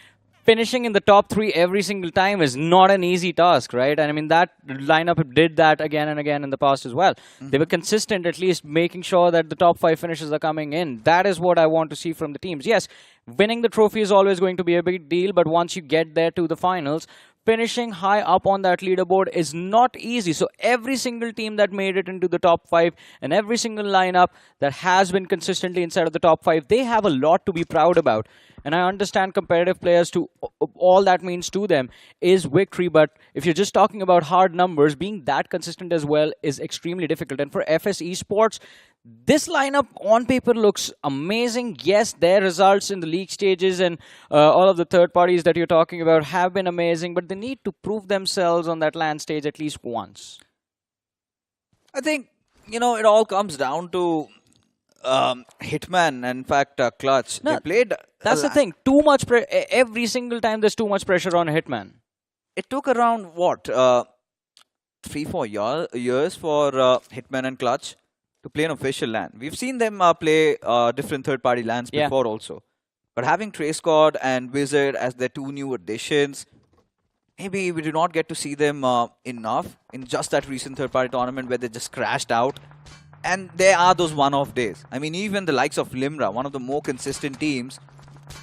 finishing in the top 3 every single time is not an easy task, right? And I mean, that lineup did that again and again in the past as well. They were consistent, at least making sure that the top 5 finishes are coming in. That is what I want to see from the teams. Yes, winning the trophy is always going to be a big deal, but once you get there to the finals, finishing high up on that leaderboard is not easy. So every single team that made it into the top 5 and every single lineup that has been consistently inside of the top 5, they have a lot to be proud about. And I understand competitive players, to all that means to them is victory. But if you're just talking about hard numbers, being that consistent as well is extremely difficult. And for FS eSports, this lineup on paper looks amazing. Yes, their results in the league stages and all of the third parties that you're talking about have been amazing, but they need to prove themselves on that LAN stage at least once. I think, it all comes down to Hitman, and in fact, Clutch. No, they played. That's the thing. Too much every single time there's too much pressure on Hitman. It took around, what, 3-4 years for Hitman and Clutch to play an official LAN. We've seen them play different third-party LANs before also. But having Trey Scott and Wizard as their 2 new additions, maybe we do not get to see them enough in just that recent third-party tournament where they just crashed out. And there are those one-off days. I mean, even the likes of Limra, one of the more consistent teams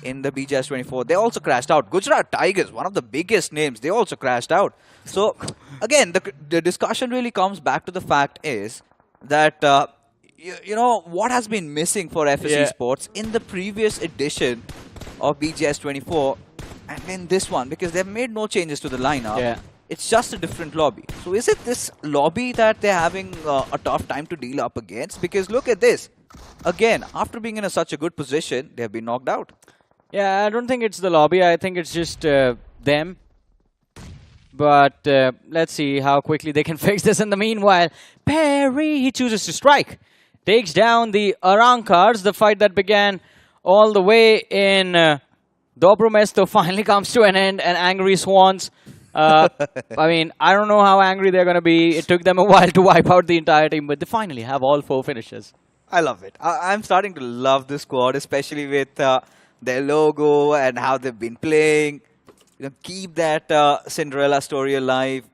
in the BGS 24, they also crashed out. Gujarat Tigers, one of the biggest names, they also crashed out. So, again, the discussion really comes back to the fact is that, what has been missing for FS eSports in the previous edition of BGS 24 and in this one, because they've made no changes to the lineup. Yeah. It's just a different lobby. So is it this lobby that they're having a tough time to deal up against? Because look at this. Again, after being in such a good position, they have been knocked out. Yeah, I don't think it's the lobby. I think it's just them. But let's see how quickly they can fix this. In the meanwhile, Perry, he chooses to strike. Takes down the Arrancars. The fight that began all the way in Dobro Mesto finally comes to an end. And Angry Swans, I mean, I don't know how angry they're going to be. It took them a while to wipe out the entire team, but they finally have all 4 finishes. I love it. I'm starting to love this squad, especially with their logo and how they've been playing. keep that Cinderella story alive.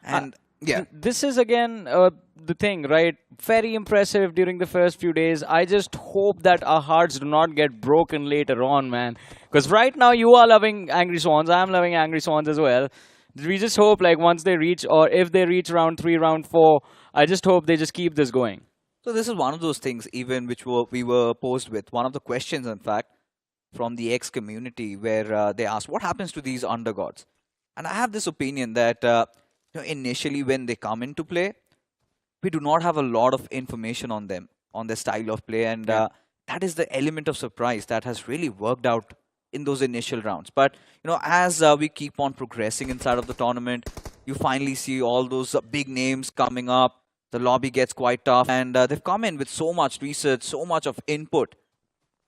And yeah, this is again the thing, right? Very impressive during the first few days. I just hope that our hearts do not get broken later on, man. Because right now you are loving Angry Swans. I'm loving Angry Swans as well. We just hope like once they reach, or if they reach round 3, round 4, I just hope they just keep this going. So this is one of those things even which we were posed with. One of the questions, in fact, from the X community where they asked, what happens to these undergods? And I have this opinion that initially when they come into play, we do not have a lot of information on them, on their style of play. And that is the element of surprise that has really worked out in those initial rounds. But, as we keep on progressing inside of the tournament, you finally see all those big names coming up. The lobby gets quite tough. And they've come in with so much research, so much of input,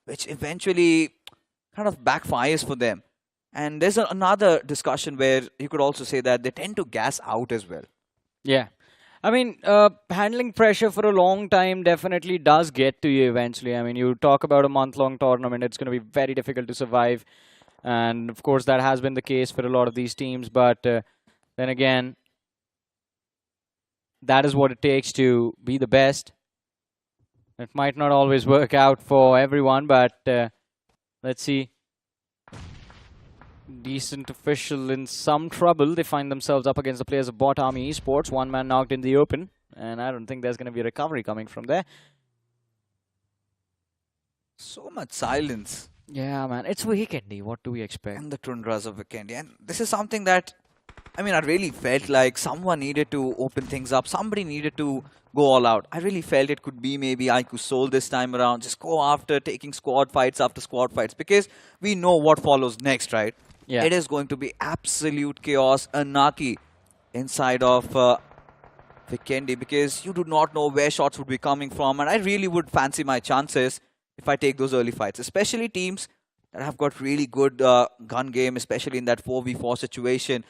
which eventually kind of backfires for them. And there's another discussion where you could also say that they tend to gas out as well. Yeah. I mean, handling pressure for a long time definitely does get to you eventually. I mean, you talk about a month-long tournament, it's going to be very difficult to survive. And, of course, that has been the case for a lot of these teams. But then again, that is what it takes to be the best. It might not always work out for everyone, but let's see. DCENT official in some trouble. They find themselves up against the players of Bot Army eSports. One man knocked in the open. And I don't think there's going to be a recovery coming from there. So much silence. Yeah, man. It's Vikendi. What do we expect? And the Tundras of Vikendi. And this is something that, I really felt like someone needed to open things up. Somebody needed to go all out. I really felt it could be maybe iQOO Soul this time around. Just go after taking squad fights after squad fights. Because we know what follows next, right? Yeah. It is going to be absolute chaos, anarchy inside of Vikendi, because you do not know where shots would be coming from. And I really would fancy my chances if I take those early fights, especially teams that have got really good gun game, especially in that 4v4 situation.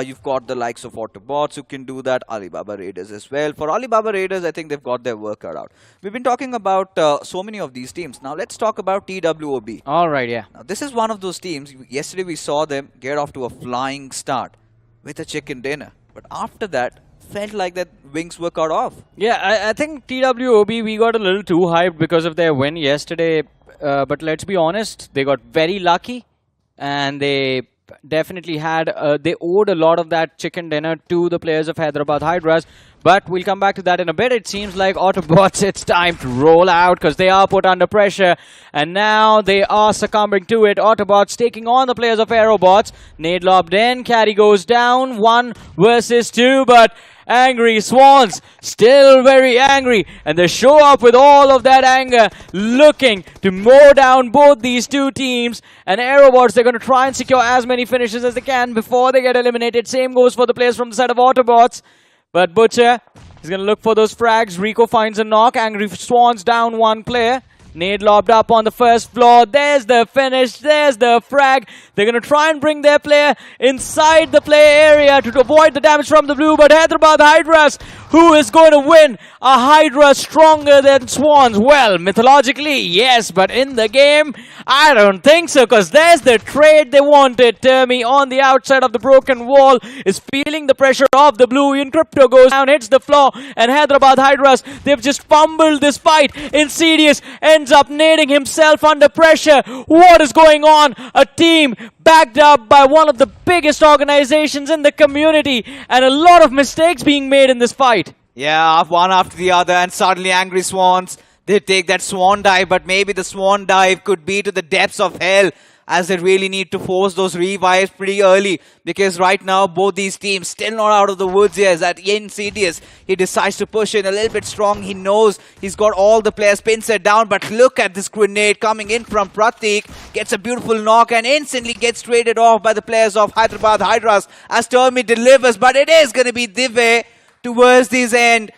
You've got the likes of Autobotz who can do that, Alibaba Raiders as well. For Alibaba Raiders, I think they've got their work cut out. We've been talking about so many of these teams. Now let's talk about TWOB. All right, yeah. Now, this is one of those teams. Yesterday we saw them get off to a flying start with a chicken dinner. But after that, felt like that wings were cut off. Yeah, I think TWOB, we got a little too hyped because of their win yesterday. But let's be honest, they got very lucky, and they definitely had, they owed a lot of that chicken dinner to the players of Hyderabad Hydras. But we'll come back to that in a bit. It seems like Autobotz, it's time to roll out because they are put under pressure. And now they are succumbing to it. Autobotz taking on the players of Aerobotz. Nade lobbed in, carry goes down, 1 versus 2, but Angry Swans, still very angry, and they show up with all of that anger, looking to mow down both these two teams. And Aerobotz, they're going to try and secure as many finishes as they can before they get eliminated. Same goes for the players from the side of Autobotz. But Butcher is going to look for those frags. Rico finds a knock. Angry Swans down 1 player. Nade lobbed up on the first floor. There's the finish. There's the frag. They're going to try and bring their player inside the play area to avoid the damage from the blue. But Hyderabad Hydras, who is going to win? A Hydra stronger than Swans? Well, mythologically, yes. But in the game, I don't think so. Because there's the trade they wanted. Termi on the outside of the broken wall is feeling the pressure of the blue. In Crypto goes down, hits the floor. And Hyderabad Hydras, they've just fumbled this fight. Insidious ends up nading himself under pressure. What is going on? A team backed up by one of the biggest organizations in the community, and a lot of mistakes being made in this fight. Yeah, one after the other, and suddenly Angry Swans, they take that swan dive, but maybe the swan dive could be to the depths of hell, as they really need to force those revives pretty early, because right now both these teams still not out of the woods here. As that Insidious, he decides to push in a little bit strong. He knows he's got all the players pin set down, but look at this grenade coming in from Pratik. Gets a beautiful knock and instantly gets traded off by the players of Hyderabad Hydras as Termi delivers, but it is going to be Dive towards this end.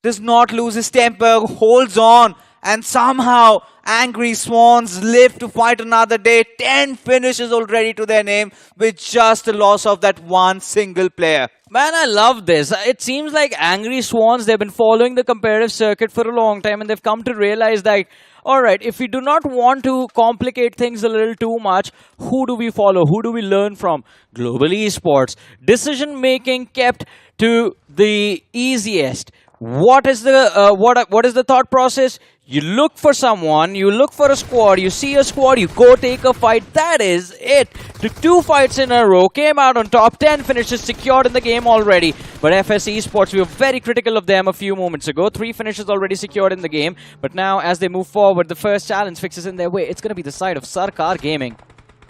Does not lose his temper, holds on, and somehow Angry Swans live to fight another day. 10 finishes already to their name with just the loss of that one single player. Man, I love this. It seems like Angry Swans, they've been following the competitive circuit for a long time, and they've come to realize that, all right, if we do not want to complicate things a little too much, who do we follow? Who do we learn from? Global esports. Decision making kept to the easiest. What is the thought process? You look for someone, you look for a squad, you see a squad, you go take a fight. That is it. Took 2 fights in a row, came out on top, 10 finishes secured in the game already. But FS Esports, we were very critical of them a few moments ago. 3 finishes already secured in the game. But now, as they move forward, the first challenge fixes in their way. It's going to be the side of Sarkar Gaming.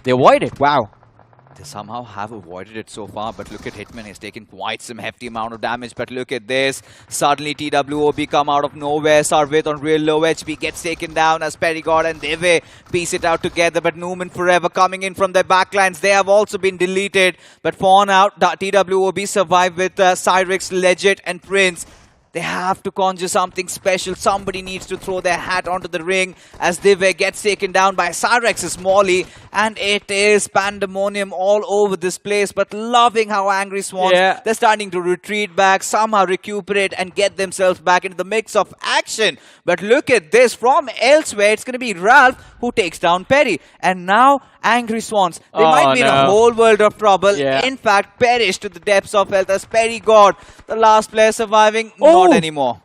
They avoid it. Wow. They somehow have avoided it so far, but look at Hitman. He's taken quite some hefty amount of damage, but look at this. Suddenly TWOB come out of nowhere. Sarvit on real low HP gets taken down as Perigord and Deve piece it out together, but Newman Forever coming in from their backlines. They have also been deleted, but for now, TWOB survive with Cyrix, Legit and Prince. They have to conjure something special. Somebody needs to throw their hat onto the ring as Dive gets taken down by Cyrex's Molly. And it is pandemonium all over this place. But loving how Angry Swans, they're starting to retreat back, somehow recuperate and get themselves back into the mix of action. But look at this. From elsewhere, it's going to be Ralph who takes down Perry. And now Angry Swans, they might be in a whole world of trouble. In fact, perish to the depths of health as Perigord, the last player surviving, not anymore.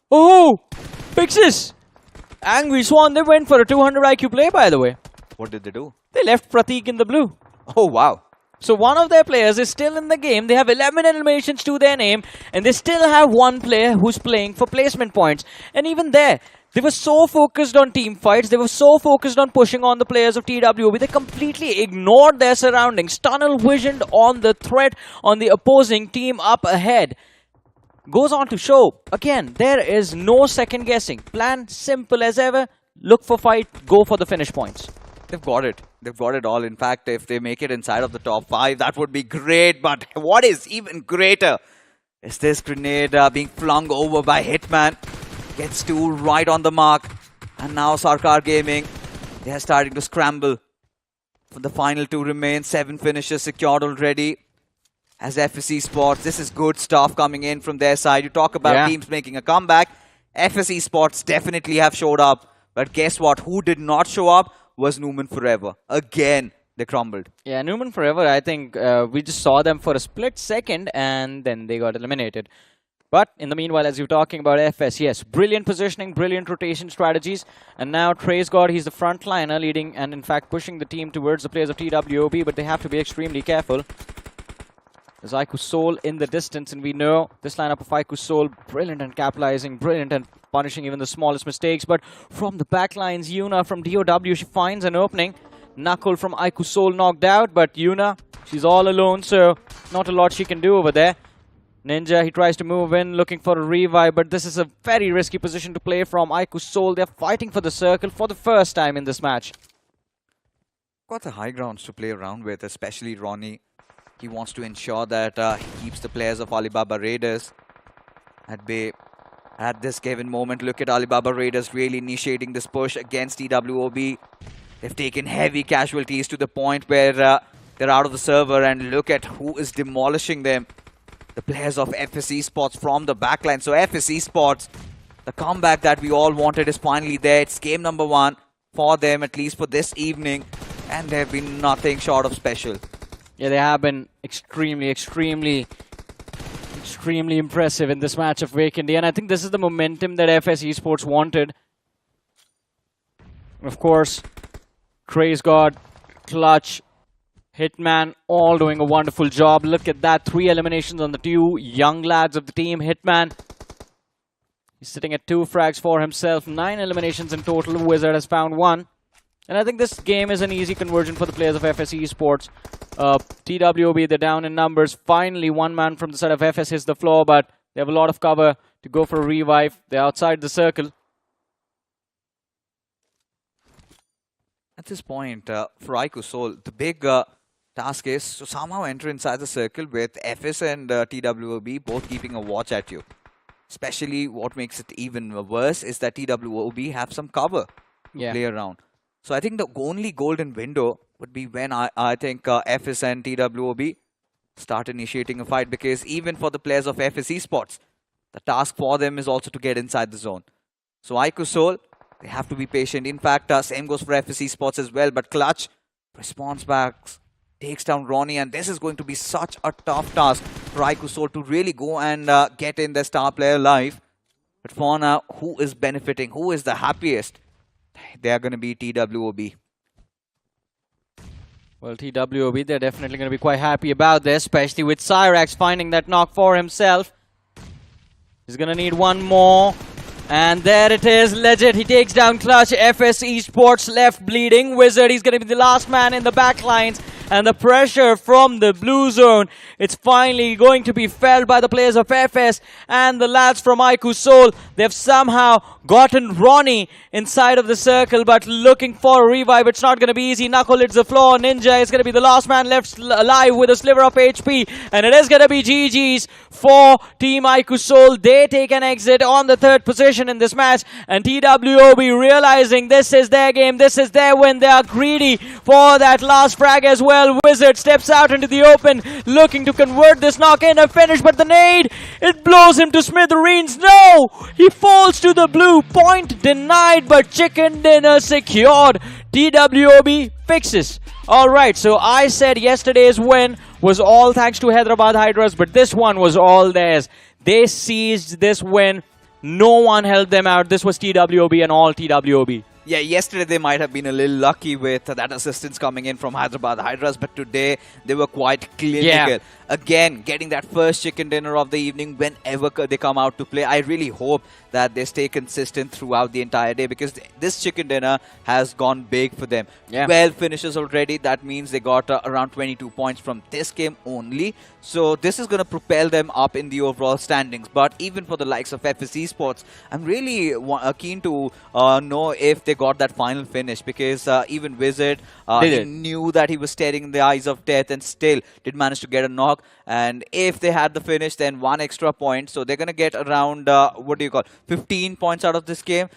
Oh, Pixis! Angry Swan, they went for a 200 IQ play, by the way. What did they do? They left Prateek in the blue. Oh, wow. So one of their players is still in the game. They have 11 eliminations to their name, and they still have one player who's playing for placement points. And even there, they were so focused on team fights. They were so focused on pushing on the players of TWOB. They completely ignored their surroundings. Tunnel visioned on the threat on the opposing team up ahead. Goes on to show, again, there is no second guessing. Plan simple as ever. Look for fight. Go for the finish points. They've got it. They've got it all. In fact, if they make it inside of the top 5, that would be great. But what is even greater is this grenade being flung over by Hitman. Gets 2 right on the mark. And now Sarkar Gaming, they are starting to scramble. For the final 2 remain. 7 finishes secured already. As FS Esports, this is good stuff coming in from their side. You talk about teams making a comeback. FS Esports definitely have showed up. But guess what? Who did not show up was Newman Forever. Again, they crumbled. Yeah, Newman Forever, I think we just saw them for a split second and then they got eliminated. But in the meanwhile, as you're talking about FS, yes, brilliant positioning, brilliant rotation strategies. And now Trey's God, he's the frontliner leading and in fact pushing the team towards the players of TWOB, but they have to be extremely careful. There's iQOO Soul in the distance, and we know this lineup of iQOO Soul, brilliant and capitalizing, brilliant and punishing even the smallest mistakes. But from the backlines, Yuna from DOW, she finds an opening. Knuckle from iQOO Soul knocked out, but Yuna, she's all alone, so not a lot she can do over there. Ninja, he tries to move in, looking for a revive, but this is a very risky position to play from iQOO Soul. They're fighting for the circle for the first time in this match. Got the high grounds to play around with, especially Ronnie. He wants to ensure that he keeps the players of Alibaba Raiders at bay. At this given moment, look at Alibaba Raiders really initiating this push against TWOB. They've taken heavy casualties to the point where they're out of the server, and look at who is demolishing them. The players of FS Esports from the backline. So FS Esports, the comeback that we all wanted is finally there. It's game number 1 for them, at least for this evening. And they've been nothing short of special. Yeah, they have been extremely impressive in this match of Vikendi. And I think this is the momentum that FS Esports wanted. Of course, Trey's God, Clutch, Hitman, all doing a wonderful job. Look at that, 3 eliminations on the 2 young lads of the team. Hitman, he's sitting at 2 frags for himself. 9 eliminations in total. Wizard has found 1. And I think this game is an easy conversion for the players of FS Esports. TWOB, they're down in numbers. Finally, 1 man from the side of FS hits the floor, but they have a lot of cover to go for a revive. They're outside the circle. At this point, for iQOO Soul, the big task is to somehow enter inside the circle with FS and TWOB both keeping a watch at you. Especially what makes it even worse is that TWOB have some cover to play around. So I think the only golden window would be when I think FS and TWOB start initiating a fight, because even for the players of FS eSports, the task for them is also to get inside the zone. So iQOO Soul, they have to be patient. In fact, same goes for FS eSports as well, but Clutch responds back, takes down Ronnie, and this is going to be such a tough task for iQOO Soul to really go and get in their star player live. But for now, who is benefiting? Who is the happiest? They are going to be TWOB. Well, TWOB, they're definitely going to be quite happy about this, especially with Cyrax finding that knock for himself. He's going to need one more. And there it is, legit. He takes down Clutch. FS eSports left bleeding. Wizard, he's going to be the last man in the back lines. And the pressure from the blue zone, it's finally going to be felt by the players of FS and the lads from iQOO Soul. They've somehow gotten Ronnie inside of the circle, but looking for a revive. It's not going to be easy. Knuckle hits the floor. Ninja is going to be the last man left alive with a sliver of HP. And it is going to be GG's for Team iQOO Soul. They take an exit on the third position in this match. And TWOB realizing this is their game, this is their win. They are greedy for that last frag as well. Wizard steps out into the open, looking to convert this knock in a finish, but the nade, it blows him to smithereens. No! He falls to the blue. Point denied, but chicken dinner secured. TWOB fixes. Alright, so I said yesterday's win was all thanks to Hyderabad Hydras, but this one was all theirs. They seized this win. No one held them out. This was TWOB and all TWOB. Yeah, yesterday they might have been a little lucky with that assistance coming in from Hyderabad Hydras, but today they were quite clinical. Yeah. Again, getting that first chicken dinner of the evening whenever they come out to play. I really hope that they stay consistent throughout the entire day, because this chicken dinner has gone big for them. Yeah. 12 finishes already. That means they got around 22 points from this game only. So this is going to propel them up in the overall standings. But even for the likes of FS eSports, I'm really keen to know if they got that final finish, because even Wizard, he knew that he was staring in the eyes of death and still did manage to get a knock. And if they had the finish, then 1 extra point. So they're going to get around, 15 points out of this game.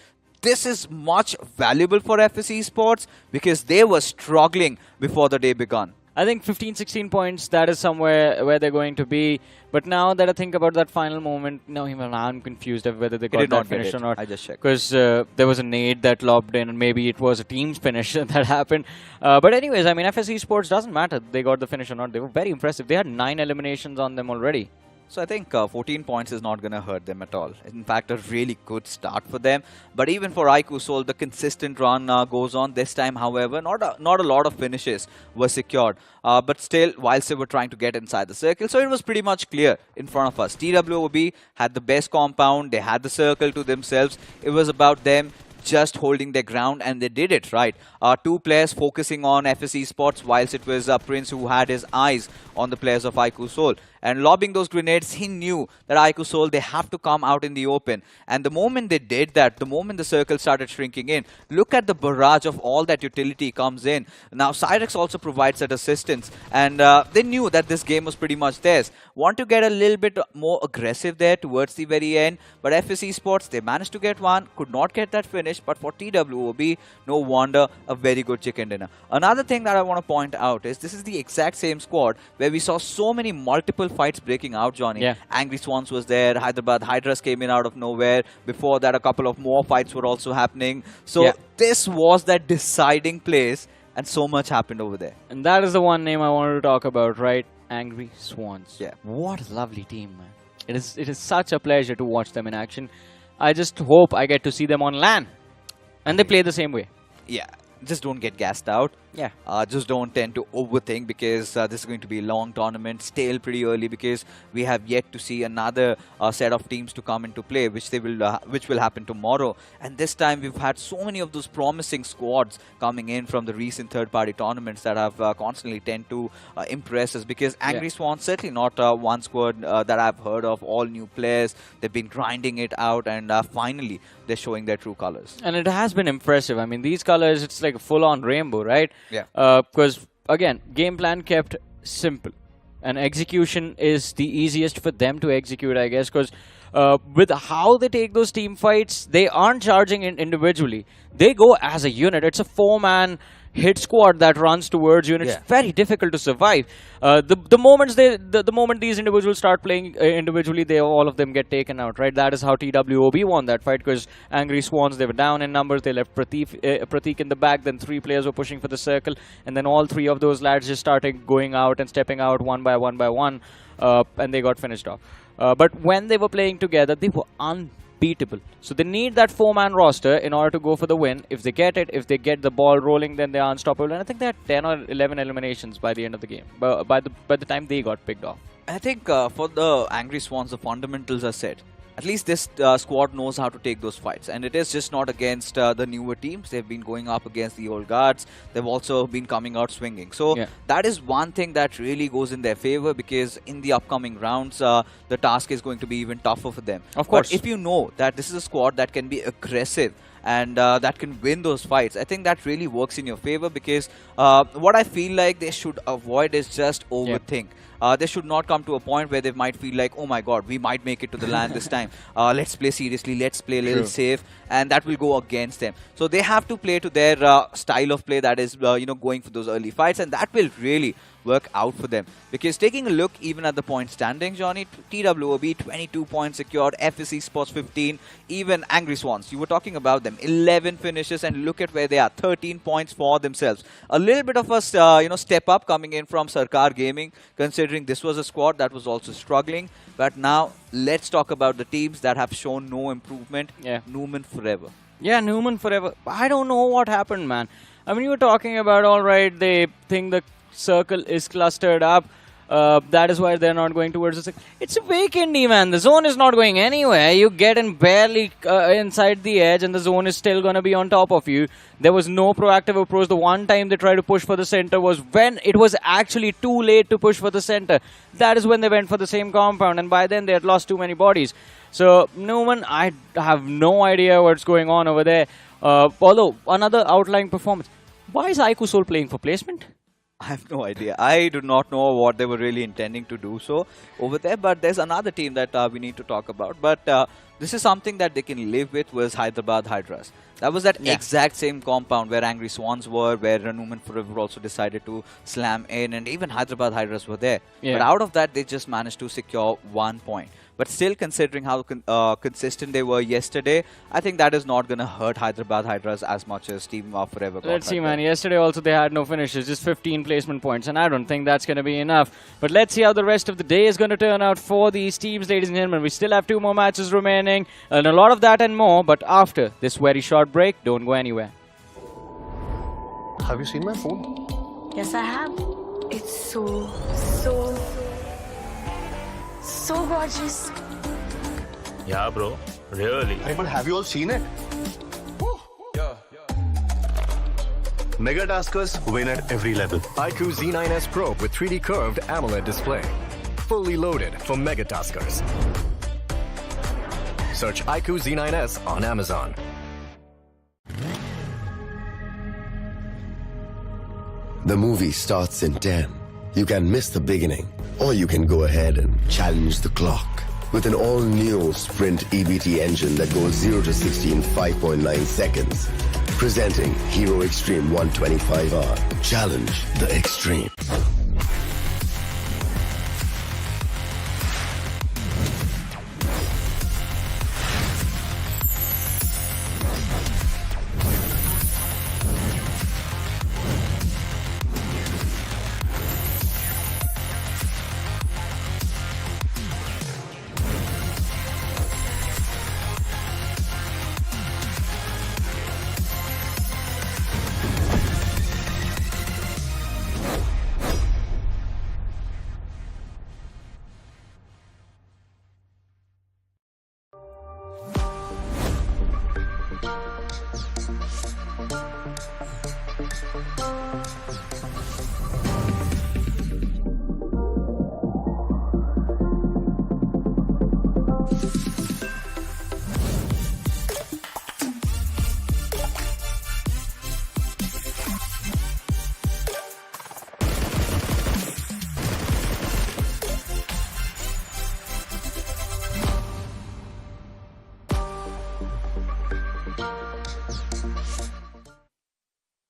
This is much valuable for FS eSports, because they were struggling before the day began. I think 15-16 points, that is somewhere where they're going to be. But now that I think about that final moment, no, I'm confused of whether they got that finish or not. I just checked. Because there was a nade that lobbed in, and maybe it was a team's finish that happened. But anyways, I mean, FS eSports doesn't matter they got the finish or not. They were very impressive. They had 9 eliminations on them already. So I think 14 points is not going to hurt them at all. In fact, a really good start for them. But even for iQOO Soul, the consistent run goes on. This time, however, not a lot of finishes were secured. But still, whilst they were trying to get inside the circle, so it was pretty much clear in front of us. TWOB had the best compound. They had the circle to themselves. It was about them just holding their ground, and they did it right. 2 players focusing on FS eSports, whilst it was Prince who had his eyes on the players of iQOO Soul. And lobbing those grenades, he knew that iQOO Soul, they have to come out in the open. And the moment they did that, the moment the circle started shrinking in, look at the barrage of all that utility comes in. Now, Cyrax also provides that assistance. And they knew that this game was pretty much theirs. Want to get a little bit more aggressive there towards the very end. But FS eSports, they managed to get one, could not get that finish. But for TWOB, no wonder, a very good chicken dinner. Another thing that I want to point out is this is the exact same squad where we saw so many multiple fights breaking out, Johnny. Yeah. Angry Swans was there. Hyderabad Hydras came in out of nowhere. Before that, a couple of more fights were also happening. So this was that deciding place, and so much happened over there. And that is the one name I wanted to talk about, right? Angry Swans. Yeah. What a lovely team, man. It is such a pleasure to watch them in action. I just hope I get to see them on LAN. And they play the same way. Yeah. Just don't get gassed out. Yeah. Just don't tend to overthink, because this is going to be a long tournament, stale pretty early, because we have yet to see another set of teams to come into play, which will happen tomorrow. And this time we've had so many of those promising squads coming in from the recent third-party tournaments that have constantly tend to impress us, because Angry Swans, certainly not one squad that I've heard of, all new players. They've been grinding it out, and finally they're showing their true colors. And it has been impressive. I mean, these colors, it's like a full-on rainbow, right? Yeah. Because, again, game plan kept simple. And execution is the easiest for them to execute, I guess. Because with how they take those team fights, they aren't charging individually. They go as a unit. It's a 4-man hit squad that runs towards you, and it's very difficult to survive. The moment these individuals start playing individually, all of them get taken out, right? That is how TWOB won that fight, because Angry Swans, they were down in numbers. They left Prateek in the back, then 3 players were pushing for the circle, and then all 3 of those lads just started going out and stepping out one by one, and they got finished off. But when they were playing together, they were unbeatable. So they need that 4-man roster in order to go for the win. If they get it, if they get the ball rolling, then they are unstoppable. And I think they had 10 or 11 eliminations by the end of the game, by the time they got picked off. I think for the Angry Swans, the fundamentals are set. At least this squad knows how to take those fights, and it is just not against the newer teams. They've been going up against the old guards. They've also been coming out swinging. So that is one thing that really goes in their favor, because in the upcoming rounds, the task is going to be even tougher for them. Of course. But if you know that this is a squad that can be aggressive and that can win those fights, I think that really works in your favor, because what I feel like they should avoid is just overthink. They should not come to a point where they might feel like, oh my god, we might make it to the land this time. Let's play seriously, let's play a little safe, and that will go against them. So they have to play to their style of play, that is going for those early fights, and that will really work out for them. Because taking a look even at the point standing, Johnny, TWOB 22 points secured, FS eSports 15, even Angry Swans, you were talking about them, 11 finishes, and look at where they are, 13 points for themselves. A little bit of a step up coming in from Sarkar Gaming, considering this was a squad that was also struggling. But now let's talk about the teams that have shown no improvement. Newman forever. Yeah, Newman forever. I don't know what happened, man. I mean, you were talking about, all right, they think the circle is clustered up. That is why they're not going towards the circle. It's a Vikendi, man. The zone is not going anywhere. You get in barely inside the edge, and the zone is still going to be on top of you. There was no proactive approach. The one time they tried to push for the center was when it was actually too late to push for the center. That is when they went for the same compound, and by then they had lost too many bodies. So, Newman, I have no idea what's going on over there. Although, another outlying performance. Why is iQOO playing for placement? I have no idea. I do not know what they were really intending to do so over there. But there's another team that we need to talk about. But this is something that they can live with, was Hyderabad Hydras. That was that exact same compound where Angry Swans were, where Newman Forever also decided to slam in, and even Hyderabad Hydras were there. But out of that, they just managed to secure 1 point. But still, considering how consistent they were yesterday, I think that is not going to hurt Hyderabad Hydras as much as Team Forever got. Let's see, man. Yesterday also they had no finishes, just 15 placement points, and I don't think that's going to be enough. But let's see how the rest of the day is going to turn out for these teams, ladies and gentlemen. We still have 2 more matches remaining, and a lot of that and more. But after this very short break, don't go anywhere. Have you seen my phone? Yes, I have. It's so gorgeous. Yeah, bro. Really. Hey, but have you all seen it? Mega Taskers win at every level. iQOO Z9S Pro with 3D curved AMOLED display. Fully loaded for Mega Taskers. Search iQOO Z9S on Amazon. The movie starts in 10. You can miss the beginning, or you can go ahead and challenge the clock with an all-new Sprint EBT engine that goes 0 to 60 in 5.9 seconds. Presenting Hero Extreme 125R. Challenge the extreme.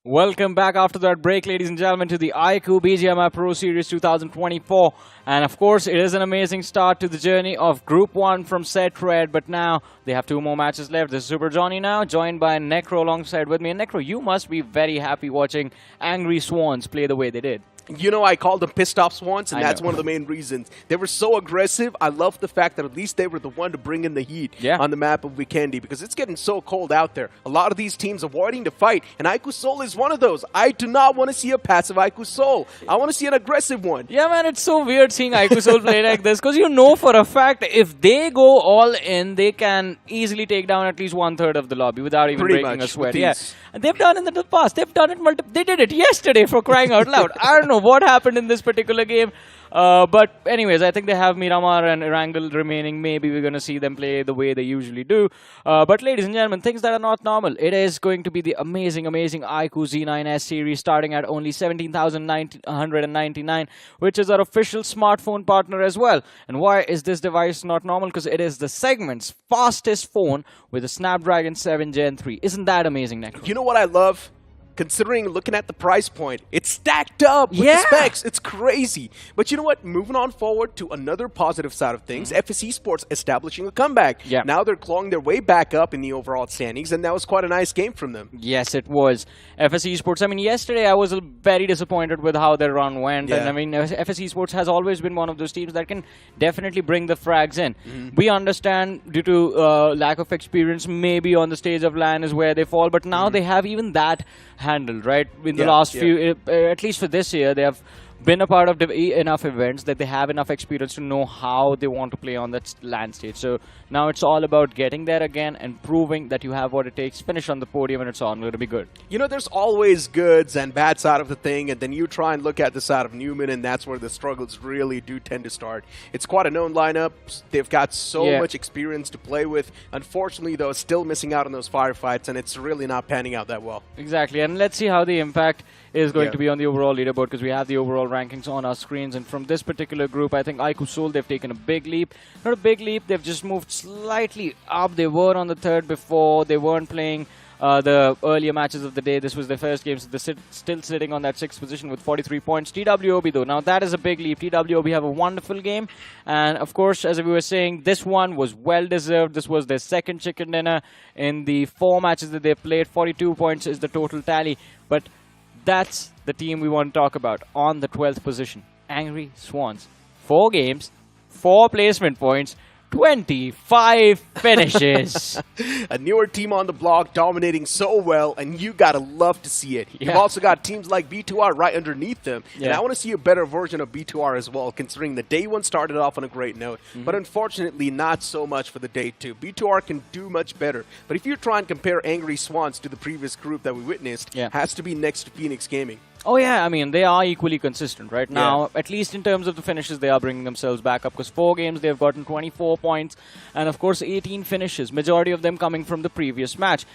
Welcome back after that break, ladies and gentlemen, to the iQOO BGMI Pro Series 2024. And of course, it is an amazing start to the journey of Group 1 from Set Red. But now, they have 2 more matches left. This is Super Johnny now, joined by Necro alongside with me. And Necro, you must be very happy watching Angry Swans play the way they did. You know, I called them pissed off Swans, and that's one of the main reasons. They were so aggressive. I love the fact that at least they were the one to bring in the heat on the map of Vikendi, because it's getting so cold out there. A lot of these teams avoiding to fight, and iQOO Seoul is one of those. I do not want to see a passive iQOO Seoul. I want to see an aggressive one. Yeah, man, it's so weird seeing iQOO Seoul play like this, because you know for a fact if they go all in, they can easily take down at least 1/3 of the lobby without even breaking a sweat. Yeah, and they've done it in the past. They've done it They did it yesterday, for crying out loud. I don't know what happened in this particular game. But anyways, I think they have Miramar and Erangel remaining. Maybe we're going to see them play the way they usually do. But ladies and gentlemen, things that are not normal. It is going to be the amazing iQOO Z9S series starting at only 17,999, which is our official smartphone partner as well. And why is this device not normal? Because it is the segment's fastest phone with a Snapdragon 7 Gen 3. Isn't that amazing, Necro? You know what I love? Considering looking at the price point, it's stacked up with the specs. It's crazy. But you know what? Moving on forward to another positive side of things, FS eSports establishing a comeback. Yeah. Now they're clawing their way back up in the overall standings, and that was quite a nice game from them. Yes, it was. FS eSports, I mean, yesterday I was very disappointed with how their run went. Yeah. And I mean, FS eSports has always been one of those teams that can definitely bring the frags in. We understand due to lack of experience, maybe on the stage of LAN is where they fall. But now they have even that handled, right? In the last few, at least for this year, they have been a part of enough events that they have enough experience to know how they want to play on that LAN stage. So now it's all about getting there again and proving that you have what it takes, finish on the podium, and it's all going to be good. You know, there's always goods and bad side of the thing, and then you try and look at the side of Newman, and that's where the struggles really do tend to start. It's quite a known lineup. They've got so much experience to play with. Unfortunately, though, still missing out on those firefights, and it's really not panning out that well. Exactly, and let's see how the impact is going to be on the overall leaderboard, because we have the overall rankings on our screens. And from this particular group, I think iQOO Seoul, they've taken a big leap. Not a big leap, they've just moved slightly up. They were on the 3rd before. They weren't playing the earlier matches of the day. This was their first game, so they're still sitting on that 6th position with 43 points. TWOB, though, now that is a big leap. TWOB have a wonderful game, and of course, as we were saying, this one was well-deserved. This was their 2nd chicken dinner in the 4 matches that they played. 42 points is the total tally, but that's the team we want to talk about. On the 12th position, Angry Swans. 4 games, 4 placement points, 25 finishes. A newer team on the block dominating so well, and you gotta love to see it. You've also got teams like B2R right underneath them, and I want to see a better version of B2R as well, considering the day 1 started off on a great note, but unfortunately not so much for the day 2. B2R can do much better, but if you try and compare Angry Swans to the previous group that we witnessed, has to be next to Phoenix Gaming. Oh yeah, I mean, they are equally consistent right now. At least in terms of the finishes, they are bringing themselves back up, because 4 games, they've gotten 24 points, and of course 18 finishes, majority of them coming from the previous match.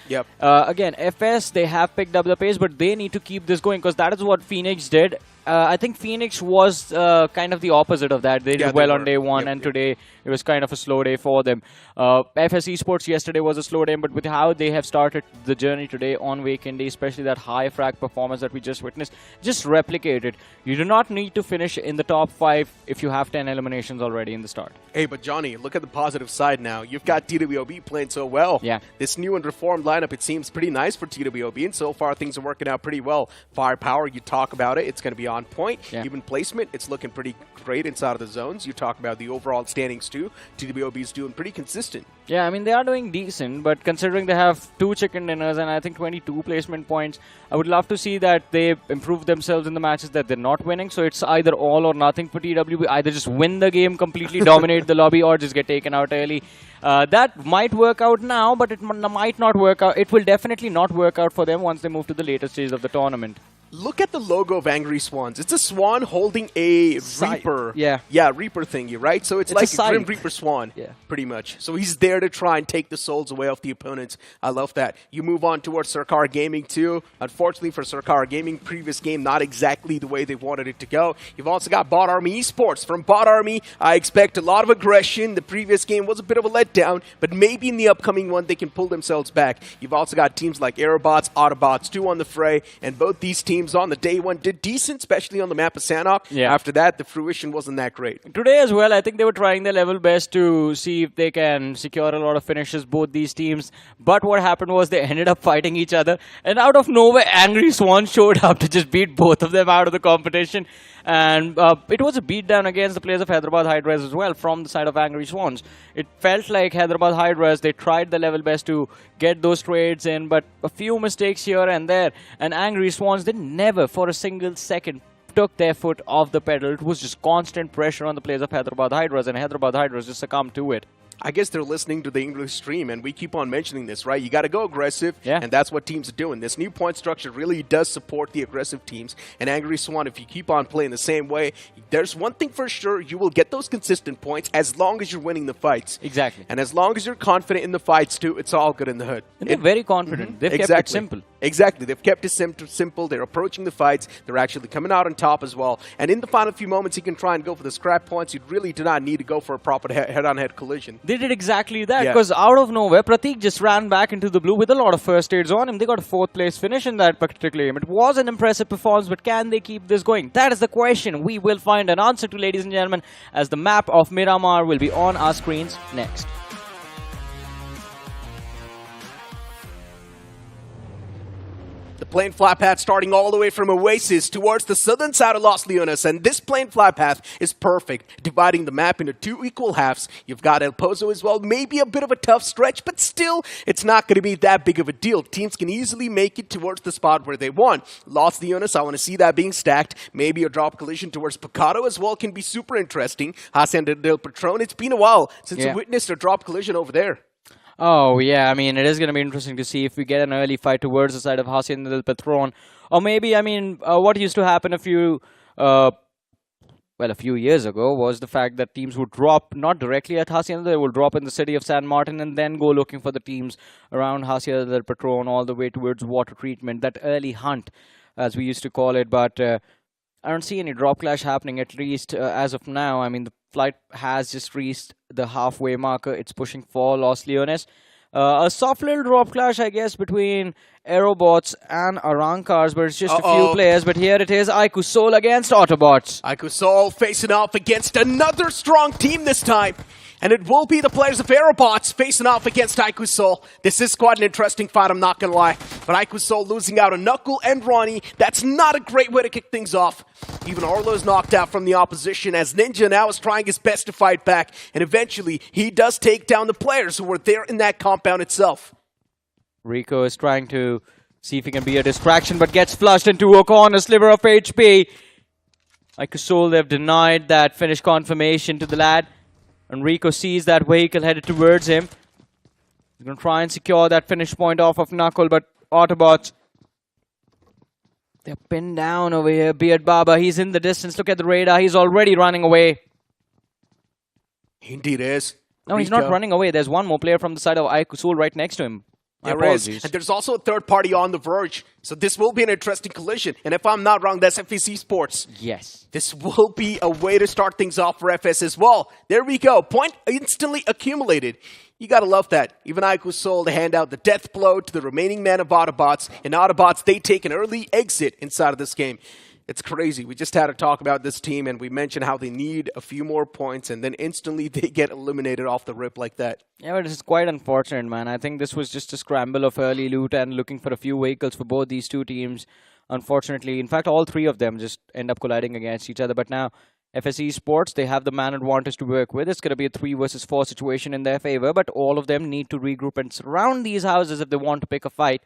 Again, FS, they have picked up the pace, but they need to keep this going, because that is what Phoenix did. I think Phoenix was kind of the opposite of that. They did well on day 1, and today it was kind of a slow day for them. FS eSports yesterday was a slow day, but with how they have started the journey today on Vikendi, especially that high frag performance that we just witnessed, just replicate it. You do not need to finish in the top 5 if you have 10 eliminations already in the start. Hey, but Johnny, look at the positive side now. You've got TWOB playing so well. This new and reformed lineup, it seems pretty nice for TWOB, and so far things are working out pretty well. Firepower, you talk about it, it's going to be on point. Even placement, it's looking pretty great inside of the zones. You talk about the overall standings too. TWOB is doing pretty consistent. Yeah, I mean, they are doing decent, but considering they have 2 chicken dinners and I think 22 placement points, I would love to see that they improve themselves in the matches that they're not winning. So it's either all or nothing for TWB. Either just win the game, completely dominate the lobby, or just get taken out early. That might work out now, but it might not work out. It will definitely not work out for them once they move to the later stage of the tournament. Look at the logo of Angry Swans. It's a swan holding a Reaper. Yeah, Reaper thingy, right? So it's like a Grim Reaper Swan, pretty much. So he's there to try and take the souls away of the opponents. I love that. You move on towards Sarkar Gaming too. Unfortunately for Sarkar Gaming, previous game not exactly the way they wanted it to go. You've also got Bot Army eSports. From Bot Army, I expect a lot of aggression. The previous game was a bit of a letdown, but maybe in the upcoming one they can pull themselves back. You've also got teams like Aerobotz, Autobotz, too on the fray, and both these teams on the day one did decent, especially on the map of Sanhok. After that, the fruition wasn't that great. Today as well, I think they were trying their level best to see if they can secure a lot of finishes, both these teams. But what happened was they ended up fighting each other. And out of nowhere, Angry Swan showed up to just beat both of them out of the competition. And it was a beatdown against the players of Hyderabad Hydras as well from the side of Angry Swans. It felt like Hyderabad Hydras, they tried their level best to get those trades in, but a few mistakes here and there. And Angry Swans, they never for a single second took their foot off the pedal. It was just constant pressure on the players of Hyderabad Hydras, and Hyderabad Hydras just succumbed to it. I guess they're listening to the English stream, and we keep on mentioning this, right? You got to go aggressive, and that's what teams are doing. This new point structure really does support the aggressive teams. And Angry Swan, if you keep on playing the same way, there's one thing for sure, you will get those consistent points as long as you're winning the fights. Exactly. And as long as you're confident in the fights, too, it's all good in the hood. And they're very confident. They've kept it simple. Exactly. They've kept it simple. They're approaching the fights. They're actually coming out on top as well. And in the final few moments, you can try and go for the scrap points. You really do not need to go for a proper head-on-head collision. They did exactly that, because out of nowhere, Prateek just ran back into the blue with a lot of first aids on him. They got a 4th place finish in that particular game. It was an impressive performance, but can they keep this going? That is the question we will find an answer to, ladies and gentlemen, as the map of Miramar will be on our screens next. The plane flight path starting all the way from Oasis towards the southern side of Los Leones, and this plane flight path is perfect, dividing the map into 2 equal halves. You've got El Pozo as well, maybe a bit of a tough stretch, but still, it's not going to be that big of a deal. Teams can easily make it towards the spot where they want. Los Leones, I want to see that being stacked. Maybe a drop collision towards Picado as well can be super interesting. Hacienda del Patron, it's been a while since we witnessed a drop collision over there. Oh, yeah, I mean, it is going to be interesting to see if we get an early fight towards the side of Hacienda del Patron. Or maybe, I mean, what used to happen a few years ago was the fact that teams would drop not directly at Hacienda, they would drop in the city of San Martin and then go looking for the teams around Hacienda del Patron all the way towards water treatment, that early hunt, as we used to call it. But I don't see any drop clash happening, at least as of now. I mean, the flight has just reached the halfway marker. It's pushing for Los Leones. A soft little drop clash, I guess, between Aerobotz and Arrancars, but it's just a few players. But here it is, iQOO Soul against Autobotz. iQOO Soul facing off against another strong team this time. And it will be the players of Aerobotz facing off against iQOO Soul. This is quite an interesting fight, I'm not going to lie. But iQOO Soul losing out on Knuckle and Ronnie, that's not a great way to kick things off. Even Orlo's knocked out from the opposition as Ninja now is trying his best to fight back. And eventually, he does take down the players who were there in that compound itself. Rico is trying to see if he can be a distraction, but gets flushed into a corner, sliver of HP. iQOO Soul, they've denied that finish confirmation to the lad. And Rico sees that vehicle headed towards him. He's going to try and secure that finish point off of Knuckle, but Autobotz, they're pinned down over here. Beard Baba, he's in the distance. Look at the radar. He's already running away. He indeed is. No, he's not running away. There's one more player from the side of iQOO Soul right next to him. There is. And there's also a third party on the verge. So this will be an interesting collision. And if I'm not wrong, that's FS eSports. Yes. This will be a way to start things off for FS as well. There we go. Point instantly accumulated. You gotta love that. Even iQOO Soul to hand out the death blow to the remaining man of Autobotz. And Autobotz, they take an early exit inside of this game. It's crazy. We just had to talk about this team, and we mentioned how they need a few more points, and then instantly they get eliminated off the rip like that. Yeah, but it's quite unfortunate, man. I think this was just a scramble of early loot and looking for a few vehicles for both these two teams. Unfortunately, in fact, all three of them just end up colliding against each other. But now, FS eSports, they have the man advantage to work with. It's going to be a 3 versus 4 situation in their favor, but all of them need to regroup and surround these houses if they want to pick a fight.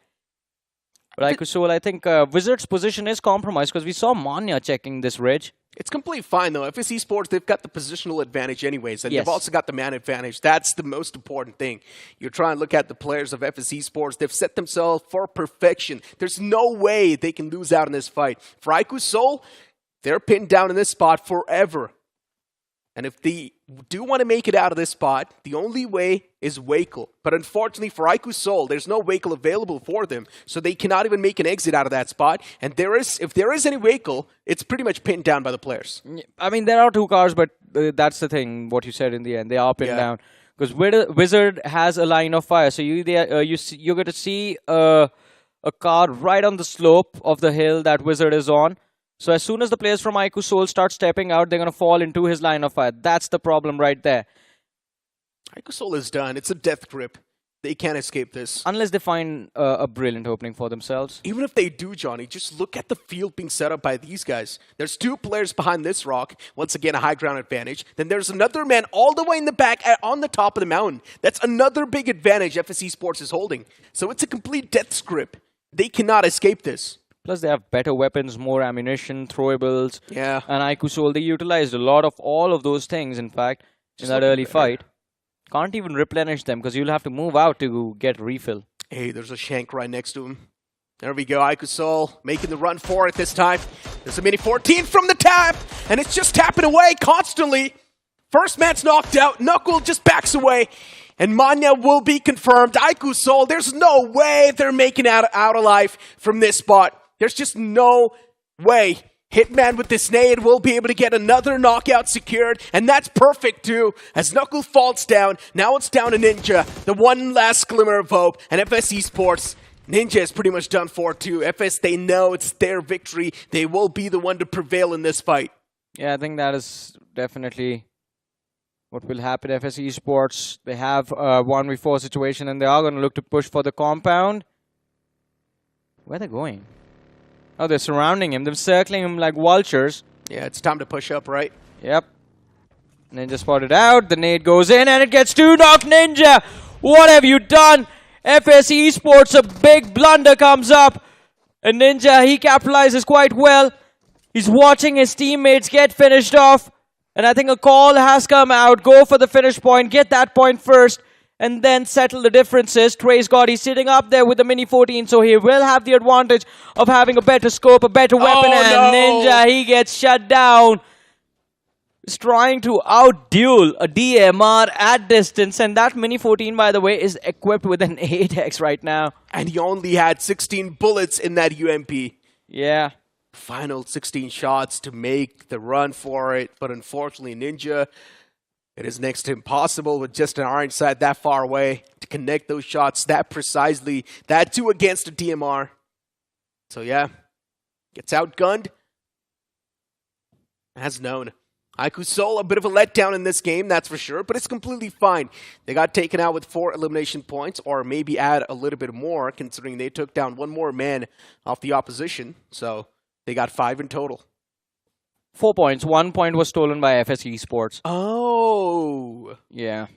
But iQOO, I think Wizards' position is compromised because we saw Manya checking this ridge. It's completely fine, though. FS Esports, they've got the positional advantage anyways, and Yes. they've also got the man advantage. That's the most important thing. You're trying to look at the players of FS Esports. They've set themselves for perfection. There's no way they can lose out in this fight. For iQOO, they're pinned down in this spot forever. And if they do want to make it out of this spot, the only way is Wakel. But unfortunately for iQOO, there's no Wakel available for them, so they cannot even make an exit out of that spot. And if there is any Wakel, it's pretty much pinned down by the players. I mean, there are two cars, but that's the thing, what you said in the end. They are pinned down. Because Wizard has a line of fire, so you're going to see a car right on the slope of the hill that Wizard is on. So as soon as the players from iQOO start stepping out, they're going to fall into his line of fire. That's the problem right there. iQOO is done. It's a death grip. They can't escape this. Unless they find a brilliant opening for themselves. Even if they do, Johnny, just look at the field being set up by these guys. There's two players behind this rock. Once again, a high ground advantage. Then there's another man all the way in the back on the top of the mountain. That's another big advantage FS Esports is holding. So it's a complete death grip. They cannot escape this. Plus, they have better weapons, more ammunition, throwables. Yeah. And iQOO, they utilized a lot of all of those things, in fact, in that early fight. Can't even replenish them because you'll have to move out to get refill. Hey, there's a shank right next to him. There we go. iQOO making the run for it this time. There's a mini 14 from the tap, and it's just tapping away constantly. First man's knocked out. Knuckle just backs away. And Manya will be confirmed. iQOO, there's no way they're making out alive from this spot. There's just no way. Hitman with this nade will be able to get another knockout secured, and that's perfect too. As Knuckle falls down, now it's down to Ninja, the one last glimmer of hope, and FS Esports, Ninja is pretty much done for too. FS, they know it's their victory. They will be the one to prevail in this fight. Yeah, I think that is definitely what will happen. FS Esports, they have a 1v4 situation, and they are going to look to push for the compound. Where are they going? Oh, they're surrounding him. They're circling him like vultures. Yeah, it's time to push up, right? Yep. Ninja spotted out. The nade goes in and it gets 2-knock. Ninja, what have you done? FS Esports, a big blunder comes up. And Ninja, he capitalizes quite well. He's watching his teammates get finished off. And I think a call has come out. Go for the finish point. Get that point first. And then settle the differences. Trace Gotti sitting up there with the Mini 14, so he will have the advantage of having a better scope, a better weapon, and Ninja, he gets shut down. He's trying to out-duel a DMR at distance, and that Mini 14, by the way, is equipped with an 8x right now. And he only had 16 bullets in that UMP. Yeah. Final 16 shots to make the run for it, but unfortunately, Ninja, it is next to impossible with just an iron sight that far away to connect those shots that precisely. That too against a DMR. So yeah, gets outgunned. As known. iQOO, a bit of a letdown in this game, that's for sure, but it's completely fine. They got taken out with 4 elimination points, or maybe add a little bit more, considering they took down one more man off the opposition. So they got 5 in total. 4 points. 1 point was stolen by FS Esports. Oh. Yeah.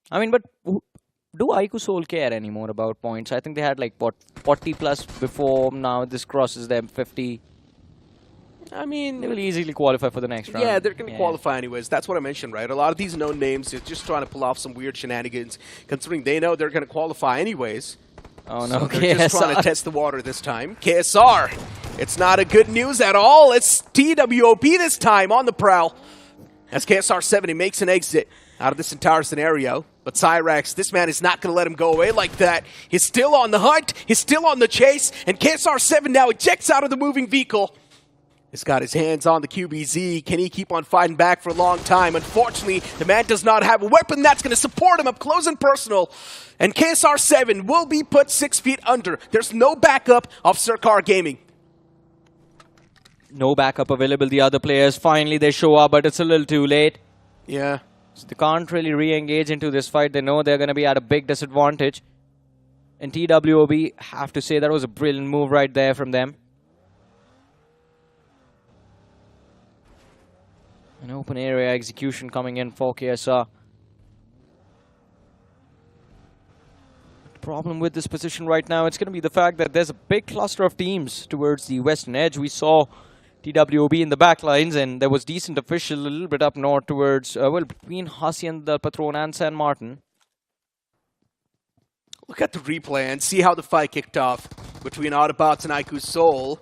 I mean, but do iQOO care anymore about points? I think they had like, what, 40 plus before. Now this crosses them 50. I mean, they will easily qualify for the next round. Yeah, they're going to qualify anyways. That's what I mentioned, right? A lot of these known names, they're just trying to pull off some weird shenanigans, considering they know they're going to qualify anyways. Oh no, so they're just trying to test the water this time. KSR, it's not a good news at all. It's TWOB this time on the prowl. As KSR7, he makes an exit out of this entire scenario. But Cyrax, this man is not going to let him go away like that. He's still on the hunt. He's still on the chase. And KSR7 now ejects out of the moving vehicle. He's got his hands on the QBZ. Can he keep on fighting back for a long time? Unfortunately, the man does not have a weapon that's going to support him up close and personal. And KSR7 will be put 6 feet under. There's no backup of Sarkar Gaming. No backup available. The other players, finally they show up, but it's a little too late. Yeah. So they can't really re-engage into this fight. They know they're going to be at a big disadvantage. And TWOB, have to say, that was a brilliant move right there from them. An open area execution coming in for KSR. problem with this position right now, it's going to be the fact that there's a big cluster of teams towards the western edge. We saw TWOB in the back lines, and there was DCENT official a little bit up north towards, well, between Hacienda del Patron and San Martin. Look at the replay and see how the fight kicked off between Autobotz and iQOO Seoul.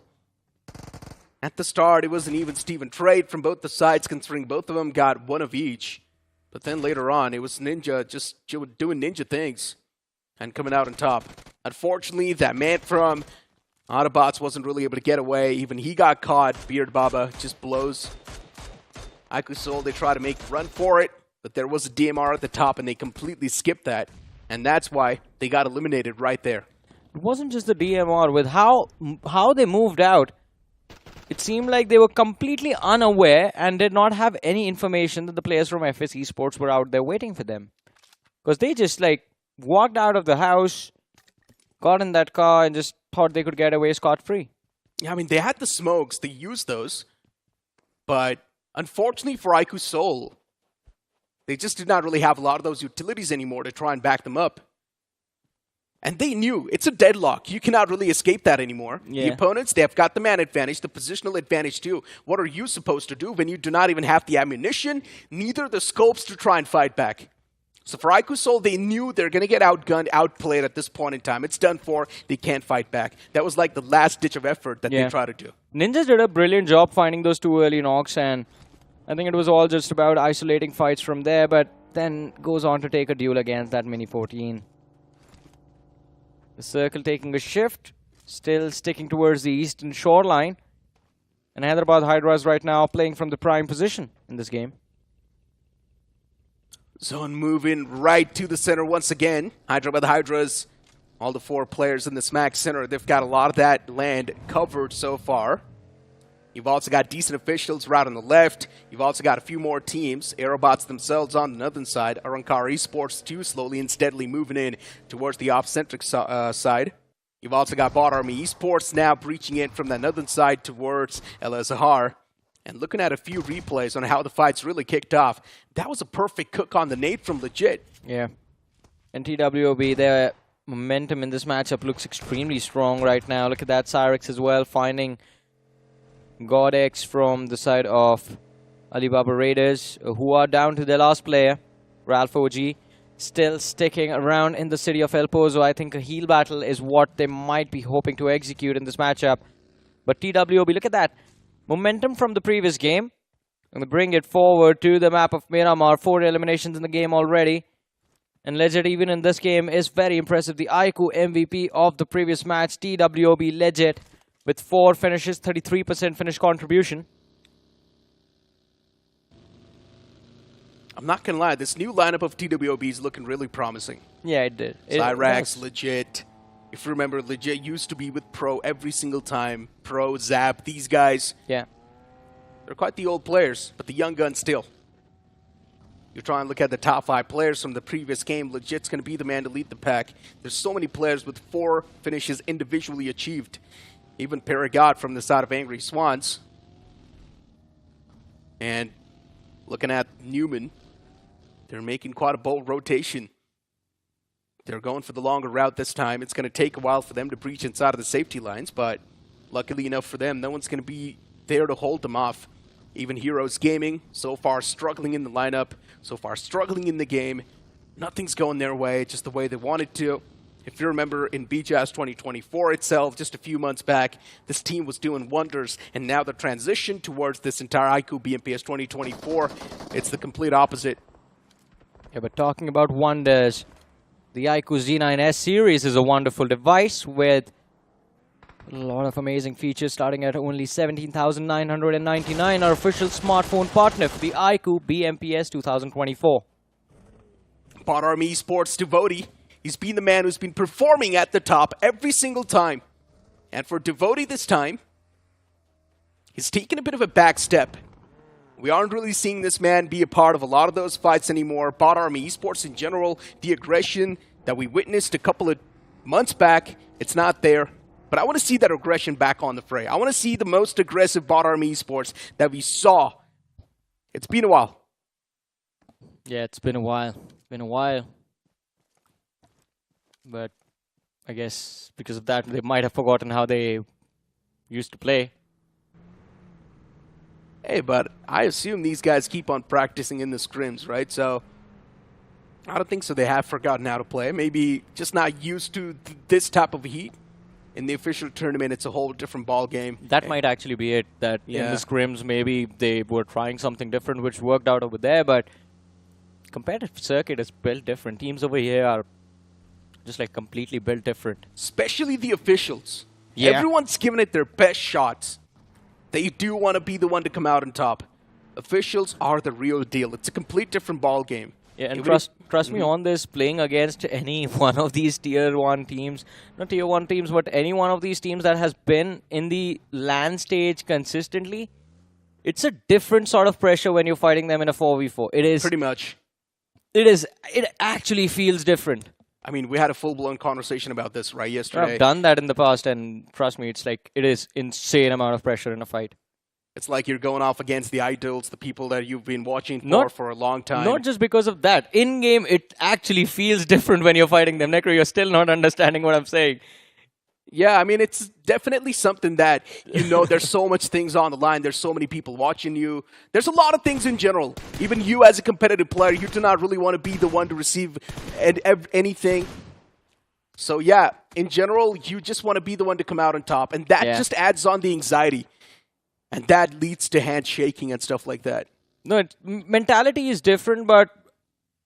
At the start, it was an even Steven trade from both the sides, considering both of them got one of each. But then later on, it was Ninja just doing Ninja things and coming out on top. Unfortunately, that man from Autobotz wasn't really able to get away. Even he got caught. Beard Baba just blows. iQOO Seoul, they try to make a run for it, but there was a DMR at the top, and they completely skipped that. And that's why they got eliminated right there. It wasn't just the DMR. With how they moved out, it seemed like they were completely unaware and did not have any information that the players from FS eSports were out there waiting for them. Because they just like walked out of the house, got in that car, and just thought they could get away scot-free. Yeah, I mean, they had the smokes. They used those. But unfortunately for iQOO Seoul, they just did not really have a lot of those utilities anymore to try and back them up. And they knew it's a deadlock. You cannot really escape that anymore. Yeah. The opponents, they have got the man advantage, the positional advantage too. What are you supposed to do when you do not even have the ammunition, neither the scopes to try and fight back? So for iQOO Seoul, they knew they're going to get outgunned, outplayed at this point in time. It's done for. They can't fight back. That was like the last ditch of effort that they tried to do. Ninjas did a brilliant job finding those two early knocks, and I think it was all just about isolating fights from there, but then goes on to take a duel against that Mini 14. The circle taking a shift, still sticking towards the eastern shoreline. And Hyderabad Hydras right now playing from the prime position in this game. Zone moving right to the center once again. Hyderabad Hydras, all the 4 players in the smack center, they've got a lot of that land covered so far. You've also got DCENT officials right on the left. You've also got a few more teams. Aerobotz themselves on the northern side. Arrancar eSports too, slowly and steadily moving in towards the off-centric side. You've also got Bot Army eSports now breaching in from the northern side towards El Azhar. And looking at a few replays on how the fights really kicked off, that was a perfect cook on the nade from Legit. Yeah. And TWOB, their momentum in this matchup looks extremely strong right now. Look at that, Cyrix as well, finding GODX from the side of Alibaba Raiders, who are down to their last player, Ralph OG, still sticking around in the city of El Pozo. I think a heal battle is what they might be hoping to execute in this matchup. But TWOB, look at that. Momentum from the previous game. And they bring it forward to the map of Miramar. 4 eliminations in the game already. And Legit, even in this game, is very impressive. The iQOO MVP of the previous match, TWOB Legit, with 4 finishes, 33% finish contribution. I'm not going to lie, this new lineup of TWOB is looking really promising. Yeah, it did. Cyrax, Legit. If you remember, Legit used to be with Pro every single time. Pro, Zap, these guys. Yeah. They're quite the old players, but the young guns still. You try and look at the top 5 players from the previous game, Legit's going to be the man to lead the pack. There's so many players with 4 finishes individually achieved. Even Paragot from the side of Angry Swans. And looking at Newman, they're making quite a bold rotation. They're going for the longer route this time. It's going to take a while for them to breach inside of the safety lines, but luckily enough for them, no one's going to be there to hold them off. Even Heroes Gaming, so far struggling in the lineup, so far struggling in the game. Nothing's going their way, just the way they wanted to. If you remember in BGS 2024 itself, just a few months back, this team was doing wonders, and now the transition towards this entire iQOO BMPS 2024, it's the complete opposite. Yeah, but talking about wonders, the iQOO Z9S series is a wonderful device with a lot of amazing features starting at only 17,999, our official smartphone partner for the iQOO BMPS 2024. Bot Army eSports Devotee. He's been the man who's been performing at the top every single time. And for Devotee this time, he's taken a bit of a back step. We aren't really seeing this man be a part of a lot of those fights anymore. Bot Army eSports in general, the aggression that we witnessed a couple of months back, it's not there. But I want to see that aggression back on the fray. I want to see the most aggressive Bot Army eSports that we saw. It's been a while. Yeah, it's been a while. But I guess because of that, they might have forgotten how they used to play. Hey, but I assume these guys keep on practicing in the scrims, right? So I don't think so. They have forgotten how to play. Maybe just not used to this type of heat. In the official tournament, it's a whole different ball game. That might actually be it. That in the scrims, maybe they were trying something different, which worked out over there. But competitive circuit is built different. Teams over here are just like completely built different. Especially the officials. Yeah. Everyone's giving it their best shots. They do want to be the one to come out on top. Officials are the real deal. It's a complete different ball game. Yeah, and trust me on this, playing against any one of these tier 1 teams, not tier 1 teams, but any one of these teams that has been in the LAN stage consistently, it's a different sort of pressure when you're fighting them in a 4v4. It is pretty much. It actually feels different. I mean, we had a full-blown conversation about this, right, yesterday. I've done that in the past, and trust me, it's like, it is insane amount of pressure in a fight. It's like you're going off against the idols, the people that you've been watching for a long time. Not just because of that. In-game, it actually feels different when you're fighting them. Necro, you're still not understanding what I'm saying. Yeah, I mean, it's definitely something that, you know, there's so much things on the line. There's so many people watching you. There's a lot of things in general. Even you as a competitive player, you do not really want to be the one to receive anything. So, yeah, in general, you just want to be the one to come out on top. And that just adds on the anxiety. And that leads to handshaking and stuff like that. No, mentality is different, but...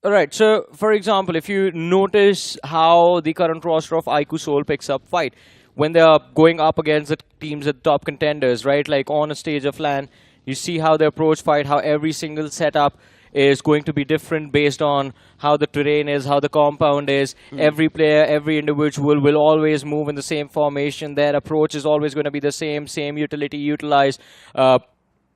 Alright, so, for example, if you notice how the current roster of iQOO Seoul picks up fight, when they are going up against the teams at top contenders, right? Like on a stage of LAN, you see how they approach fight, how every single setup is going to be different based on how the terrain is, how the compound is. Every player, every individual will always move in the same formation. Their approach is always going to be the same utility utilized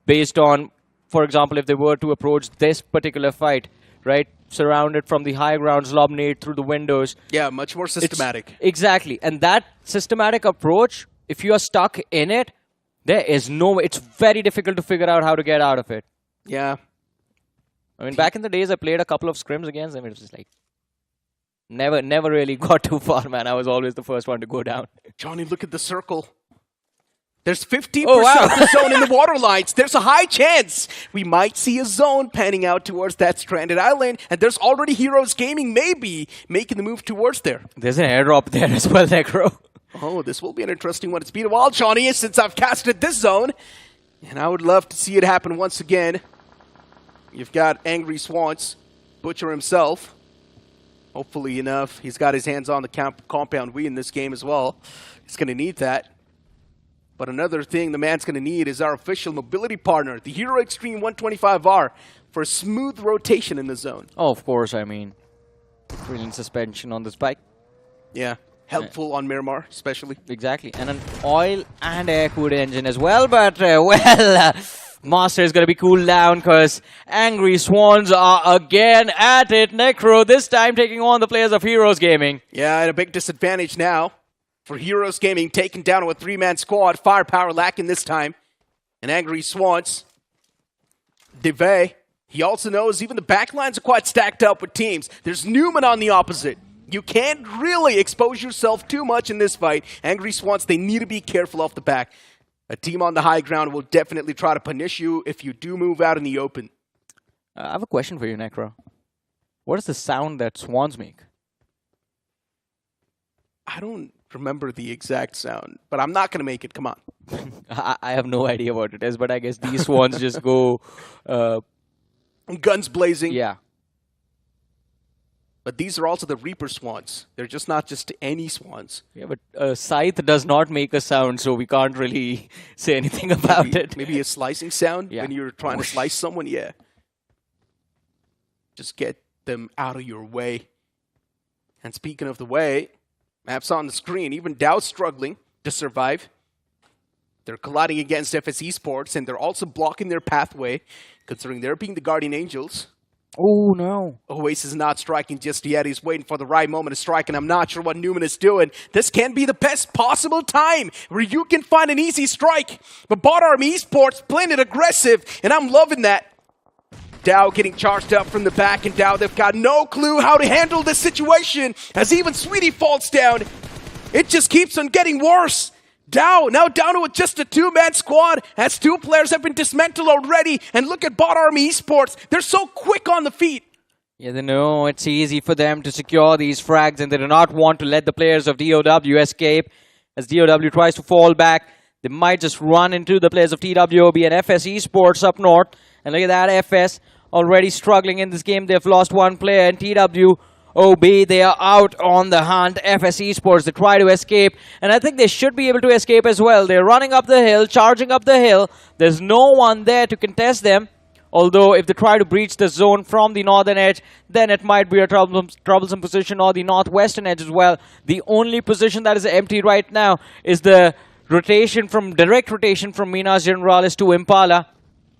based on, for example, if they were to approach this particular fight, right? Surrounded from the high grounds, lob nade through the windows. Yeah, much more systematic. Exactly. And that systematic approach, if you are stuck in it, there is no way. It's very difficult to figure out how to get out of it. Yeah. I mean, back in the days, I played a couple of scrims against them. It was just like, never really got too far, man. I was always the first one to go down. Johnny, look at the circle. There's 15% of the zone in the water lines. There's a high chance we might see a zone panning out towards that stranded island. And there's already Heroes Gaming maybe making the move towards there. There's an airdrop there as well, Necro. Oh, this will be an interesting one. It's been a while, Johnny, since I've casted this zone. And I would love to see it happen once again. You've got Angry Swans, Butcher himself. Hopefully enough, he's got his hands on the compound we in this game as well. He's going to need that. But another thing the man's going to need is our official mobility partner, the Hero Extreme 125R, for a smooth rotation in the zone. Oh, of course, I mean, brilliant suspension on this bike. Yeah, helpful on Miramar, especially. Exactly, and an oil and air-cooled engine as well, but, Master is going to be cooled down because Angry Swans are again at it. Necro, this time taking on the players of Heroes Gaming. Yeah, and a big disadvantage now for Heroes Gaming, taken down with a 3-man squad. Firepower lacking this time. And Angry Swans, Deve, he also knows even the backlines are quite stacked up with teams. There's Newman on the opposite. You can't really expose yourself too much in this fight. Angry Swans, they need to be careful off the back. A team on the high ground will definitely try to punish you if you do move out in the open. I have a question for you, Necro. What is the sound that swans make? I don't remember the exact sound, but I'm not going to make it. Come on. I have no idea what it is, but I guess these swans just go... guns blazing. Yeah. But these are also the Reaper Swans. They're just not just any swans. Yeah, but Scythe does not make a sound, so we can't really say anything about it. Maybe a slicing sound when you're trying to slice someone, yeah. Just get them out of your way. And speaking of the way, maps on the screen, even Dow's struggling to survive. They're colliding against FS eSports, and they're also blocking their pathway, considering they're being the Guardian Angels. Oh, no. Oasis is not striking just yet. He's waiting for the right moment to strike, and I'm not sure what Newman is doing. This can be the best possible time where you can find an easy strike. But Bot Army Esports playing it aggressive, and I'm loving that. Dow getting charged up from the back, and Dow, they've got no clue how to handle this situation, as even Sweetie falls down. It just keeps on getting worse. Now down to just a two-man squad as two players have been dismantled already. And look at Bot Army eSports. They're so quick on the feet. Yeah, they know it's easy for them to secure these frags, and they do not want to let the players of DOW escape. As DOW tries to fall back, they might just run into the players of TWOB and FS eSports up north. And look at that, FS already struggling in this game. They've lost one player, and TWOB, they are out on the hunt. FS eSports, they try to escape, and I think they should be able to escape as well. They're running up the hill, charging up the hill. There's no one there to contest them. Although, if they try to breach the zone from the northern edge, then it might be a troublesome position, or the northwestern edge as well. The only position that is empty right now is the direct rotation from Minas Generalis to Impala.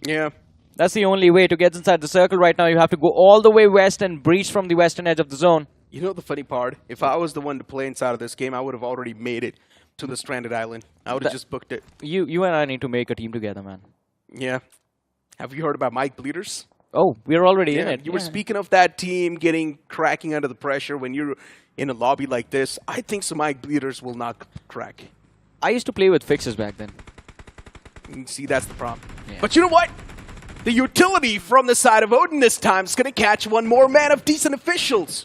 Yeah. That's the only way to get inside the circle right now. You have to go all the way west and breach from the western edge of the zone. You know the funny part? If I was the one to play inside of this game, I would have already made it to the stranded island. I would have just booked it. You and I need to make a team together, man. Yeah. Have you heard about Mike Bleeders? Oh, we're already in it. You were speaking of that team cracking under the pressure when you're in a lobby like this. I think some Mike Bleeders will not crack. I used to play with fixes back then. See, that's the problem. Yeah. But you know what? The utility from the side of Odin this time is going to catch one more man of decent officials.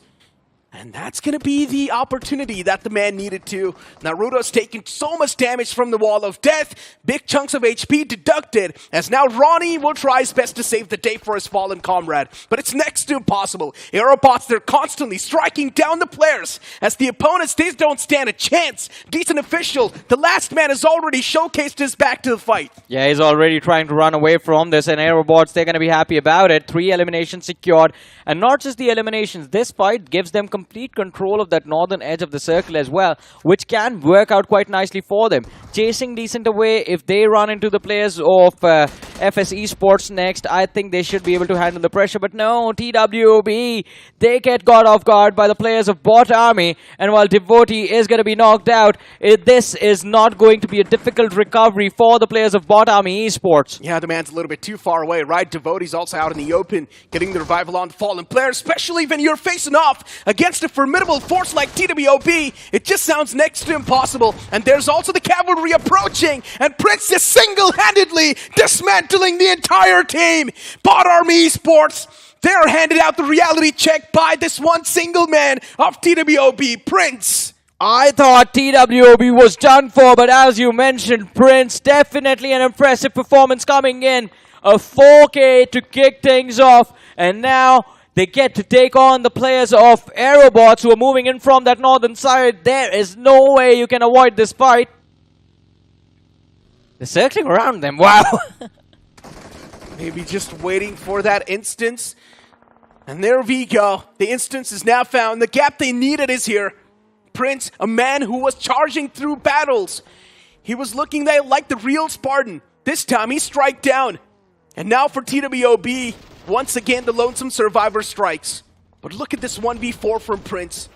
And that's going to be the opportunity that the man needed to. Naruto's taking so much damage from the Wall of Death. Big chunks of HP deducted. As now Ronnie will try his best to save the day for his fallen comrade. But it's next to impossible. Aerobotz, they're constantly striking down the players. As the opponents, they don't stand a chance. Decent official, the last man has already showcased his back to the fight. Yeah, he's already trying to run away from this. And Aerobotz, they're going to be happy about it. 3 eliminations secured. And not just the eliminations. This fight gives them complete control of that northern edge of the circle as well, which can work out quite nicely for them. Chasing Decent away, if they run into the players of FS eSports next, I think they should be able to handle the pressure. But no, TWOB, they get caught off guard by the players of Bot Army, and while Devotee is going to be knocked out, this is not going to be a difficult recovery for the players of Bot Army eSports. Yeah, the man's a little bit too far away, right? Devotee's also out in the open, getting the revival on the fallen player, especially when you're facing off against a formidable force like TWOB. It just sounds next to impossible. And there's also the cavalry approaching, and Prince is single-handedly dismantling the entire team. Bot Army eSports, they're handed out the reality check by this one single man of TWOB, Prince. I thought TWOB was done for, but as you mentioned, Prince, definitely an impressive performance coming in. A 4K to kick things off, and now they get to take on the players of Aerobotz who are moving in from that northern side. There is no way you can avoid this fight. They're circling around them. Wow. Maybe just waiting for that instance. And there we go. The instance is now found. The gap they needed is here. Prince, a man who was charging through battles. He was looking like the real Spartan. This time he strike down. And now for TWOB, once again the lonesome survivor strikes. But look at this 1v4 from Prince.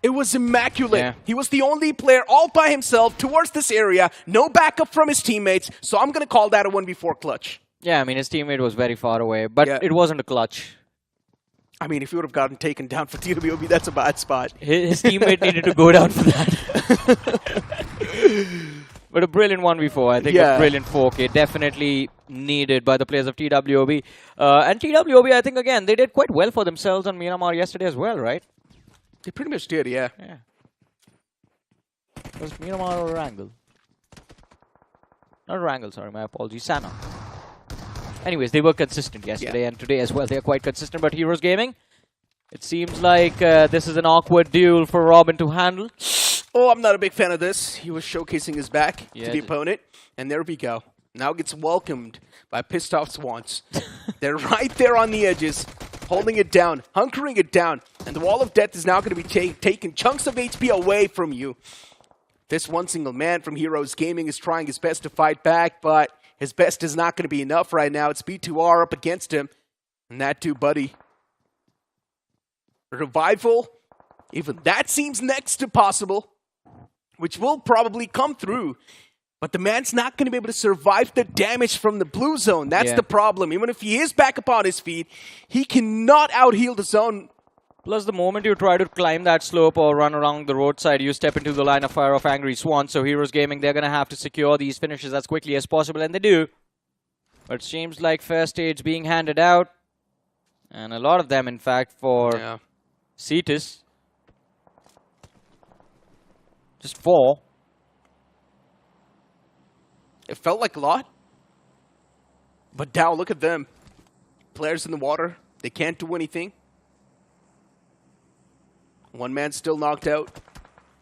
It was immaculate. Yeah. He was the only player all by himself towards this area. No backup from his teammates. So I'm going to call that a 1v4 clutch. Yeah, I mean, his teammate was very far away, but it wasn't a clutch. I mean, if he would have gotten taken down for TWOB, that's a bad spot. His teammate needed to go down for that. But a brilliant 1v4, I think a brilliant 4K, definitely needed by the players of TWOB. And TWOB, I think, again, they did quite well for themselves on Miramar yesterday as well, right? They pretty much did, yeah. Was Miramar or Erangel? Not Erangel, sorry, my apologies. Sanhok. Anyways, they were consistent yesterday and today as well. They're quite consistent, but Heroes Gaming, it seems like this is an awkward duel for Robin to handle. Oh, I'm not a big fan of this. He was showcasing his back to the opponent, and there we go. Now gets welcomed by pissed off Swans. They're right there on the edges, holding it down, hunkering it down, and the Wall of Death is now going to be taking chunks of HP away from you. This one single man from Heroes Gaming is trying his best to fight back, but his best is not going to be enough right now. It's B2R up against him, and that too, buddy. Revival, even that seems next to possible, which will probably come through. But the man's not going to be able to survive the damage from the blue zone. That's the problem. Even if he is back up on his feet, he cannot out-heal the zone Plus, the moment you try to climb that slope or run around the roadside, you step into the line of fire of Angry Swan. So Heroes Gaming, they're going to have to secure these finishes as quickly as possible, and they do. But it seems like first stage being handed out. And a lot of them, in fact, for Cetus. Just 4. It felt like a lot. But now, look at them. Players in the water. They can't do anything. One man still knocked out.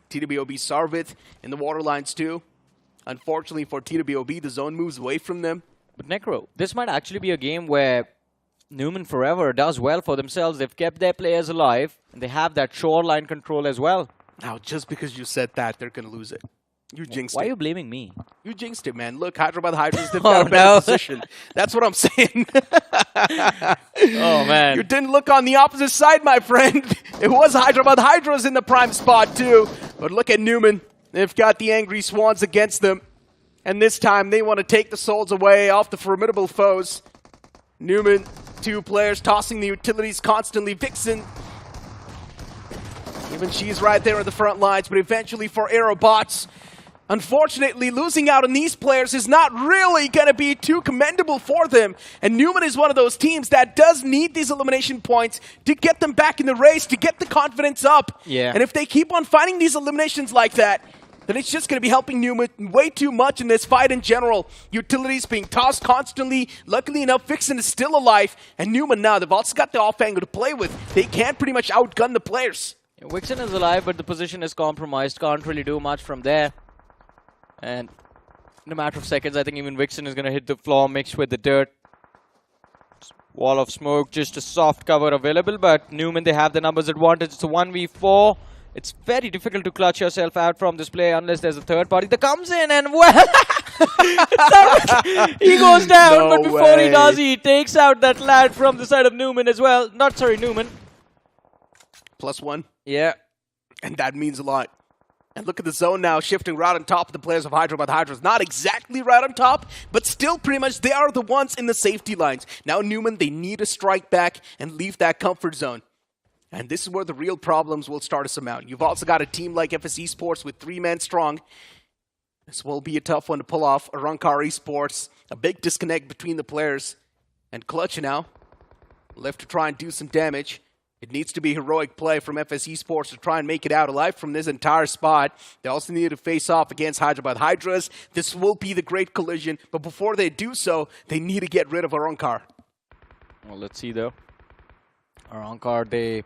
TWOB Sarvith in the water lines too. Unfortunately for TWOB, the zone moves away from them. But Necro, this might actually be a game where Newman Forever does well for themselves. They've kept their players alive, and they have that shoreline control as well. Now, just because you said that, they're going to lose it. You jinxed it. Why are you blaming me? You jinxed it, man. Look, Hyderabad Hydras, they've got a better position. That's what I'm saying. Oh, man. You didn't look on the opposite side, my friend. It was Hyderabad Hydras in the prime spot, too. But look at Newman. They've got the Angry Swans against them. And this time, they want to take the souls away off the formidable foes. Newman, 2 players tossing the utilities constantly. Vixen, even she's right there in the front lines. But eventually for Aerobotz, unfortunately, losing out on these players is not really going to be too commendable for them. And Newman is one of those teams that does need these elimination points to get them back in the race, to get the confidence up. Yeah. And if they keep on finding these eliminations like that, then it's just going to be helping Newman way too much in this fight in general. Utilities being tossed constantly. Luckily enough, Vixen is still alive. And Newman now, they've also got the off angle to play with. They can't pretty much outgun the players. Yeah, Vixen is alive, but the position is compromised. Can't really do much from there. And in a matter of seconds, I think even Vixen is going to hit the floor mixed with the dirt. Wall of smoke, just a soft cover available, but Newman, they have the numbers advantage. It's a 1v4. It's very difficult to clutch yourself out from this play unless there's a third party that comes in and, well, he goes down, No but before he way. does, he takes out that lad from the side of Newman as well. Newman. +1. Yeah. And that means a lot. And look at the zone now, shifting right on top of the players of Hyderabad Hydras. Not exactly right on top, but still pretty much they are the ones in the safety lines. Now Newman, they need to strike back and leave that comfort zone. And this is where the real problems will start to surmount. You've also got a team like FS eSports with 3 men strong. This will be a tough one to pull off. Arrancar eSports, a big disconnect between the players. And Clutch now, left to try and do some damage. It needs to be heroic play from FS eSports to try and make it out alive from this entire spot. They also need to face off against Hyderabad Hydras. This will be the great collision, but before they do so, they need to get rid of Arrancar. Well, let's see though. Arrancar, they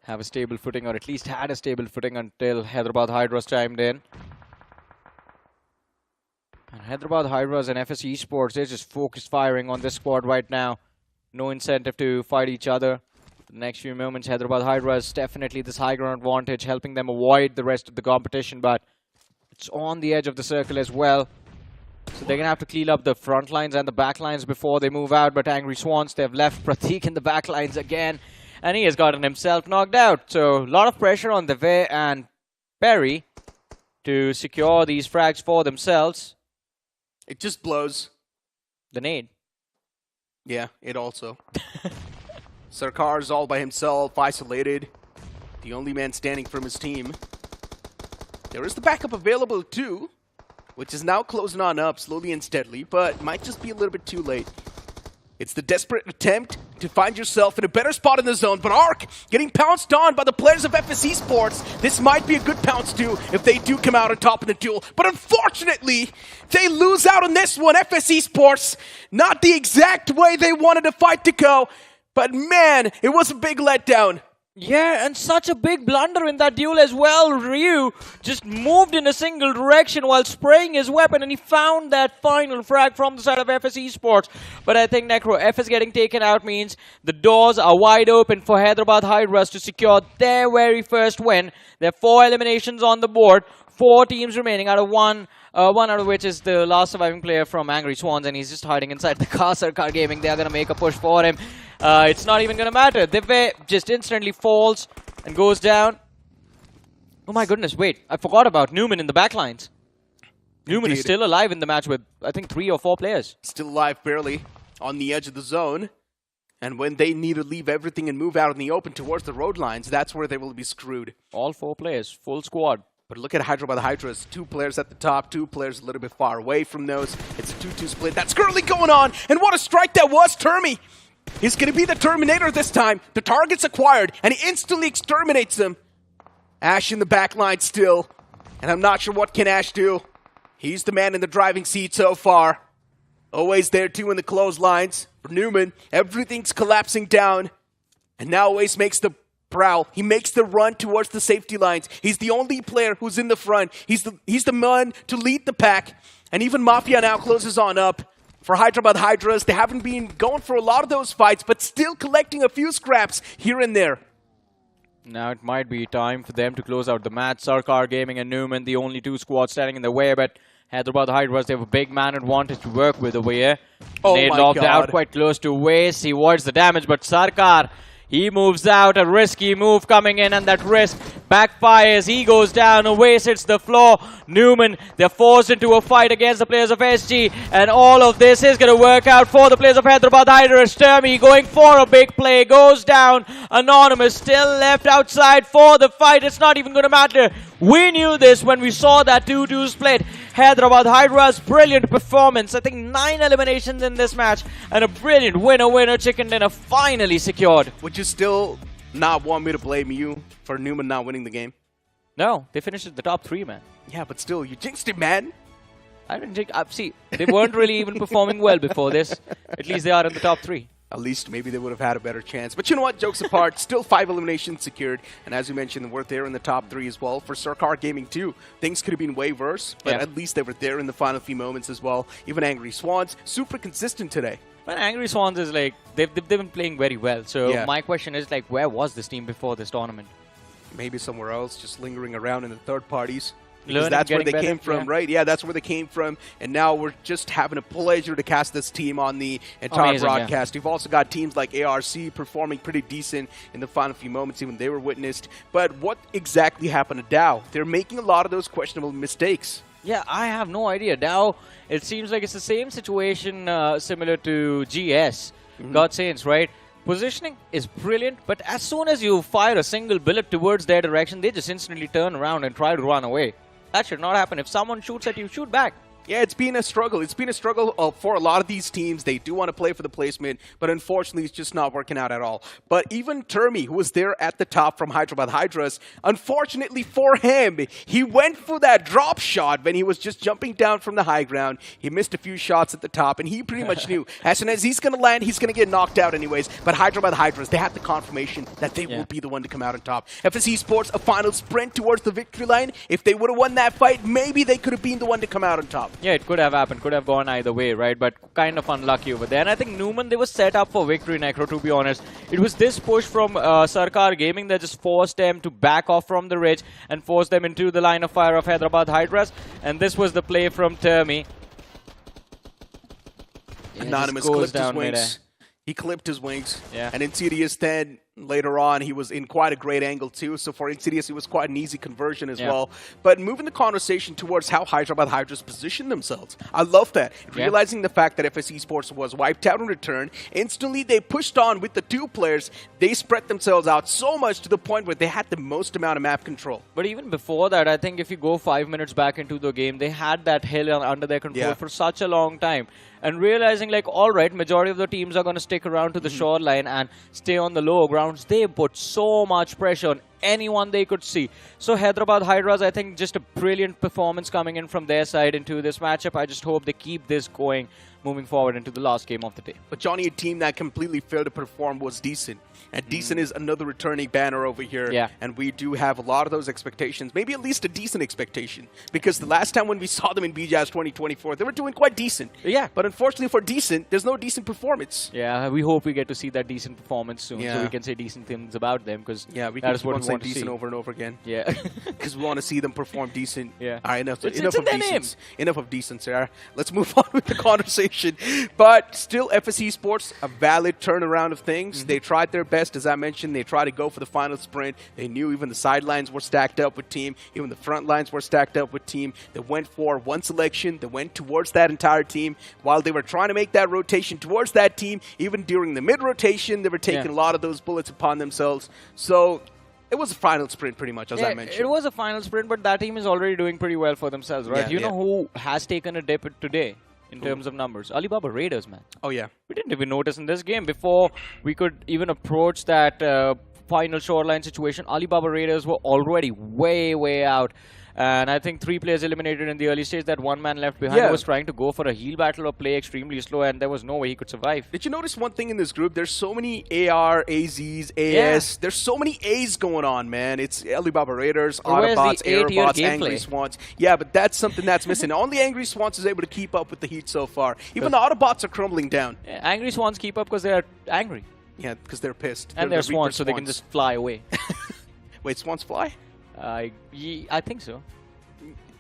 have a stable footing, or at least had a stable footing until Hyderabad Hydras chimed in. And Hyderabad Hydras and FS eSports, they're just focused firing on this squad right now. No incentive to fight each other. The next few moments, Hyderabad Hydras definitely this high ground advantage, helping them avoid the rest of the competition, but it's on the edge of the circle as well. So they're going to have to clean up the front lines and the back lines before they move out, but Angry Swans, they've left Pratik in the back lines again, and he has gotten himself knocked out. So a lot of pressure on Deve and Perry to secure these frags for themselves. It just blows. The nade. Yeah, it also. Sarkar is all by himself, isolated. The only man standing from his team. There is the backup available too, which is now closing on up slowly and steadily, but might just be a little bit too late. It's the desperate attempt to find yourself in a better spot in the zone, but Arc getting pounced on by the players of FS eSports. This might be a good pounce too if they do come out on top in the duel, but unfortunately, they lose out on this one. FS eSports, not the exact way they wanted the fight to go, but man, it was a big letdown. Yeah, and such a big blunder in that duel as well. Ryu just moved in a single direction while spraying his weapon, and he found that final frag from the side of FS eSports. But I think Necro, FS getting taken out means the doors are wide open for Hyderabad Hydras to secure their very first win. There are 4 eliminations on the board, 4 teams remaining out of one out of which is the last surviving player from Angry Swans, and he's just hiding inside the car. Sarkar Gaming, they are going to make a push for him. It's not even going to matter. Dive just instantly falls and goes down. Oh my goodness, wait. I forgot about Newman in the backlines. Newman is still alive in the match with, I think, 3 or 4 players. Still alive, barely. On the edge of the zone. And when they need to leave everything and move out in the open towards the road lines, that's where they will be screwed. All 4 players, full squad. But look at Hyderabad Hydras. 2 players at the top, 2 players a little bit far away from those. It's a 2-2 split that's currently going on. And what a strike that was, TWOB. He's going to be the Terminator this time. The target's acquired, and he instantly exterminates them. Ash in the back line still. And I'm not sure what can Ash do. He's the man in the driving seat so far. Always there too in the clotheslines. For Newman, everything's collapsing down. And now Always makes the prowl. He makes the run towards the safety lines. He's the only player who's in the front. He's the man to lead the pack. And even Mafia now closes on up. For Hyderabad Hydras, they haven't been going for a lot of those fights, but still collecting a few scraps here and there. Now it might be time for them to close out the match. Sarkar Gaming and Newman, the only 2 squads standing in the way, but Hyderabad Hydras, they have a big man advantage to work with over here. Oh Nade my lobbed God. out quite close to Waste. He avoids the damage, but Sarkar, he moves out. A risky move coming in, and that risk backfires. He goes down. Waste hits the floor. Newman, they're forced into a fight against the players of SG, and all of this is going to work out for the players of Hyderabad Hydras. TWOB going for a big play, goes down. Anonymous still left outside for the fight. It's not even going to matter. We knew this when we saw that 2-2 split. Hyderabad Hydras, brilliant performance. I think 9 eliminations in this match, and a brilliant winner chicken dinner finally secured. Which is still not want me to blame you for Newman not winning the game. No, they finished at the top 3, man. Yeah, but still, you jinxed it, man. I didn't jinx. See, they weren't really even performing well before this. At least they are in the top 3. At least maybe they would have had a better chance. But you know what? Jokes apart, still 5 eliminations secured. And as you mentioned, we're there in the top 3 as well. For Sarkar Gaming too, things could have been way worse. But at least they were there in the final few moments as well. Even Angry Swans, super consistent today. But Angry Swans is like, they've been playing very well. So my question is like, where was this team before this tournament? Maybe somewhere else, just lingering around in the third parties. Because Learning, that's where they came from, right? Yeah, that's where they came from. And now we're just having a pleasure to cast this team on the entire broadcast. You've also got teams like ARC performing pretty decent in the final few moments, even they were witnessed. But what exactly happened to Dow? They're making a lot of those questionable mistakes. Yeah, I have no idea. Dow, it seems like it's the same situation similar to GS, Godsaints, right? Positioning is brilliant, but as soon as you fire a single bullet towards their direction, they just instantly turn around and try to run away. That should not happen. If someone shoots at you, shoot back. Yeah, it's been a struggle. It's been a struggle for a lot of these teams. They do want to play for the placement, but unfortunately, it's just not working out at all. But even TWOB, who was there at the top from Hyderabad Hydras, unfortunately for him, he went for that drop shot when he was just jumping down from the high ground. He missed a few shots at the top, and he pretty much knew as soon as he's going to land, he's going to get knocked out anyways. But Hyderabad Hydras, they had the confirmation that they will be the one to come out on top. FS eSports, a final sprint towards the victory line. If they would have won that fight, maybe they could have been the one to come out on top. Yeah, it could have happened. Could have gone either way, right? But kind of unlucky over there. And I think Newman, they were set up for victory, Necro, to be honest. It was this push from Sarkar Gaming that just forced them to back off from the ridge and forced them into the line of fire of Hyderabad Hydras. And this was the play from TWOB. Anonymous clipped his wings. He clipped his wings. Yeah. And Insidious then, later on, he was in quite a great angle too. So for Insidious, it was quite an easy conversion as well. But moving the conversation towards how Hyderabad Hydras positioned themselves. I love that. Realizing the fact that FS eSports was wiped out in return, instantly they pushed on with the 2 players. They spread themselves out so much to the point where they had the most amount of map control. But even before that, I think if you go 5 minutes back into the game, they had that hill under their control for such a long time. And realizing like, all right, majority of the teams are going to stick around to the shoreline and stay on the lower grounds. They put so much pressure on anyone they could see. So Hyderabad Hydras, I think just a brilliant performance coming in from their side into this matchup. I just hope they keep this going moving forward into the last game of the day. But Johnny, a team that completely failed to perform was DCENT. And DCENT is another returning banner over here. Yeah. And we do have a lot of those expectations. Maybe at least a decent expectation. Because the last time when we saw them in BJAS 2024, they were doing quite decent. Yeah. But unfortunately for DCENT, there's no decent performance. Yeah, we hope we get to see that decent performance soon. So we can say decent things about them. Because we that can is what we want to decent see. over and over again. Yeah. Because we want to see them perform decent. Yeah. All right, enough It's of in their decent. Enough of decent, sir. Let's move on with the conversation. conversation. But still, FS eSports, a valid turnaround of things. They tried their best, as I mentioned. They tried to go for the final sprint. They knew even the sidelines were stacked up with team. Even the front lines were stacked up with team. They went for one selection. They went towards that entire team. While they were trying to make that rotation towards that team, even during the mid-rotation, they were taking a lot of those bullets upon themselves. So it was a final sprint pretty much, as I mentioned. It was a final sprint, but that team is already doing pretty well for themselves, right? You know who has taken a dip today in terms of numbers? Alibaba Raiders, man. Oh, yeah. We didn't even notice in this game. Before we could even approach that final shoreline situation, Alibaba Raiders were already way out. And I think 3 players eliminated in the early stage. That one man left behind was trying to go for a heal battle or play extremely slow, and there was no way he could survive. Did you notice one thing in this group? There's so many AR, AZs, AS. There's so many A's going on, man. It's Alibaba Raiders, Autobotz, Aerobotz, Angry Swans. Yeah, but that's something that's missing. Only Angry Swans is able to keep up with the heat so far. Even the Autobots are crumbling down. Yeah, Angry Swans keep up because they're angry. Yeah, because they're pissed. And they're swans, so they can just fly away. Wait, swans fly? I think so.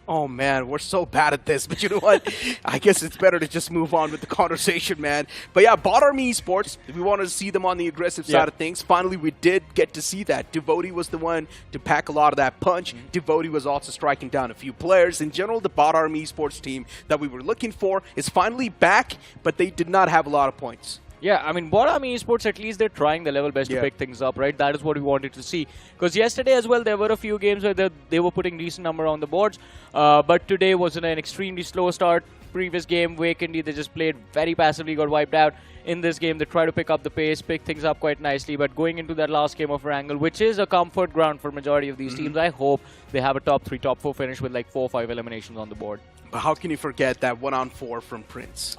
Oh, man, we're so bad at this. But you know what? I guess it's better to just move on with the conversation, man. But yeah, BotArmy eSports, we wanted to see them on the aggressive side of things. Finally, we did get to see that. TWOB was the one to pack a lot of that punch. TWOB was also striking down a few players. In general, the BotArmy eSports team that we were looking for is finally back, but they did not have a lot of points. Yeah, I mean, BotArmy eSports, at least they're trying their level best to pick things up, right? That is what we wanted to see. Because yesterday as well, there were a few games where they were putting decent number on the boards. But today was an extremely slow start. Previous game, Vikendi, they just played very passively, got wiped out. In this game, they try to pick up the pace, pick things up quite nicely. But going into that last game of Erangel, which is a comfort ground for majority of these teams, I hope they have a top 3, top 4 finish with like 4 or 5 eliminations on the board. But how can you forget that 1-on-4 from Prince?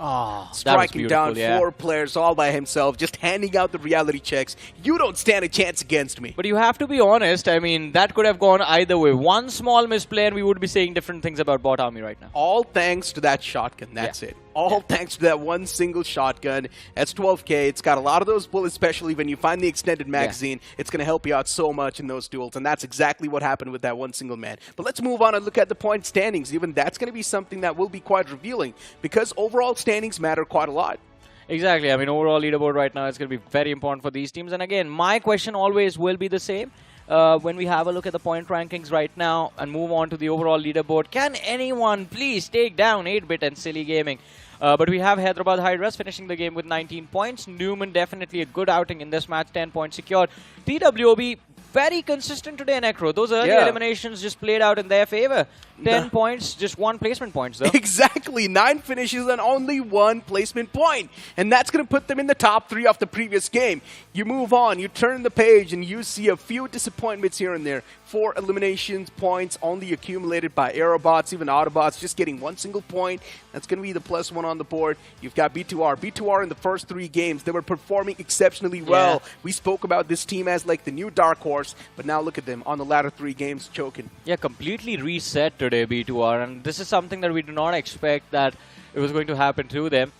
Striking down 4 players all by himself, just handing out the reality checks. You don't stand a chance against me. But you have to be honest. I mean, that could have gone either way. One small misplay and we would be saying different things about BotArmy right now. All thanks to that shotgun. That's it. All thanks to that one single shotgun. That's 12K. It's got a lot of those bullets, especially when you find the extended magazine. It's going to help you out so much in those duels, and that's exactly what happened with that one single man. But let's move on and look at the point standings. Even that's going to be something that will be quite revealing, because overall standings matter quite a lot. Exactly. I mean, overall leaderboard right now is going to be very important for these teams. And again, my question always will be the same. When we have a look at the point rankings right now and move on to the overall leaderboard, can anyone please take down 8-Bit and Silly Gaming? But we have Hyderabad Hydras finishing the game with 19 points. Newman definitely a good outing in this match, 10 points secured. TWOB very consistent today, Necro. Those early eliminations just played out in their favor. 10 points, just 1 placement points, though. Exactly. 9 finishes and only 1 placement point. And that's going to put them in the top 3 of the previous game. You move on, you turn the page, and you see a few disappointments here and there. 4 eliminations points only accumulated by Aerobotz, even Autobotz just getting 1 single point. That's going to be the +1 on the board. You've got B2R. B2R in the first 3 games, they were performing exceptionally well. We spoke about this team as like the new dark horse, but now look at them on the latter 3 games choking. Yeah, completely reset today, B2R, and this is something that we do not expect that it was going to happen to them.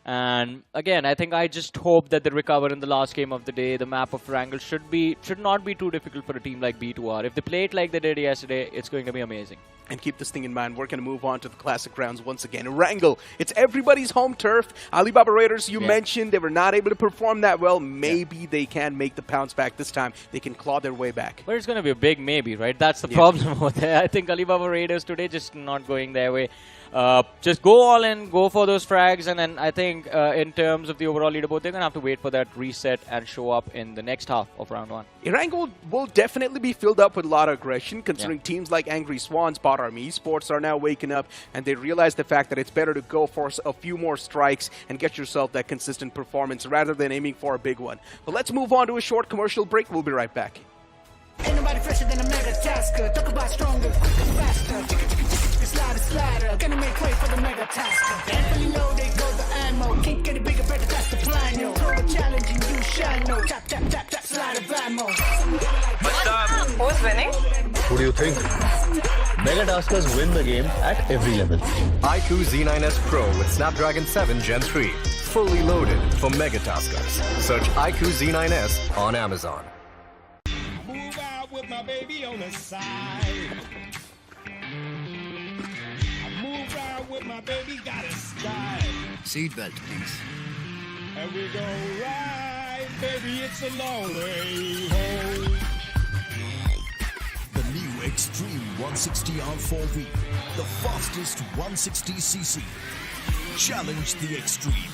And again, I think I just hope that they recover in the last game of the day. The map of Erangel should not be too difficult for a team like B2R. If they play it like they did yesterday, it's going to be amazing. And keep this thing in mind, we're going to move on to the classic rounds once again. Erangel, it's everybody's home turf. Alibaba Raiders, you mentioned, they were not able to perform that well. Maybe they can make the pounce back this time. They can claw their way back. But it's going to be a big maybe, right? That's the problem with it. I think Alibaba Raiders today just not going their way. Just go all in, go for those frags, and then I think in terms of the overall leaderboard, they're going to have to wait for that reset and show up in the next half of round 1. Erangel will definitely be filled up with a lot of aggression, considering teams like Angry Swans, BotArmy eSports are now waking up, and they realize the fact that it's better to go for a few more strikes and get yourself that consistent performance rather than aiming for a big one. But let's move on to a short commercial break. We'll be right back. Ain't nobody fresher than a mega tasker. Talk about stronger, quicker, faster. Slider, gonna make way for the mega tasker. Fully loaded, go the ammo. Can't get it bigger, better, that's the plan, yo. Throw a challenge and you shall know. Tap, tap, tap, tap, slide of ammo. Who's winning? Who do you think? Mega Taskers win the game at every level. iQOO Z9S Pro with Snapdragon 7 Gen 3. Fully loaded for Mega Taskers. Search iQOO Z9S on Amazon. Move out with my baby on the side. I move out with my baby, got a style. Seatbelt, please. And we go right, baby, it's a long way home. The new Extreme 160R4V, the fastest 160cc. Challenge the Extreme.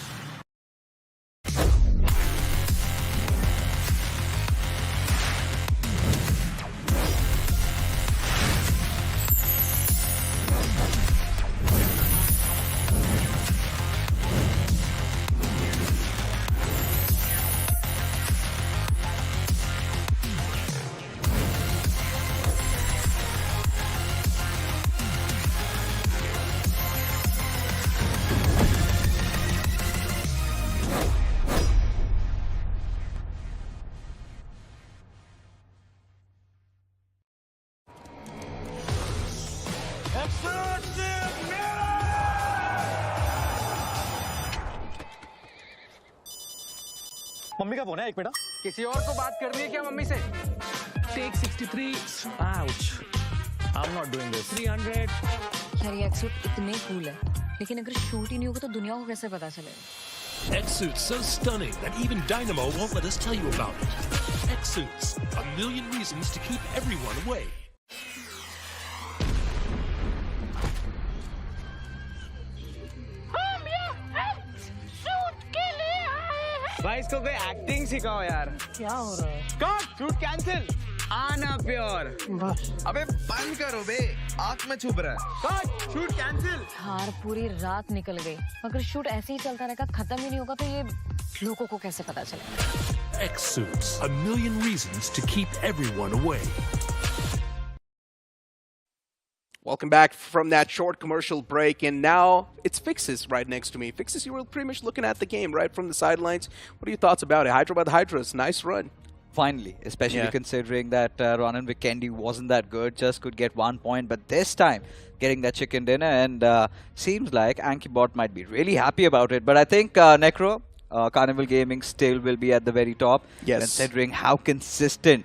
Mummy का phone है एक minute किसी और को बात करनी है क्या मम्मी से take 63 ouch I am not doing this 300 यार ये एक्सूट इतने कूल है लेकिन अगर शूट ही नहीं होगा तो दुनिया को कैसे पता चलेगा X-Suit's so stunning that even Dynamo won't let us tell you about it. X-Suits, a million reasons to keep everyone away. भाई इसको कोई एक्टिंग सिखाओ यार क्या हो रहा है कट शूट कैंसिल आना प्योर अबे बंद करो बे आंख में छुप रहा है कट शूट कैंसिल यार पूरी रात निकल गई अगर शूट ऐसे ही चलता रहेगा खत्म ही नहीं होगा तो ये लोगों को कैसे पता चलेगा X-Suits, a million reasons to keep everyone away. Welcome back from that short commercial break, and now it's Fixes right next to me. Fixes, you were pretty much looking at the game right from the sidelines. What are your thoughts about it? Hyderabad Hydras, nice run. Finally, especially considering that Ron and Vikendi wasn't that good, just could get 1 point, but this time getting that chicken dinner, and seems like Ankibot might be really happy about it. But I think Necro, Carnival Gaming still will be at the very top, considering how consistent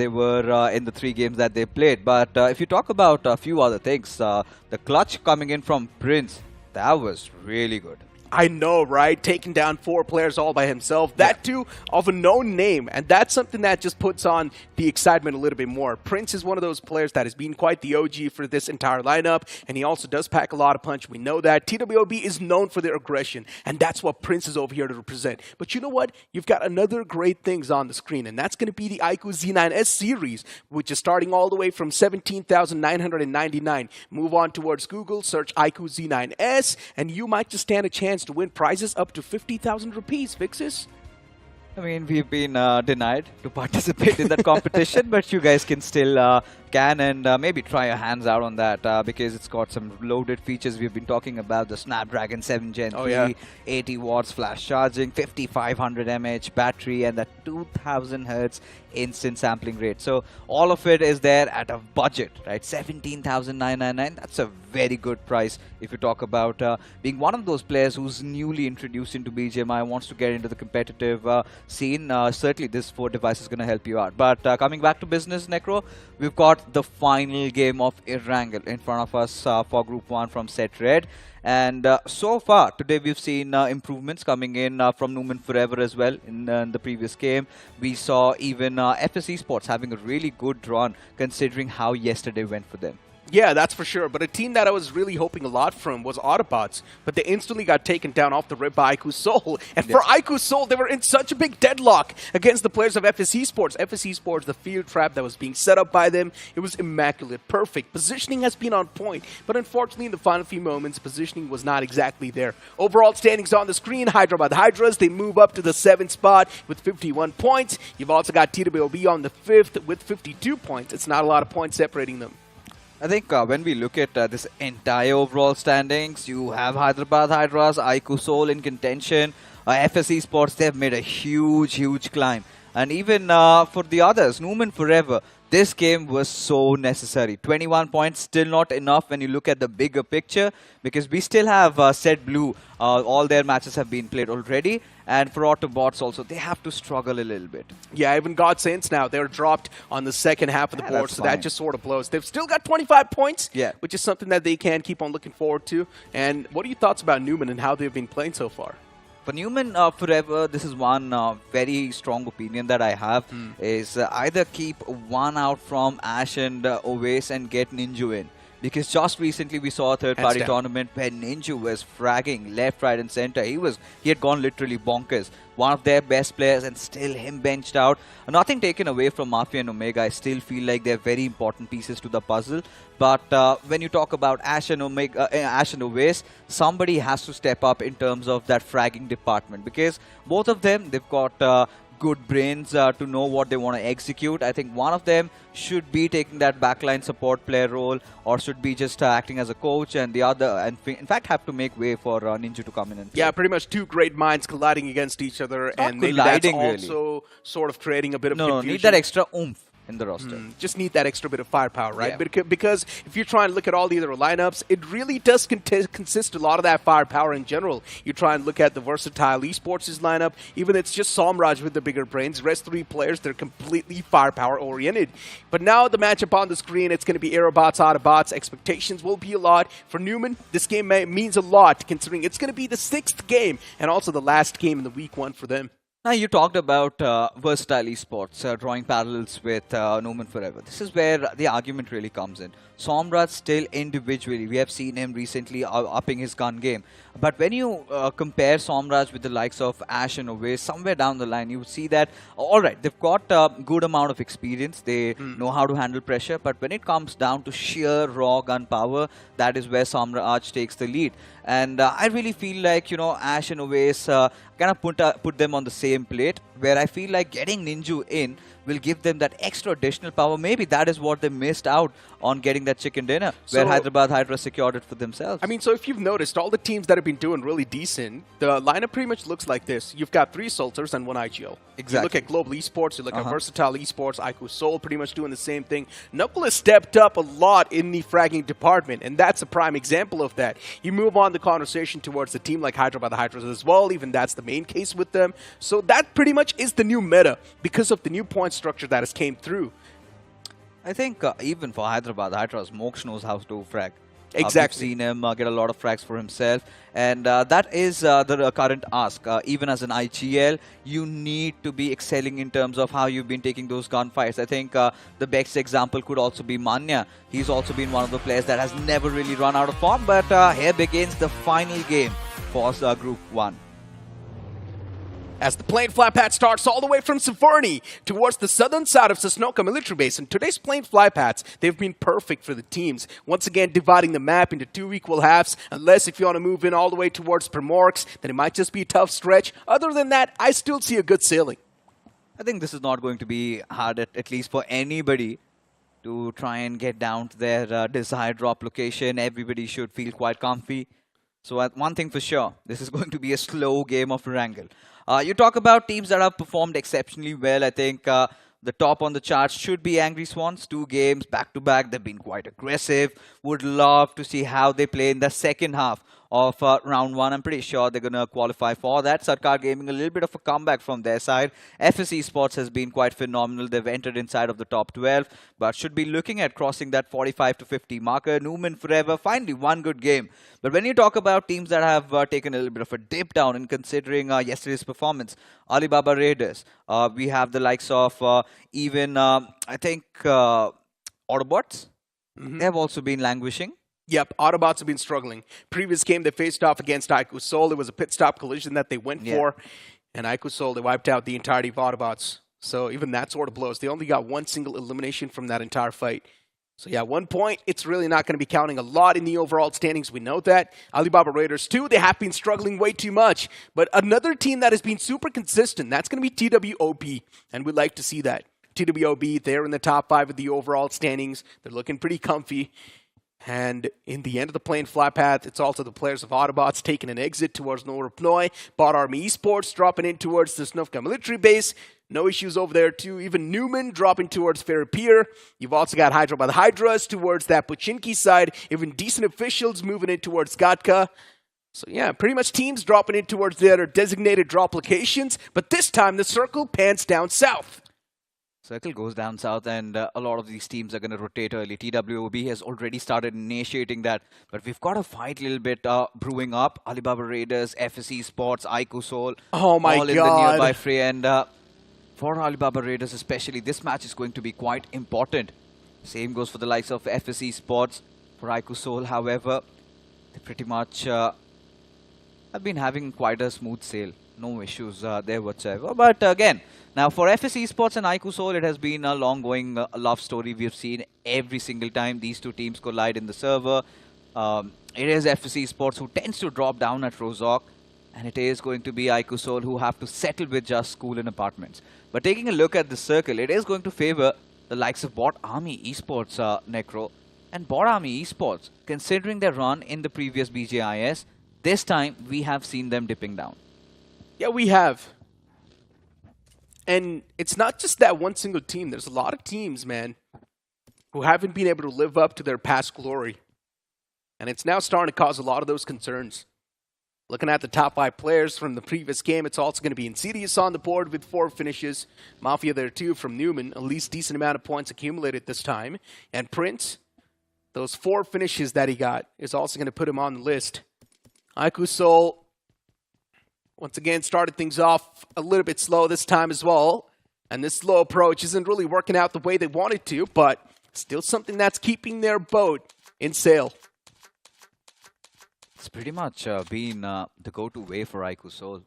they were in the 3 games that they played. But if you talk about a few other things, the clutch coming in from Prince, that was really good. I know, right? Taking down 4 players all by himself. That too of a known name. And that's something that just puts on the excitement a little bit more. Prince is one of those players that has been quite the OG for this entire lineup. And he also does pack a lot of punch. We know that. TWOB is known for their aggression. And that's what Prince is over here to represent. But you know what? You've got another great things on the screen. And that's going to be the iQOO Z9S series, which is starting all the way from 17,999. Move on towards Google, search iQOO Z9S, and you might just stand a chance to win prizes up to 50,000 rupees. Fixes? I mean, we've been denied to participate in that competition, but you guys can still can and maybe try your hands out on that because it's got some loaded features. We've been talking about the Snapdragon 7 Gen 3, 80 watts flash charging, 5500 mAh battery, and that 2000 hertz instant sampling rate. So all of it is there at a budget, right? 17,999. That's a very good price if you talk about being one of those players who's newly introduced into BGMI, wants to get into the competitive scene. Certainly this 4 device is going to help you out. But coming back to business, Necro, we've got the final game of Erangel in front of us for Group 1 from Set Red. And so far, today we've seen improvements coming in from Numan Forever as well in the previous game. We saw even FS eSports having a really good run considering how yesterday went for them. Yeah, that's for sure. But a team that I was really hoping a lot from was Autobotz. But they instantly got taken down off the rip by iQOO Seoul. And for iQOO Seoul, they were in such a big deadlock against the players of FS eSports. FS eSports, the field trap that was being set up by them, it was immaculate, perfect. Positioning has been on point. But unfortunately, in the final few moments, positioning was not exactly there. Overall standings on the screen, Hyderabad Hydras, they move up to the 7th spot with 51 points. You've also got TWOB on the 5th with 52 points. It's not a lot of points separating them. I think when we look at this entire overall standings, you have Hyderabad Hydras, iQOO Seoul in contention, FS eSports, they've made a huge climb. And even for the others, Numan Forever, This game was so necessary. 21 points, still not enough when you look at the bigger picture, because we still have Set Blue. All their matches have been played already. And for Autobotz also, they have to struggle a little bit. Yeah, even Godsaints now, they're dropped on the second half of the board, so that just sort of blows. They've still got 25 points, which is something that they can keep on looking forward to. And what are your thoughts about Newman and how they've been playing so far? For Newman, forever, this is one very strong opinion that I have, is either keep one out from Ash and Owace and get Ninju in. Because just recently we saw a third-party tournament where Ninju was fragging left, right and center. He had gone literally bonkers. One of their best players and still him benched out. Nothing taken away from Mafia and Omega. I still feel like they're very important pieces to the puzzle. But when you talk about Ash and Owace, somebody has to step up in terms of that fragging department. Because both of them, they've got good brains to know what they want to execute. I think one of them should be taking that backline support player role, or should be just acting as a coach, and the other, and in fact, have to make way for Ninju to come in and play. Yeah, pretty much two great minds colliding against each other, and maybe that's also sort of creating a bit of confusion. No, need that extra oomph in the roster. Just need that extra bit of firepower, right? Yeah. Because if you're trying to look at all the other lineups, it really does consist a lot of that firepower in general. You try and look at the versatile eSports' lineup, even it's just Somraj with the bigger brains. Rest three players, they're completely firepower oriented. But now the matchup on the screen, it's going to be Aerobotz, Autobotz. Expectations will be a lot. For Newman, this game means a lot, considering it's going to be the 6th game and also the last game in the week 1 for them. Now, you talked about versatile esports, drawing parallels with Newman Forever. This is where the argument really comes in. Somraj still individually, we have seen him recently upping his gun game. But when you compare Somraj with the likes of Ash and Owace, somewhere down the line, you would see that, all right, they've got a good amount of experience. They know how to handle pressure. But when it comes down to sheer raw gun power, that is where Somraj takes the lead. And I really feel like, you know, Ash and Owace kind of put them on the same plate, where I feel like getting Ninju in will give them that extra additional power. Maybe that is what they missed out on getting that chicken dinner, where Hyderabad Hydras secured it for themselves. I mean, so if you've noticed, all the teams that have been doing really decent, the lineup pretty much looks like this. You've got 3 Sulters and 1 IGL. Exactly. You look at Global Esports, you look at Versatile Esports, iQOO Seoul pretty much doing the same thing. Knuckle has stepped up a lot in the fragging department, and that's a prime example of that. You move on the conversation towards a team like Hyderabad Hydras as well, even that's the main case with them. So that pretty much is the new meta because of the new point structure that has came through. I think even for Hyderabad Hydras, Mox knows how to frag. Exactly. We've seen him get a lot of frags for himself, and that is the current ask. Even as an IGL, you need to be excelling in terms of how you've been taking those gunfights. I think the best example could also be Manya. He's also been one of the players that has never really run out of form, but here begins the final game for Group 1. As the plane fly pad starts all the way from Severny towards the southern side of Sanhok military base. And today's plane fly pads, they've been perfect for the teams. Once again, dividing the map into 2 equal halves. Unless if you want to move in all the way towards Primorx, then it might just be a tough stretch. Other than that, I still see a good sailing. I think this is not going to be hard, at least for anybody, to try and get down to their desired drop location. Everybody should feel quite comfy. So one thing for sure, this is going to be a slow game of Erangel. You talk about teams that have performed exceptionally well. I think the top on the charts should be Angry Swans. 2 games back-to-back. They've been quite aggressive. Would love to see how they play in the second half of round 1. I'm pretty sure they're going to qualify for that. Sarkar Gaming, a little bit of a comeback from their side. FS eSports has been quite phenomenal. They've entered inside of the top 12, but should be looking at crossing that 45 to 50 marker. Newman Forever, finally one good game. But when you talk about teams that have taken a little bit of a dip down in considering yesterday's performance, Alibaba Raiders, we have the likes of even, I think, Autobotz. They have also been languishing. Yep, Autobots have been struggling. Previous game, they faced off against iQOO Seoul. It was a pit stop collision that they went for. And iQOO Seoul, they wiped out the entirety of Autobots. So even that sort of blows. They only got 1 single elimination from that entire fight. So yeah, 1 point, it's really not going to be counting a lot in the overall standings. We know that. Alibaba Raiders, too, they have been struggling way too much. But another team that has been super consistent, that's going to be TWOB. And we'd like to see that. TWOB, they're in the top 5 of the overall standings. They're looking pretty comfy. And in the end of the plane flat path, it's also the players of Autobotz taking an exit towards Nora Pnoy. Bot Army eSports dropping in towards the Snufka military base. No issues over there too. Even Newman dropping towards Fair. You've also got Hyderabad Hydras towards that Pochinki side. Even decent officials moving in towards Gatka. So yeah, pretty much teams dropping in towards their designated drop locations. But this time the circle pans down south. Circle goes down south, and a lot of these teams are going to rotate early. TWOB has already started initiating that, but we've got a fight a little bit brewing up. Alibaba Raiders, FS eSports, iQOO Seoul, oh my all in the nearby fray. And for Alibaba Raiders especially, this match is going to be quite important. Same goes for the likes of FS eSports. For iQOO Seoul, however, they pretty much have been having quite a smooth sail. No issues there whatsoever. But again, now for FS eSports and iQOO Seoul, it has been a long-going love story. We have seen every single time these two teams collide in the server. It is FS eSports who tends to drop down at Rozhok, and it is going to be iQOO Seoul who have to settle with just school and apartments. But taking a look at the circle, it is going to favor the likes of Bot Army eSports, Necro. And Bot Army eSports, considering their run in the previous BGIS, this time we have seen them dipping down. Yeah, we have. And it's not just that one single team. There's a lot of teams, man, who haven't been able to live up to their past glory. And it's now starting to cause a lot of those concerns. Looking at the top 5 players from the previous game, it's also going to be Insidious on the board with 4 finishes. Mafia there too from Newman, at least decent amount of points accumulated this time. And Prince, those 4 finishes that he got is also going to put him on the list. iQOO Seoul, once again, started things off a little bit slow this time as well. And this slow approach isn't really working out the way they wanted to, but still something that's keeping their boat in sail. It's pretty much been the go-to way for iQOO Seoul.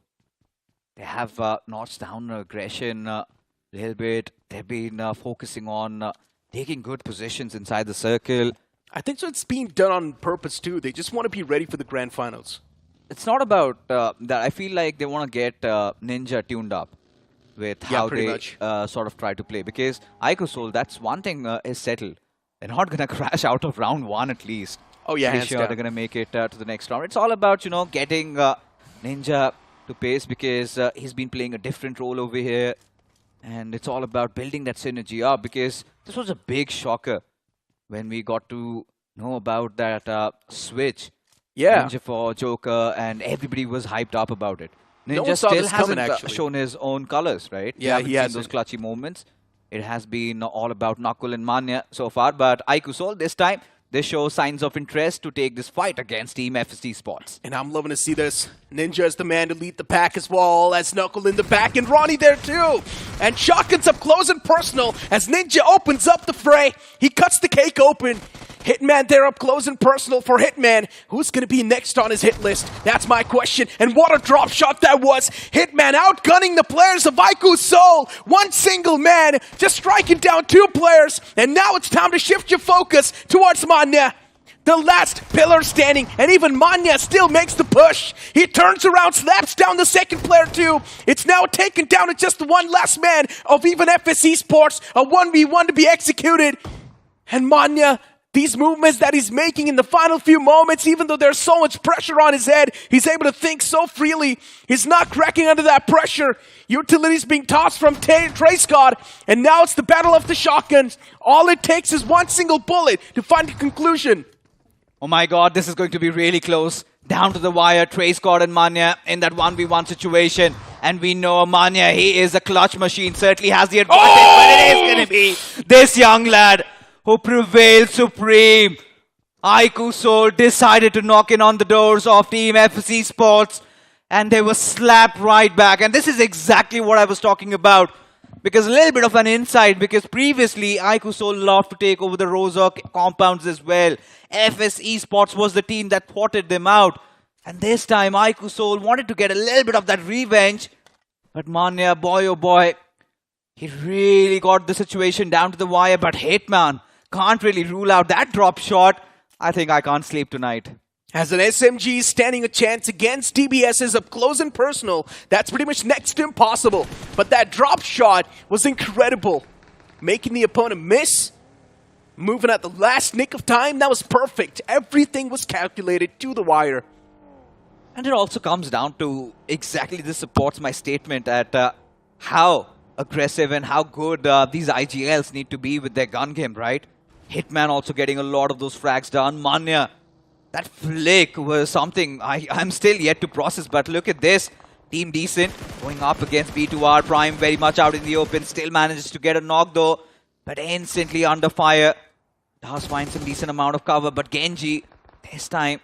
They have notched down aggression a little bit. They've been focusing on taking good positions inside the circle. I think so. It's being done on purpose too. They just want to be ready for the grand finals. It's not about that. I feel like they want to get Ninja tuned up with how they sort of try to play. Because iQOO Seoul, that's one thing is settled. They're not going to crash out of round 1 at least. Oh yeah, pretty sure they're going to make it to the next round. It's all about, you know, getting Ninja to pace because he's been playing a different role over here. And it's all about building that synergy up because this was a big shocker when we got to know about that switch. Yeah. Ninja for Joker, and everybody was hyped up about it. Ninja still hasn't shown his own colors, right? Yeah, he has those clutchy moments. It has been all about Knuckle and Manya so far, but iQOO Seoul this time, they show signs of interest to take this fight against Team FS eSports. And I'm loving to see this. Ninja is the man to lead the pack as well as Knuckle in the back, and Ronnie there too. And Shotgun's up close and personal as Ninja opens up the fray. He cuts the cake open. Hitman there up close and personal for Hitman. Who's going to be next on his hit list? That's my question. And what a drop shot that was. Hitman outgunning the players of iQOO Seoul. One single man just striking down 2 players. And now it's time to shift your focus towards Manya. The last pillar standing, and even Manya still makes the push. He turns around, slaps down the second player too. It's now taken down to just one last man of even FS eSports. A 1v1 to be executed. And Manya, these movements that he's making in the final few moments, even though there's so much pressure on his head, he's able to think so freely. He's not cracking under that pressure. Utilities being tossed from Trace God, and now it's the battle of the shotguns. All it takes is one single bullet to find a conclusion. Oh my god, this is going to be really close. Down to the wire, Trace God and Manya in that 1v1 situation. And we know Manya, he is a clutch machine, certainly has the advantage, but it is going to be this young lad who prevailed supreme. iQOO Seoul decided to knock in on the doors of Team FS eSports, and they were slapped right back. And this is exactly what I was talking about. Because a little bit of an insight, because previously iQOO Seoul loved to take over the Rozhok compounds as well. FS eSports was the team that thwarted them out. And this time iQOO Seoul wanted to get a little bit of that revenge. But Manya, boy oh boy, he really got the situation down to the wire. But Hitman can't really rule out that drop shot. I think I can't sleep tonight. As an SMG standing a chance against DBS's up close and personal, that's pretty much next to impossible. But that drop shot was incredible. Making the opponent miss, moving at the last nick of time. That was perfect. Everything was calculated to the wire. And it also comes down to exactly this supports my statement at how aggressive and how good these IGLs need to be with their gun game, right? Hitman also getting a lot of those frags done. Manya, that flick was something I'm still yet to process, but look at this. Team DCENT going up against B2R. Prime very much out in the open. Still manages to get a knock though, but instantly under fire. Does find some decent amount of cover, but Genji, this time,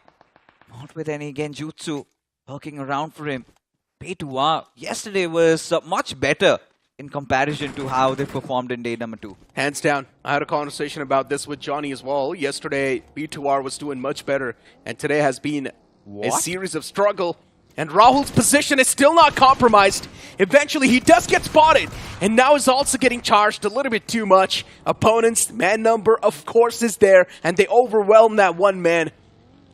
not with any Genjutsu working around for him. B2R yesterday was much better in comparison to how they performed in day number 2. Hands down. I had a conversation about this with Johnny as well. Yesterday, B2R was doing much better, and today has been a series of struggle. And Rahul's position is still not compromised. Eventually, he does get spotted, and now is also getting charged a little bit too much. Opponent's man number, of course, is there, and they overwhelm that one man.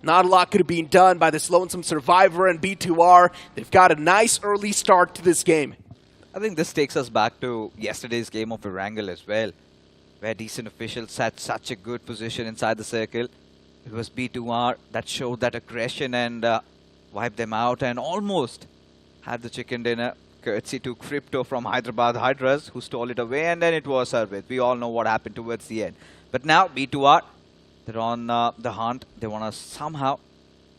Not a lot could have been done by this lonesome survivor and B2R. They've got a nice early start to this game. I think this takes us back to yesterday's game of Erangel as well, where DCENT officials had such a good position inside the circle. It was B2R that showed that aggression and wiped them out and almost had the chicken dinner, courtesy to Crypto from Hyderabad Hydras, who stole it away, and then it was Sarkar. We all know what happened towards the end. But now B2R, they're on the hunt. They want to somehow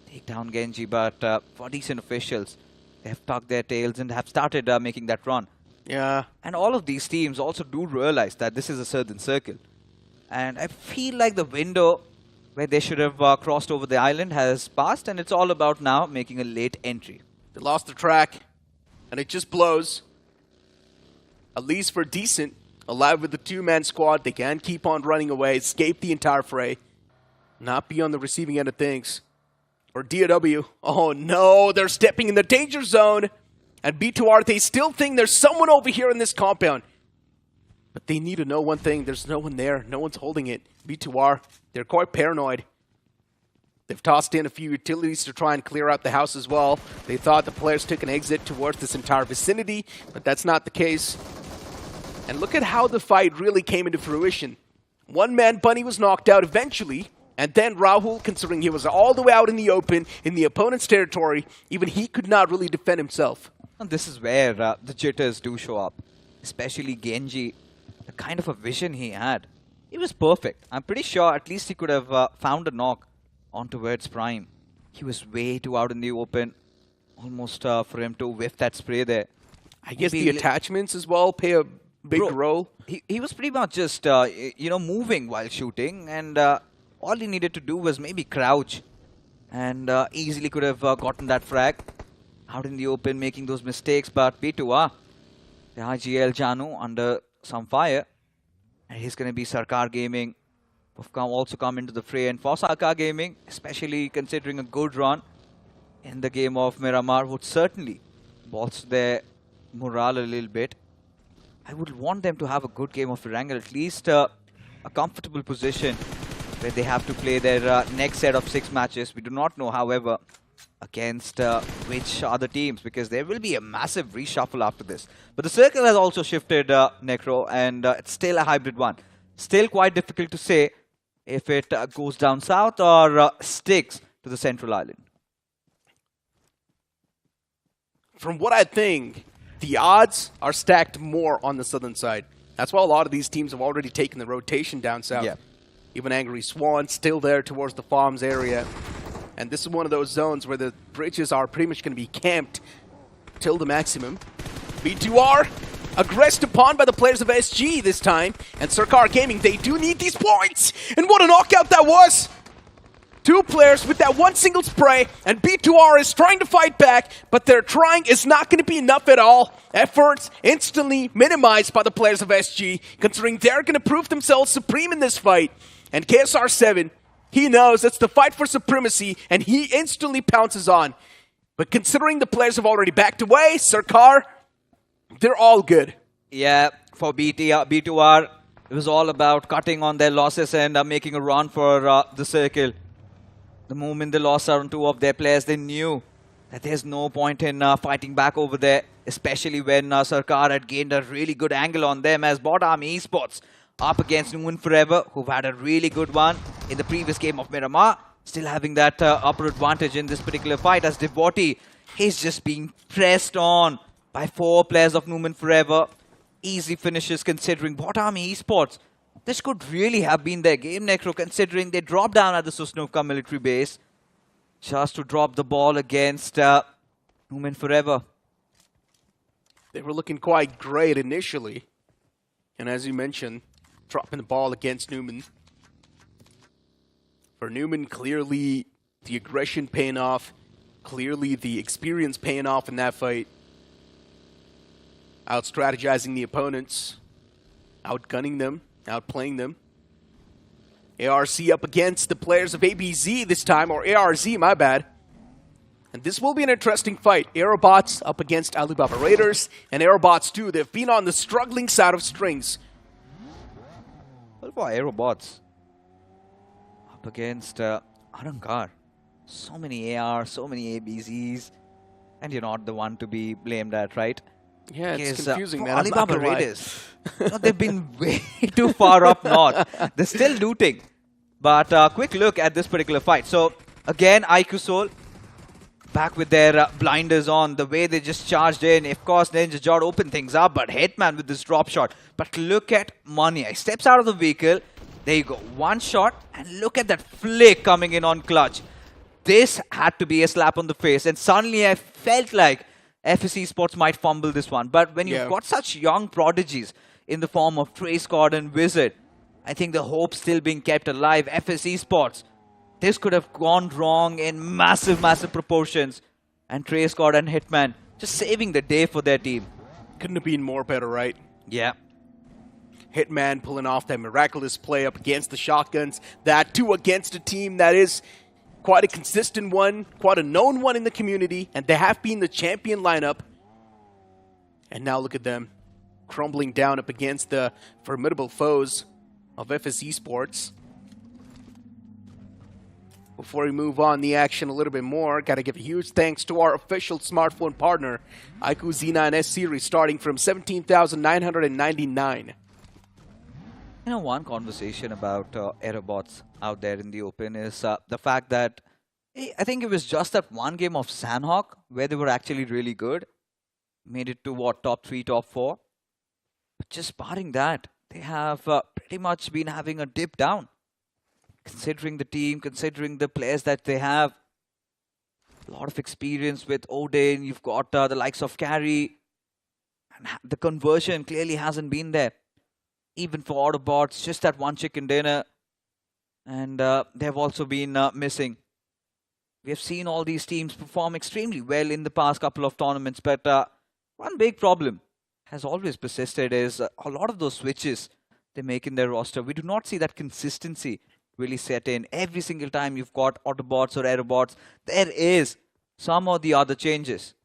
take down Genji, but for DCENT officials, they have tucked their tails and have started making that run. Yeah. And all of these teams also do realize that this is a certain circle. And I feel like the window where they should have crossed over the island has passed, and it's all about now making a late entry. They lost the track, and it just blows. At least for DCENT, alive with the two-man squad, they can keep on running away, escape the entire fray, not be on the receiving end of things. Or DOW, oh no, they're stepping in the danger zone. And B2R, they still think there's someone over here in this compound. But they need to know one thing, there's no one there, no one's holding it. B2R, they're quite paranoid. They've tossed in a few utilities to try and clear out the house as well. They thought the players took an exit towards this entire vicinity, but that's not the case. And look at how the fight really came into fruition. One man, Bunny, was knocked out eventually, and then Rahul, considering he was all the way out in the open, in the opponent's territory, even he could not really defend himself. And this is where the jitters do show up. Especially Genji, the kind of a vision he had. It was perfect. I'm pretty sure at least he could have found a knock on towards Prime. He was way too out in the open. Almost for him to whiff that spray there. I guess the attachments as well play a big role. He was pretty much just, moving while shooting, and all he needed to do was maybe crouch, and easily could have gotten that frag out in the open, making those mistakes. But B2R, the IGL Janu under some fire, and he's going to be Sarkar Gaming. Have also come into the fray, and for Sarkar Gaming, especially considering a good run in the game of Miramar, would certainly bolster their morale a little bit. I would want them to have a good game of Erangel, at least a comfortable position where they have to play their next set of 6 matches. We do not know, however, against which other teams, because there will be a massive reshuffle after this. But the circle has also shifted, Necro, and it's still a hybrid one. Still quite difficult to say if it goes down south or sticks to the central island. From what I think, the odds are stacked more on the southern side. That's why a lot of these teams have already taken the rotation down south. Yeah. Even Angry Swan still there towards the farms area. And this is one of those zones where the bridges are pretty much going to be camped till the maximum. B2R aggressed upon by the players of SG this time. And Sarkar Gaming, they do need these points. And what a knockout that was! 2 players with that one single spray, and B2R is trying to fight back, but their trying is not going to be enough at all. Efforts instantly minimized by the players of SG, considering they're going to prove themselves supreme in this fight. And KSR7, he knows it's the fight for supremacy, and he instantly pounces on. But considering the players have already backed away, Sarkar, they're all good. Yeah, for B2R, it was all about cutting on their losses and making a run for the circle. The moment they lost around 2 of their players, they knew that there's no point in fighting back over there, especially when Sarkar had gained a really good angle on them, as bot army eSports up against Numan Forever, who've had a really good one in the previous game of Miramar. Still having that upper advantage in this particular fight as Devotee, he's just being pressed on by 4 players of Numan Forever. Easy finishes considering Bot Army eSports. This could really have been their game, Necro, considering they dropped down at the Sosnovka military base just to drop the ball against Numan Forever. They were looking quite great initially. And as you mentioned, dropping the ball against Numan. For Numan, clearly the aggression paying off. Clearly the experience paying off in that fight. Out-strategizing the opponents. Outgunning them. Outplaying them. ARC up against the players of ABZ this time, or ARZ, my bad. And this will be an interesting fight. Aerobotz up against Alibaba Raiders, and Aerobotz too. They've been on the struggling side of strings. What about Aerobotz? Up against Arrancar. So many AR, so many ABZs. And you're not the one to be blamed at, right? Yeah, it's confusing, man. Alibaba Raiders, they've been way too far up north. They're still looting. But quick look at this particular fight. So, again, iQOO back with their blinders on. The way they just charged in. Of course, Ninja Jod opened things up, but Hitman with this drop shot. But look at Money. He steps out of the vehicle. There you go. One shot. And look at that flick coming in on Clutch. This had to be a slap on the face. And suddenly I felt like FS eSports might fumble this one. But when you've got such young prodigies in the form of Trace God and Wizard, I think the hope's still being kept alive. FS eSports, this could have gone wrong in massive, massive proportions. And Trace God and Hitman just saving the day for their team. Couldn't have been more better, right? Yeah. Hitman pulling off that miraculous play up against the shotguns. That too against a team that is quite a consistent one, quite a known one in the community, and they have been the champion lineup. And now look at them crumbling down up against the formidable foes of FS eSports. Before we move on the action a little bit more, got to give a huge thanks to our official smartphone partner, iQOO Z9S series, starting from 17,999. You know, one conversation about Aerobotz out there in the open is the fact that I think it was just that one game of Sanhok where they were actually really good. Made it to, what, top 3, top 4? But just barring that, they have pretty much been having a dip down. Considering the team, considering the players that they have. A lot of experience with Odin. You've got the likes of Carry. And the conversion clearly hasn't been there. Even for Autobotz, just that one chicken dinner. And they've also been missing. We have seen all these teams perform extremely well in the past couple of tournaments. But one big problem has always persisted is a lot of those switches they make in their roster. We do not see that consistency really set in. Every single time you've got Autobotz or Aerobotz, there is some or the other changes.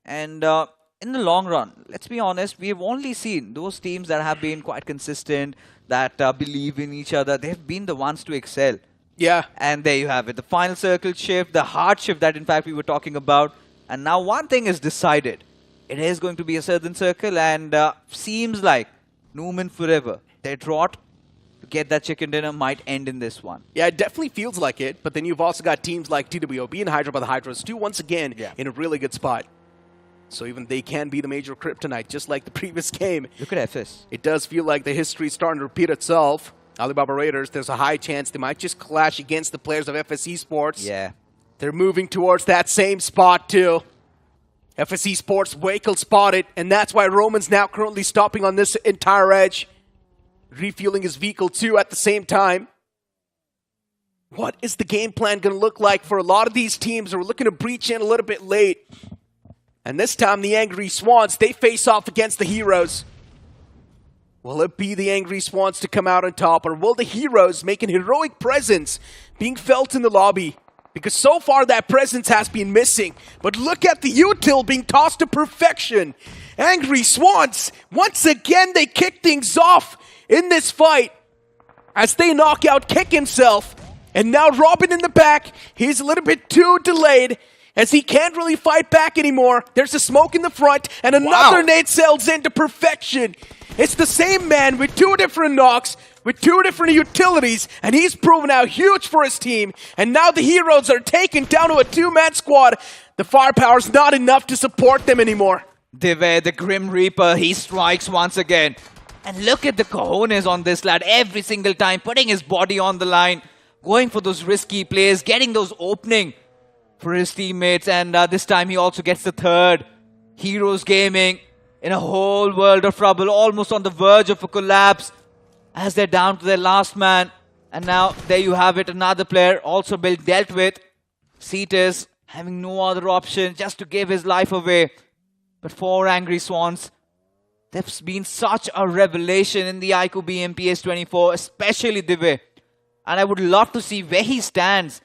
And in the long run, let's be honest, we have only seen those teams that have been quite consistent, that believe in each other. They've been the ones to excel. Yeah. And there you have it. The final circle shift, the hard shift that in fact we were talking about. And now one thing is decided. It is going to be a certain circle, and seems like Numan Forever, their drought to get that chicken dinner might end in this one. Yeah, it definitely feels like it. But then you've also got teams like TWOB and Hyderabad Hydras too, once again, in a really good spot. So even they can be the major kryptonite, just like the previous game. Look at FS. It does feel like the history is starting to repeat itself. Alibaba Raiders, there's a high chance they might just clash against the players of FS eSports. Yeah. They're moving towards that same spot too. FS eSports vehicle spotted, and that's why Roman's now currently stopping on this entire edge. Refueling his vehicle too at the same time. What is the game plan going to look like for a lot of these teams who are looking to breach in a little bit late? And this time the Angry Swans, they face off against the Heroes. Will it be the Angry Swans to come out on top, or will the Heroes make an heroic presence being felt in the lobby? Because so far that presence has been missing. But look at the util being tossed to perfection. Angry Swans, once again they kick things off in this fight as they knock out Kick himself. And now Robin in the back, he's a little bit too delayed, as he can't really fight back anymore. There's a smoke in the front, and another nade sails into perfection. It's the same man with 2 different knocks, with 2 different utilities, and he's proven out huge for his team. And now the Heroes are taken down to a 2-man squad. The firepower's not enough to support them anymore. Dive, the Grim Reaper, he strikes once again. And look at the cojones on this lad every single time, putting his body on the line, going for those risky plays, getting those opening for his teammates. And this time he also gets the 3rd. Heroes Gaming in a whole world of trouble, almost on the verge of a collapse as they're down to their last man. And now there you have it, another player also dealt with. Cetus having no other option just to give his life away. But for Angry Swans, there's been such a revelation in the iQOO BMPS 24, especially Dive. And I would love to see where he stands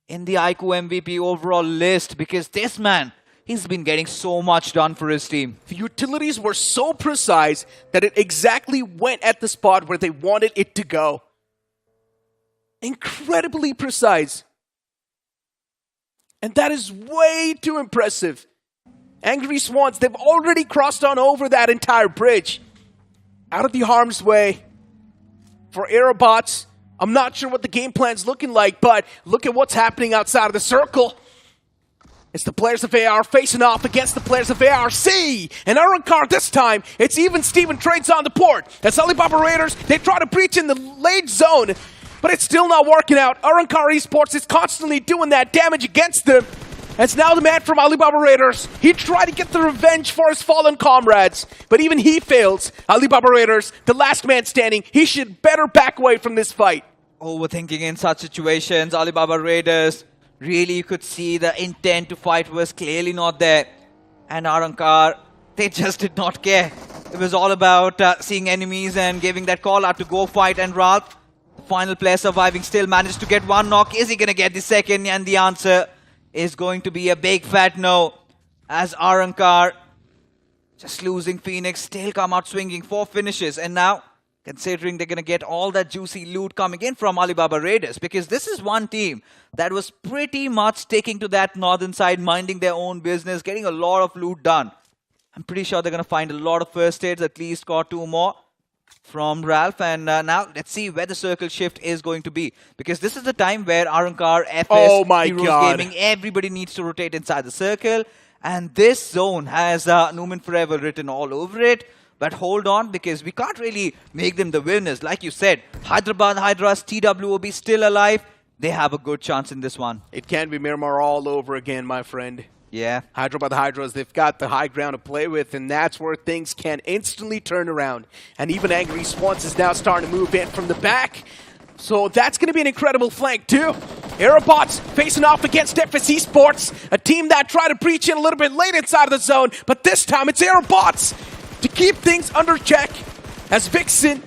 in the iQOO MVP overall list, because this man, he's been getting so much done for his team. The utilities were so precise that it exactly went at the spot where they wanted it to go. Incredibly precise. And that is way too impressive. Angry Swans, they've already crossed on over that entire bridge. Out of the harm's way. For Aerobotz, I'm not sure what the game plan's looking like, but look at what's happening outside of the circle. It's the players of AR facing off against the players of ARC. And Arrancar this time, it's even Steven trades on the port. That's Alibaba Raiders. They try to breach in the late zone, but it's still not working out. Arrancar eSports is constantly doing that damage against them. It's now the man from Alibaba Raiders. He tried to get the revenge for his fallen comrades, but even he fails. Alibaba Raiders, the last man standing, he should better back away from this fight. Overthinking in such situations, Alibaba Raiders, really you could see the intent to fight was clearly not there. And Arrancar, they just did not care. It was all about seeing enemies and giving that call out to go fight. And Ralph, the final player surviving, still managed to get 1 knock. Is he going to get the second? And the answer is going to be a big fat no, as Arrancar, just losing Phoenix, still come out swinging 4 finishes. And now, considering they're going to get all that juicy loot coming in from Alibaba Raiders, because this is one team that was pretty much sticking to that northern side, minding their own business, getting a lot of loot done. I'm pretty sure they're going to find a lot of first aids, at least got 2 more from Ralph. And now let's see where the circle shift is going to be, because this is the time where Arrancar, FS, Heroes Gaming, everybody needs to rotate inside the circle. And this zone has Numan Forever written all over it. But hold on, because we can't really make them the winners. Like you said, Hyderabad Hydras, TWOB still alive. They have a good chance in this one. It can be Miramar all over again, my friend. Yeah. Hyderabad Hydras, they've got the high ground to play with, and that's where things can instantly turn around. And even Angry Swans is now starting to move in from the back. So that's going to be an incredible flank too. Aerobotz facing off against FS eSports, a team that tried to breach in a little bit late inside of the zone, but this time it's Aerobotz to keep things under check. As Vixen,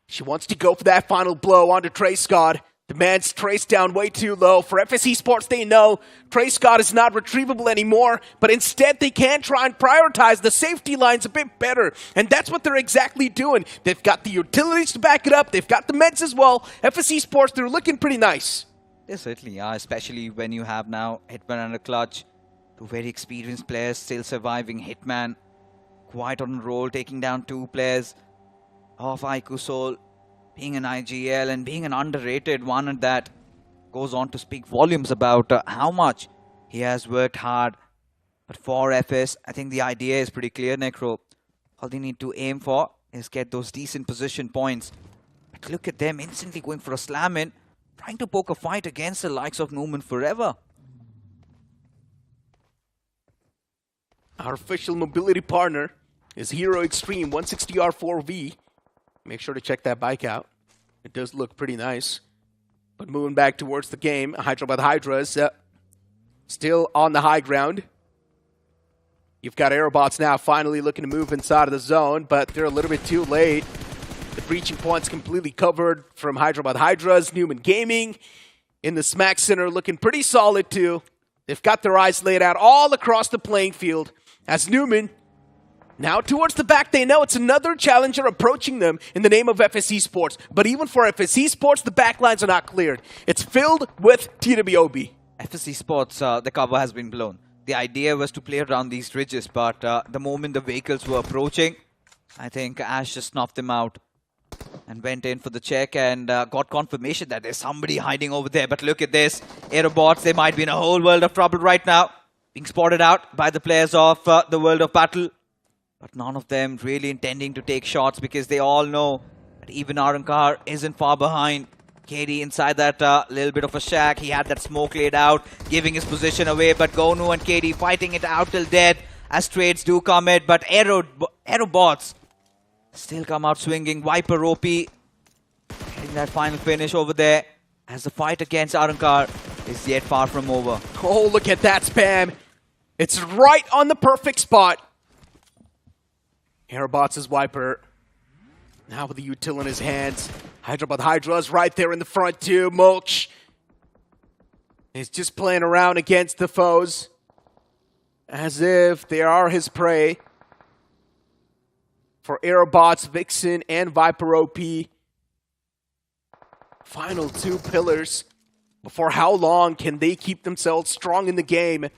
she wants to go for that final blow onto Trey Scott. The man's traced down way too low. For FS eSports, they know Trey Scott is not retrievable anymore, but instead they can try and prioritize the safety lines a bit better. And that's what they're exactly doing. They've got the utilities to back it up. They've got the meds as well. FS eSports, they're looking pretty nice. They certainly are, especially when you have now Hitman and a Clutch. 2 very experienced players still surviving. Hitman quite on a roll, taking down 2 players of iQOO Soul. Being an IGL and being an underrated one, and that goes on to speak volumes about how much he has worked hard. But for FS, I think the idea is pretty clear, Necro. All they need to aim for is get those decent position points. But look at them instantly going for a slam in, trying to poke a fight against the likes of Numan Forever. Our official mobility partner is Hero Extreme 160R4V. Make sure to check that bike out. It does look pretty nice. But moving back towards the game, Hyderabad Hydras still on the high ground. You've got Aerobotz now finally looking to move inside of the zone, but they're a little bit too late. The breaching point's completely covered from Hyderabad Hydras. Numan Gaming in the smack center looking pretty solid too. They've got their eyes laid out all across the playing field as Numan now towards the back. They know it's another challenger approaching them in the name of FS eSports. But even for FS eSports, the backlines are not cleared. It's filled with TWOB. FS eSports, the cover has been blown. The idea was to play around these ridges, but the moment the vehicles were approaching, I think Ash just snuffed them out and went in for the check and got confirmation that there's somebody hiding over there. But look at this. Aerobotz, they might be in a whole world of trouble right now. Being spotted out by the players of the World of Battle. But none of them really intending to take shots because they all know that even Arrancar isn't far behind. KD inside that little bit of a shack. He had that smoke laid out, giving his position away. But Gonu and KD fighting it out till death as trades do come in. But Aerobotz still come out swinging. Viper OP getting that final finish over there as the fight against Arrancar is yet far from over. Oh, look at that spam. It's right on the perfect spot. Aerobotz' Viper. Now with the util in his hands. Hyderabad Hydras right there in the front too. Mulch is just playing around against the foes as if they are his prey. For Aerobotz, Vixen, and Viper OP. Final two pillars. Before how long can they keep themselves strong in the game?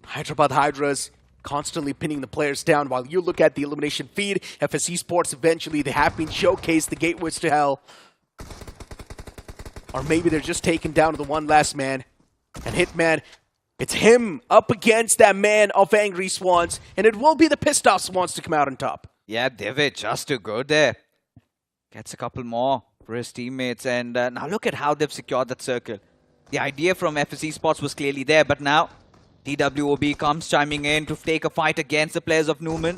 Hyderabad Hydras constantly pinning the players down while you look at the elimination feed. FS eSports eventually, they have been showcased the gateways to hell. Or maybe they're just taken down to the one last man. And Hitman, it's him up against that man of Angry Swans. And it will be the pissed off Swans to come out on top. Yeah, David, just too good there. Gets a couple more for his teammates. And now look at how they've secured that circle. The idea from FS eSports was clearly there, but now TWOB comes chiming in to take a fight against the players of Newman.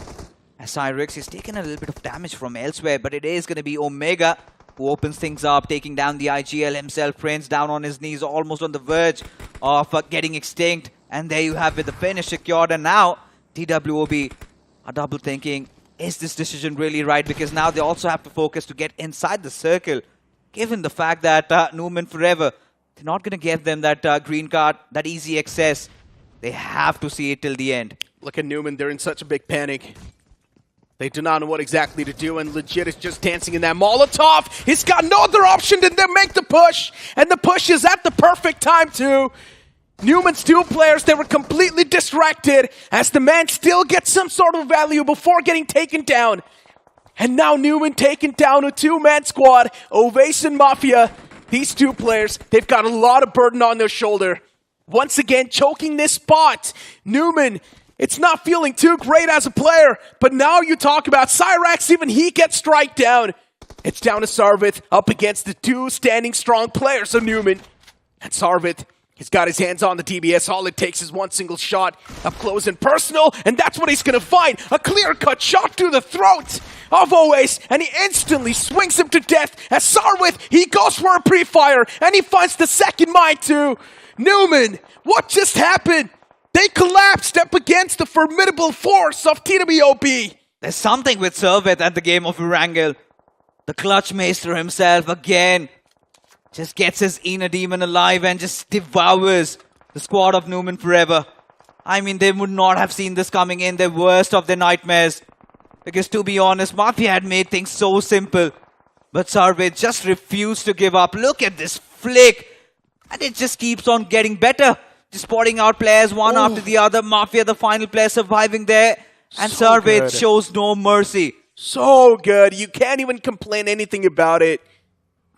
As Cyrix, he's taken a little bit of damage from elsewhere, but it is going to be Omega who opens things up, taking down the IGL himself. Prince down on his knees, almost on the verge of getting extinct. And there you have it, the finish secured. And now TWOB are double thinking, is this decision really right? Because now they also have to focus to get inside the circle. Given the fact that Newman Forever, they're not going to give them that green card, that easy access. They have to see it till the end. Look at Newman, they're in such a big panic. They do not know what exactly to do, and Legit is just dancing in that Molotov. He's got no other option than to make the push, and the push is at the perfect time too. Newman's two players, they were completely distracted as the man still gets some sort of value before getting taken down. And now Newman taken down a two-man squad. Ovation Mafia, these two players, they've got a lot of burden on their shoulder. Once again, choking this spot. Newman, it's not feeling too great as a player, but now you talk about Cyrax, even he gets strike down. It's down to Sarvith up against the two standing strong players of Newman. And Sarvith, he's got his hands on the DBS. All it takes is one single shot up close and personal, and that's what he's going to find. A clear-cut shot to the throat of Oace, and he instantly swings him to death as Sarvith, he goes for a pre-fire, and he finds the second mine too. Newman, what just happened? They collapsed up against the formidable force of TWOB. There's something with Sarvith at the game of Erangel. The Clutch Maester himself again just gets his inner demon alive and just devours the squad of Newman Forever. I mean, they would not have seen this coming in their worst of their nightmares. Because to be honest, Mafia had made things so simple. But Sarvith just refused to give up. Look at this flick. And it just keeps on getting better. Just spotting out players one after the other. Mafia, the final player surviving there. And so Sarvith shows no mercy. So good. You can't even complain anything about it.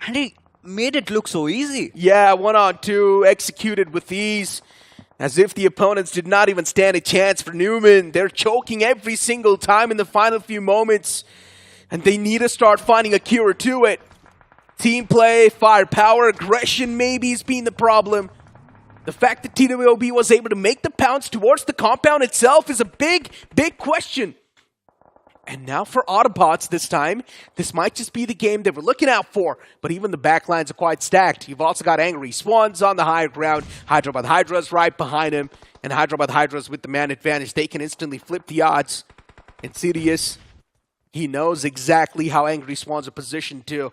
And he made it look so easy. Yeah, 1-on-2, executed with ease. As if the opponents did not even stand a chance for Newman. They're choking every single time in the final few moments. And they need to start finding a cure to it. Team play, firepower, aggression maybe has been the problem. The fact that TWOB was able to make the pounce towards the compound itself is a big, big question. And now for Autobotz this time, this might just be the game that we're looking out for. But even the backlines are quite stacked. You've also got Angry Swans on the higher ground. Hyderabad Hydras right behind him. And Hyderabad Hydras with the man advantage. They can instantly flip the odds. Insidious, he knows exactly how Angry Swans are positioned too.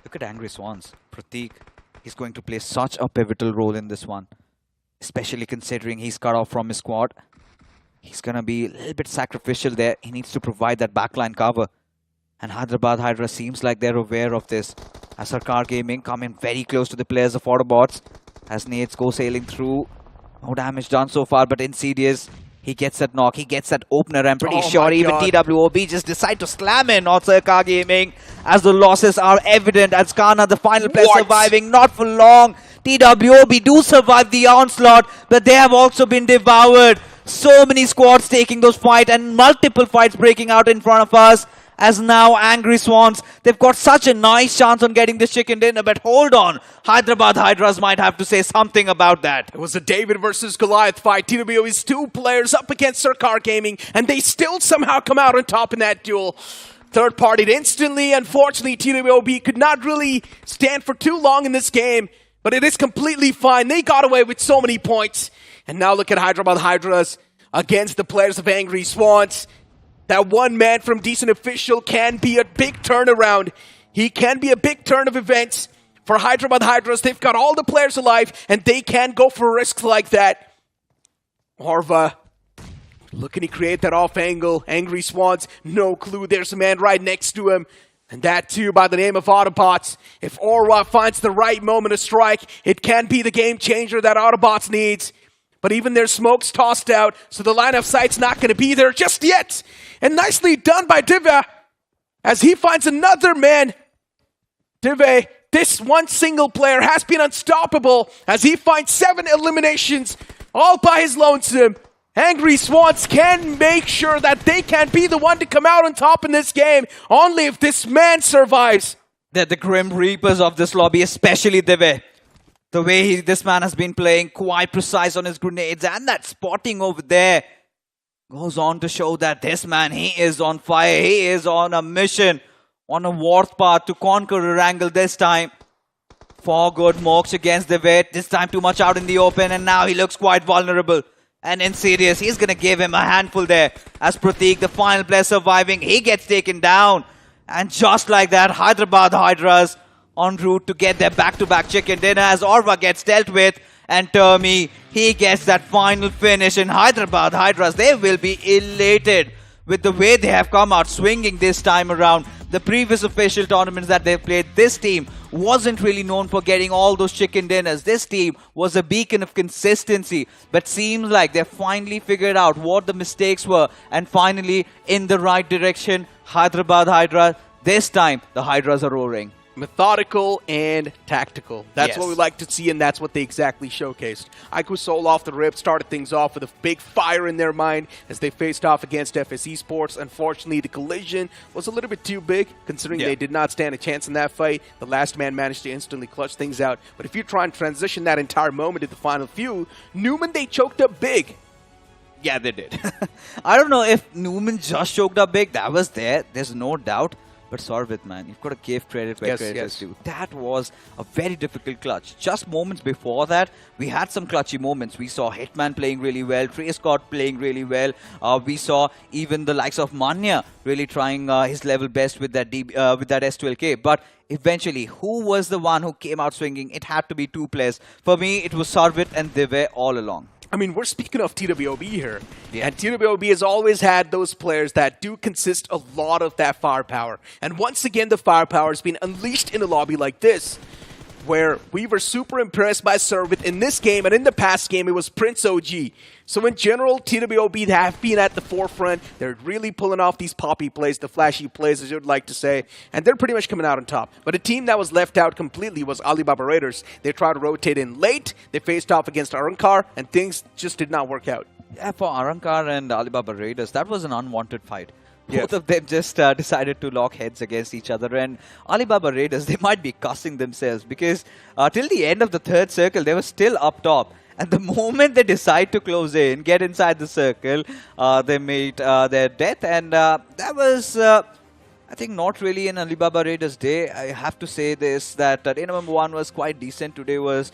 Look at Angry Swans. Prateek, he's going to play such a pivotal role in this one. Especially considering he's cut off from his squad. He's going to be a little bit sacrificial there. He needs to provide that backline cover. And Hyderabad Hydra seems like they're aware of this. As Sarkar Gaming come in very close to the players of Autobotz. As nades go sailing through. No damage done so far, but Insidious He gets that knock, he gets that opener. I'm pretty sure even TWOB just decide to slam in on Sarkar Gaming as the losses are evident. As Kana, the final player surviving, not for long. TWOB do survive the onslaught, but they have also been devoured. So many squads taking those fights and multiple fights breaking out in front of us. As now Angry Swans, they've got such a nice chance on getting this chicken dinner, but hold on, Hyderabad Hydras might have to say something about that. It was a David versus Goliath fight. TWOB's 2 players up against Sarkar Gaming, and they still somehow come out on top in that duel. Third partied instantly. Unfortunately, TWOB could not really stand for too long in this game, but it is completely fine. They got away with so many points. And now look at Hyderabad Hydras against the players of Angry Swans. That one man from Decent Official can be a big turnaround. He can be a big turn of events for Hyderabad Hydras. They've got all the players alive, and they can go for risks like that. Orva looking to create that off angle. Angry Swans, no clue. There's a man right next to him. And that too by the name of Autobotz. If Orwa finds the right moment to strike, it can be the game changer that Autobotz needs. But even their smoke's tossed out, so the line of sight's not going to be there just yet. And nicely done by Divya as he finds another man. Divya, this one single player has been unstoppable as he finds 7 eliminations all by his lonesome. Angry Swans can make sure that they can be the one to come out on top in this game, only if this man survives. They're the Grim Reapers of this lobby, especially Divya. The way this man has been playing, quite precise on his grenades, and that spotting over there goes on to show that this man, he is on fire. He is on a mission, on a warpath to conquer Erangel this time. 4 good mokes against the vet. This time too much out in the open, and now he looks quite vulnerable. And Insidious, he's going to give him a handful there. As Prateek, the final player surviving, he gets taken down. And just like that, Hyderabad Hydras en route to get their back-to-back chicken dinner as Orva gets dealt with. And Termi, he gets that final finish. In Hyderabad Hydras, they will be elated with the way they have come out swinging this time around. The previous official tournaments that they've played, this team wasn't really known for getting all those chicken dinners. This team was a beacon of consistency, but seems like they've finally figured out what the mistakes were and finally in the right direction. Hyderabad Hydra, this time the Hydras are roaring. Methodical and tactical. That's what we like to see, and that's what they exactly showcased. iQOO Soul off the rip started things off with a big fire in their mind as they faced off against FS eSports. Unfortunately, the collision was a little bit too big, considering they did not stand a chance in that fight. The last man managed to instantly clutch things out. But if you try and transition that entire moment to the final few, Newman, they choked up big. Yeah, they did. I don't know if Newman just choked up big. That was there. There's no doubt. But Sarvit, man, you've got to give credit where credit is due. That was a very difficult clutch. Just moments before that, we had some clutchy moments. We saw Hitman playing really well, Trey Scott playing really well. We saw even the likes of Manya really trying his level best with that S12K. But eventually, who was the one who came out swinging? It had to be 2 players. For me, it was Sarvit and Divya all along. I mean, we're speaking of TWOB here, and TWOB has always had those players that do consist a lot of that firepower. And once again, the firepower has been unleashed in a lobby like this, where we were super impressed by Servit in this game, and in the past game, it was Prince OG. So in general, TWOB have been at the forefront. They're really pulling off these poppy plays, the flashy plays, as you would like to say, and they're pretty much coming out on top. But a team that was left out completely was Alibaba Raiders. They tried to rotate in late, they faced off against Arrancar, and things just did not work out. Yeah, for Arrancar and Alibaba Raiders, that was an unwanted fight. Both of them just decided to lock heads against each other, and Alibaba Raiders, they might be cussing themselves because till the end of the 3rd circle, they were still up top. And the moment they decide to close in, get inside the circle, they made their death. And that was, I think, not really an Alibaba Raiders day. I have to say this, that day number 1 was quite decent. Today was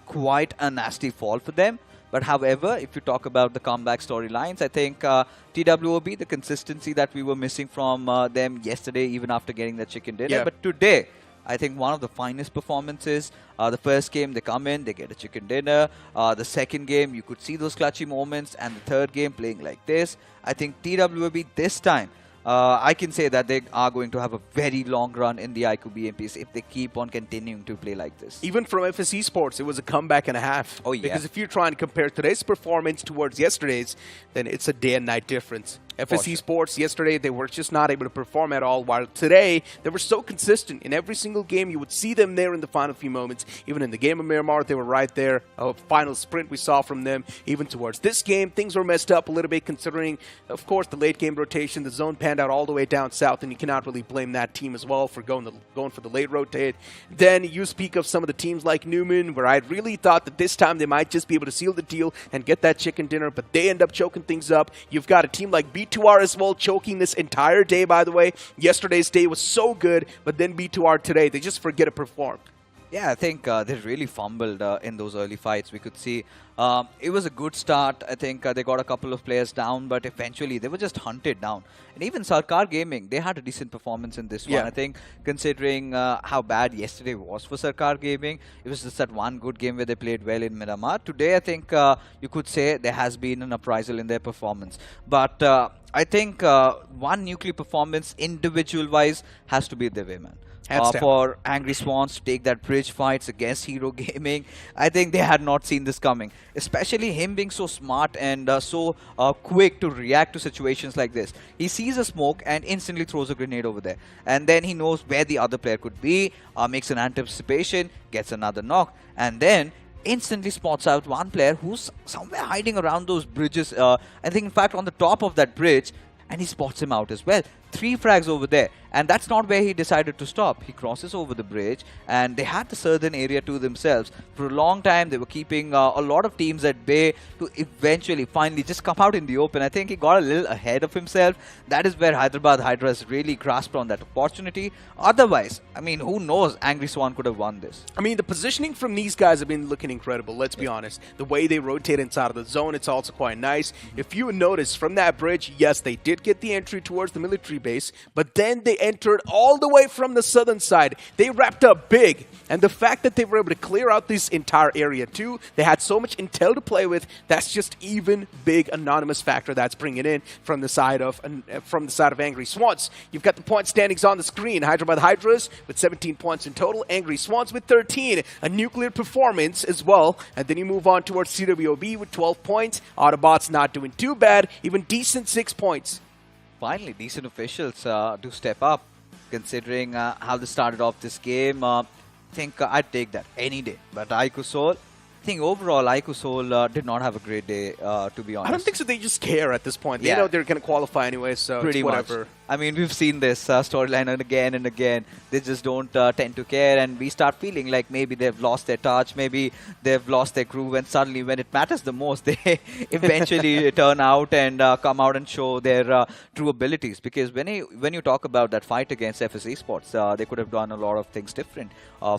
quite a nasty fall for them. But however, if you talk about the comeback storylines, I think TWOB, the consistency that we were missing from them yesterday, even after getting the chicken dinner. Yeah. But today, I think one of the finest performances. The first game, they come in, they get a chicken dinner. The second game, you could see those clutchy moments. And the third game, playing like this. I think TWOB this time, I can say that they are going to have a very long run in the iQOO BMPS if they keep on continuing to play like this. Even from FS Esports, it was a comeback and a half. Oh, yeah. Because if you're trying to compare today's performance towards yesterday's, then it's a day and night difference. FS Esports, yesterday, they were just not able to perform at all, while today, they were so consistent. In every single game, you would see them there in the final few moments. Even in the game of Miramar, they were right there. A final sprint we saw from them. Even towards this game, things were messed up a little bit, considering, of course, the late game rotation. The zone panned out all the way down south, and you cannot really blame that team as well for going for the late rotate. Then you speak of some of the teams like Newman, where I really thought that this time they might just be able to seal the deal and get that chicken dinner, but they end up choking things up. You've got a team like B2R as well, choking this entire day, by the way. Yesterday's day was so good, but then B2R today, they just forget to perform. Yeah, I think they really fumbled in those early fights. We could see it was a good start. I think they got a couple of players down, but eventually they were just hunted down. And even Sarkar Gaming, they had a decent performance in this one. I think considering how bad yesterday was for Sarkar Gaming, it was just that one good game where they played well in Miramar. Today, I think you could say there has been an uprisal in their performance. But I think one nuclear performance individual-wise has to be the way, man. For Angry Swans to take that bridge fights against Hero Gaming, I think they had not seen this coming. Especially him being so smart and so quick to react to situations like this. He sees a smoke and instantly throws a grenade over there. And then he knows where the other player could be, makes an anticipation, gets another knock, and then instantly spots out one player who's somewhere hiding around those bridges. I think, in fact, on the top of that bridge, and he spots him out as well. 3 frags over there, and that's not where he decided to stop. He crosses over the bridge, and they had the southern area to themselves. For a long time, they were keeping a lot of teams at bay to eventually, finally, just come out in the open. I think he got a little ahead of himself. That is where Hyderabad Hydras really grasped on that opportunity. Otherwise, I mean, who knows? Angry Swan could have won this. I mean, the positioning from these guys have been looking incredible, let's be honest. The way they rotate inside of the zone, it's also quite nice. If you notice, from that bridge, yes, they did get the entry towards the military base, but then they entered all the way from the southern side. They wrapped up big, and the fact that they were able to clear out this entire area too, they had so much intel to play with. That's just even big anonymous factor that's bringing in from the side of Angry Swans. You've got the point standings on the screen. Hyderabad Hydras with 17 points in total, Angry Swans with 13, a nuclear performance as well. And then you move on towards TWOB with 12 points. Autobotz not doing too bad, even decent 6 points. Finally, decent officials do step up, considering how they started off this game. I think I'd take that any day. But iQOO Soul, I think overall iQOO Soul did not have a great day, to be honest. I don't think so. They just care at this point. They know they're going to qualify anyway, so pretty it's whatever. Much. I mean, we've seen this storyline again and again. They just don't tend to care, and we start feeling like maybe they've lost their touch, maybe they've lost their groove, and suddenly when it matters the most, they eventually turn out and come out and show their true abilities. Because when you talk about that fight against FS Esports, they could have done a lot of things different.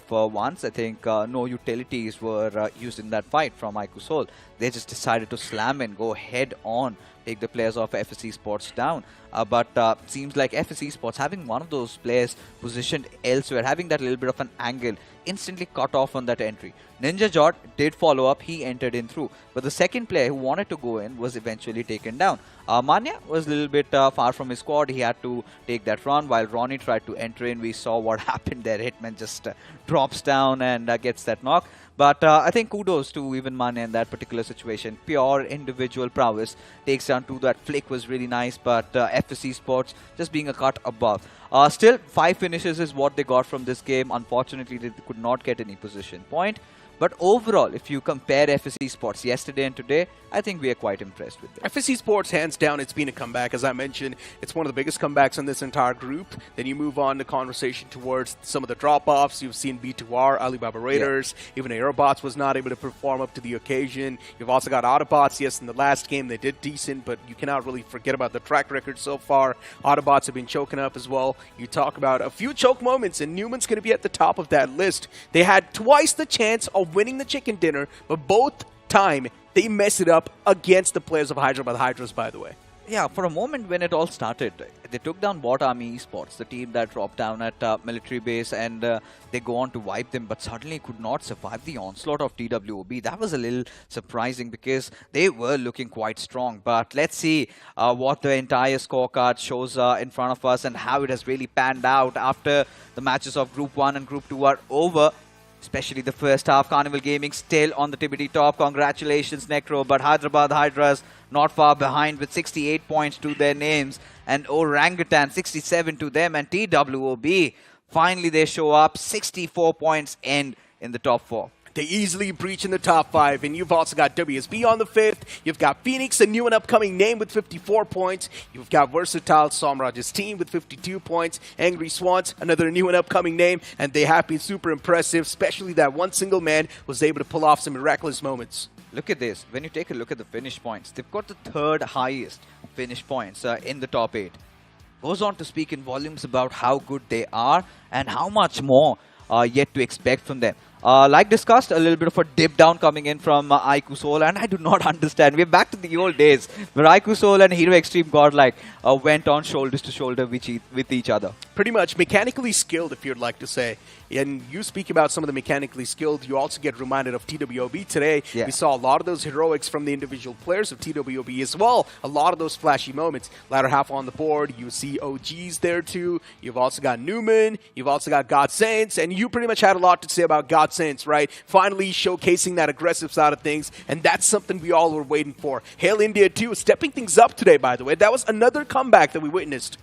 For once, I think no utilities were used in that fight from iQOO Soul. They just decided to slam and go head on, take the players of FS Esports down. But seems like FS Esports, having one of those players positioned elsewhere, having that little bit of an angle, instantly cut off on that entry. Ninja Jot did follow up, he entered in through. But the second player who wanted to go in was eventually taken down. Manya was a little bit far from his squad. He had to take that run while Ronnie tried to enter in. We saw what happened there. Hitman just drops down and gets that knock. But I think kudos to even Manya in that particular situation. Pure individual prowess. Takes down 2. That flick was really nice, but FS Esports just being a cut above. Still, 5 finishes is what they got from this game. Unfortunately, they could not get any position point. But overall, if you compare FS Esports yesterday and today, I think we are quite impressed with them. FS Esports, hands down, it's been a comeback. As I mentioned, it's one of the biggest comebacks in this entire group. Then you move on to conversation towards some of the drop-offs. You've seen B2R, Alibaba Raiders, even Aerobotz was not able to perform up to the occasion. You've also got Autobotz. Yes, in the last game they did decent, but you cannot really forget about the track record so far. Autobotz have been choking up as well. You talk about a few choke moments, and Newman's going to be at the top of that list. They had twice the chance of winning the chicken dinner, but both time they mess it up against the players of Hyderabad Hydras, by the way. Yeah, for a moment when it all started, they took down Bot Army eSports, the team that dropped down at military base, and they go on to wipe them, but suddenly could not survive the onslaught of TWOB. That was a little surprising because they were looking quite strong. But let's see what the entire scorecard shows in front of us and how it has really panned out after the matches of Group 1 and Group 2 are over. Especially the first half, Carnival Gaming still on the TBT top. Congratulations, Necro. But Hyderabad Hydras not far behind with 68 points to their names. And Orangutan, 67 to them. And TWOB, finally they show up. 64 points end in the top 4. They easily breach in the top 5, and you've also got WSB on the 5th. You've got Phoenix, a new and upcoming name with 54 points. You've got Versatile Somraj's team with 52 points. Angry Swans, another new and upcoming name, and they have been super impressive, especially that one single man was able to pull off some miraculous moments. Look at this. When you take a look at the finish points, they've got the 3rd highest finish points in the top 8. Goes on to speak in volumes about how good they are and how much more yet to expect from them. Like discussed, a little bit of a dip down coming in from iQOO Soul, and I do not understand. We're back to the old days where iQOO Soul and Hero Extreme Godlike went on shoulders to shoulder with each other. Pretty much mechanically skilled, if you'd like to say. And you speak about some of the mechanically skilled, you also get reminded of TWOB today. Yeah. We saw a lot of those heroics from the individual players of TWOB as well. A lot of those flashy moments. Latter half on the board, you see OGs there too. You've also got Newman. You've also got Godsaints. And you pretty much had a lot to say about Godsaints, right? Finally showcasing that aggressive side of things. And that's something we all were waiting for. Hail India too, stepping things up today, by the way. That was another comeback that we witnessed.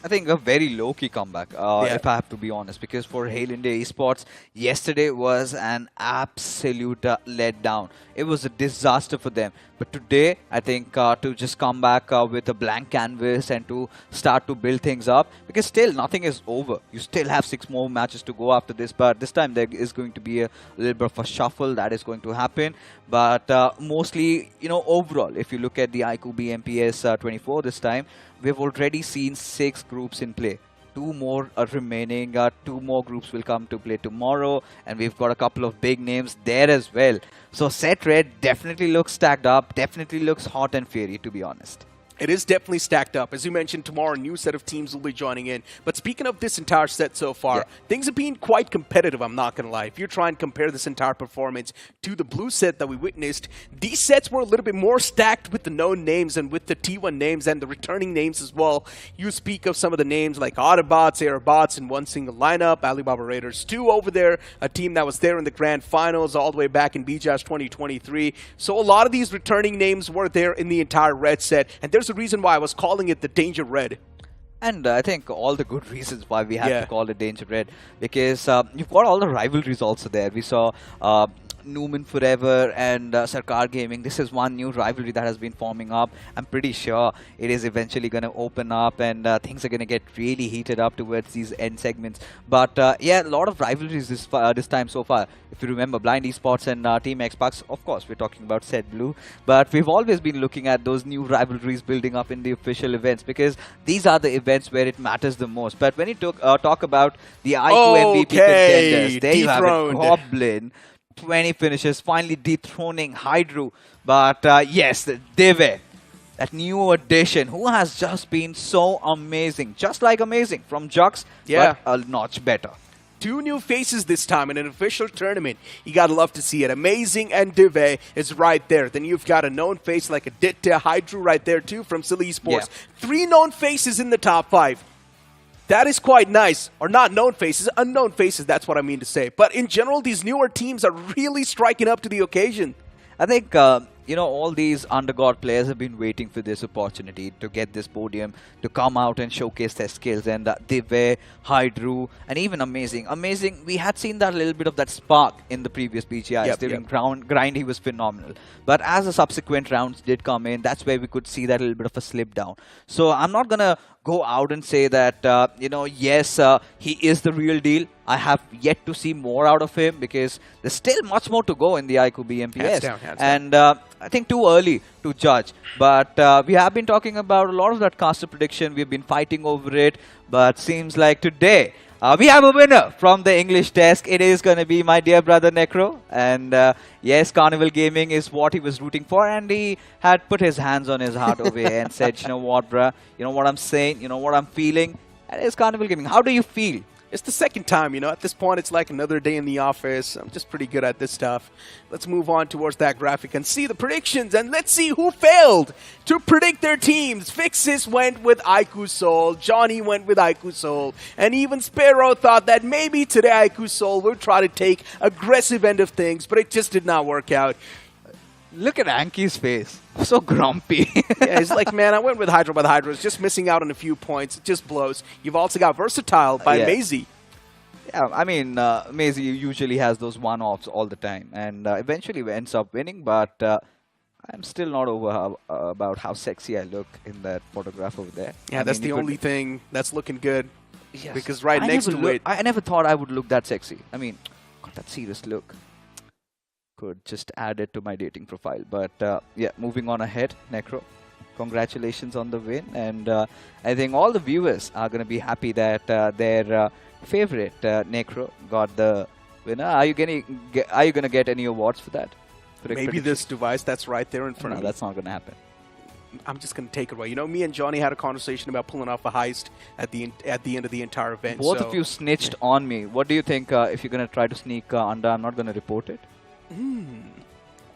I think a very low-key comeback, if I have to be honest, because for Hail India Esports, yesterday was an absolute letdown. It was a disaster for them. But today, I think to just come back with a blank canvas and to start to build things up, because still nothing is over. You still have 6 more matches to go after this, but this time there is going to be a little bit of a shuffle that is going to happen. But mostly, you know, overall, if you look at the iQOO BMPS 24 this time, we've already seen 6 groups in play. 2 more are remaining. 2 more groups will come to play tomorrow, and we've got a couple of big names there as well. So Set Red definitely looks stacked up, definitely looks hot and fiery, to be honest. It is definitely stacked up. As you mentioned, tomorrow a new set of teams will be joining in. But speaking of this entire set so far, things have been quite competitive, I'm not going to lie. If you try and compare this entire performance to the blue set that we witnessed, these sets were a little bit more stacked with the known names and with the T1 names and the returning names as well. You speak of some of the names like Autobotz, Aerobotz in one single lineup, Alibaba Raiders 2 over there, a team that was there in the grand finals all the way back in BGMI 2023. So a lot of these returning names were there in the entire red set, and there's a reason why I was calling it the Danger Red. And I think all the good reasons why we have to call it Danger Red, because you've got all the rivalries also there. We saw Newman Forever and Sarkar Gaming. This is one new rivalry that has been forming up. I'm pretty sure it is eventually going to open up and things are going to get really heated up towards these end segments. But yeah, a lot of rivalries this time so far. If you remember, Blind Esports and Team Xbox, of course, we're talking about Set Blue. But we've always been looking at those new rivalries building up in the official events, because these are the events where it matters the most. But when you talk about the iQOO MVP contenders, there you have it, Goblin. 20 finishes, finally dethroning Hydra. But yes, Deve, that new addition, who has just been so amazing, just like amazing from Jux, but a notch better. 2 new faces this time in an official tournament. You gotta love to see it. Amazing and Deve is right there. Then you've got a known face like a Ditta Hydra right there too from Silly Esports. 3 known faces in the top 5. That is quite nice. Or not known faces, unknown faces, that's what I mean to say. But in general, these newer teams are really striking up to the occasion. I think, you know, all these undergod players have been waiting for this opportunity to get this podium, to come out and showcase their skills. And they were Hydra, and even Amazing. Amazing, we had seen that little bit of that spark in the previous BGIs. During grind, he was phenomenal. But as the subsequent rounds did come in, that's where we could see that little bit of a slip down. So I'm not going to go out and say that, you know, yes, he is the real deal. I have yet to see more out of him, because there's still much more to go in the iQOO BMPS. And I think too early to judge. But we have been talking about a lot of that caster prediction. We've been fighting over it. But seems like today, We have a winner from the English desk. It is going to be my dear brother Necro. And yes, Carnival Gaming is what he was rooting for. And he had put his hands on his heart over here and said, you know what, bruh? You know what I'm saying? You know what I'm feeling? And it's Carnival Gaming. How do you feel? It's the second time, you know. At this point, it's like another day in the office. I'm just pretty good at this stuff. Let's move on towards that graphic and see the predictions. And let's see who failed to predict their teams. Fixis went with iQOO Seoul. Johnny went with iQOO Seoul. And even Sparrow thought that maybe today iQOO Seoul will try to take aggressive end of things. But it just did not work out. Look at Anki's face. So grumpy. Yeah, he's like, man, I went with Hyderabad Hydras, just missing out on a few points. It just blows. You've also got Versatile by Maisie. Yeah, I mean, Maisie usually has those one-offs all the time. And eventually ends up winning. But I'm still not over about how sexy I look in that photograph over there. Yeah, that's the only thing that's looking good. Yes. Because right next to it... I never thought I would look that sexy. I mean, got that serious look. Could just add it to my dating profile. But yeah, moving on ahead, Necro. Congratulations on the win. And I think all the viewers are going to be happy that their favorite Necro got the winner. Are you going to get any awards for that? Maybe this device that's right there in front of me. No, that's not going to happen. I'm just going to take it away. You know, me and Johnny had a conversation about pulling off a heist at the end of the entire event. Both of you snitched on me. What do you think if you're going to try to sneak under? I'm not going to report it.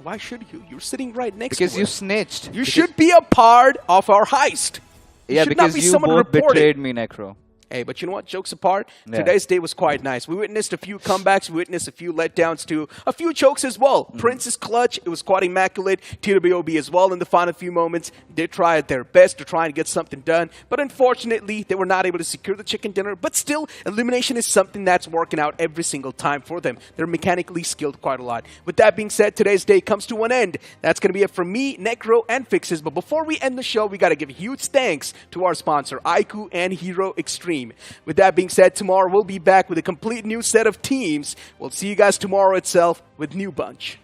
Why should you? You're sitting right next to Because you snitched. You should be a part of our heist. Yeah, because you both betrayed me, Necro. Hey, but you know what? Jokes apart, today's day was quite nice. We witnessed a few comebacks. We witnessed a few letdowns too. A few chokes as well. Prince's clutch. It was quite immaculate. TWOB as well in the final few moments. Did try their best to try and get something done. But unfortunately, they were not able to secure the chicken dinner. But still, elimination is something that's working out every single time for them. They're mechanically skilled quite a lot. With that being said, today's day comes to an end. That's going to be it from me, Necro, and Fixes. But before we end the show, we got to give huge thanks to our sponsor, iQOO and Hero Extreme. With that being said, tomorrow we'll be back with a complete new set of teams. We'll see you guys tomorrow itself with new bunch.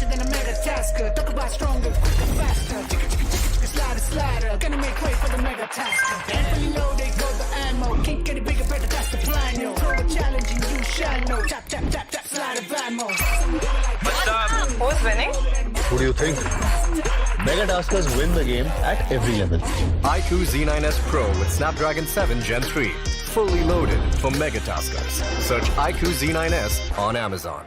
fresher than a mega tasker. Talk about stronger, quicker, faster. Slider, gonna make way for the mega tasker. And fully loaded, go the ammo. Can't get it bigger, better, that's the plan, yo. Throw a challenge and you shall know. Tap, tap, tap, tap, slide of ammo. Who's winning? Who do you think? Mega Taskers win the game at every level. iQOO Z9S Pro with Snapdragon 7 Gen 3. Fully loaded for Mega Taskers. Search iQOO Z9S on Amazon.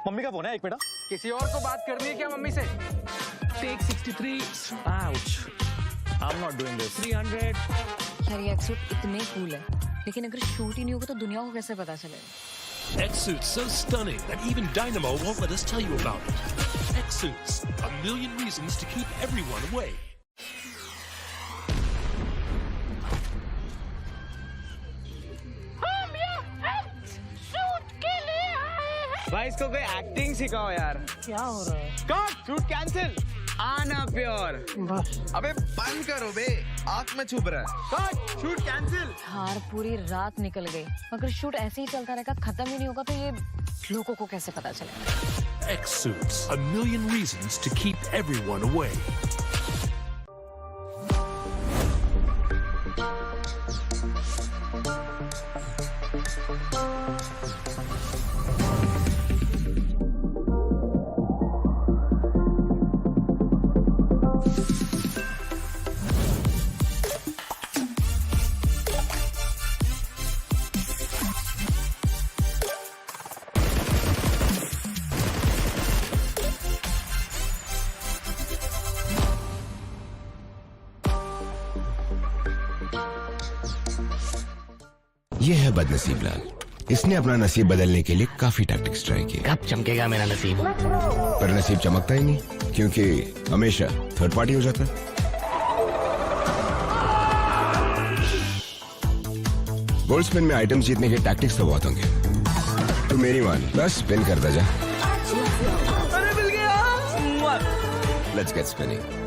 Mummy का phone है, एक minute. किसी और को बात करनी है क्या मम्मी से? Take 63. Ouch. I'm not doing this. 300. यार ये एक्सूट इतने कूल है, लेकिन अगर शूट ही नहीं होगा तो दुनिया को कैसे पता चलेगा? X-Suit's so stunning that even Dynamo won't let us tell you about it. X-Suits, a million reasons to keep everyone away. भाई इसको कोई एक्टिंग सिखाओ यार। क्या हो रहा है? Cut, shoot cancel. आना प्योर। अबे बंद करो बे, आँख में छुप रहा है। Cut, shoot cancel. हार पूरी रात निकल गई, अगर शूट ऐसे ही चलता रहेगा, खत्म ही नहीं होगा तो ये लोगों को कैसे पता चलेगा? X-Suits, a million reasons to keep everyone away. ये है बदनसीब लाल। इसने अपना नसीब बदलने के लिए काफी टैक्टिक्स ट्राई किए। कब चमकेगा मेरा नसीब? पर नसीब चमकता ही नहीं, क्योंकि हमेशा थर्ड पार्टी हो जाता है। गोल्ड स्पिन में आइटम्स जीतने के टैक्टिक्स तो बहुत होंगे, तो मेरी मान बस स्पिन करता जा। अरे मिल गया। Let's get spinning.